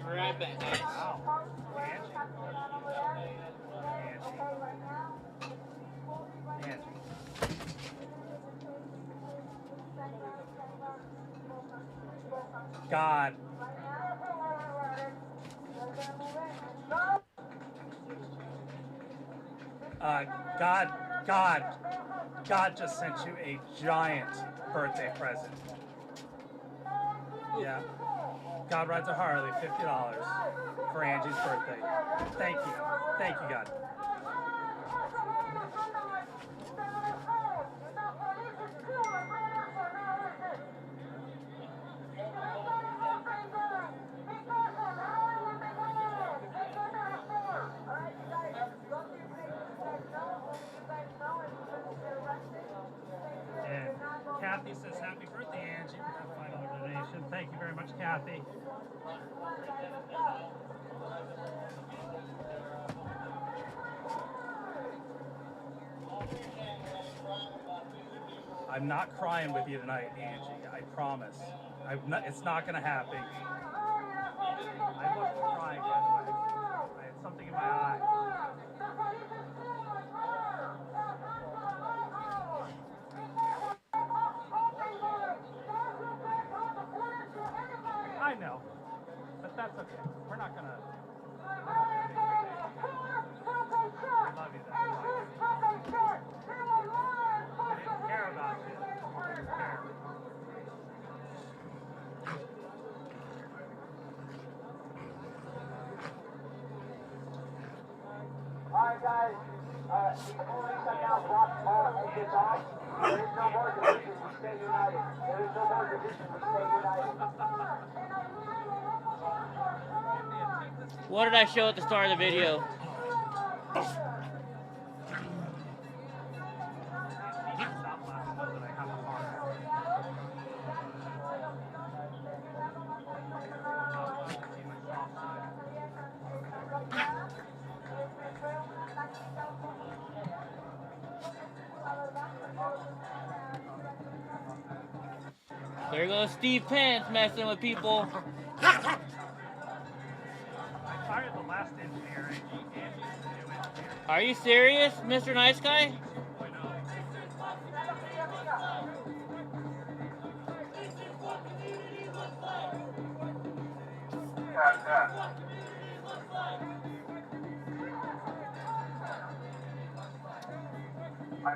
Right back, guys. God. God just sent you a giant birthday present. Yeah. God rides a Harley, $50 for Angie's birthday. Thank you. Thank you, God. And Kathy says, happy birthday, Angie, for that $5 donation. Thank you very much, Kathy. I'm not crying with you tonight, Angie. I promise. It's not going to happen. I wasn't crying, by the way. I had something in my eye. I know, but that's okay. We're not gonna. I love you, though. I didn't care about you. I didn't care. Alright, guys. The police have now blocked all exits off. There is no more division. We stay united. There is no more division. We stay united. What did I show at the start of the video? There goes Steve Pence messing with people. I fired the last engineer. Are you serious, Mr. Nice Guy? I'm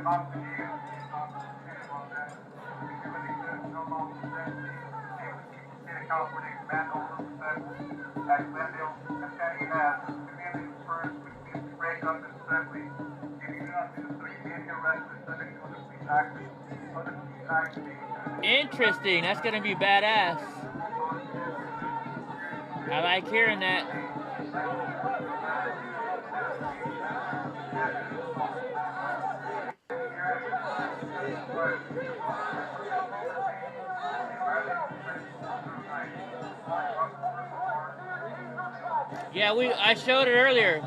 up to you. No longer California command over at Glendale and County Mass. Community first, we break up and assembly. If you do not do so, you may be arrested, subject to other police action. Other police action. Interesting. That's gonna be badass. I like hearing that. Yeah, I showed it earlier.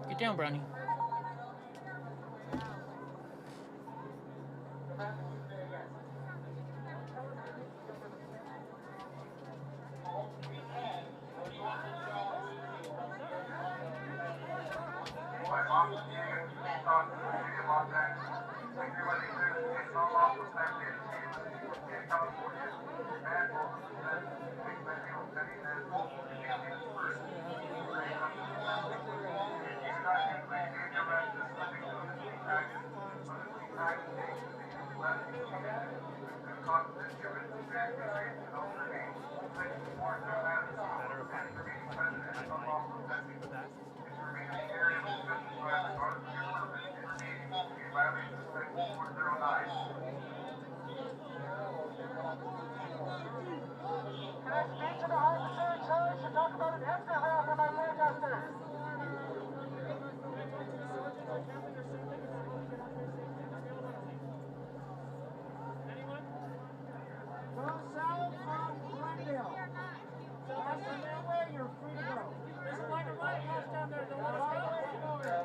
Get down, Brownie.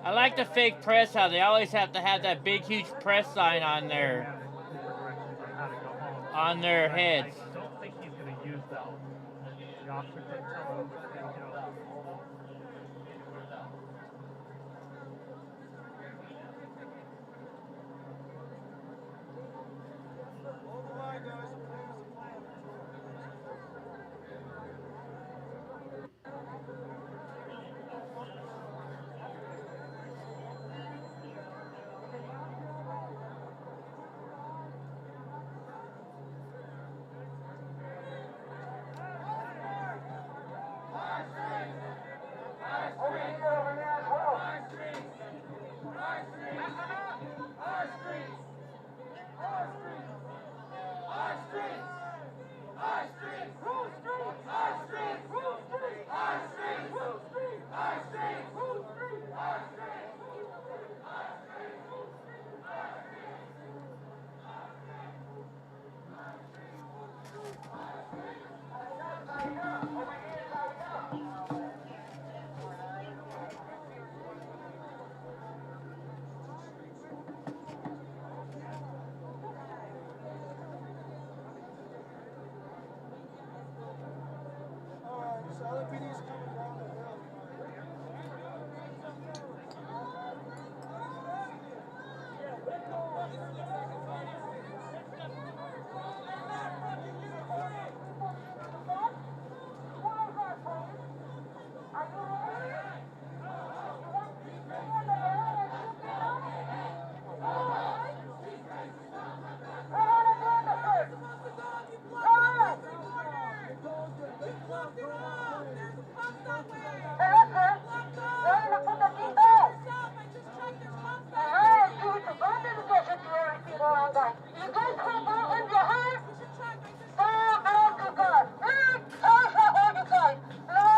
I like the fake press, how they always have to have that big, huge press sign on their heads. I don't think he's going to use that. The officer didn't tell him which way to go. Hold the line, guys. LAPD's coming down the hill.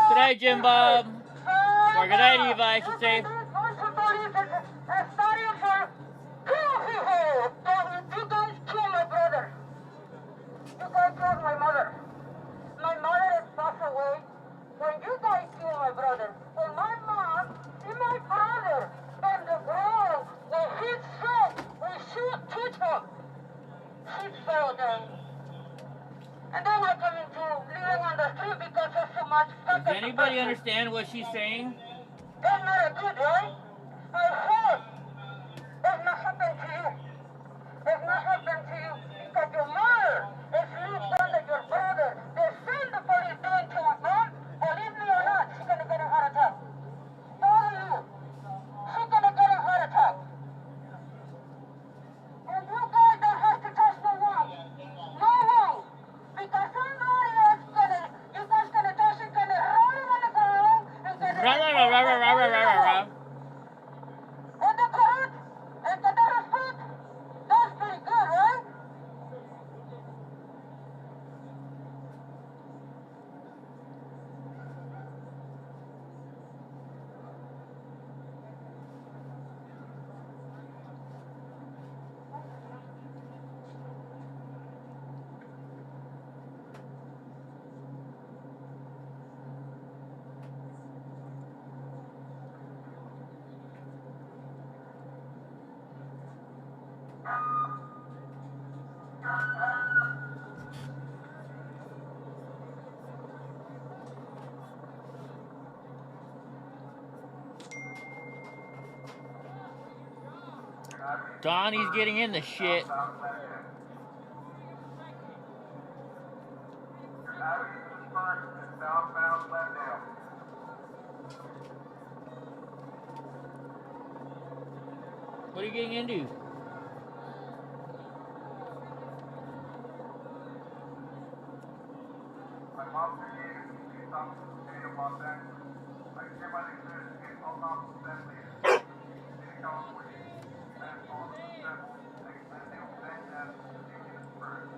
Good day, Jim Bob. Or good day, Eva, I should say. Does anybody understand what she's saying? That's not a good, right? I heard. That's not happened to you. That's not happened to you because your mother is looked under your brother. The same the police doing to her mom, believe me or not, she's gonna get a heart attack. All of you, she's gonna get a heart attack. And you guys don't have to touch the wall. No wall. Because somebody else you guys gonna touch it, gonna roll it on the ground, and gonna and the correct, and the respect, that's pretty good, right? Donnie's getting in the shit. What are you getting into? My mom created the South State of Los Angeles. I hereby declare to get all office assembly in California. And all of the steps take plenty of bank as union first.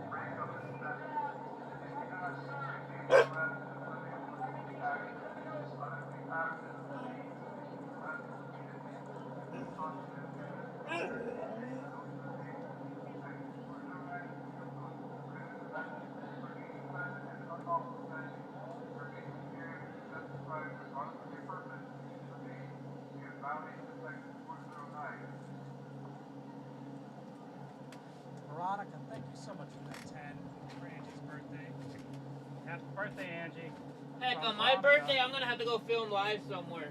Break up the steps. If you do not receive the arrest, something will be taxed. Honestly, absent. Veronica, thank you so much for that 10 for Angie's birthday. Happy birthday, Angie. Heck, From on my Veronica. birthday, I'm gonna have to go film live somewhere.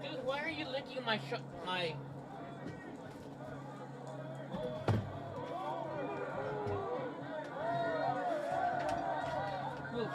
Dude, why are you licking my my? Move.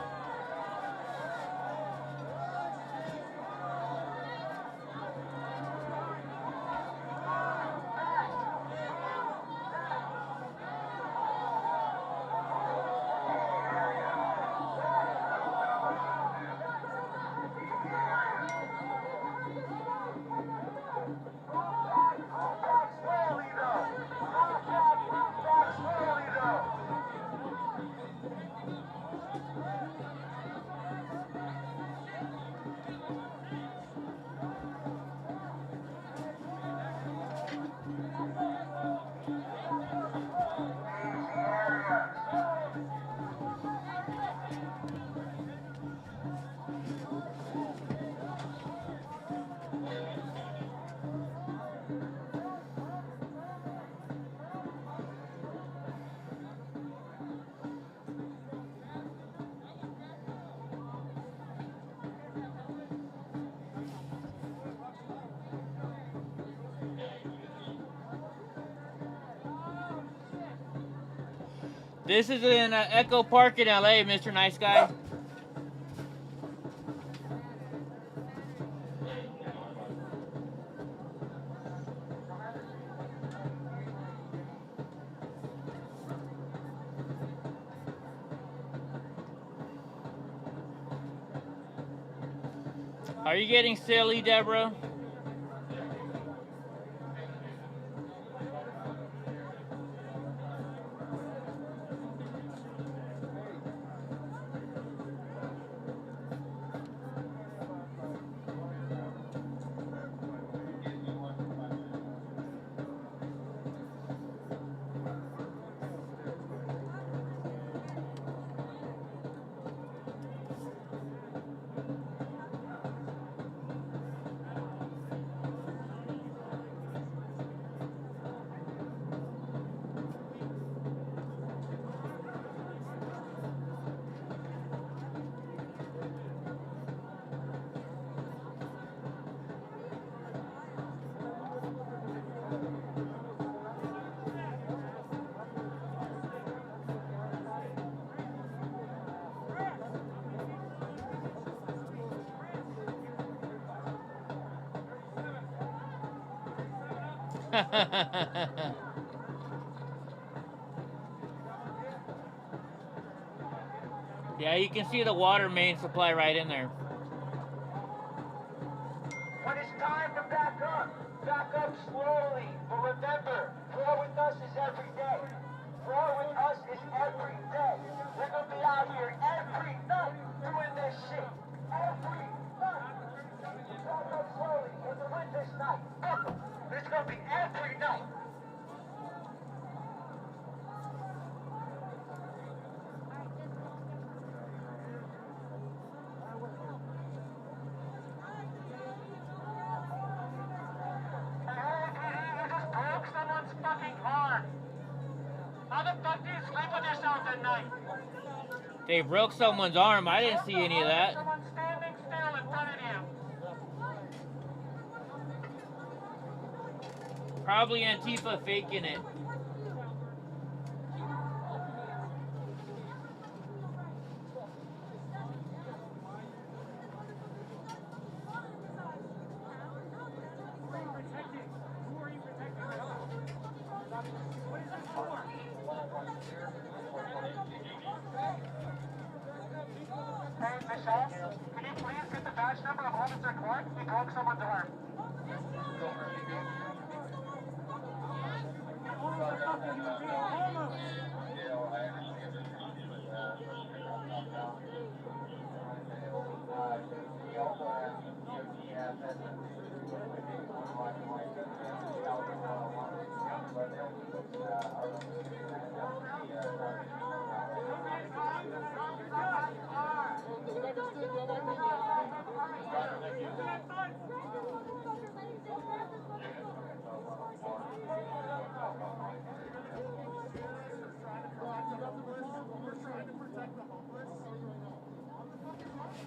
This is in Echo Park in LA, Mr. Nice Guy. Are you getting silly, Deborah? Yeah, you can see the water main supply right in there. When it's time to back up slowly. But remember, war with us is every day. War with us is every day. We're gonna be out here every night doing this shit. Every night. Back up slowly. It's a win this night. Fuck 'em. It's gonna be every night. They broke someone's arm. I didn't see any of that. Probably Antifa faking it. Badge number of Officer Clark. He broke someone's arm.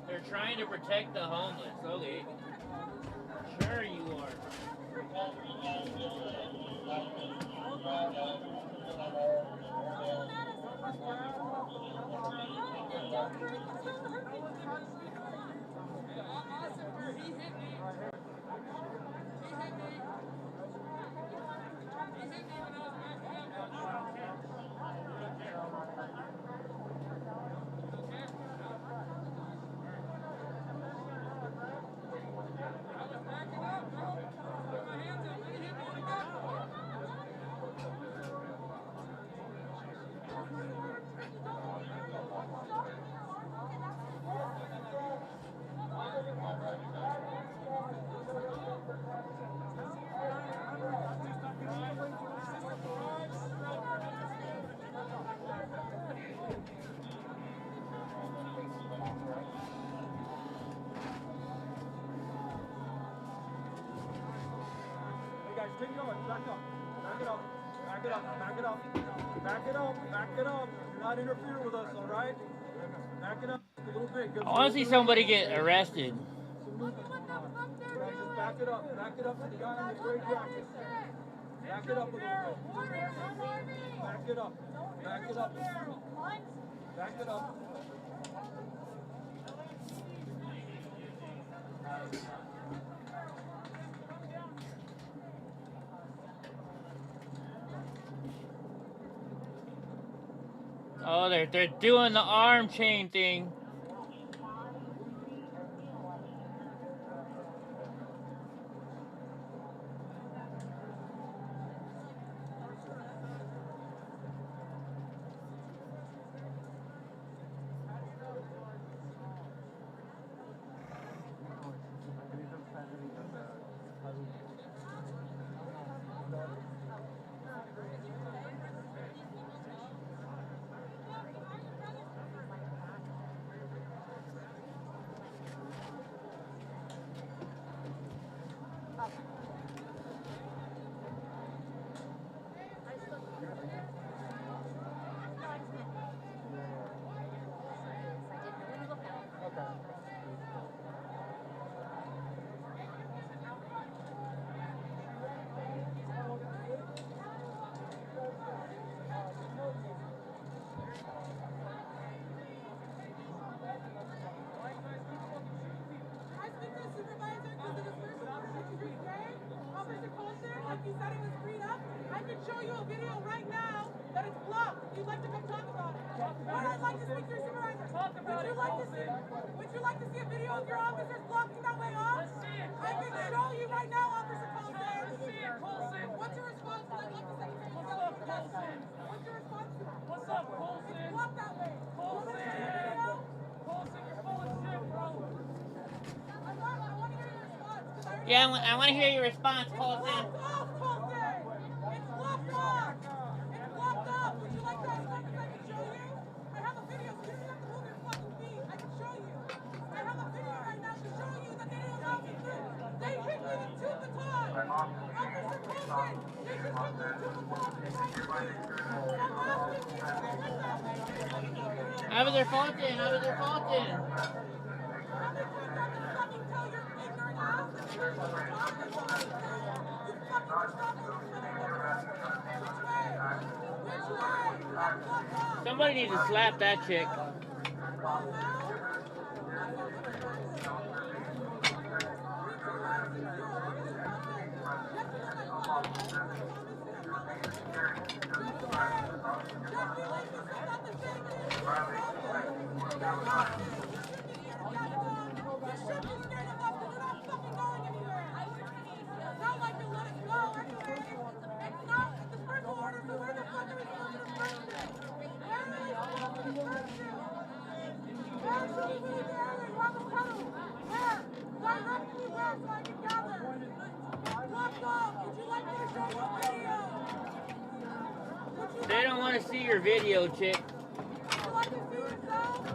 They're trying to protect the homeless. Okay. Sure you are. Keep going. Back up. Back it up. Back it up. Back it up. Back it up. Back it up. Do not interfere with us, all right? Back it up a little bit. I want to see somebody get arrested. Just back it up. Back it up to the guy in the gray jacket. Back it up a little bit. Back it up. Back it up. Back it up. Oh, they're doing the arm chain thing. He said he was freed up. I can show you a video right now that is blocked. If you'd like to come talk about it. Or I'd like to speak to your supervisor. Would you like to see a video of your officers blocking that way off? Let's see it. I can show you right now, Officer Colson. Let's see it, Colson. What's your response? I'd like to say something. What's up, Colson? What's your response to that? What's up, Colson? It's blocked that way. Colson. Colson, you're full of shit, bro. I want to hear your response. Yeah, I want to hear your response, Colson. Officer Fulton, Officer Fulton. Somebody needs to slap that chick. so I can gather. Blocked off. Would you like me to show your video? They don't want to see your video, chick. Would you like to see yourself?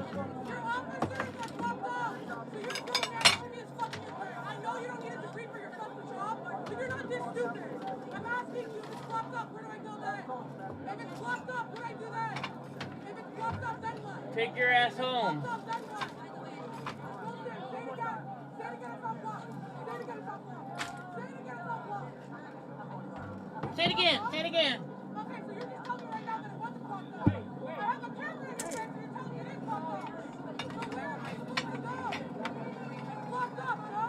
Your officers are blocked off. So you're doing that to me is fucking your I know you don't need a degree for your fucking job, but you're not this stupid. I'm asking you, if it's blocked up, where do I go then? If it's blocked up, where do I do that? If it's blocked up, then what? Take your ass home. Blocked up, then what? Say it again. Say it again if I'm blocked. Say it again if I'm blocked. Say it again if I'm blocked. Say it again. Say it again. Okay, so you're just telling me right now that it wasn't blocked up. I have a camera in your face and you're telling me it is blocked up. So where am I supposed to go? It's blocked up, bro.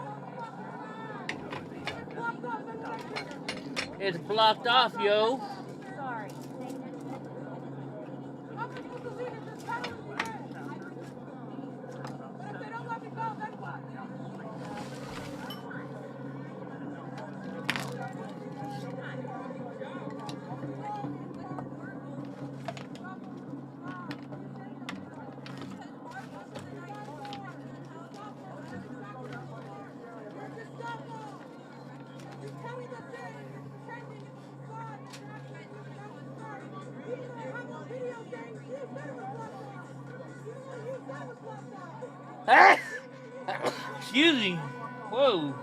It's blocked up, then what I do? It's blocked off, yo. Sorry. How am I supposed to leave it? There's cameras in there. But if they don't let me go, then what? Ah! Excuse me. Whoa.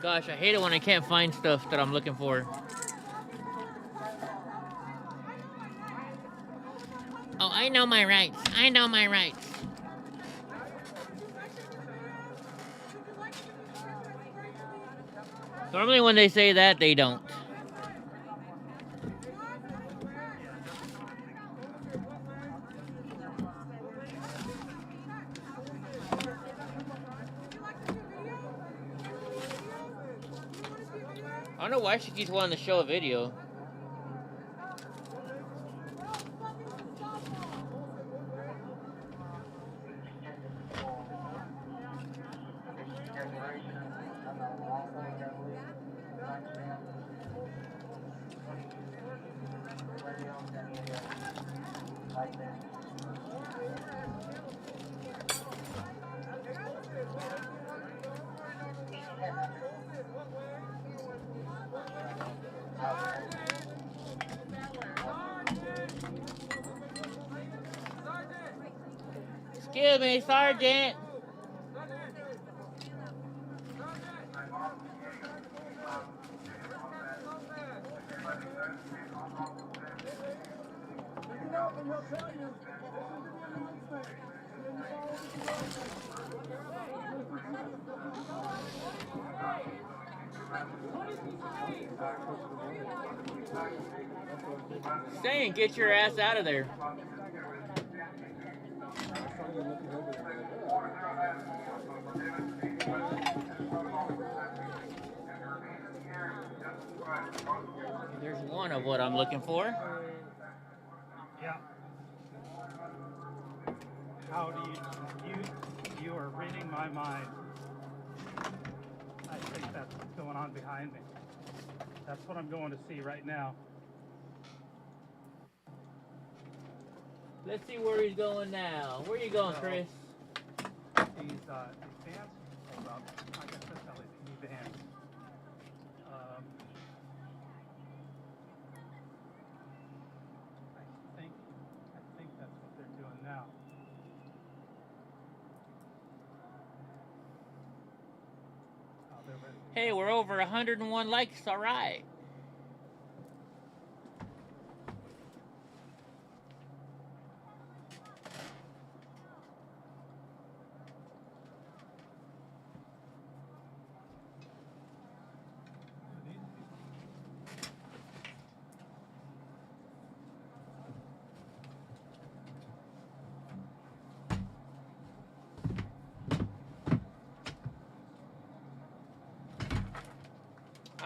Gosh, I hate it when I can't find stuff that I'm looking for. Oh, I know my rights. I know my rights. Normally when they say that, they don't. I don't know why she keeps wanting to show a video. Excuse me, Sergeant. Saying, get your ass out of there. There's one of what I'm looking for. Yeah. How do you are reading my mind. I think that's what's going on behind me. That's what I'm going to see right now. Let's see where he's going now. Where you going, Chris? These vans, hold up. I guess that's LED vans. I think that's what they're doing now. Oh, they're ready. Hey, we're over 101 likes. All right.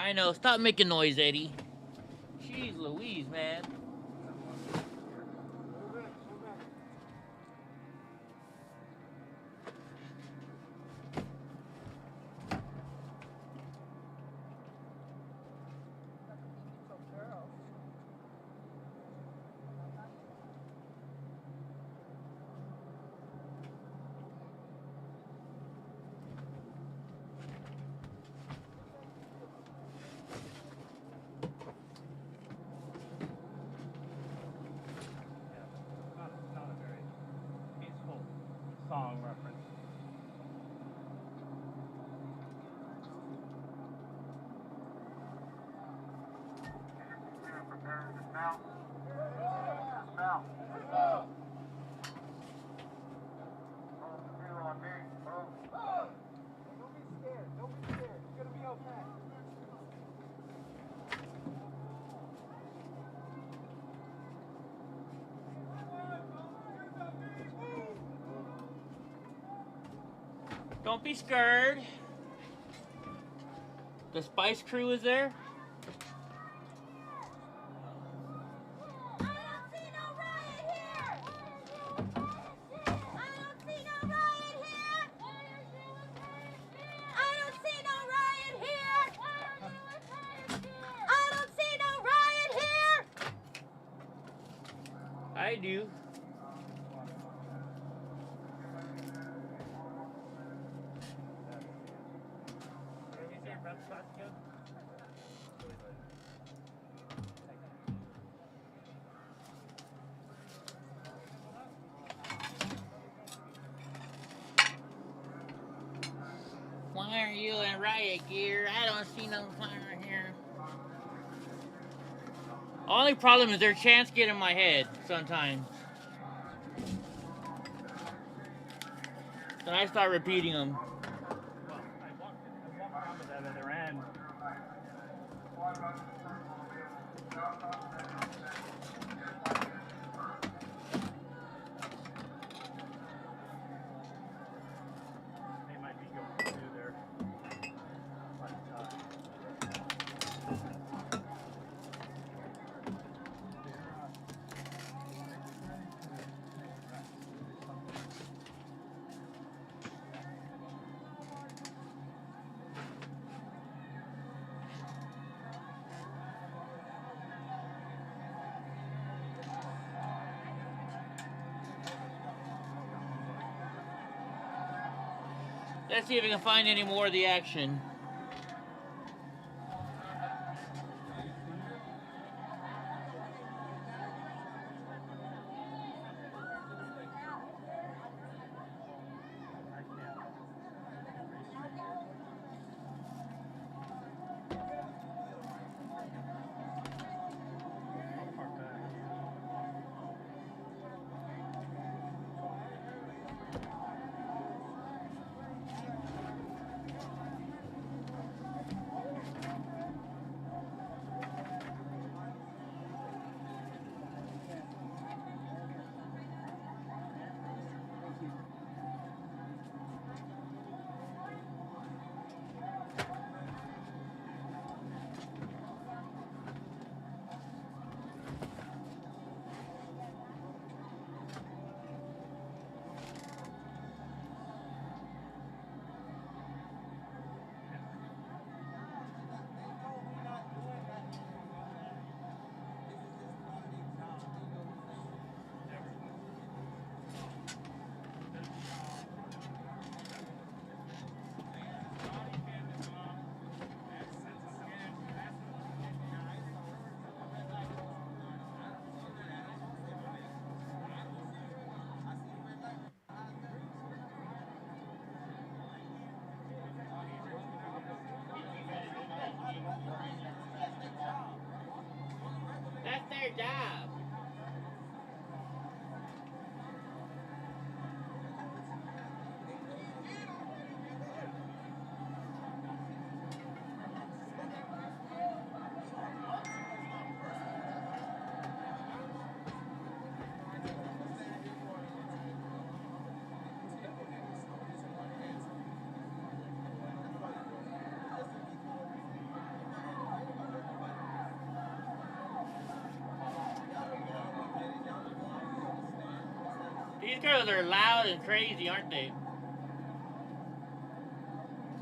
I know. Stop making noise, Eddie. Jeez Louise, man. Song reference. Don't be scared. The Spice Crew is there. I do. Why are you in riot gear? I don't see no fire here. Only problem is their chants get in my head sometimes. Then I start repeating them. Well, I walked down to that other end. They might be going through there. Let's see if we can find any more of the action. That's their job. These girls are loud and crazy, aren't they?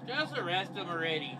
Just arrest them already.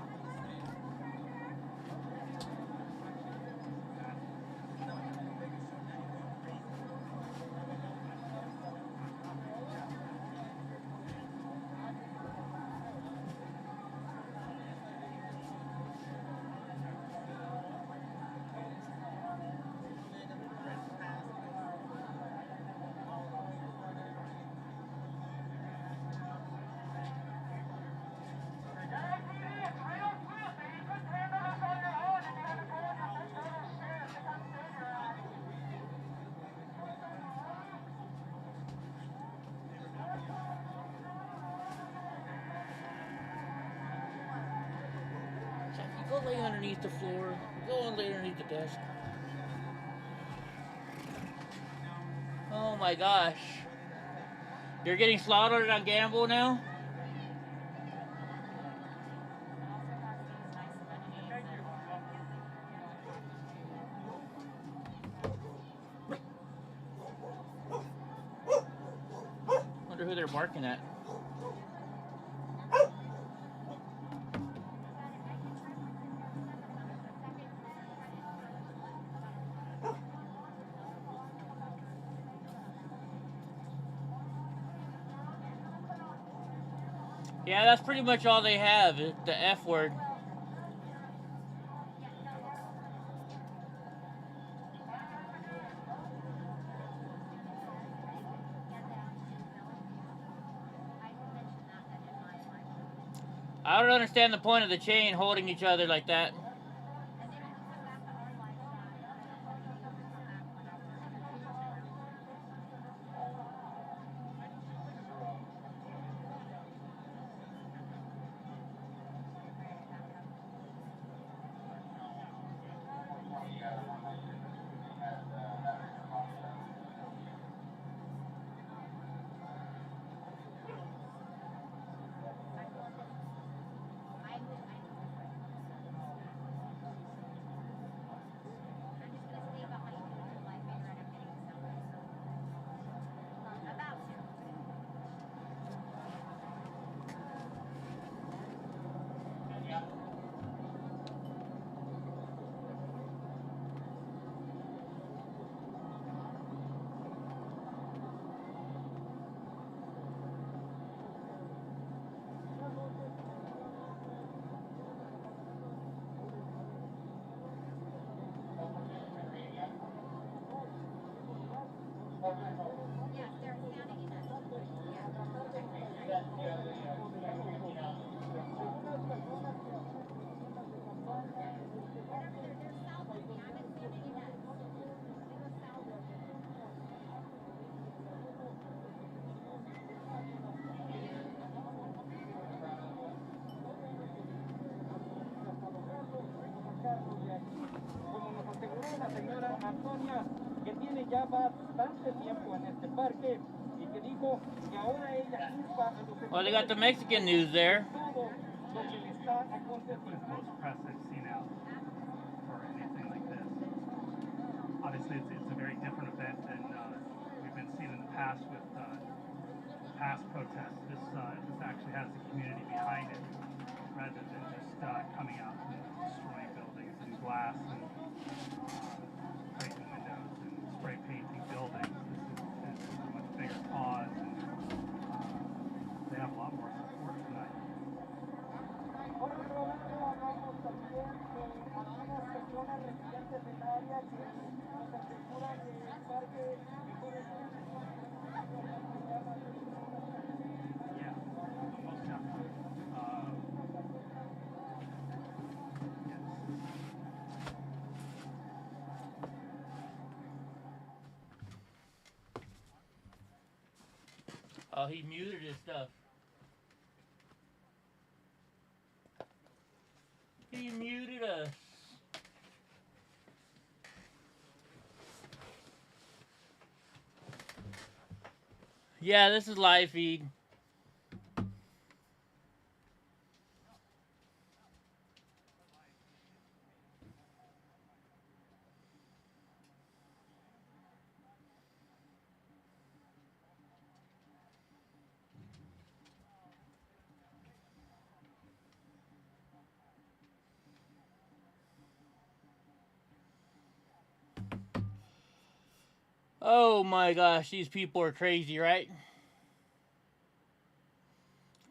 Go lay underneath the floor. Go and lay underneath the desk. Oh my gosh. You're getting slaughtered on Gamble now? Wonder who they're barking at. Yeah, that's pretty much all they have, the F word. I don't understand the point of the chain holding each other like that. Que tiene ya bastante tiempo en este parque y que dijo que ahora ella culpa a los. Well, they got the Mexican news there. Most press I've seen out for anything like this. Obviously, it's a very different event than we've been seeing in the past with past protests. This actually has the community behind it, rather than just coming out and destroying buildings and glass and breaking windows and spray painting buildings. This is a much bigger cause, and they have a lot more support tonight. Yeah, most definitely. Oh, he muted his stuff. He muted us. Yeah, this is live feed. Oh my gosh, these people are crazy, right?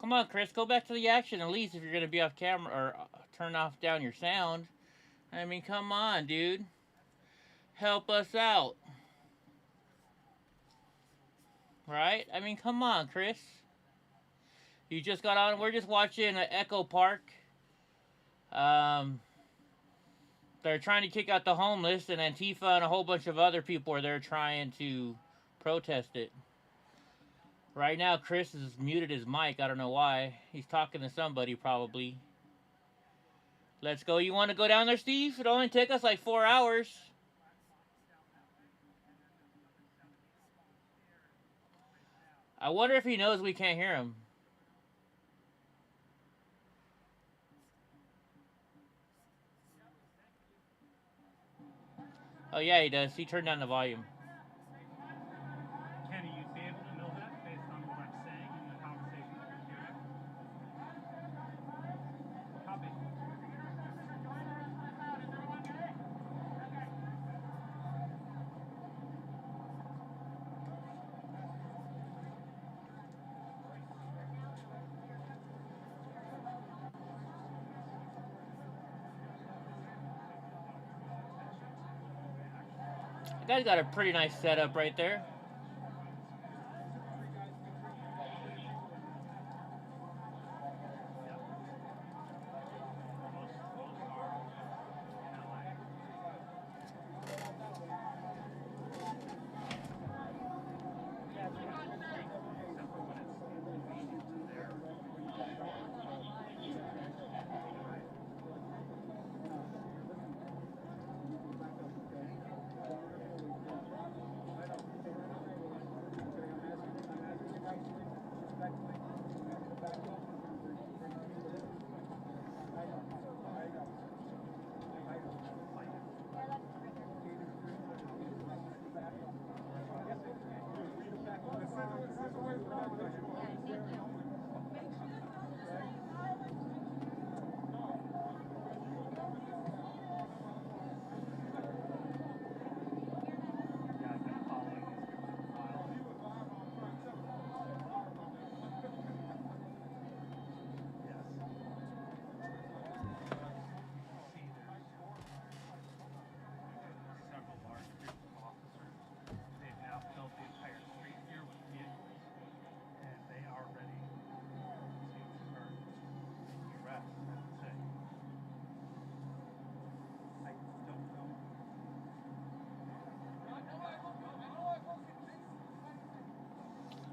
Come on, Chris, go back to the action at least if you're going to be off camera or turn off down your sound. I mean, come on, dude. Help us out. Right? I mean, come on, Chris. You just got on. We're just watching Echo Park. They're trying to kick out the homeless, and Antifa and a whole bunch of other people are there trying to protest it. Right now, Chris has muted his mic. I don't know why. He's talking to somebody, probably. Let's go. You want to go down there, Steve? It'll only take us like 4 hours. I wonder if he knows we can't hear him. Oh, yeah, he does. He turned down the volume. Kenny, you'd be able to know that based on what I'm saying in the conversation that we're hearing? Copy. The guy's got a pretty nice setup right there.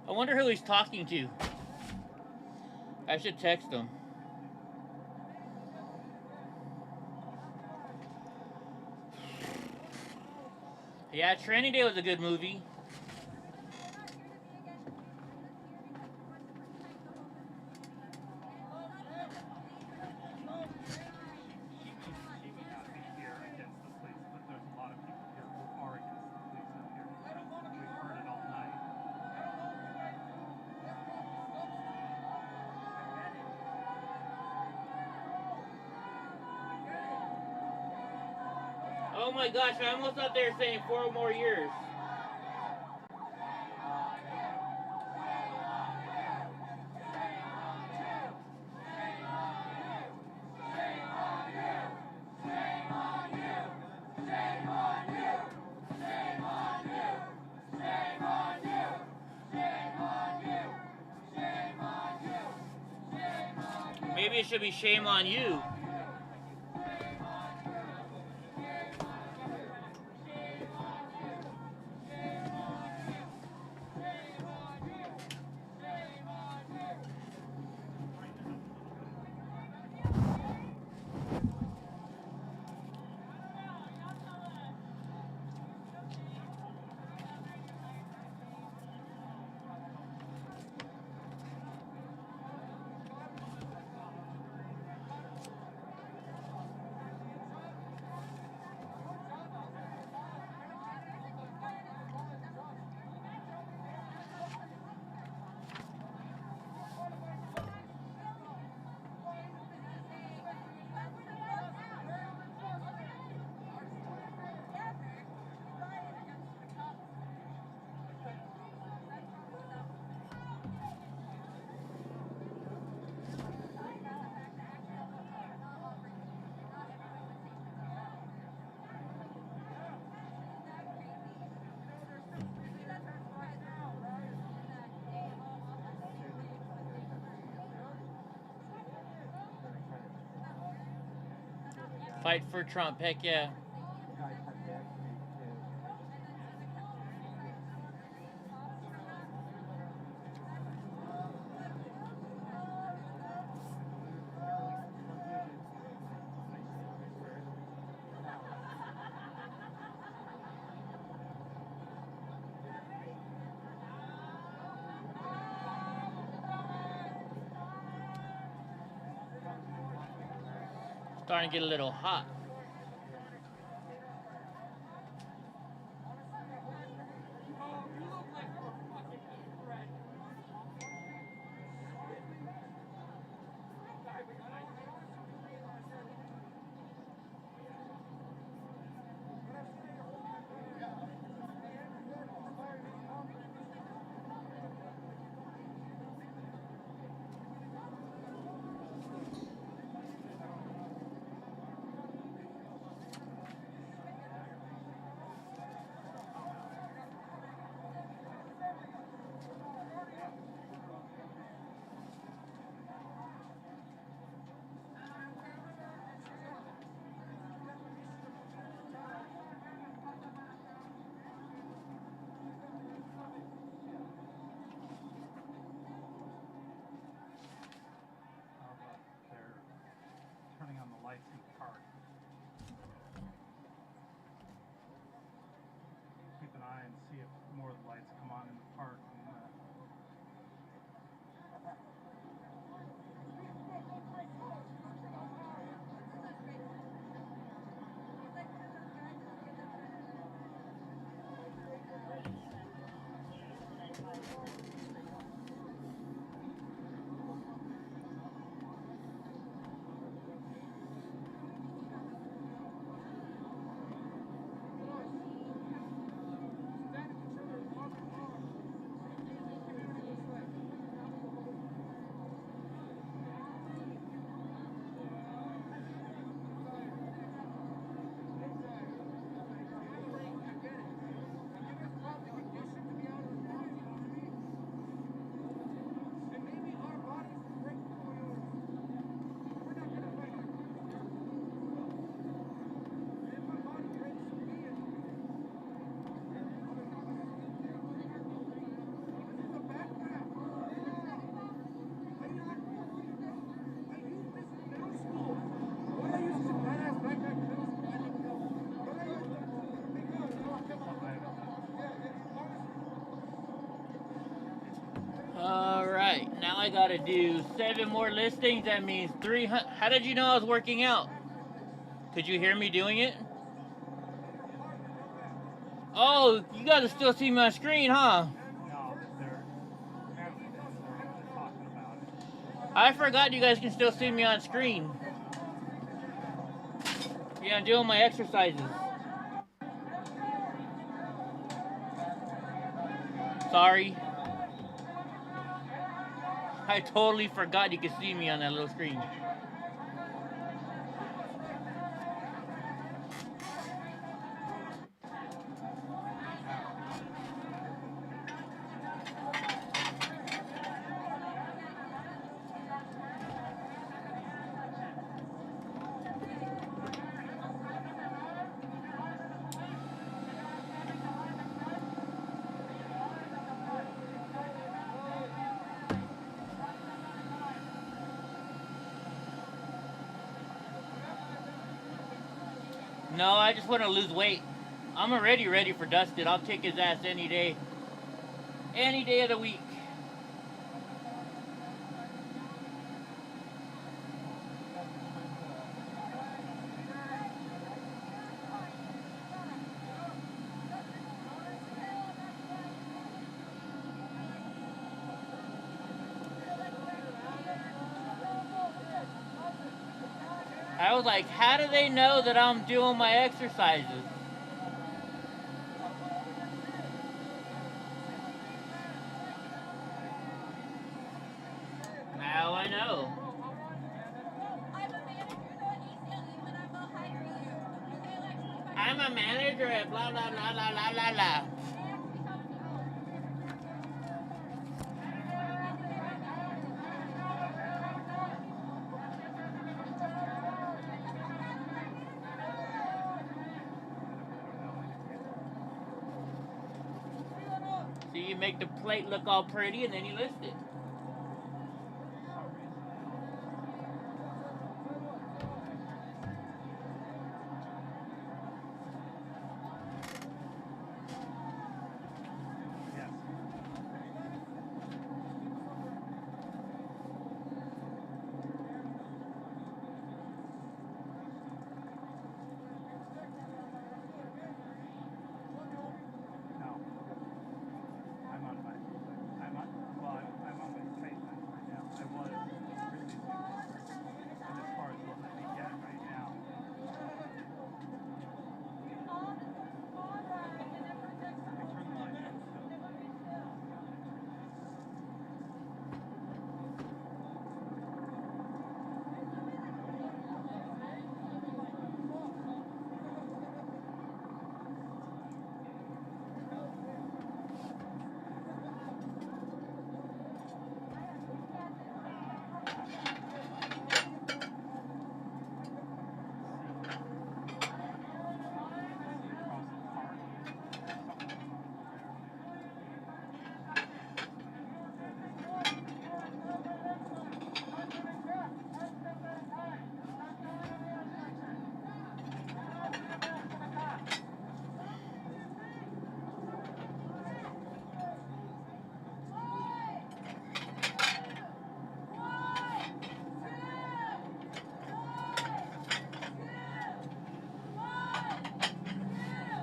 I wonder who he's talking to. I should text him. Yeah, Training Day was a good movie. Oh my gosh, I almost out there saying 4 more years. Maybe it should be shame on you. Fight for Trump, heck yeah. Starting to get a little hot. Turning on the lights in the park. Keep an eye and see if more of the lights come on in the park. Alright, now I gotta do 7 more listings. That means 300. How did you know I was working out? Could you hear me doing it? Oh, you gotta still see my screen, huh? I forgot you guys can still see me on screen. Yeah, I'm doing my exercises. Sorry. I totally forgot you could see me on that little screen. No, I just want to lose weight. I'm already ready for Dustin. I'll kick his ass any day. Any day of the week. I was like, how do they know that I'm doing my exercises? Now I know. I'm a manager at blah, blah, blah, blah, blah, blah, blah. make the plate look all pretty, and then you list it.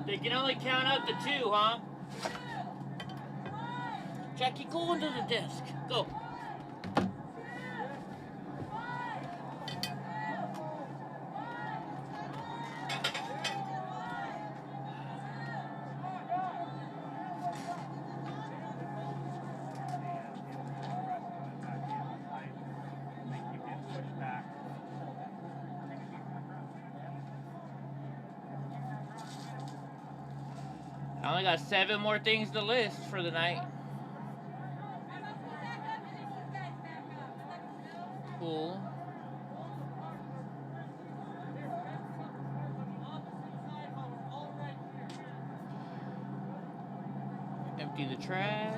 They can only count up to 2, huh? Jackie, go under the desk. Go. I only got 7 more things to list for the night. Cool. Empty the trash.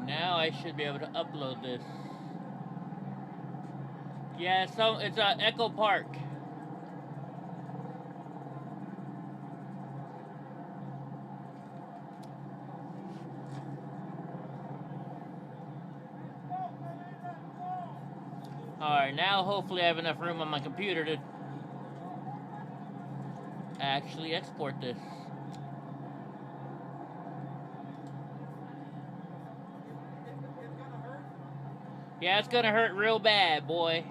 Now I should be able to upload this. Yeah, so it's Echo Park. Alright, now hopefully I have enough room on my computer to actually export this. Yeah, it's gonna hurt real bad, boy.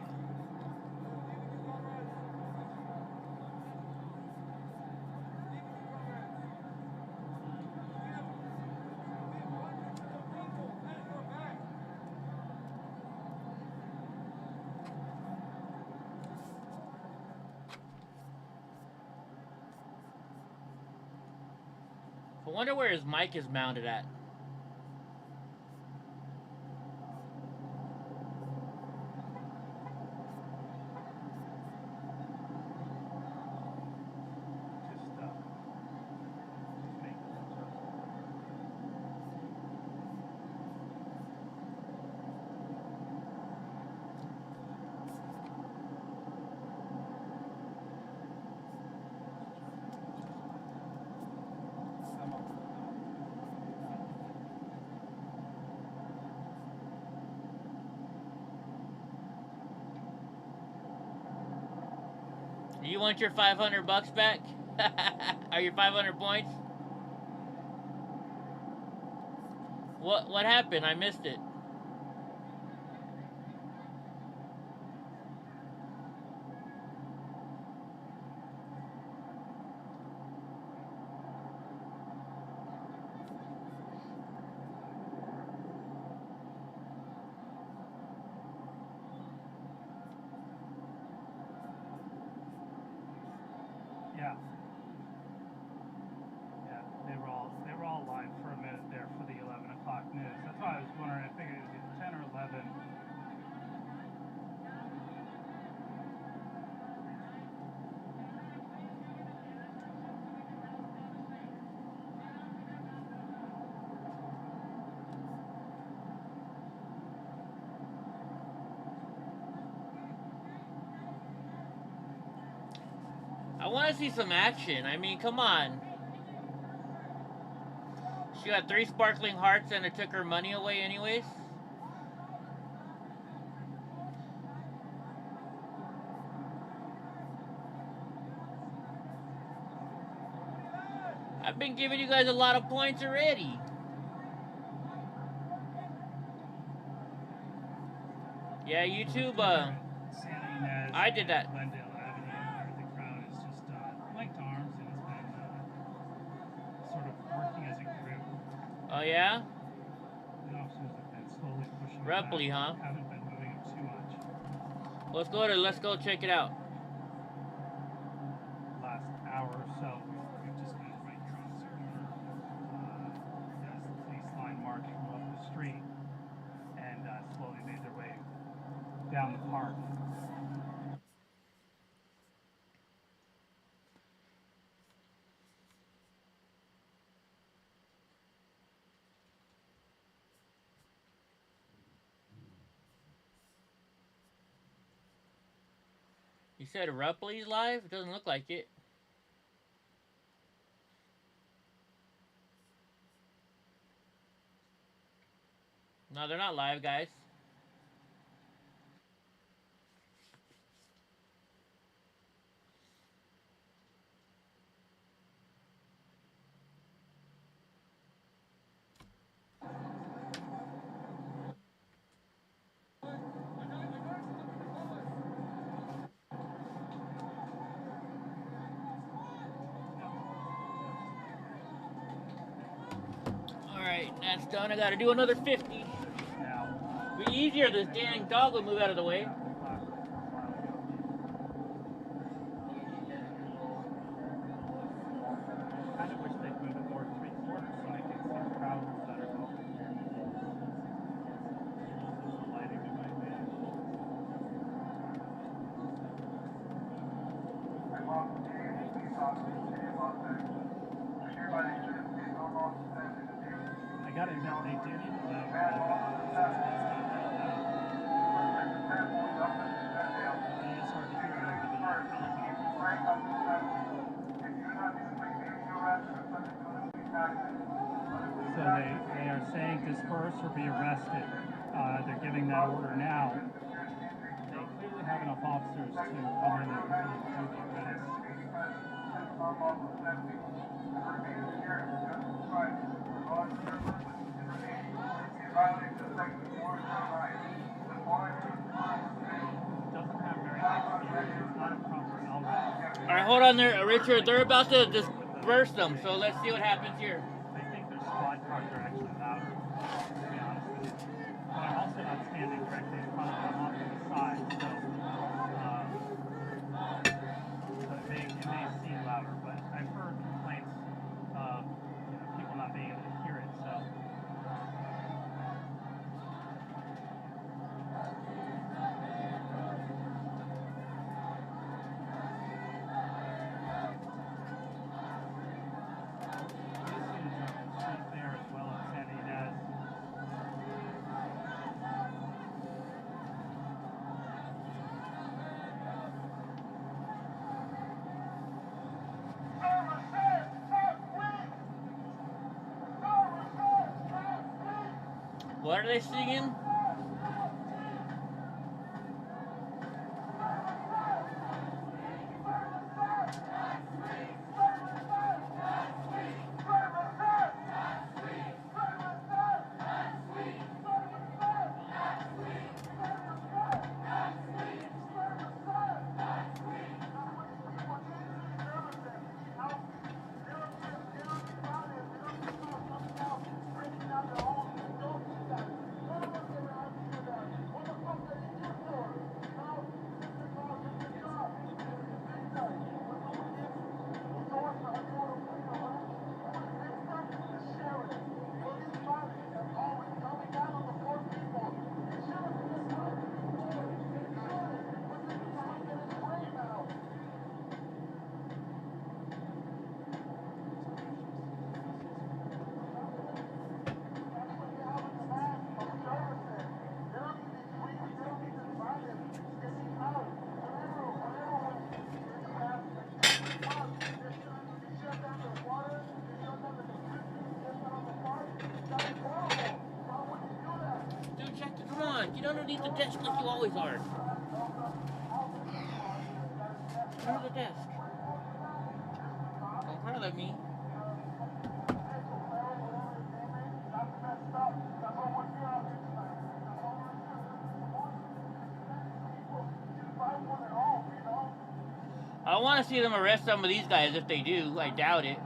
I wonder where his mic is mounted at. You want your 500 bucks back? Or your 500 points? What happened? I missed it. Yeah. Yeah, they were all live for a minute there for the 11 o'clock news. That's why I was wondering. I figured it would be 10 or 11. I want to see some action. I mean, come on. She got 3 sparkling hearts and it took her money away anyways. I've been giving you guys a lot of points already. Yeah, YouTube, I did that. Oh yeah? Reply, huh? Haven't been moving him too much. Let's go check it out. Last hour or so, we've just been right here on this corner as the police line marched from up the street and slowly made their way down the park. You said Reply's live? It doesn't look like it. No, they're not live, guys. Alright, that's done. I gotta do another 50. Be easier, this dang dog will move out of the way. I wish they'd move it more 3/4 so I could see the crowd better. The lighting in my band. I gotta admit, they did even though it's hard to hear over the So they are saying disperse or be arrested. They're giving that order now. They clearly have enough officers to come in and do the arrest. Alright, hold on there, Richard. They're about to disperse them, so let's see what happens here. I think their squad cars are actually louder, to be honest with you. But I'm also not standing directly in front of them off to the side, so it may seem louder, but I've heard complaints of people not being able to hear it, so. What are they singing? Get underneath the desk like you always are. Under the desk. Don't holler at me. I want to see them arrest some of these guys if they do. I doubt it.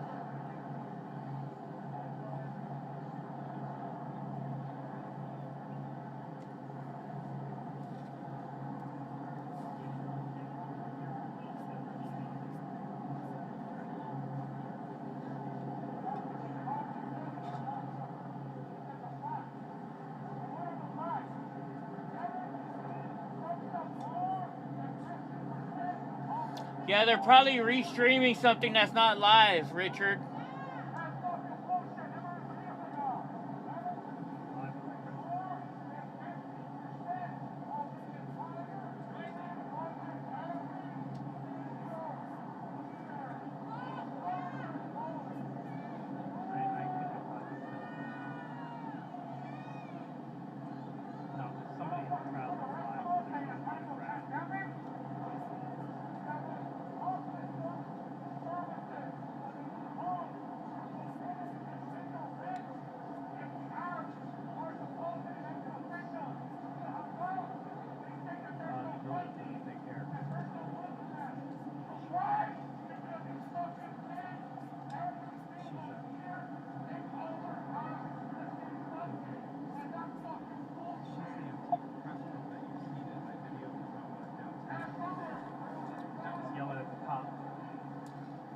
Yeah, they're probably restreaming something that's not live, Richard.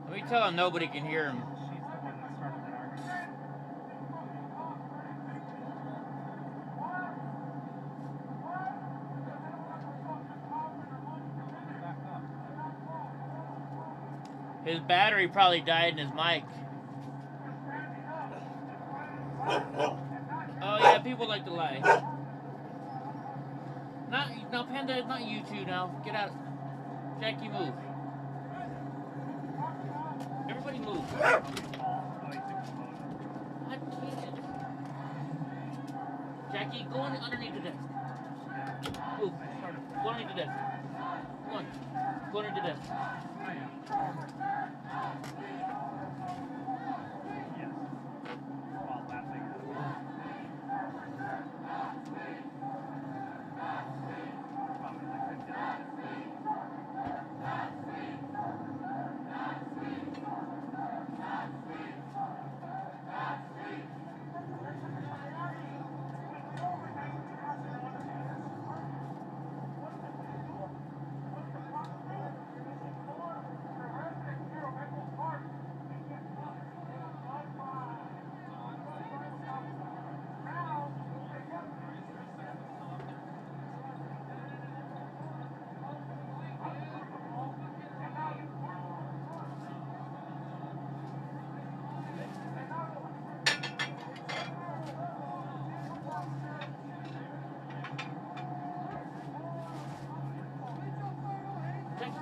Let me tell him nobody can hear him. His battery probably died in his mic. Oh yeah, people like to lie. No, Panda, not you two now. Get out. Jackie, move. Everybody move. I can't. Jackie, go underneath the desk. Move. Go underneath the desk. Come on. Go underneath the desk.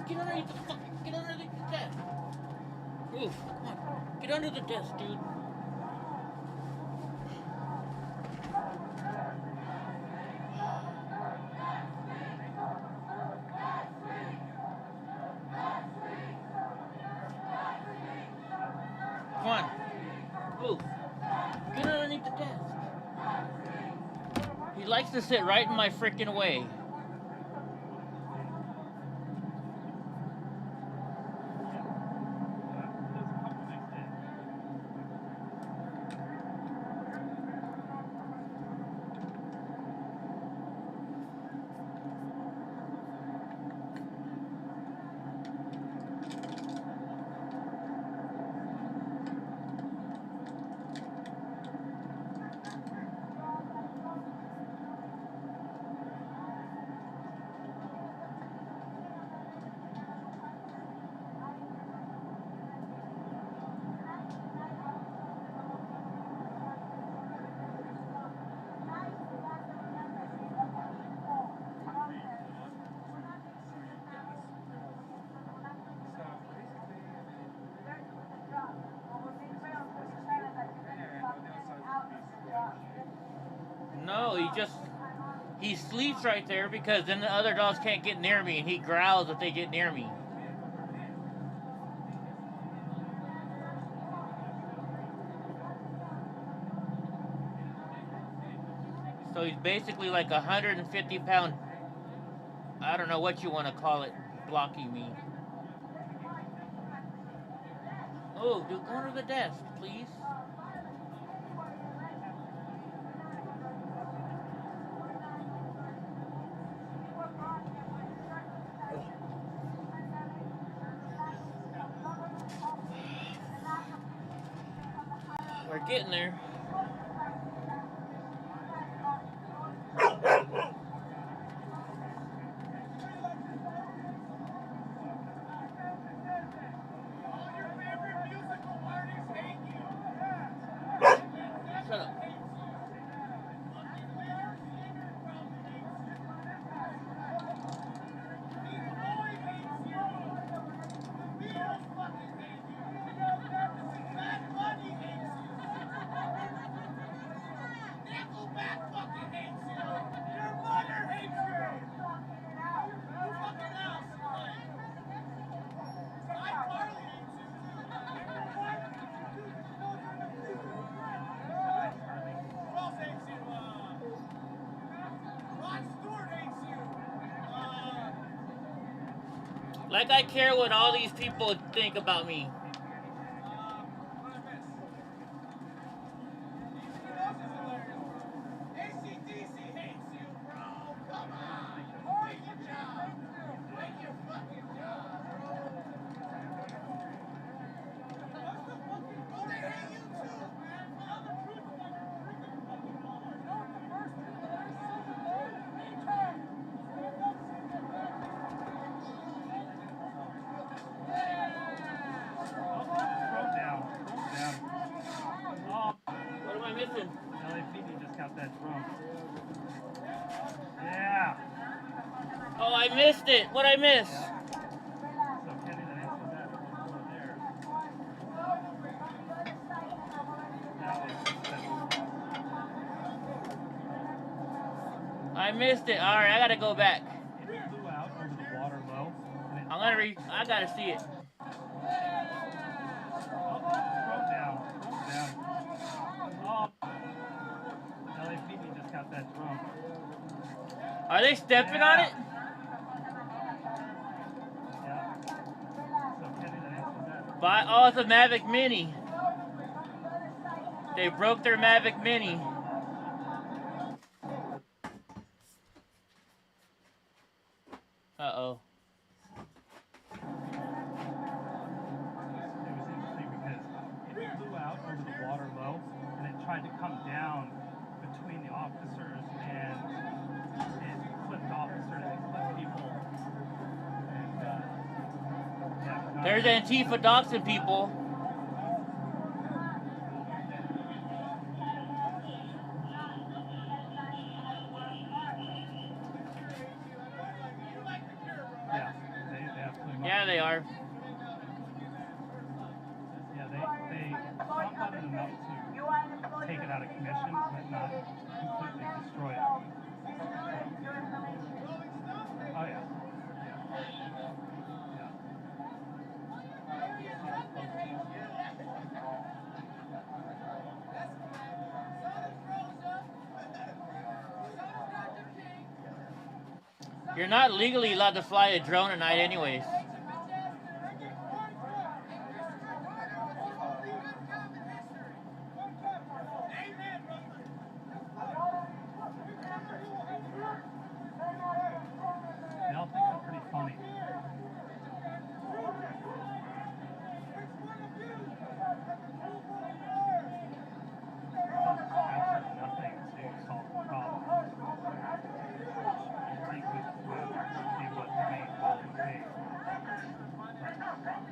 Get underneath the fucking, get underneath the desk. Move, come on. Get under the desk, dude. Come on. Move. Get underneath the desk. He likes to sit right in my freaking way. No, He sleeps right there because then the other dogs can't get near me, and he growls if they get near me. So he's basically like 150-pound, I don't know what you want to call it, blocking me. Oh, dude, go under the desk, please. We're getting there. Shut up. Like I care what all these people think about me. What am I missing? LAPD just got that drunk. Yeah. Oh, I missed it. What'd I miss? So Kenny, that answers that over there. I missed it. All right, I gotta go back. It flew out over the water low. I gotta see it. Scroll down. Oh, LAPD just got that drunk. Are they stepping on it? Yeah. So Kenny, that answers that. Oh, it's a Mavic Mini. They broke their Mavic Mini. Uh-oh. It was interesting because it flew out over the water low and it tried to come down between the officers and it flipped officers and flipped people. And, yeah, There's Antifa doxing people. Yeah, they are. Yeah, they talk about it enough to take it out of commission, but not completely destroy it. Oh yeah. You're not legally allowed to fly a drone at night anyways. They all think I'm pretty funny. Absolutely nothing to solve the problem.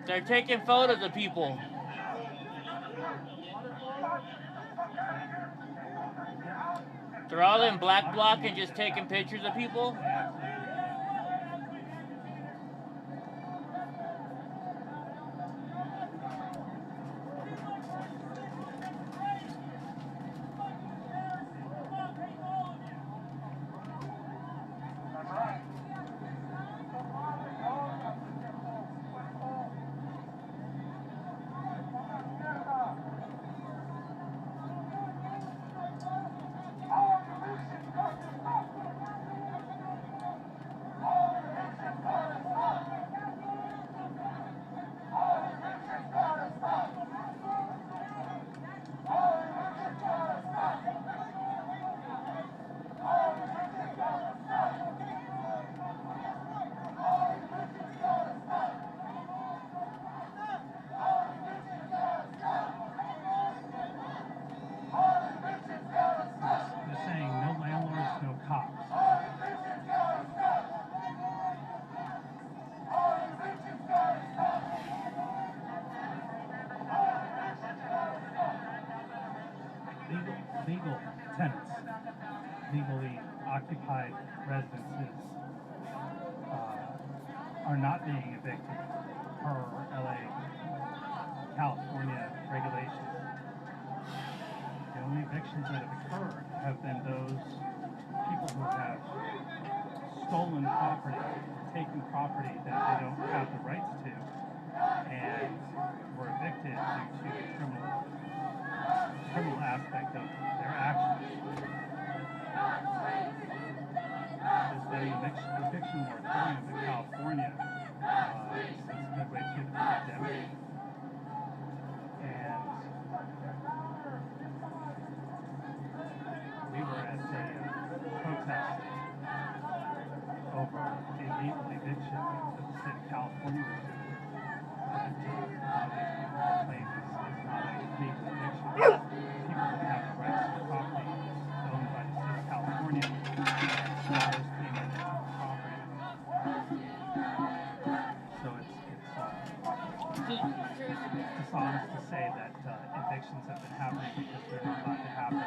They're taking photos of people. They're all in black block and just taking pictures of people. legal tenants, legally occupied residences are not being evicted per LA, California regulations. The only evictions that have occurred have been those people who have stolen property, taken property that they don't have the rights to, and were evicted due to the criminal aspect of their actions. There's been an eviction moratorium in California since midway through the pandemic. And we were at a protest over the illegal eviction that the state of California was doing. That claim is not a legal eviction. People who have the rights to the property owned by the state of California. Squatters came in and took the property. So it's dishonest to say that evictions have been happening because they're not allowed to happen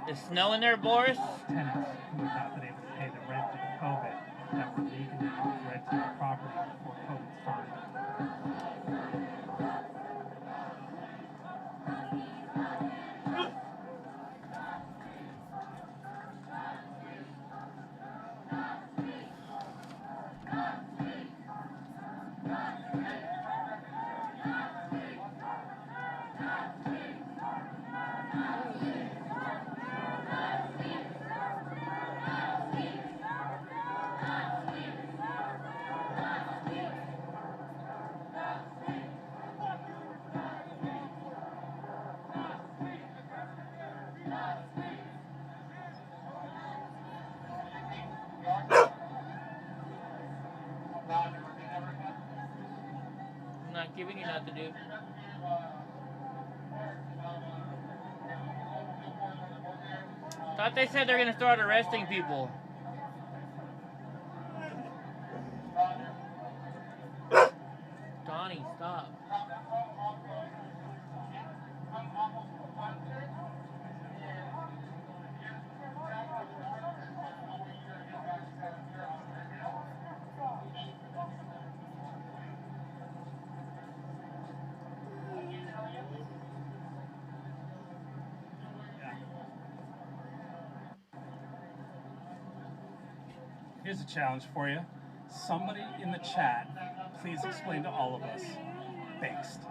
to Is snow in there, Boris? tenants who have not been able to pay the rent due to COVID that were legally renting the property before COVID started. I'm not giving you nothing to do. Thought they said they're gonna start arresting people. Donnie, stop. Here's a challenge for you. Somebody in the chat, please explain to all of us, based.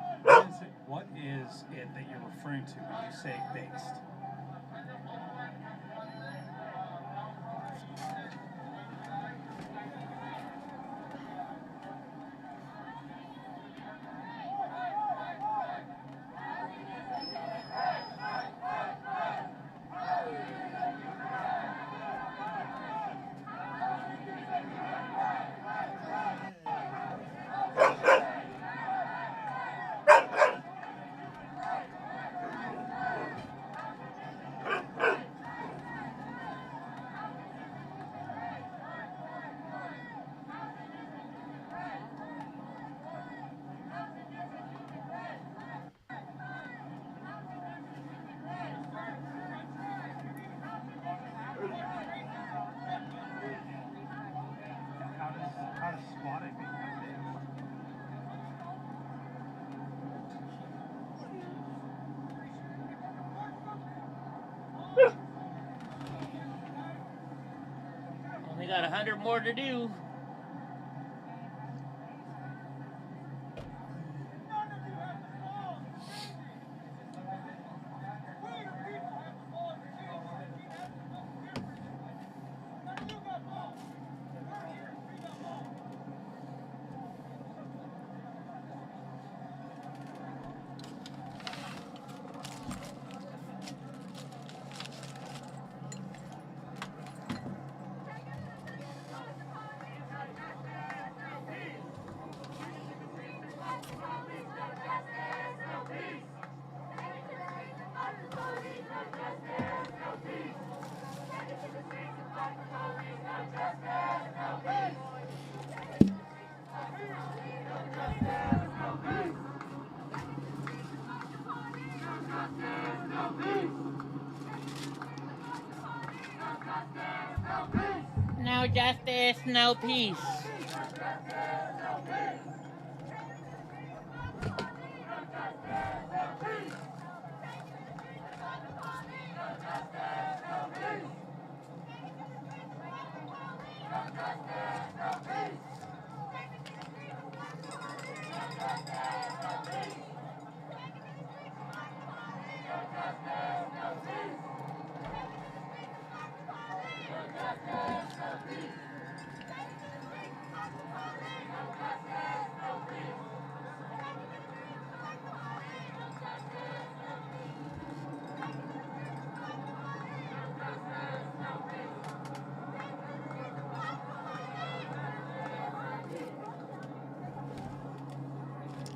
What is it that you're referring to when you say based? How does squatting become big? Only got 100 more to do. No justice, no peace.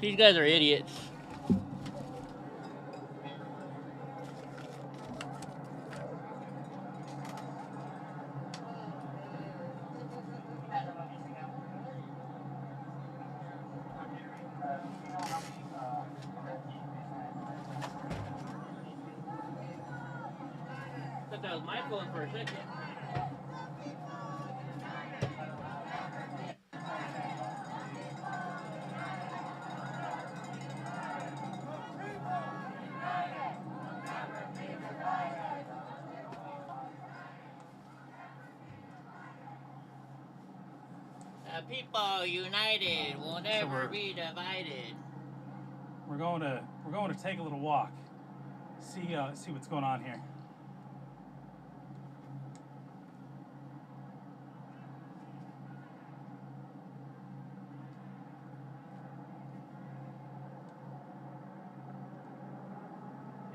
These guys are idiots. Thought that was my phone for a second. People united will never be divided. We're going to take a little walk. See what's going on here.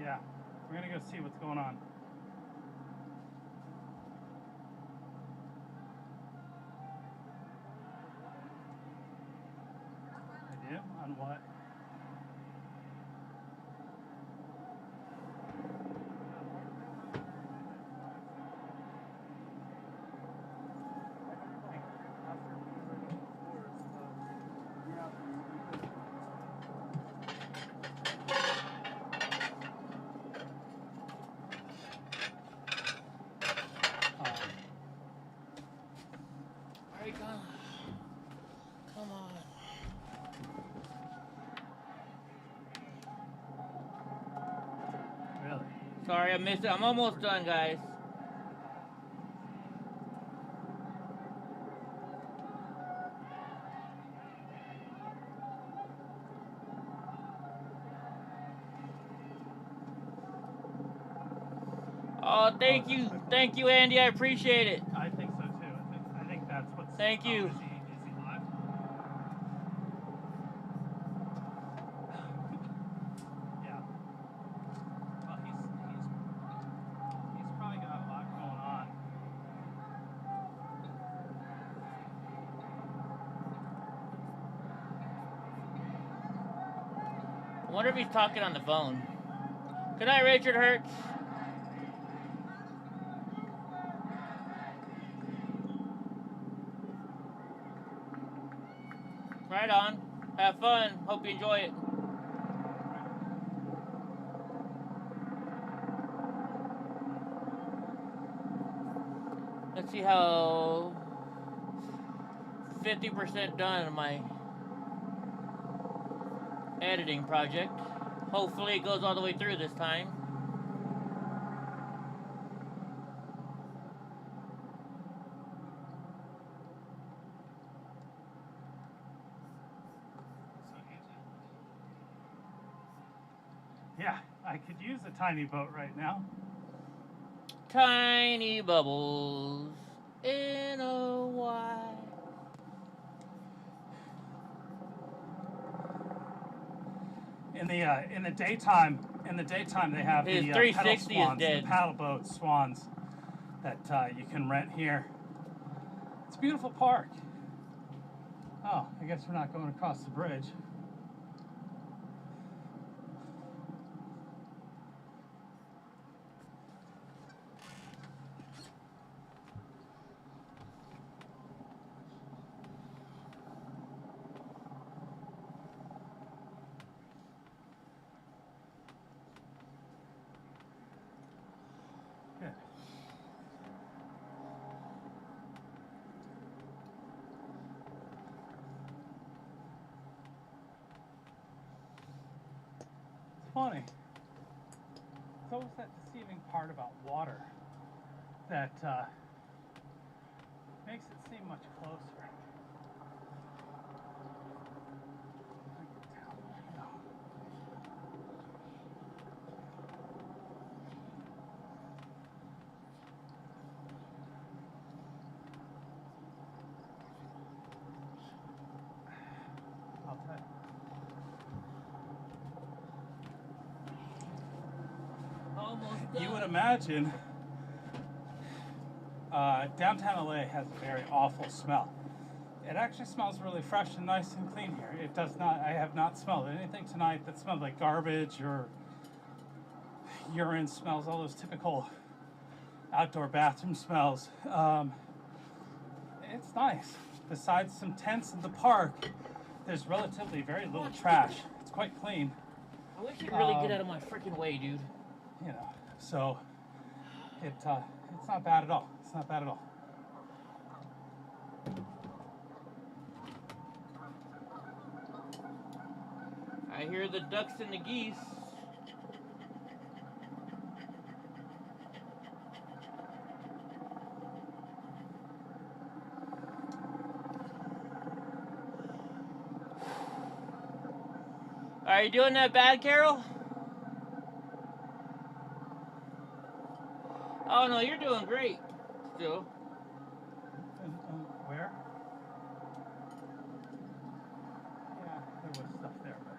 Yeah, we're gonna go see what's going on. I do? On what? Come on. Really? Sorry, I missed it. I'm almost done, guys. Oh, thank you, Andy. I appreciate it. I think so too. I think that's what's. Thank you. Is he live? Yeah. Well, he's probably got a lot going on. I wonder if he's talking on the phone. Good night, Richard Hertz. Right on. Have fun. Hope you enjoy it. Let's see how 50% done on my editing project. Hopefully it goes all the way through this time. Yeah, I could use a tiny boat right now. Tiny bubbles in a wide. In the daytime they have His the 360 pedal swans, is dead. the paddle boat swans that you can rent here. It's a beautiful park. Oh, I guess we're not going across the bridge. funny. It's always that deceiving part about water that makes it seem much closer. I'll tell you. You would imagine downtown LA has a very awful smell. It actually smells really fresh and nice and clean here. It does not, I have not smelled anything tonight that smelled like garbage or urine smells, all those typical outdoor bathroom smells. It's nice. Besides some tents in the park, there's relatively very little trash. It's quite clean. I wish you'd really get out of my freaking way, dude. You know, so it's not bad at all. It's not bad at all. I hear the ducks and the geese. Are you doing that bad, Carol? Oh no, you're doing great, still. Where? Yeah, there was stuff there, but...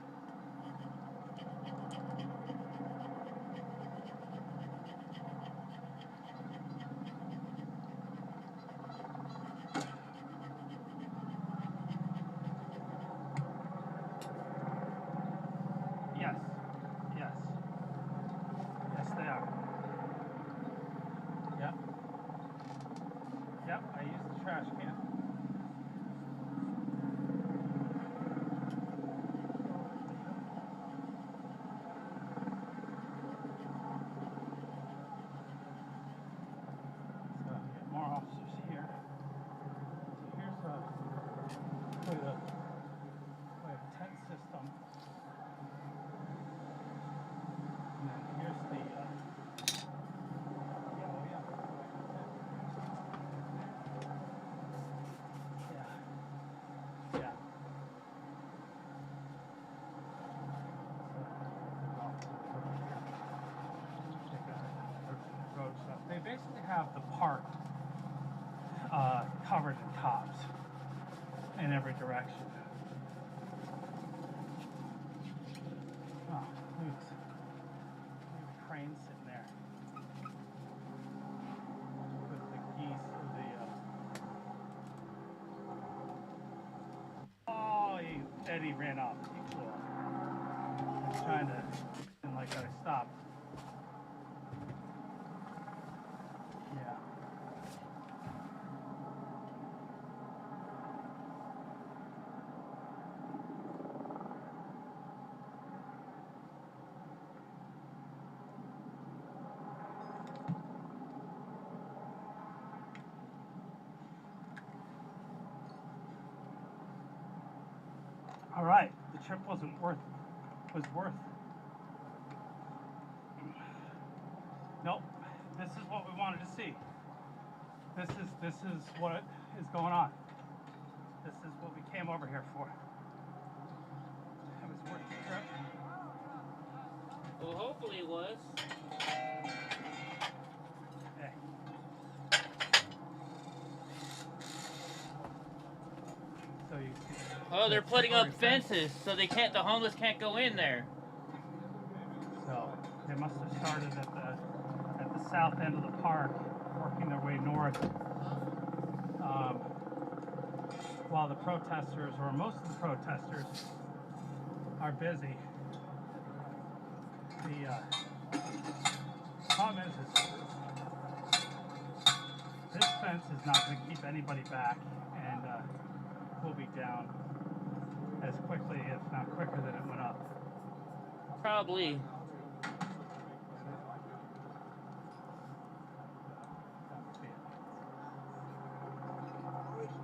Yes. Yes. Yes, they are. Yep. Yep, I used the trash can. So, get more officers here. So here's we have a tent system. And then here's the they basically have the park covered in cops in every direction. Oh, look at the crane sitting there with the geese or the oh, Eddie ran off. He flew off. I was trying to like I stopped. Yeah. All right, the trip was worth. Nope, this is what we wanted to see. This is what is going on. This is what we came over here for. It was worth the trip. Well, hopefully it was. Hey. So you see. Oh, they're putting up fences so the homeless can't go in there. So they must have started at the south end of the park, working their way north. While the protesters, or most of the protesters, are busy. The problem is this fence is not going to keep anybody back, and will be down as quickly, if not quicker, than it went up. Probably.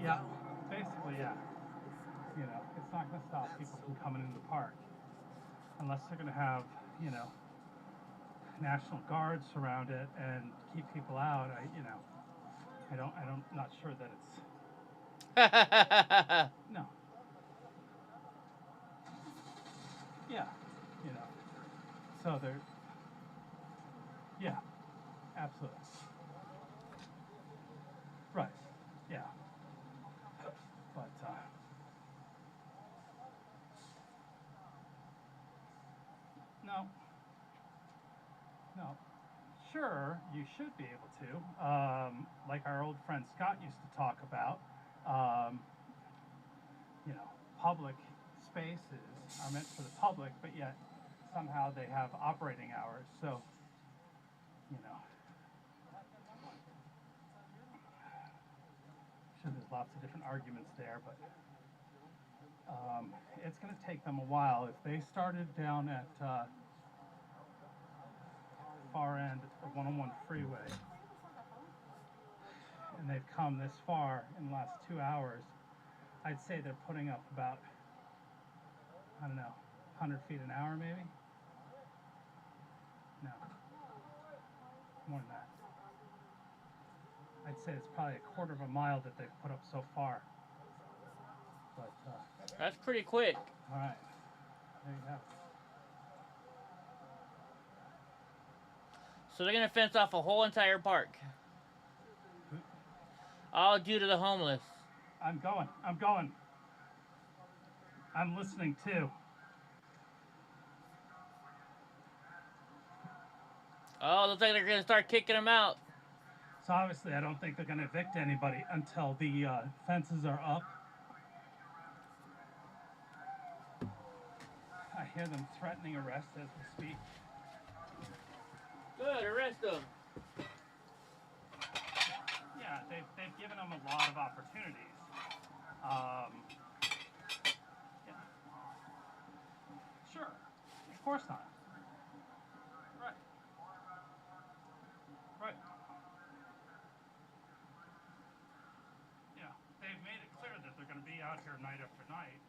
Yeah, basically, yeah. You know, it's not going to stop people from coming into the park. unless they're going to have, you know, National Guard surround it and keep people out, I'm not sure that it's, no. Yeah, you know, so they're, yeah, absolutely. Right, yeah. But, no. Sure, you should be able to. Like our old friend Scott used to talk about, you know, public spaces are meant for the public, but yet somehow they have operating hours. So, you know, sure there's lots of different arguments there, but it's going to take them a while. If they started down at far end of 101 freeway, and they've come this far in the last 2 hours, I'd say they're putting up about, I don't know, 100 feet an hour maybe? No, more than that. I'd say it's probably a quarter of a mile that they've put up so far. But that's pretty quick. All right, there you have it. So they're gonna fence off a whole entire park, all due to the homeless. I'm going. I'm listening too. Oh, looks like they're gonna start kicking them out. So obviously I don't think they're gonna evict anybody until the fences are up. I hear them threatening arrest as we speak. Good, arrest them. Yeah, they've given them a lot of opportunities. Yeah. Sure, of course not. Right. Right. Yeah, they've made it clear that they're going to be out here night after night.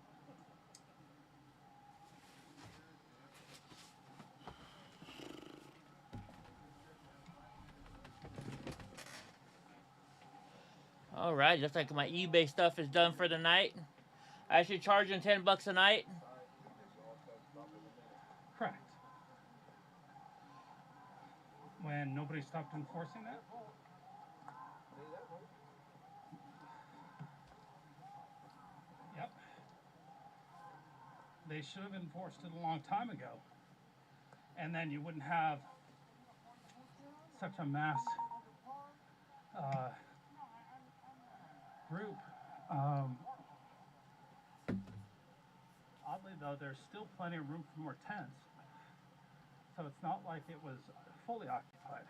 All right, looks like my eBay stuff is done for the night. I should charge them $10 a night. Correct. When nobody stopped enforcing that? Yep. They should have enforced it a long time ago. And then you wouldn't have such a mass group. Oddly though, there's still plenty of room for more tents. So it's not like it was fully occupied.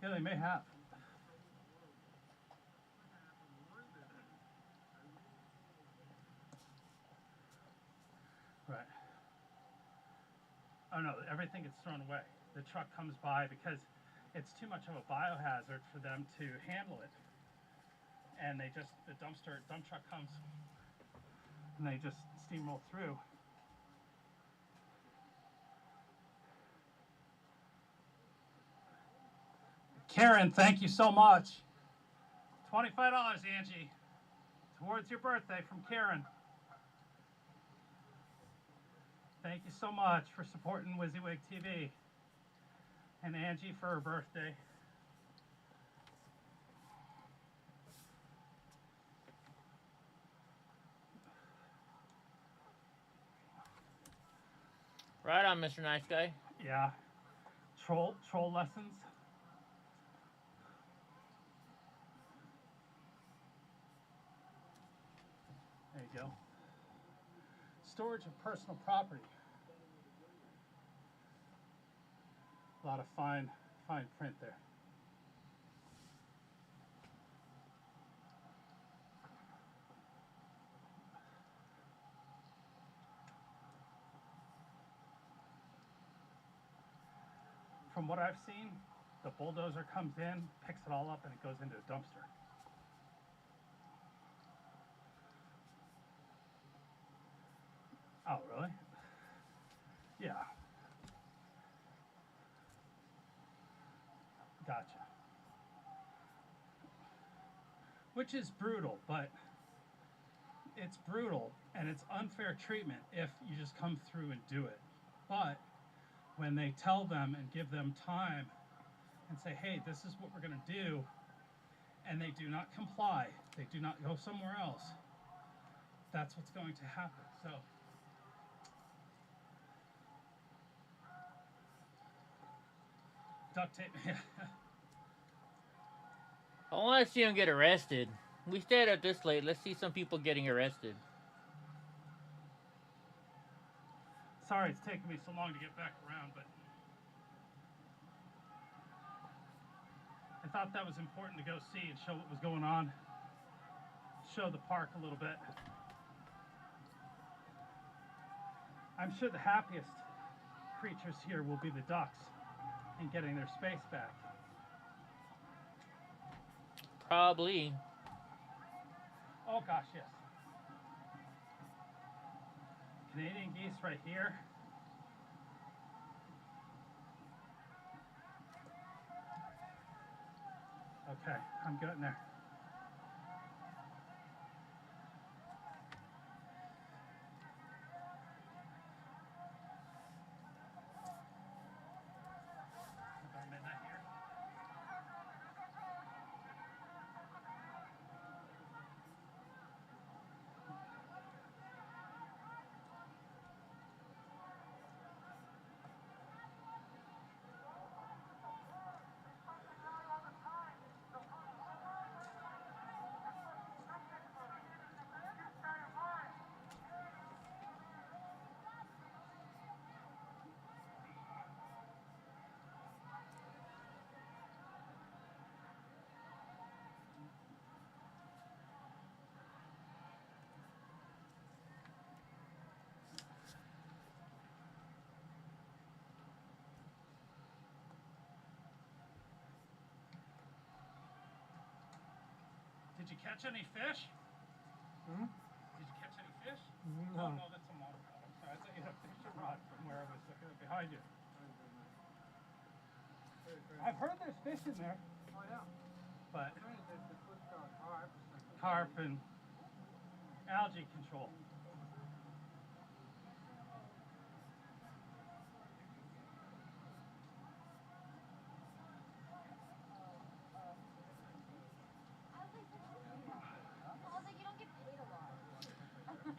Yeah, they may have. Right. Oh no, everything gets thrown away. The truck comes by because it's too much of a biohazard for them to handle it. And the dump truck comes and they just steamroll through. Karen, thank you so much. $25, Angie, towards your birthday from Karen. Thank you so much for supporting WYSIWYG TV. And Angie for her birthday. Right on, Mr. Nice Guy. Yeah. Troll lessons. There you go. Storage of personal property. A lot of fine print there. From what I've seen, The bulldozer comes in, picks it all up, and it goes into a dumpster. Oh, really? Yeah. Gotcha. Which is brutal, but it's brutal and it's unfair treatment if you just come through and do it. But when they tell them and give them time and say, hey, this is what we're going to do, and they do not comply, they do not go somewhere else, that's what's going to happen. So duct tape. I want to see him get arrested. We stayed up this late. Let's see some people getting arrested. Sorry it's taken me so long to get back around, but I thought that was important to go see and show what was going on. Show the park a little bit. I'm sure the happiest creatures here will be the ducks and getting their space back. Probably. Oh gosh, yes. Canadian geese right here. Okay, I'm getting there. About midnight here. Did you catch any fish? Hmm? Did you catch any fish? No. Oh, no, that's a motor rod. I'm sorry. I thought you had a fishing rod from where I was looking at behind you. I've heard there's fish in there. Oh, yeah. But They put carp. carp and algae control.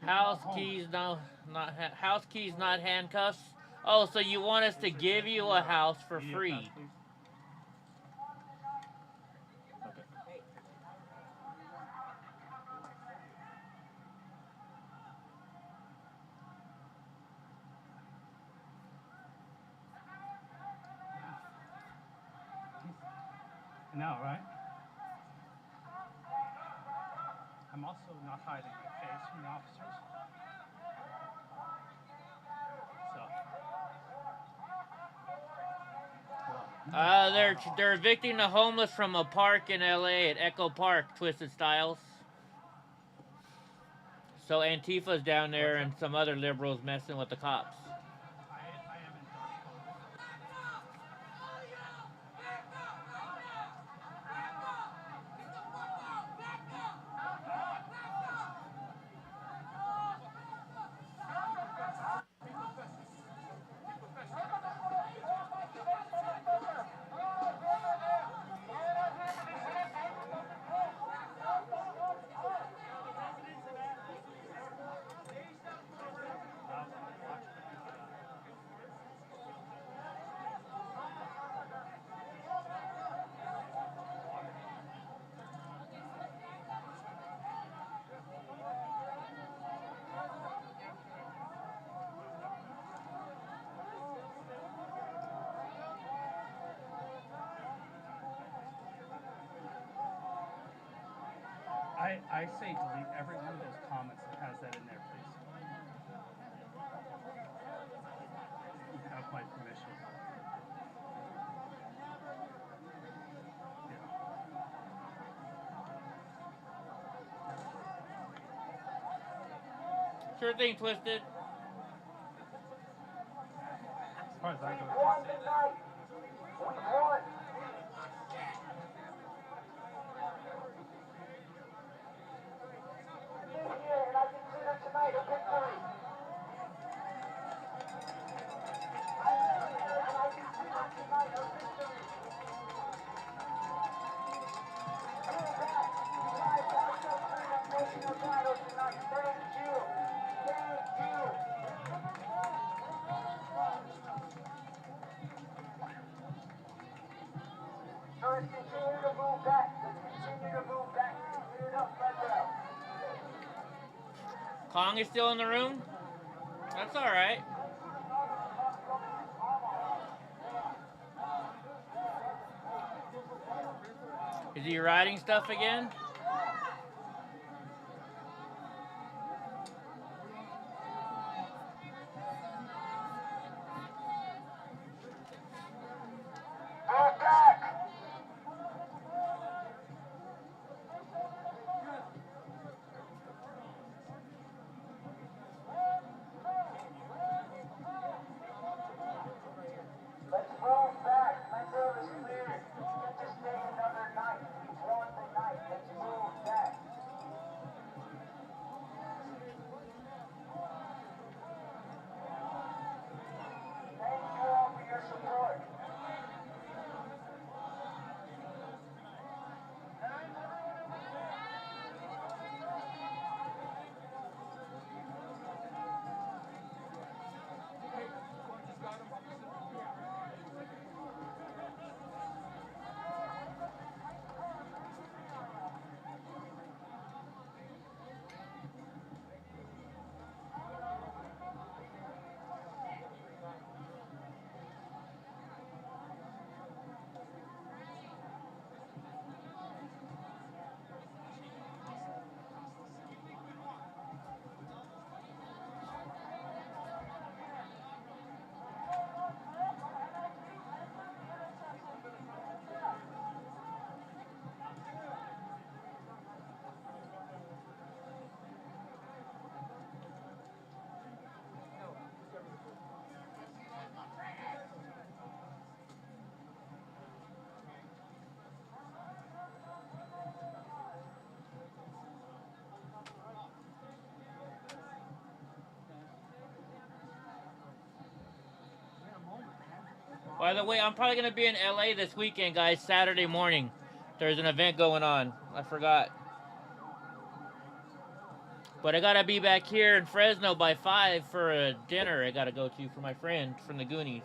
House keys, no, house keys, not handcuffs. Oh, so you want us to give you a house for free? No, right? I'm also not hiding my face from the officers. So. They're evicting the homeless from a park in LA at Echo Park, Twisted Styles. So Antifa's down there and some other liberals messing with the cops. I say delete every one of those comments that has that in there, please. You have my permission. Sure thing, Twisted. As far as I go, Kong is still in the room? That's alright. Is he writing stuff again? By the way, I'm probably going to be in LA this weekend, guys, Saturday morning. There's an event going on. I forgot. But I got to be back here in Fresno by 5 for a dinner I got to go to for my friend from the Goonies.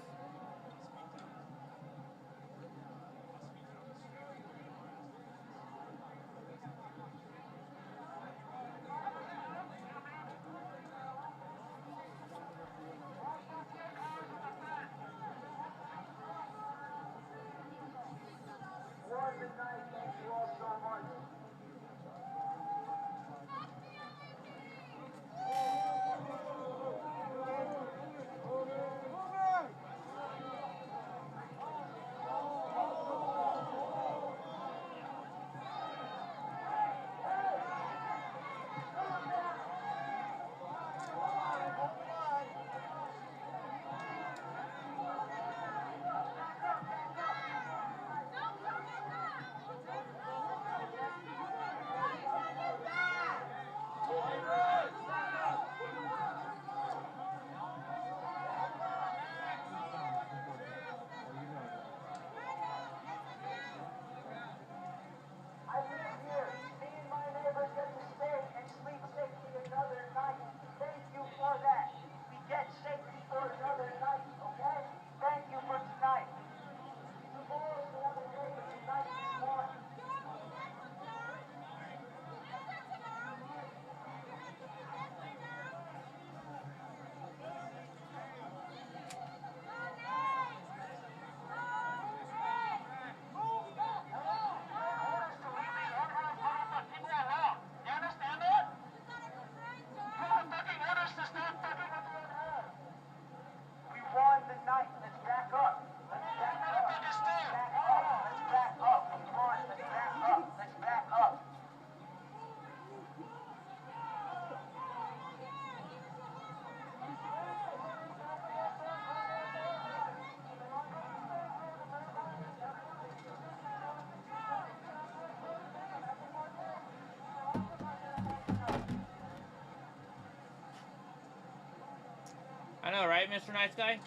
right, Mr. Nice Guy?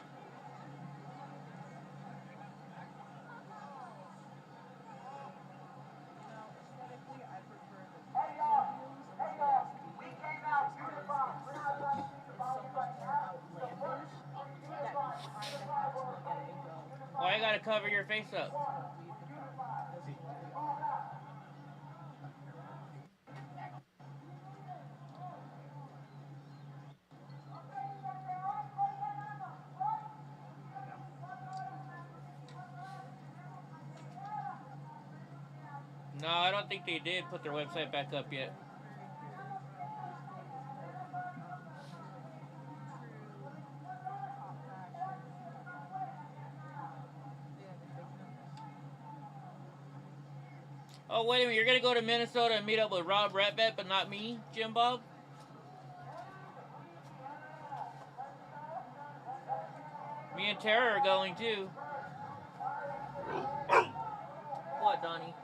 Why you gotta cover your face up? No, I don't think they did put their website back up yet. Oh, wait a minute. You're going to go to Minnesota and meet up with Rob Ratbat, but not me, Jim Bob? Me and Tara are going, too. What, Donnie?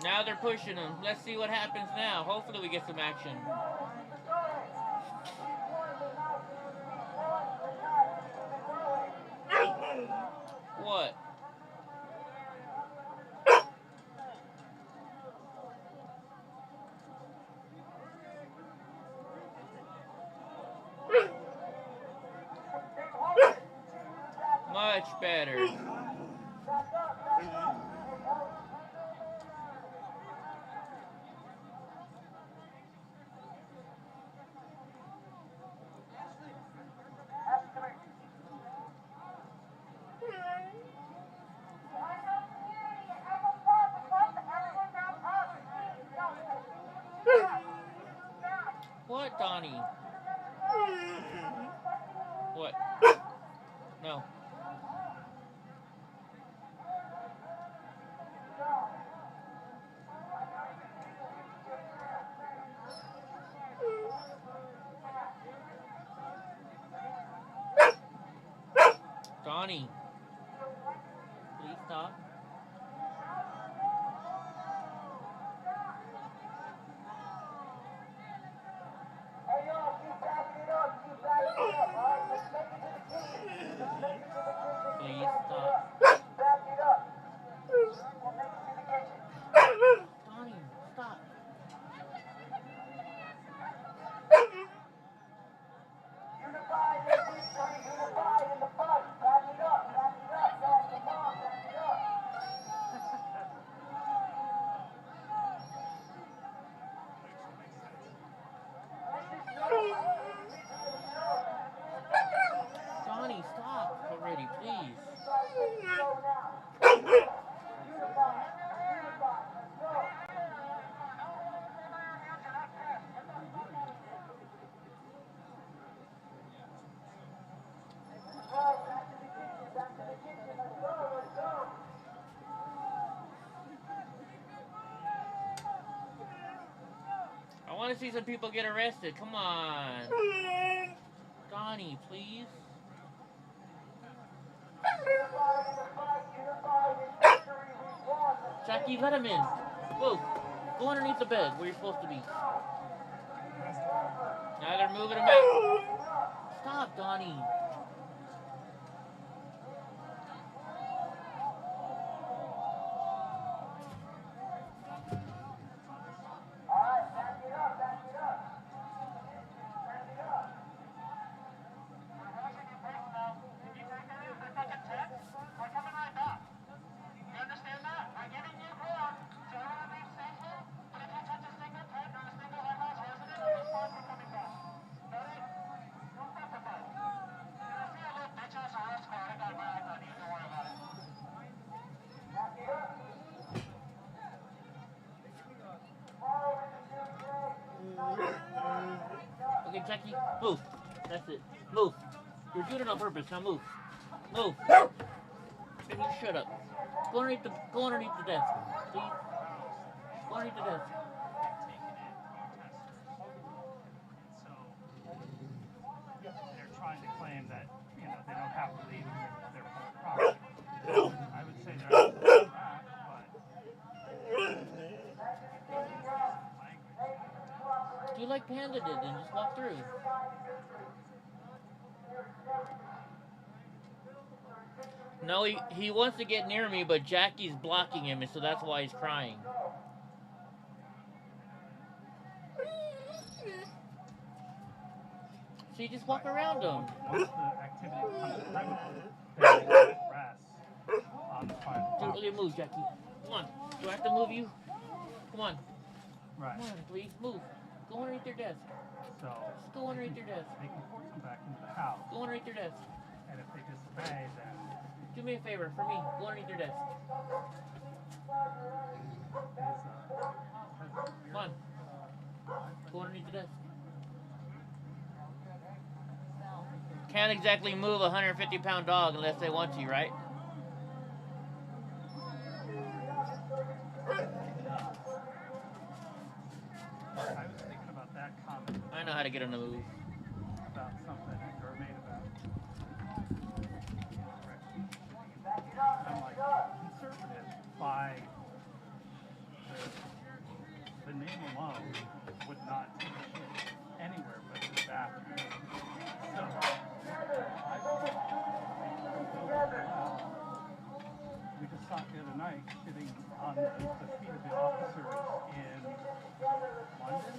Now they're pushing them. Let's see what happens now. Hopefully we get some action. What? Much better. What, Donnie? What? No. Donnie. Please stop. Please stop. Donnie, stop. Donnie, stop already, please. I want to see some people get arrested. Come on. Donnie, please. Jackie, let him in. Whoa. Go underneath the bed where you're supposed to be. Now they're moving him out. Stop, Donnie. Okay, Jackie, move. That's it. Move. You're doing it on purpose. Now move. Move. Can you shut up? Go underneath the desk, please. Go underneath the desk. They're trying to claim that, you know, they don't have to leave their property. I would say they're not back, but Do like Panda did and just walk through. No, he wants to get near me, but Jackie's blocking him, and so that's why he's crying. So you just walk around him. Once the activity becomes criminal, then they get arrest on the private Dude, property. look at move, Jackie. Come on. Do I have to move you? Come on. Right. Come on, please. Move. Go underneath your desk. So just go underneath your desk. They can force them back into the house. Go underneath your desk. And if they disobey, then... Do me a favor, for me. Go underneath your desk. Come on. Go underneath the desk. Can't exactly move a 150-pound dog unless they want to, right? I was thinking about that comment. I know how to get on the move. About something Edgar made about... I'm like, conservative by the name alone would not take a shit anywhere but the bathroom. So, we just saw it the other night sitting on the feet of the officers in London.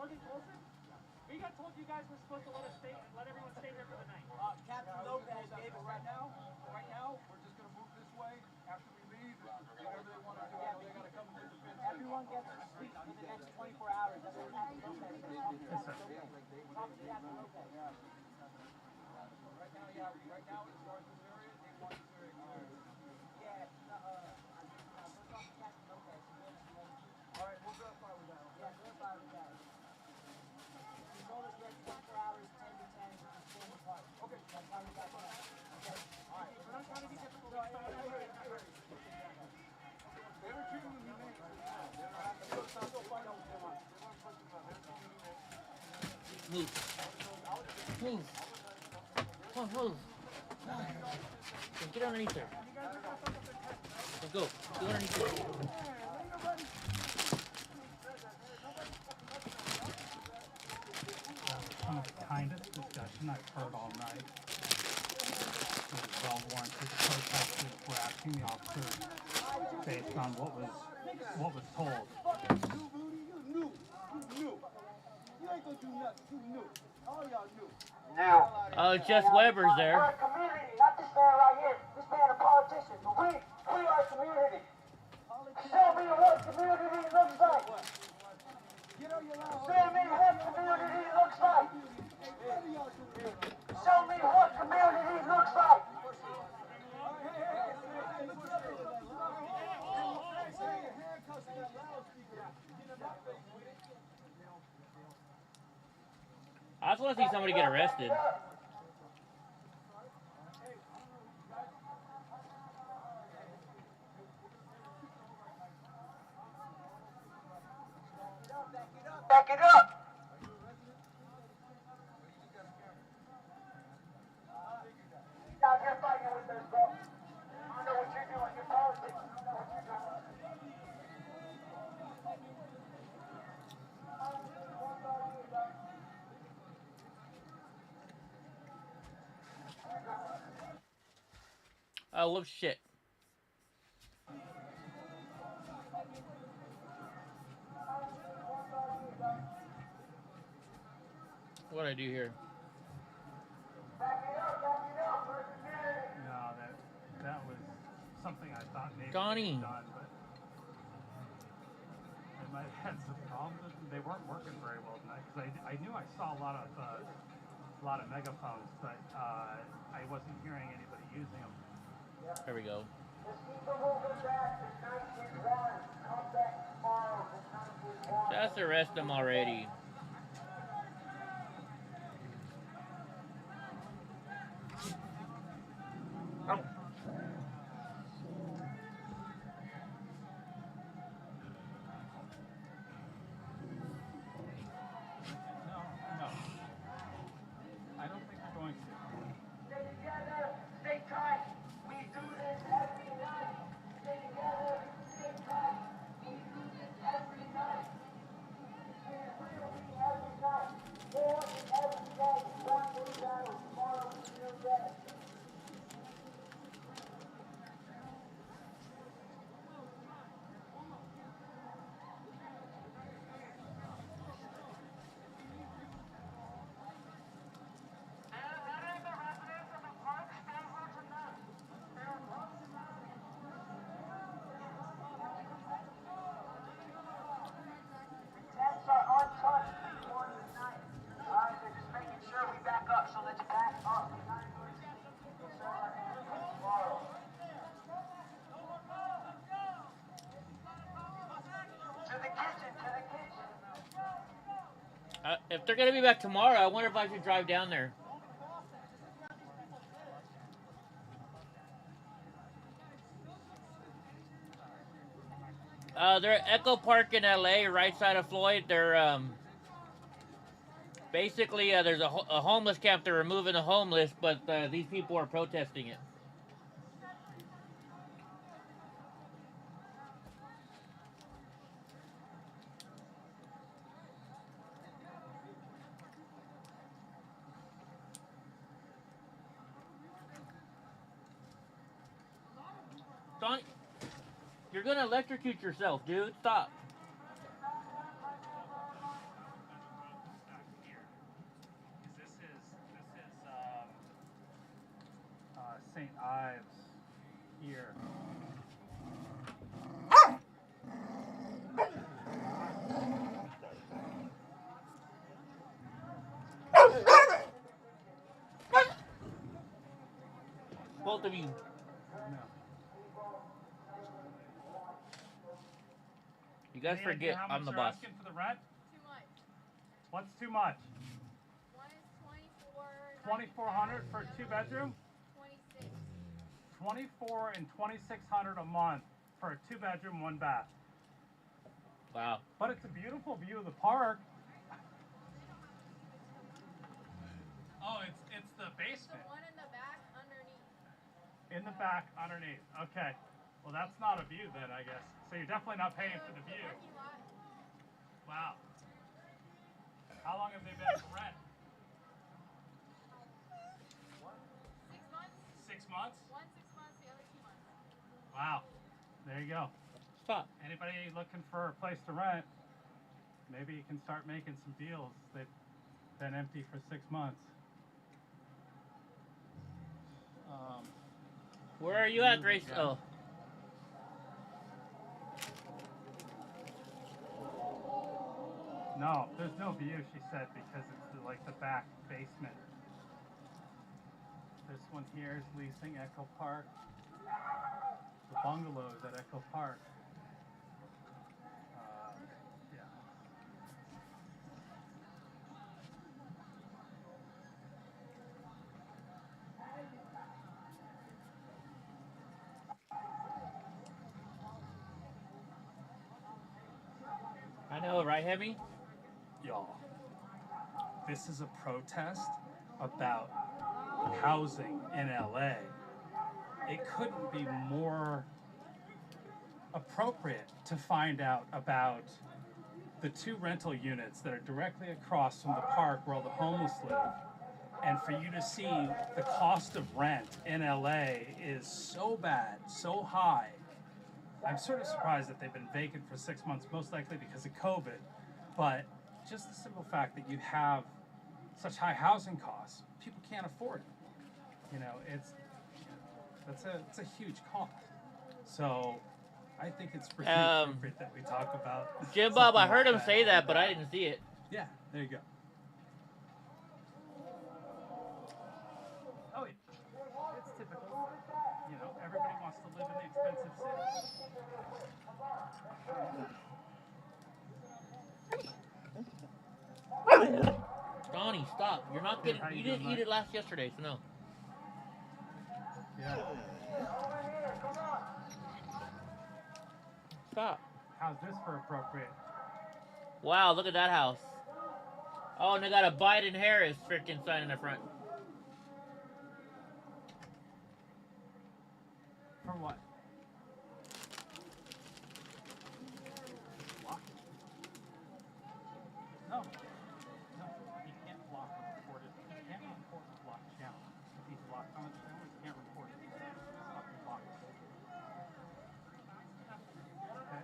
Sergeant Wilson, we got told you guys were supposed to let everyone stay here for the night. Captain Lopez gave it right now. Right now, we're just going to move this way. After we leave, whatever they want to do, they got to come and get the fence. Everyone gets to sleep for the next 24 hours. That's what Captain Lopez said. Yes, sir. Talk to Captain Lopez. Right now, right now it starts this area. They want this area clear. Yeah, we'll talk to Captain Lopez. All right, we'll verify with that. Yeah, verify with that. He told us we had 24 hours, 10 to 10, form apart. Okay. That's how we got that. Okay. All right. We're not trying to be difficult. They were treating you humane. Move. Move. Come on, move. Get underneath there. Let's go. Go underneath there. Some of the kindest discussion I've heard all night. It was well warranted. Protesters were asking the officers based on what was told. Oh, Jeff Weber's there. We're a community, not this man right here. This man a politician. But we are a community. Show me what community looks like. Show me what community looks like. Show me what community looks like. I just want to see somebody get arrested. Back it up. Out here fighting with this, bro. I know what you're doing. You're politics. I know what you're doing. Oh, whoops, shit. What did I do here? No, that was Donnie. Done, but I might have had some problems. They weren't working very well tonight because I knew I saw a lot of megaphones, but I wasn't hearing anybody using them. There we go. Just arrest them already. Oh. No. I don't think they're going to. Stay together, stay tight. We do this every night. Stay together, stay tight. We do this every night. We will be every night. More than every day. One day battle, tomorrow is a new day. Tents are untouched before the night. Alright, they're just making sure we back up, so let's back up. To the kitchen, to the kitchen. If they're gonna be back tomorrow, I wonder if I should drive down there. They're at Echo Park in LA, right side of Floyd. They're basically there's a homeless camp. They're removing the homeless, but these people are protesting it. Don't. You're gonna electrocute yourself, dude. Stop. This is St. Ives here. Both of you. No. You guys Any forget idea how I'm the much boss. they're asking for the rent? Too much. What's too much? One is 24. 2,400 for a 2-bedroom? 26. 24 and 2,600 a month for a 2-bedroom, 1 bath. Wow. But it's a beautiful view of the park. Oh, it's the basement. The one in the back underneath. In the back underneath. Okay. Well, that's not a view then, I guess. So you're definitely not paying for the view. Wow. How long have they been for rent? 6 months. 6 months? One 6 months, the other 2 months. Wow. There you go. Stop. Anybody looking for a place to rent, maybe you can start making some deals. They've been empty for 6 months. Where are you at, Grace? Oh. No, there's no view, she said, because it's like the back basement. This one here is leasing Echo Park. The bungalows at Echo Park. Yeah. I know, right, Heavy? Y'all, this is a protest about housing in LA. It couldn't be more appropriate to find out about the 2 rental units that are directly across from the park where all the homeless live. And for you to see the cost of rent in LA is so bad, so high. I'm sort of surprised that they've been vacant for 6 months, most likely because of COVID. But just the simple fact that you have such high housing costs, people can't afford it. You know, it's a huge cost. So I think it's pretty appropriate that we talk about Jim Bob, I heard like him say that, but I didn't see it. Yeah, there you go. Oh, it's typical. You know, everybody wants to live in the expensive city. Donnie, stop. You're not getting. You didn't eat it yesterday, so no. Yeah. Stop. How's this for appropriate? Wow, look at that house. Oh, and they got a Biden-Harris freaking sign in the front. For what? No. No. He can't block or report it. He can't report a blocked channel. If he's blocked on a channel, he can't report it. He's fucking blocked. Okay.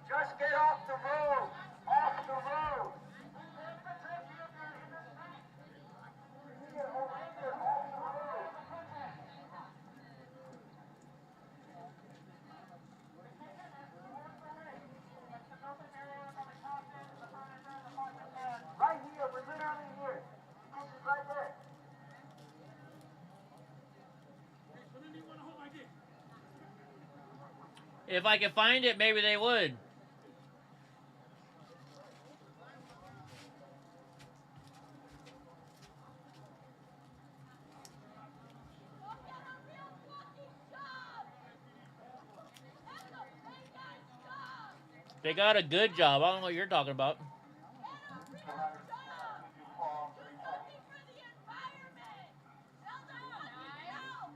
Just get off the road! Off the road! Right here, we're literally here. This is right there. If I could find it, maybe they would. They got a good job. I don't know what you're talking about.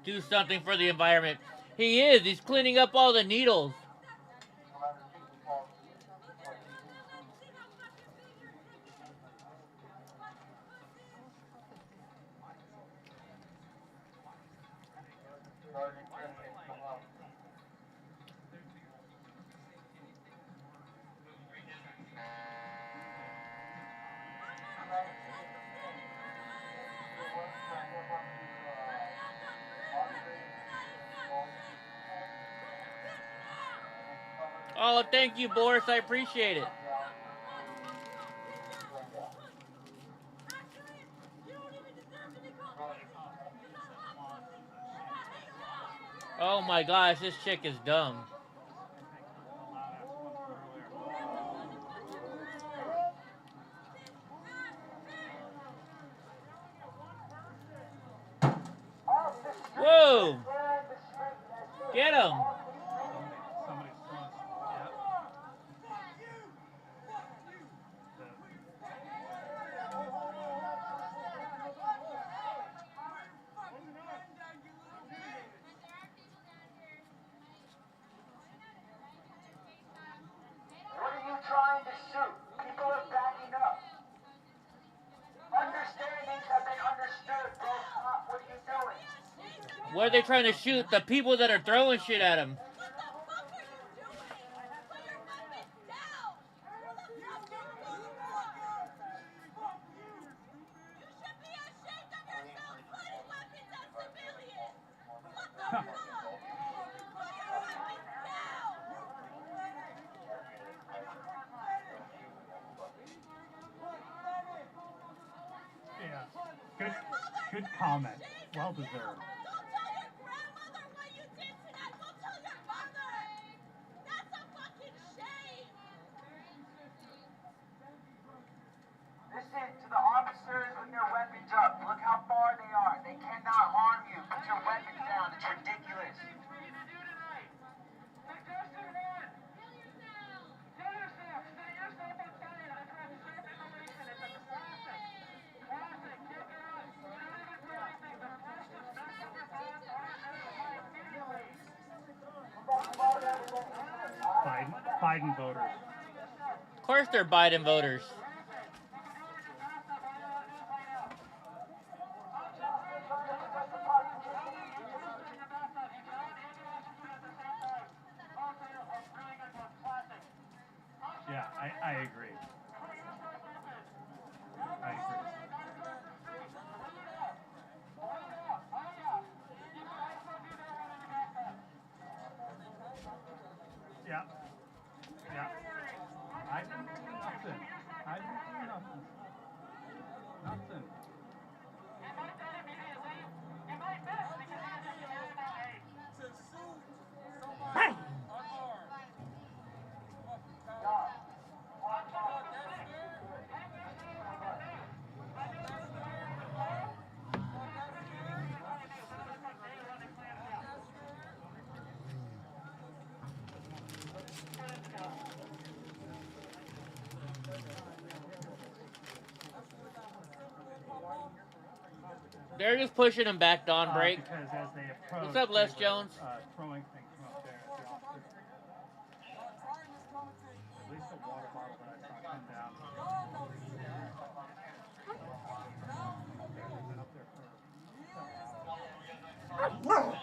Do something for the environment. He is. He's cleaning up all the needles. Oh, thank you, Boris. I appreciate it. Oh my gosh, this chick is dumb. Whoa! Get him! What are you trying to shoot? People are backing up. Understandings have been understood, bro. Stop. What are you doing? What are they trying to shoot? The people that are throwing shit at him. Yeah. Good comment. Well deserved. Listen to the officers with their weapons up. Look how far they are. They cannot harm you. Put your weapons down. It's ridiculous. Biden voters. Of course they're Biden voters. I agree. I agree. Yeah. Yeah. I didn't do nothing. I didn't do nothing. Nothing. They're just pushing him back, Dawn Break. Because as they approach, what's up, Les Jones? Throwing things from up there at the officers. At least the water bottle that I saw come down. They've been up there for several hours.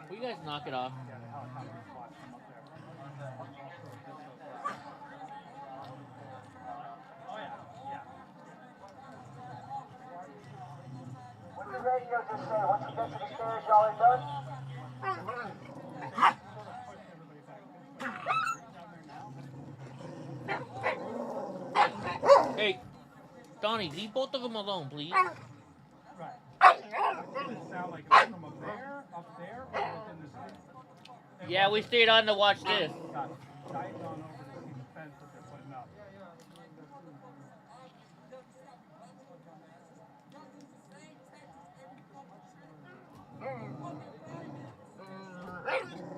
Will you guys knock it off? Yeah, the helicopters watch them up there. Oh yeah, yeah. What the radio just say? Once you get to the stairs, y'all are done? Hey, Donnie, leave both of them alone, please. Right. Did it sound like it was from up there, or within the city? Yeah, we stayed on to watch this. Got dived on over to see the fence that they're putting up.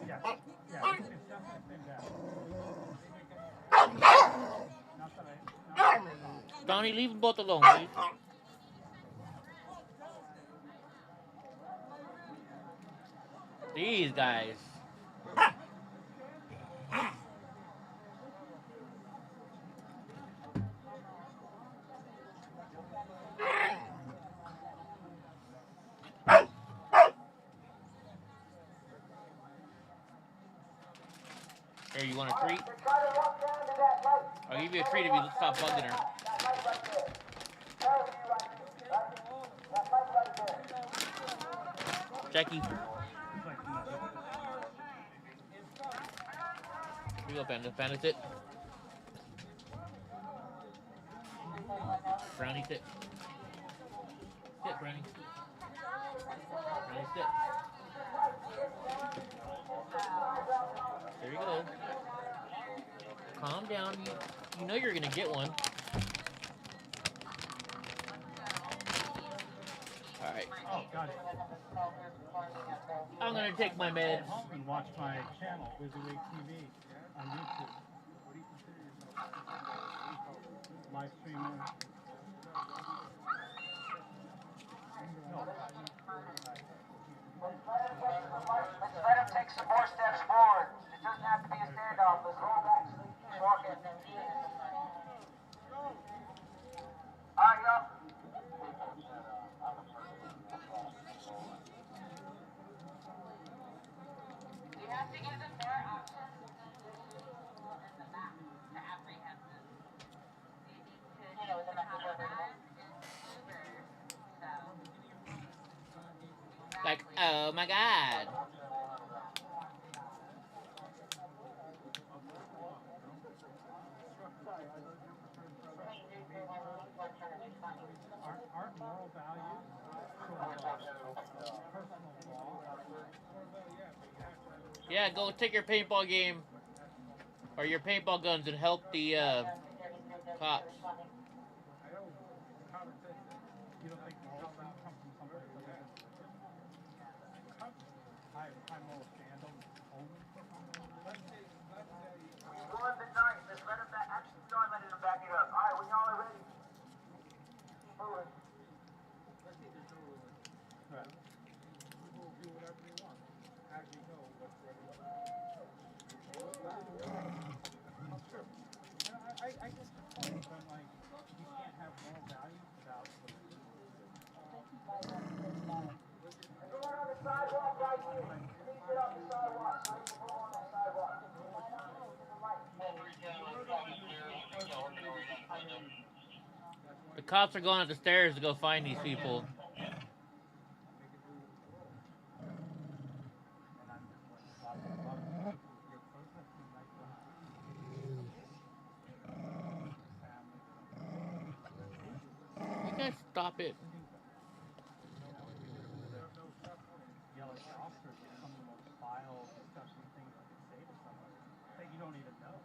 Yeah, it's definitely been down. Donnie, leave them both alone, please. These guys. Here, you want a treat? I'll give you a treat if you stop bugging her. Jackie. Here you go, Panda. Panda, sit. Brownie, sit. Sit, Brownie. Brownie, sit. There you go. Calm down. You know you're gonna get one. Alright. Oh, got it. I'm gonna take my meds. And watch my channel, WYSIWYG TV, on YouTube. Live streaming. Let's let him take some more steps forward. It doesn't have to be a standoff. Let's roll back so he keeps walking. All right, y'all. You have to give them more options in the map to apprehend them. You need to encounter that Uber. So. Like, oh my god. Aren't moral values personal law? Yeah, go take your paintball game or your paintball guns and help the cops. You don't think moral values come from somebody that doesn't high moral scandal? Scoring the ninth. Let's let him back. Actually, we are letting him back it up. All right, when y'all are ready. Forward. Let's see this over with. Right. People will do whatever they want. As you know what's ready. I'm sure. I get the point, but like, you can't have moral values without Everyone on the sidewalk right here. Please get off the sidewalk. So you can go on the sidewalk. cops are going up the stairs to go find these people. You guys stop it. Yell at the officers with some of the most vile, disgusting things you can say to somebody that you don't even know.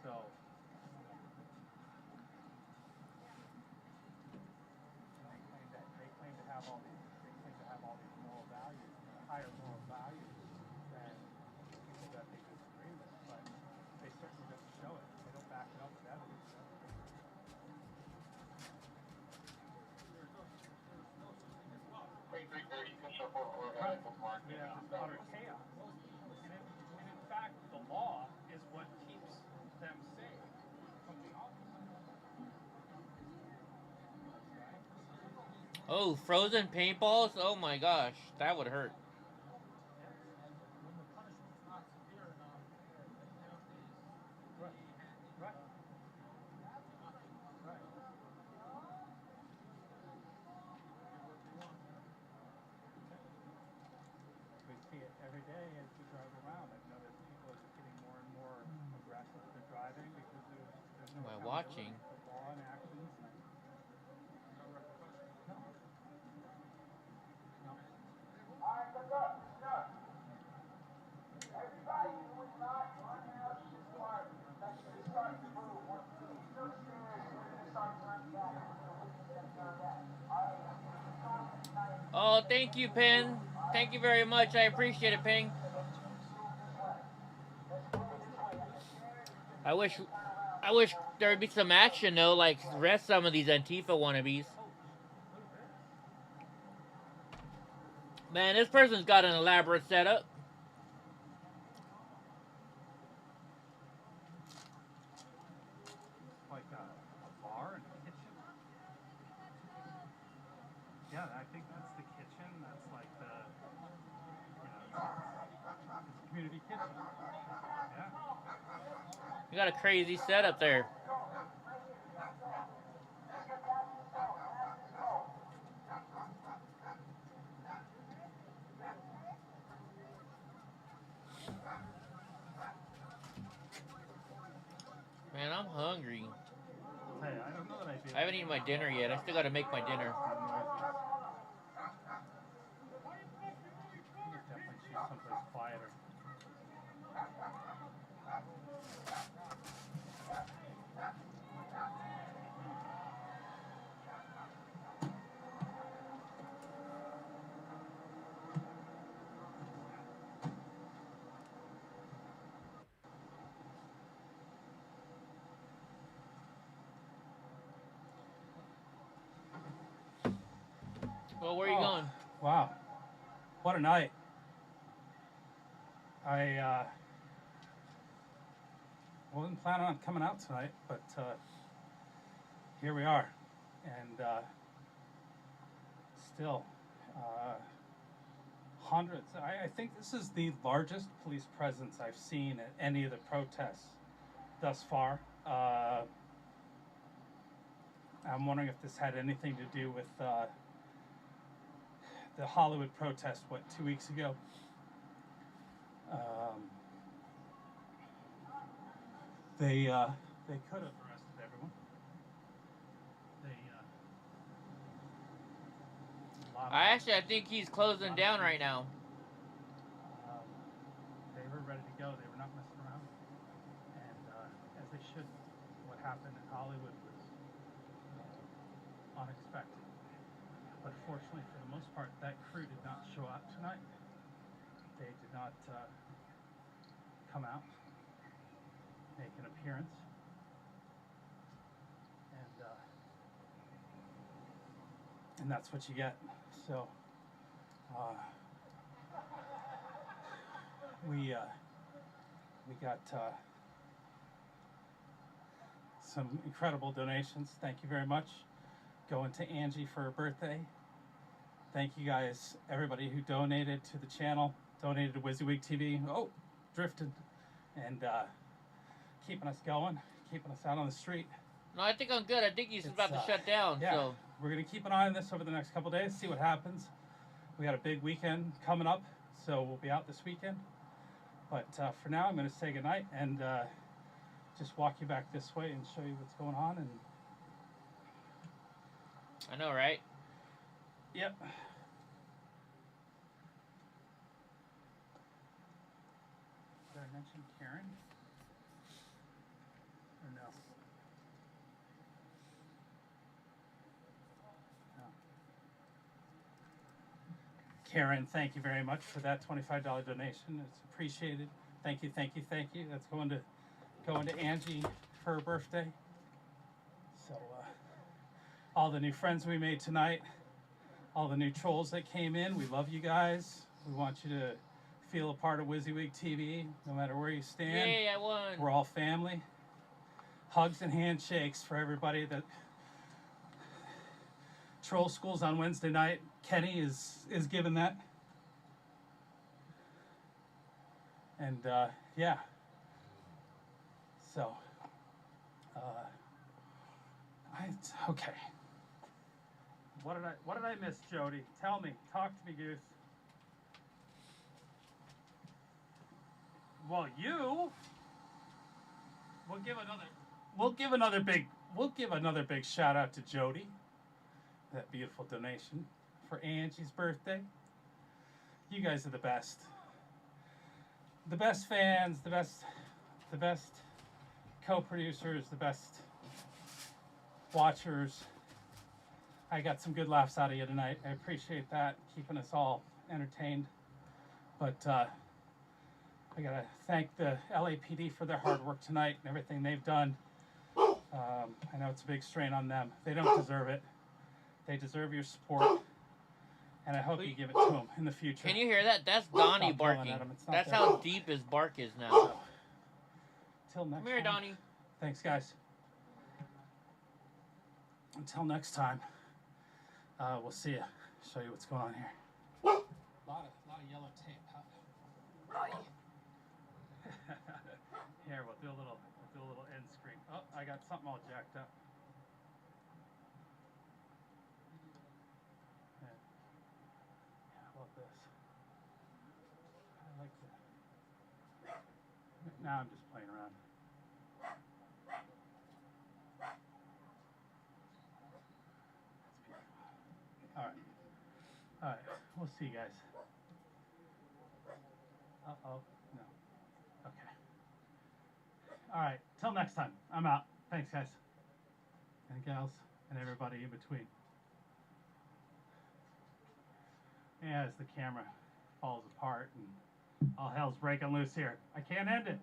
So, they claim to have all these moral values, higher moral values than people that they disagree with, but they certainly don't show it. They don't back it up with evidence. Yeah, utter chaos. And in fact, the law is what keeps them safe from the officers. Oh, frozen paintballs? Oh my gosh, that would hurt. Every day as we drive around, I've noticed people are getting more and more aggressive with their driving because there's no Am I watching? for law and actions. Alright, look up, everybody who is not on house is smart. That's going to start to move. Once we get so serious, we're going to start running back. Oh, thank you, Pin. Thank you very much. I appreciate it, Ping. I wish there would be some action though, like arrest some of these Antifa wannabes. Man, this person's got an elaborate setup. Like a bar and a kitchen. Yeah, I think that's the kitchen. That's like the, it's a community kitchen. Yeah. You got a crazy setup there. Man, I'm hungry. Hey, I don't know that I haven't eaten my dinner yet. I still got to make my dinner. Definitely choose someplace quieter. Well, where are you going? Wow. What a night. I wasn't planning on coming out tonight, but here we are. And still, hundreds. I think this is the largest police presence I've seen at any of the protests thus far. I'm wondering if this had anything to do with the Hollywood protest, 2 weeks ago? They could have arrested everyone. I think he's closing down right now. They were ready to go. They were not messing around. And as they should, what happened in Hollywood was unexpected. But fortunately, for the most part, that crew did not show up tonight. They did not come out, make an appearance. And that's what you get. So we got some incredible donations. Thank you very much. Going to Angie for her birthday. Thank you guys, everybody who donated to the channel, donated to WYSIWYG TV. Oh, drifted. And keeping us going, keeping us out on the street. No, I think I'm good. I think he's about to shut down. Yeah, So we're gonna keep an eye on this over the next couple days, see what happens. We got a big weekend coming up, so we'll be out this weekend. But for now, I'm gonna say goodnight and just walk you back this way and show you what's going on. And I know, right? Yep. Did I mention Karen? Or no? No. Karen, thank you very much for that $25 donation. It's appreciated. Thank you, thank you, thank you. That's going to Angie for her birthday. So all the new friends we made tonight, all the new trolls that came in, we love you guys. We want you to feel a part of WYSIWYG TV, no matter where you stand. Yay, I won. We're all family. Hugs and handshakes for everybody. That Troll School's on Wednesday night. Kenny is giving that. And yeah. So okay. What did I miss, Jody? Tell me. Talk to me, Goose. Well, we'll give another big shout out to Jody. That beautiful donation for Angie's birthday. You guys are the best. The best fans, the best co-producers, the best watchers. I got some good laughs out of you tonight. I appreciate that, keeping us all entertained. But I gotta thank the LAPD for their hard work tonight and everything they've done. I know it's a big strain on them. They don't deserve it. They deserve your support, and I hope you give it to them in the future. Can you hear that? That's Donnie barking. That's how deep his bark is now. So, till next Come here, time. Donnie. Thanks, guys. Until next time, we'll see you. Show you what's going on here. A lot of yellow tape. Here, we'll do a little end screen. Oh, I got something all jacked up. Yeah, I love this. I like that. Now I'm just playing around. All right, we'll see you guys. Uh-oh, no. Okay. All right, till next time. I'm out. Thanks, guys. And gals, and everybody in between. Yeah, as the camera falls apart and all hell's breaking loose here. I can't end it.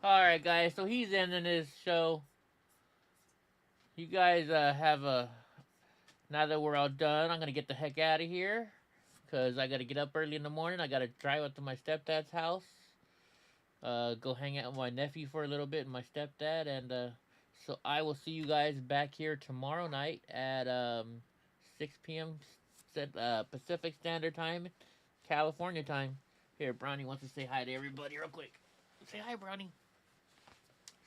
Alright, guys, so he's ending his show. You guys have a... Now that we're all done, I'm going to get the heck out of here. Because I got to get up early in the morning. I got to drive up to my stepdad's house. Go hang out with my nephew for a little bit and my stepdad. And so I will see you guys back here tomorrow night at 6 p.m. Pacific Standard Time, California time. Here, Brownie wants to say hi to everybody real quick. Say hi, Brownie.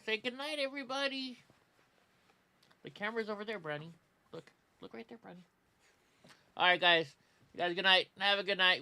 Say goodnight, everybody. The camera's over there, Brownie. Look right there, Brownie. Alright, guys. You guys, good night. Have a good night.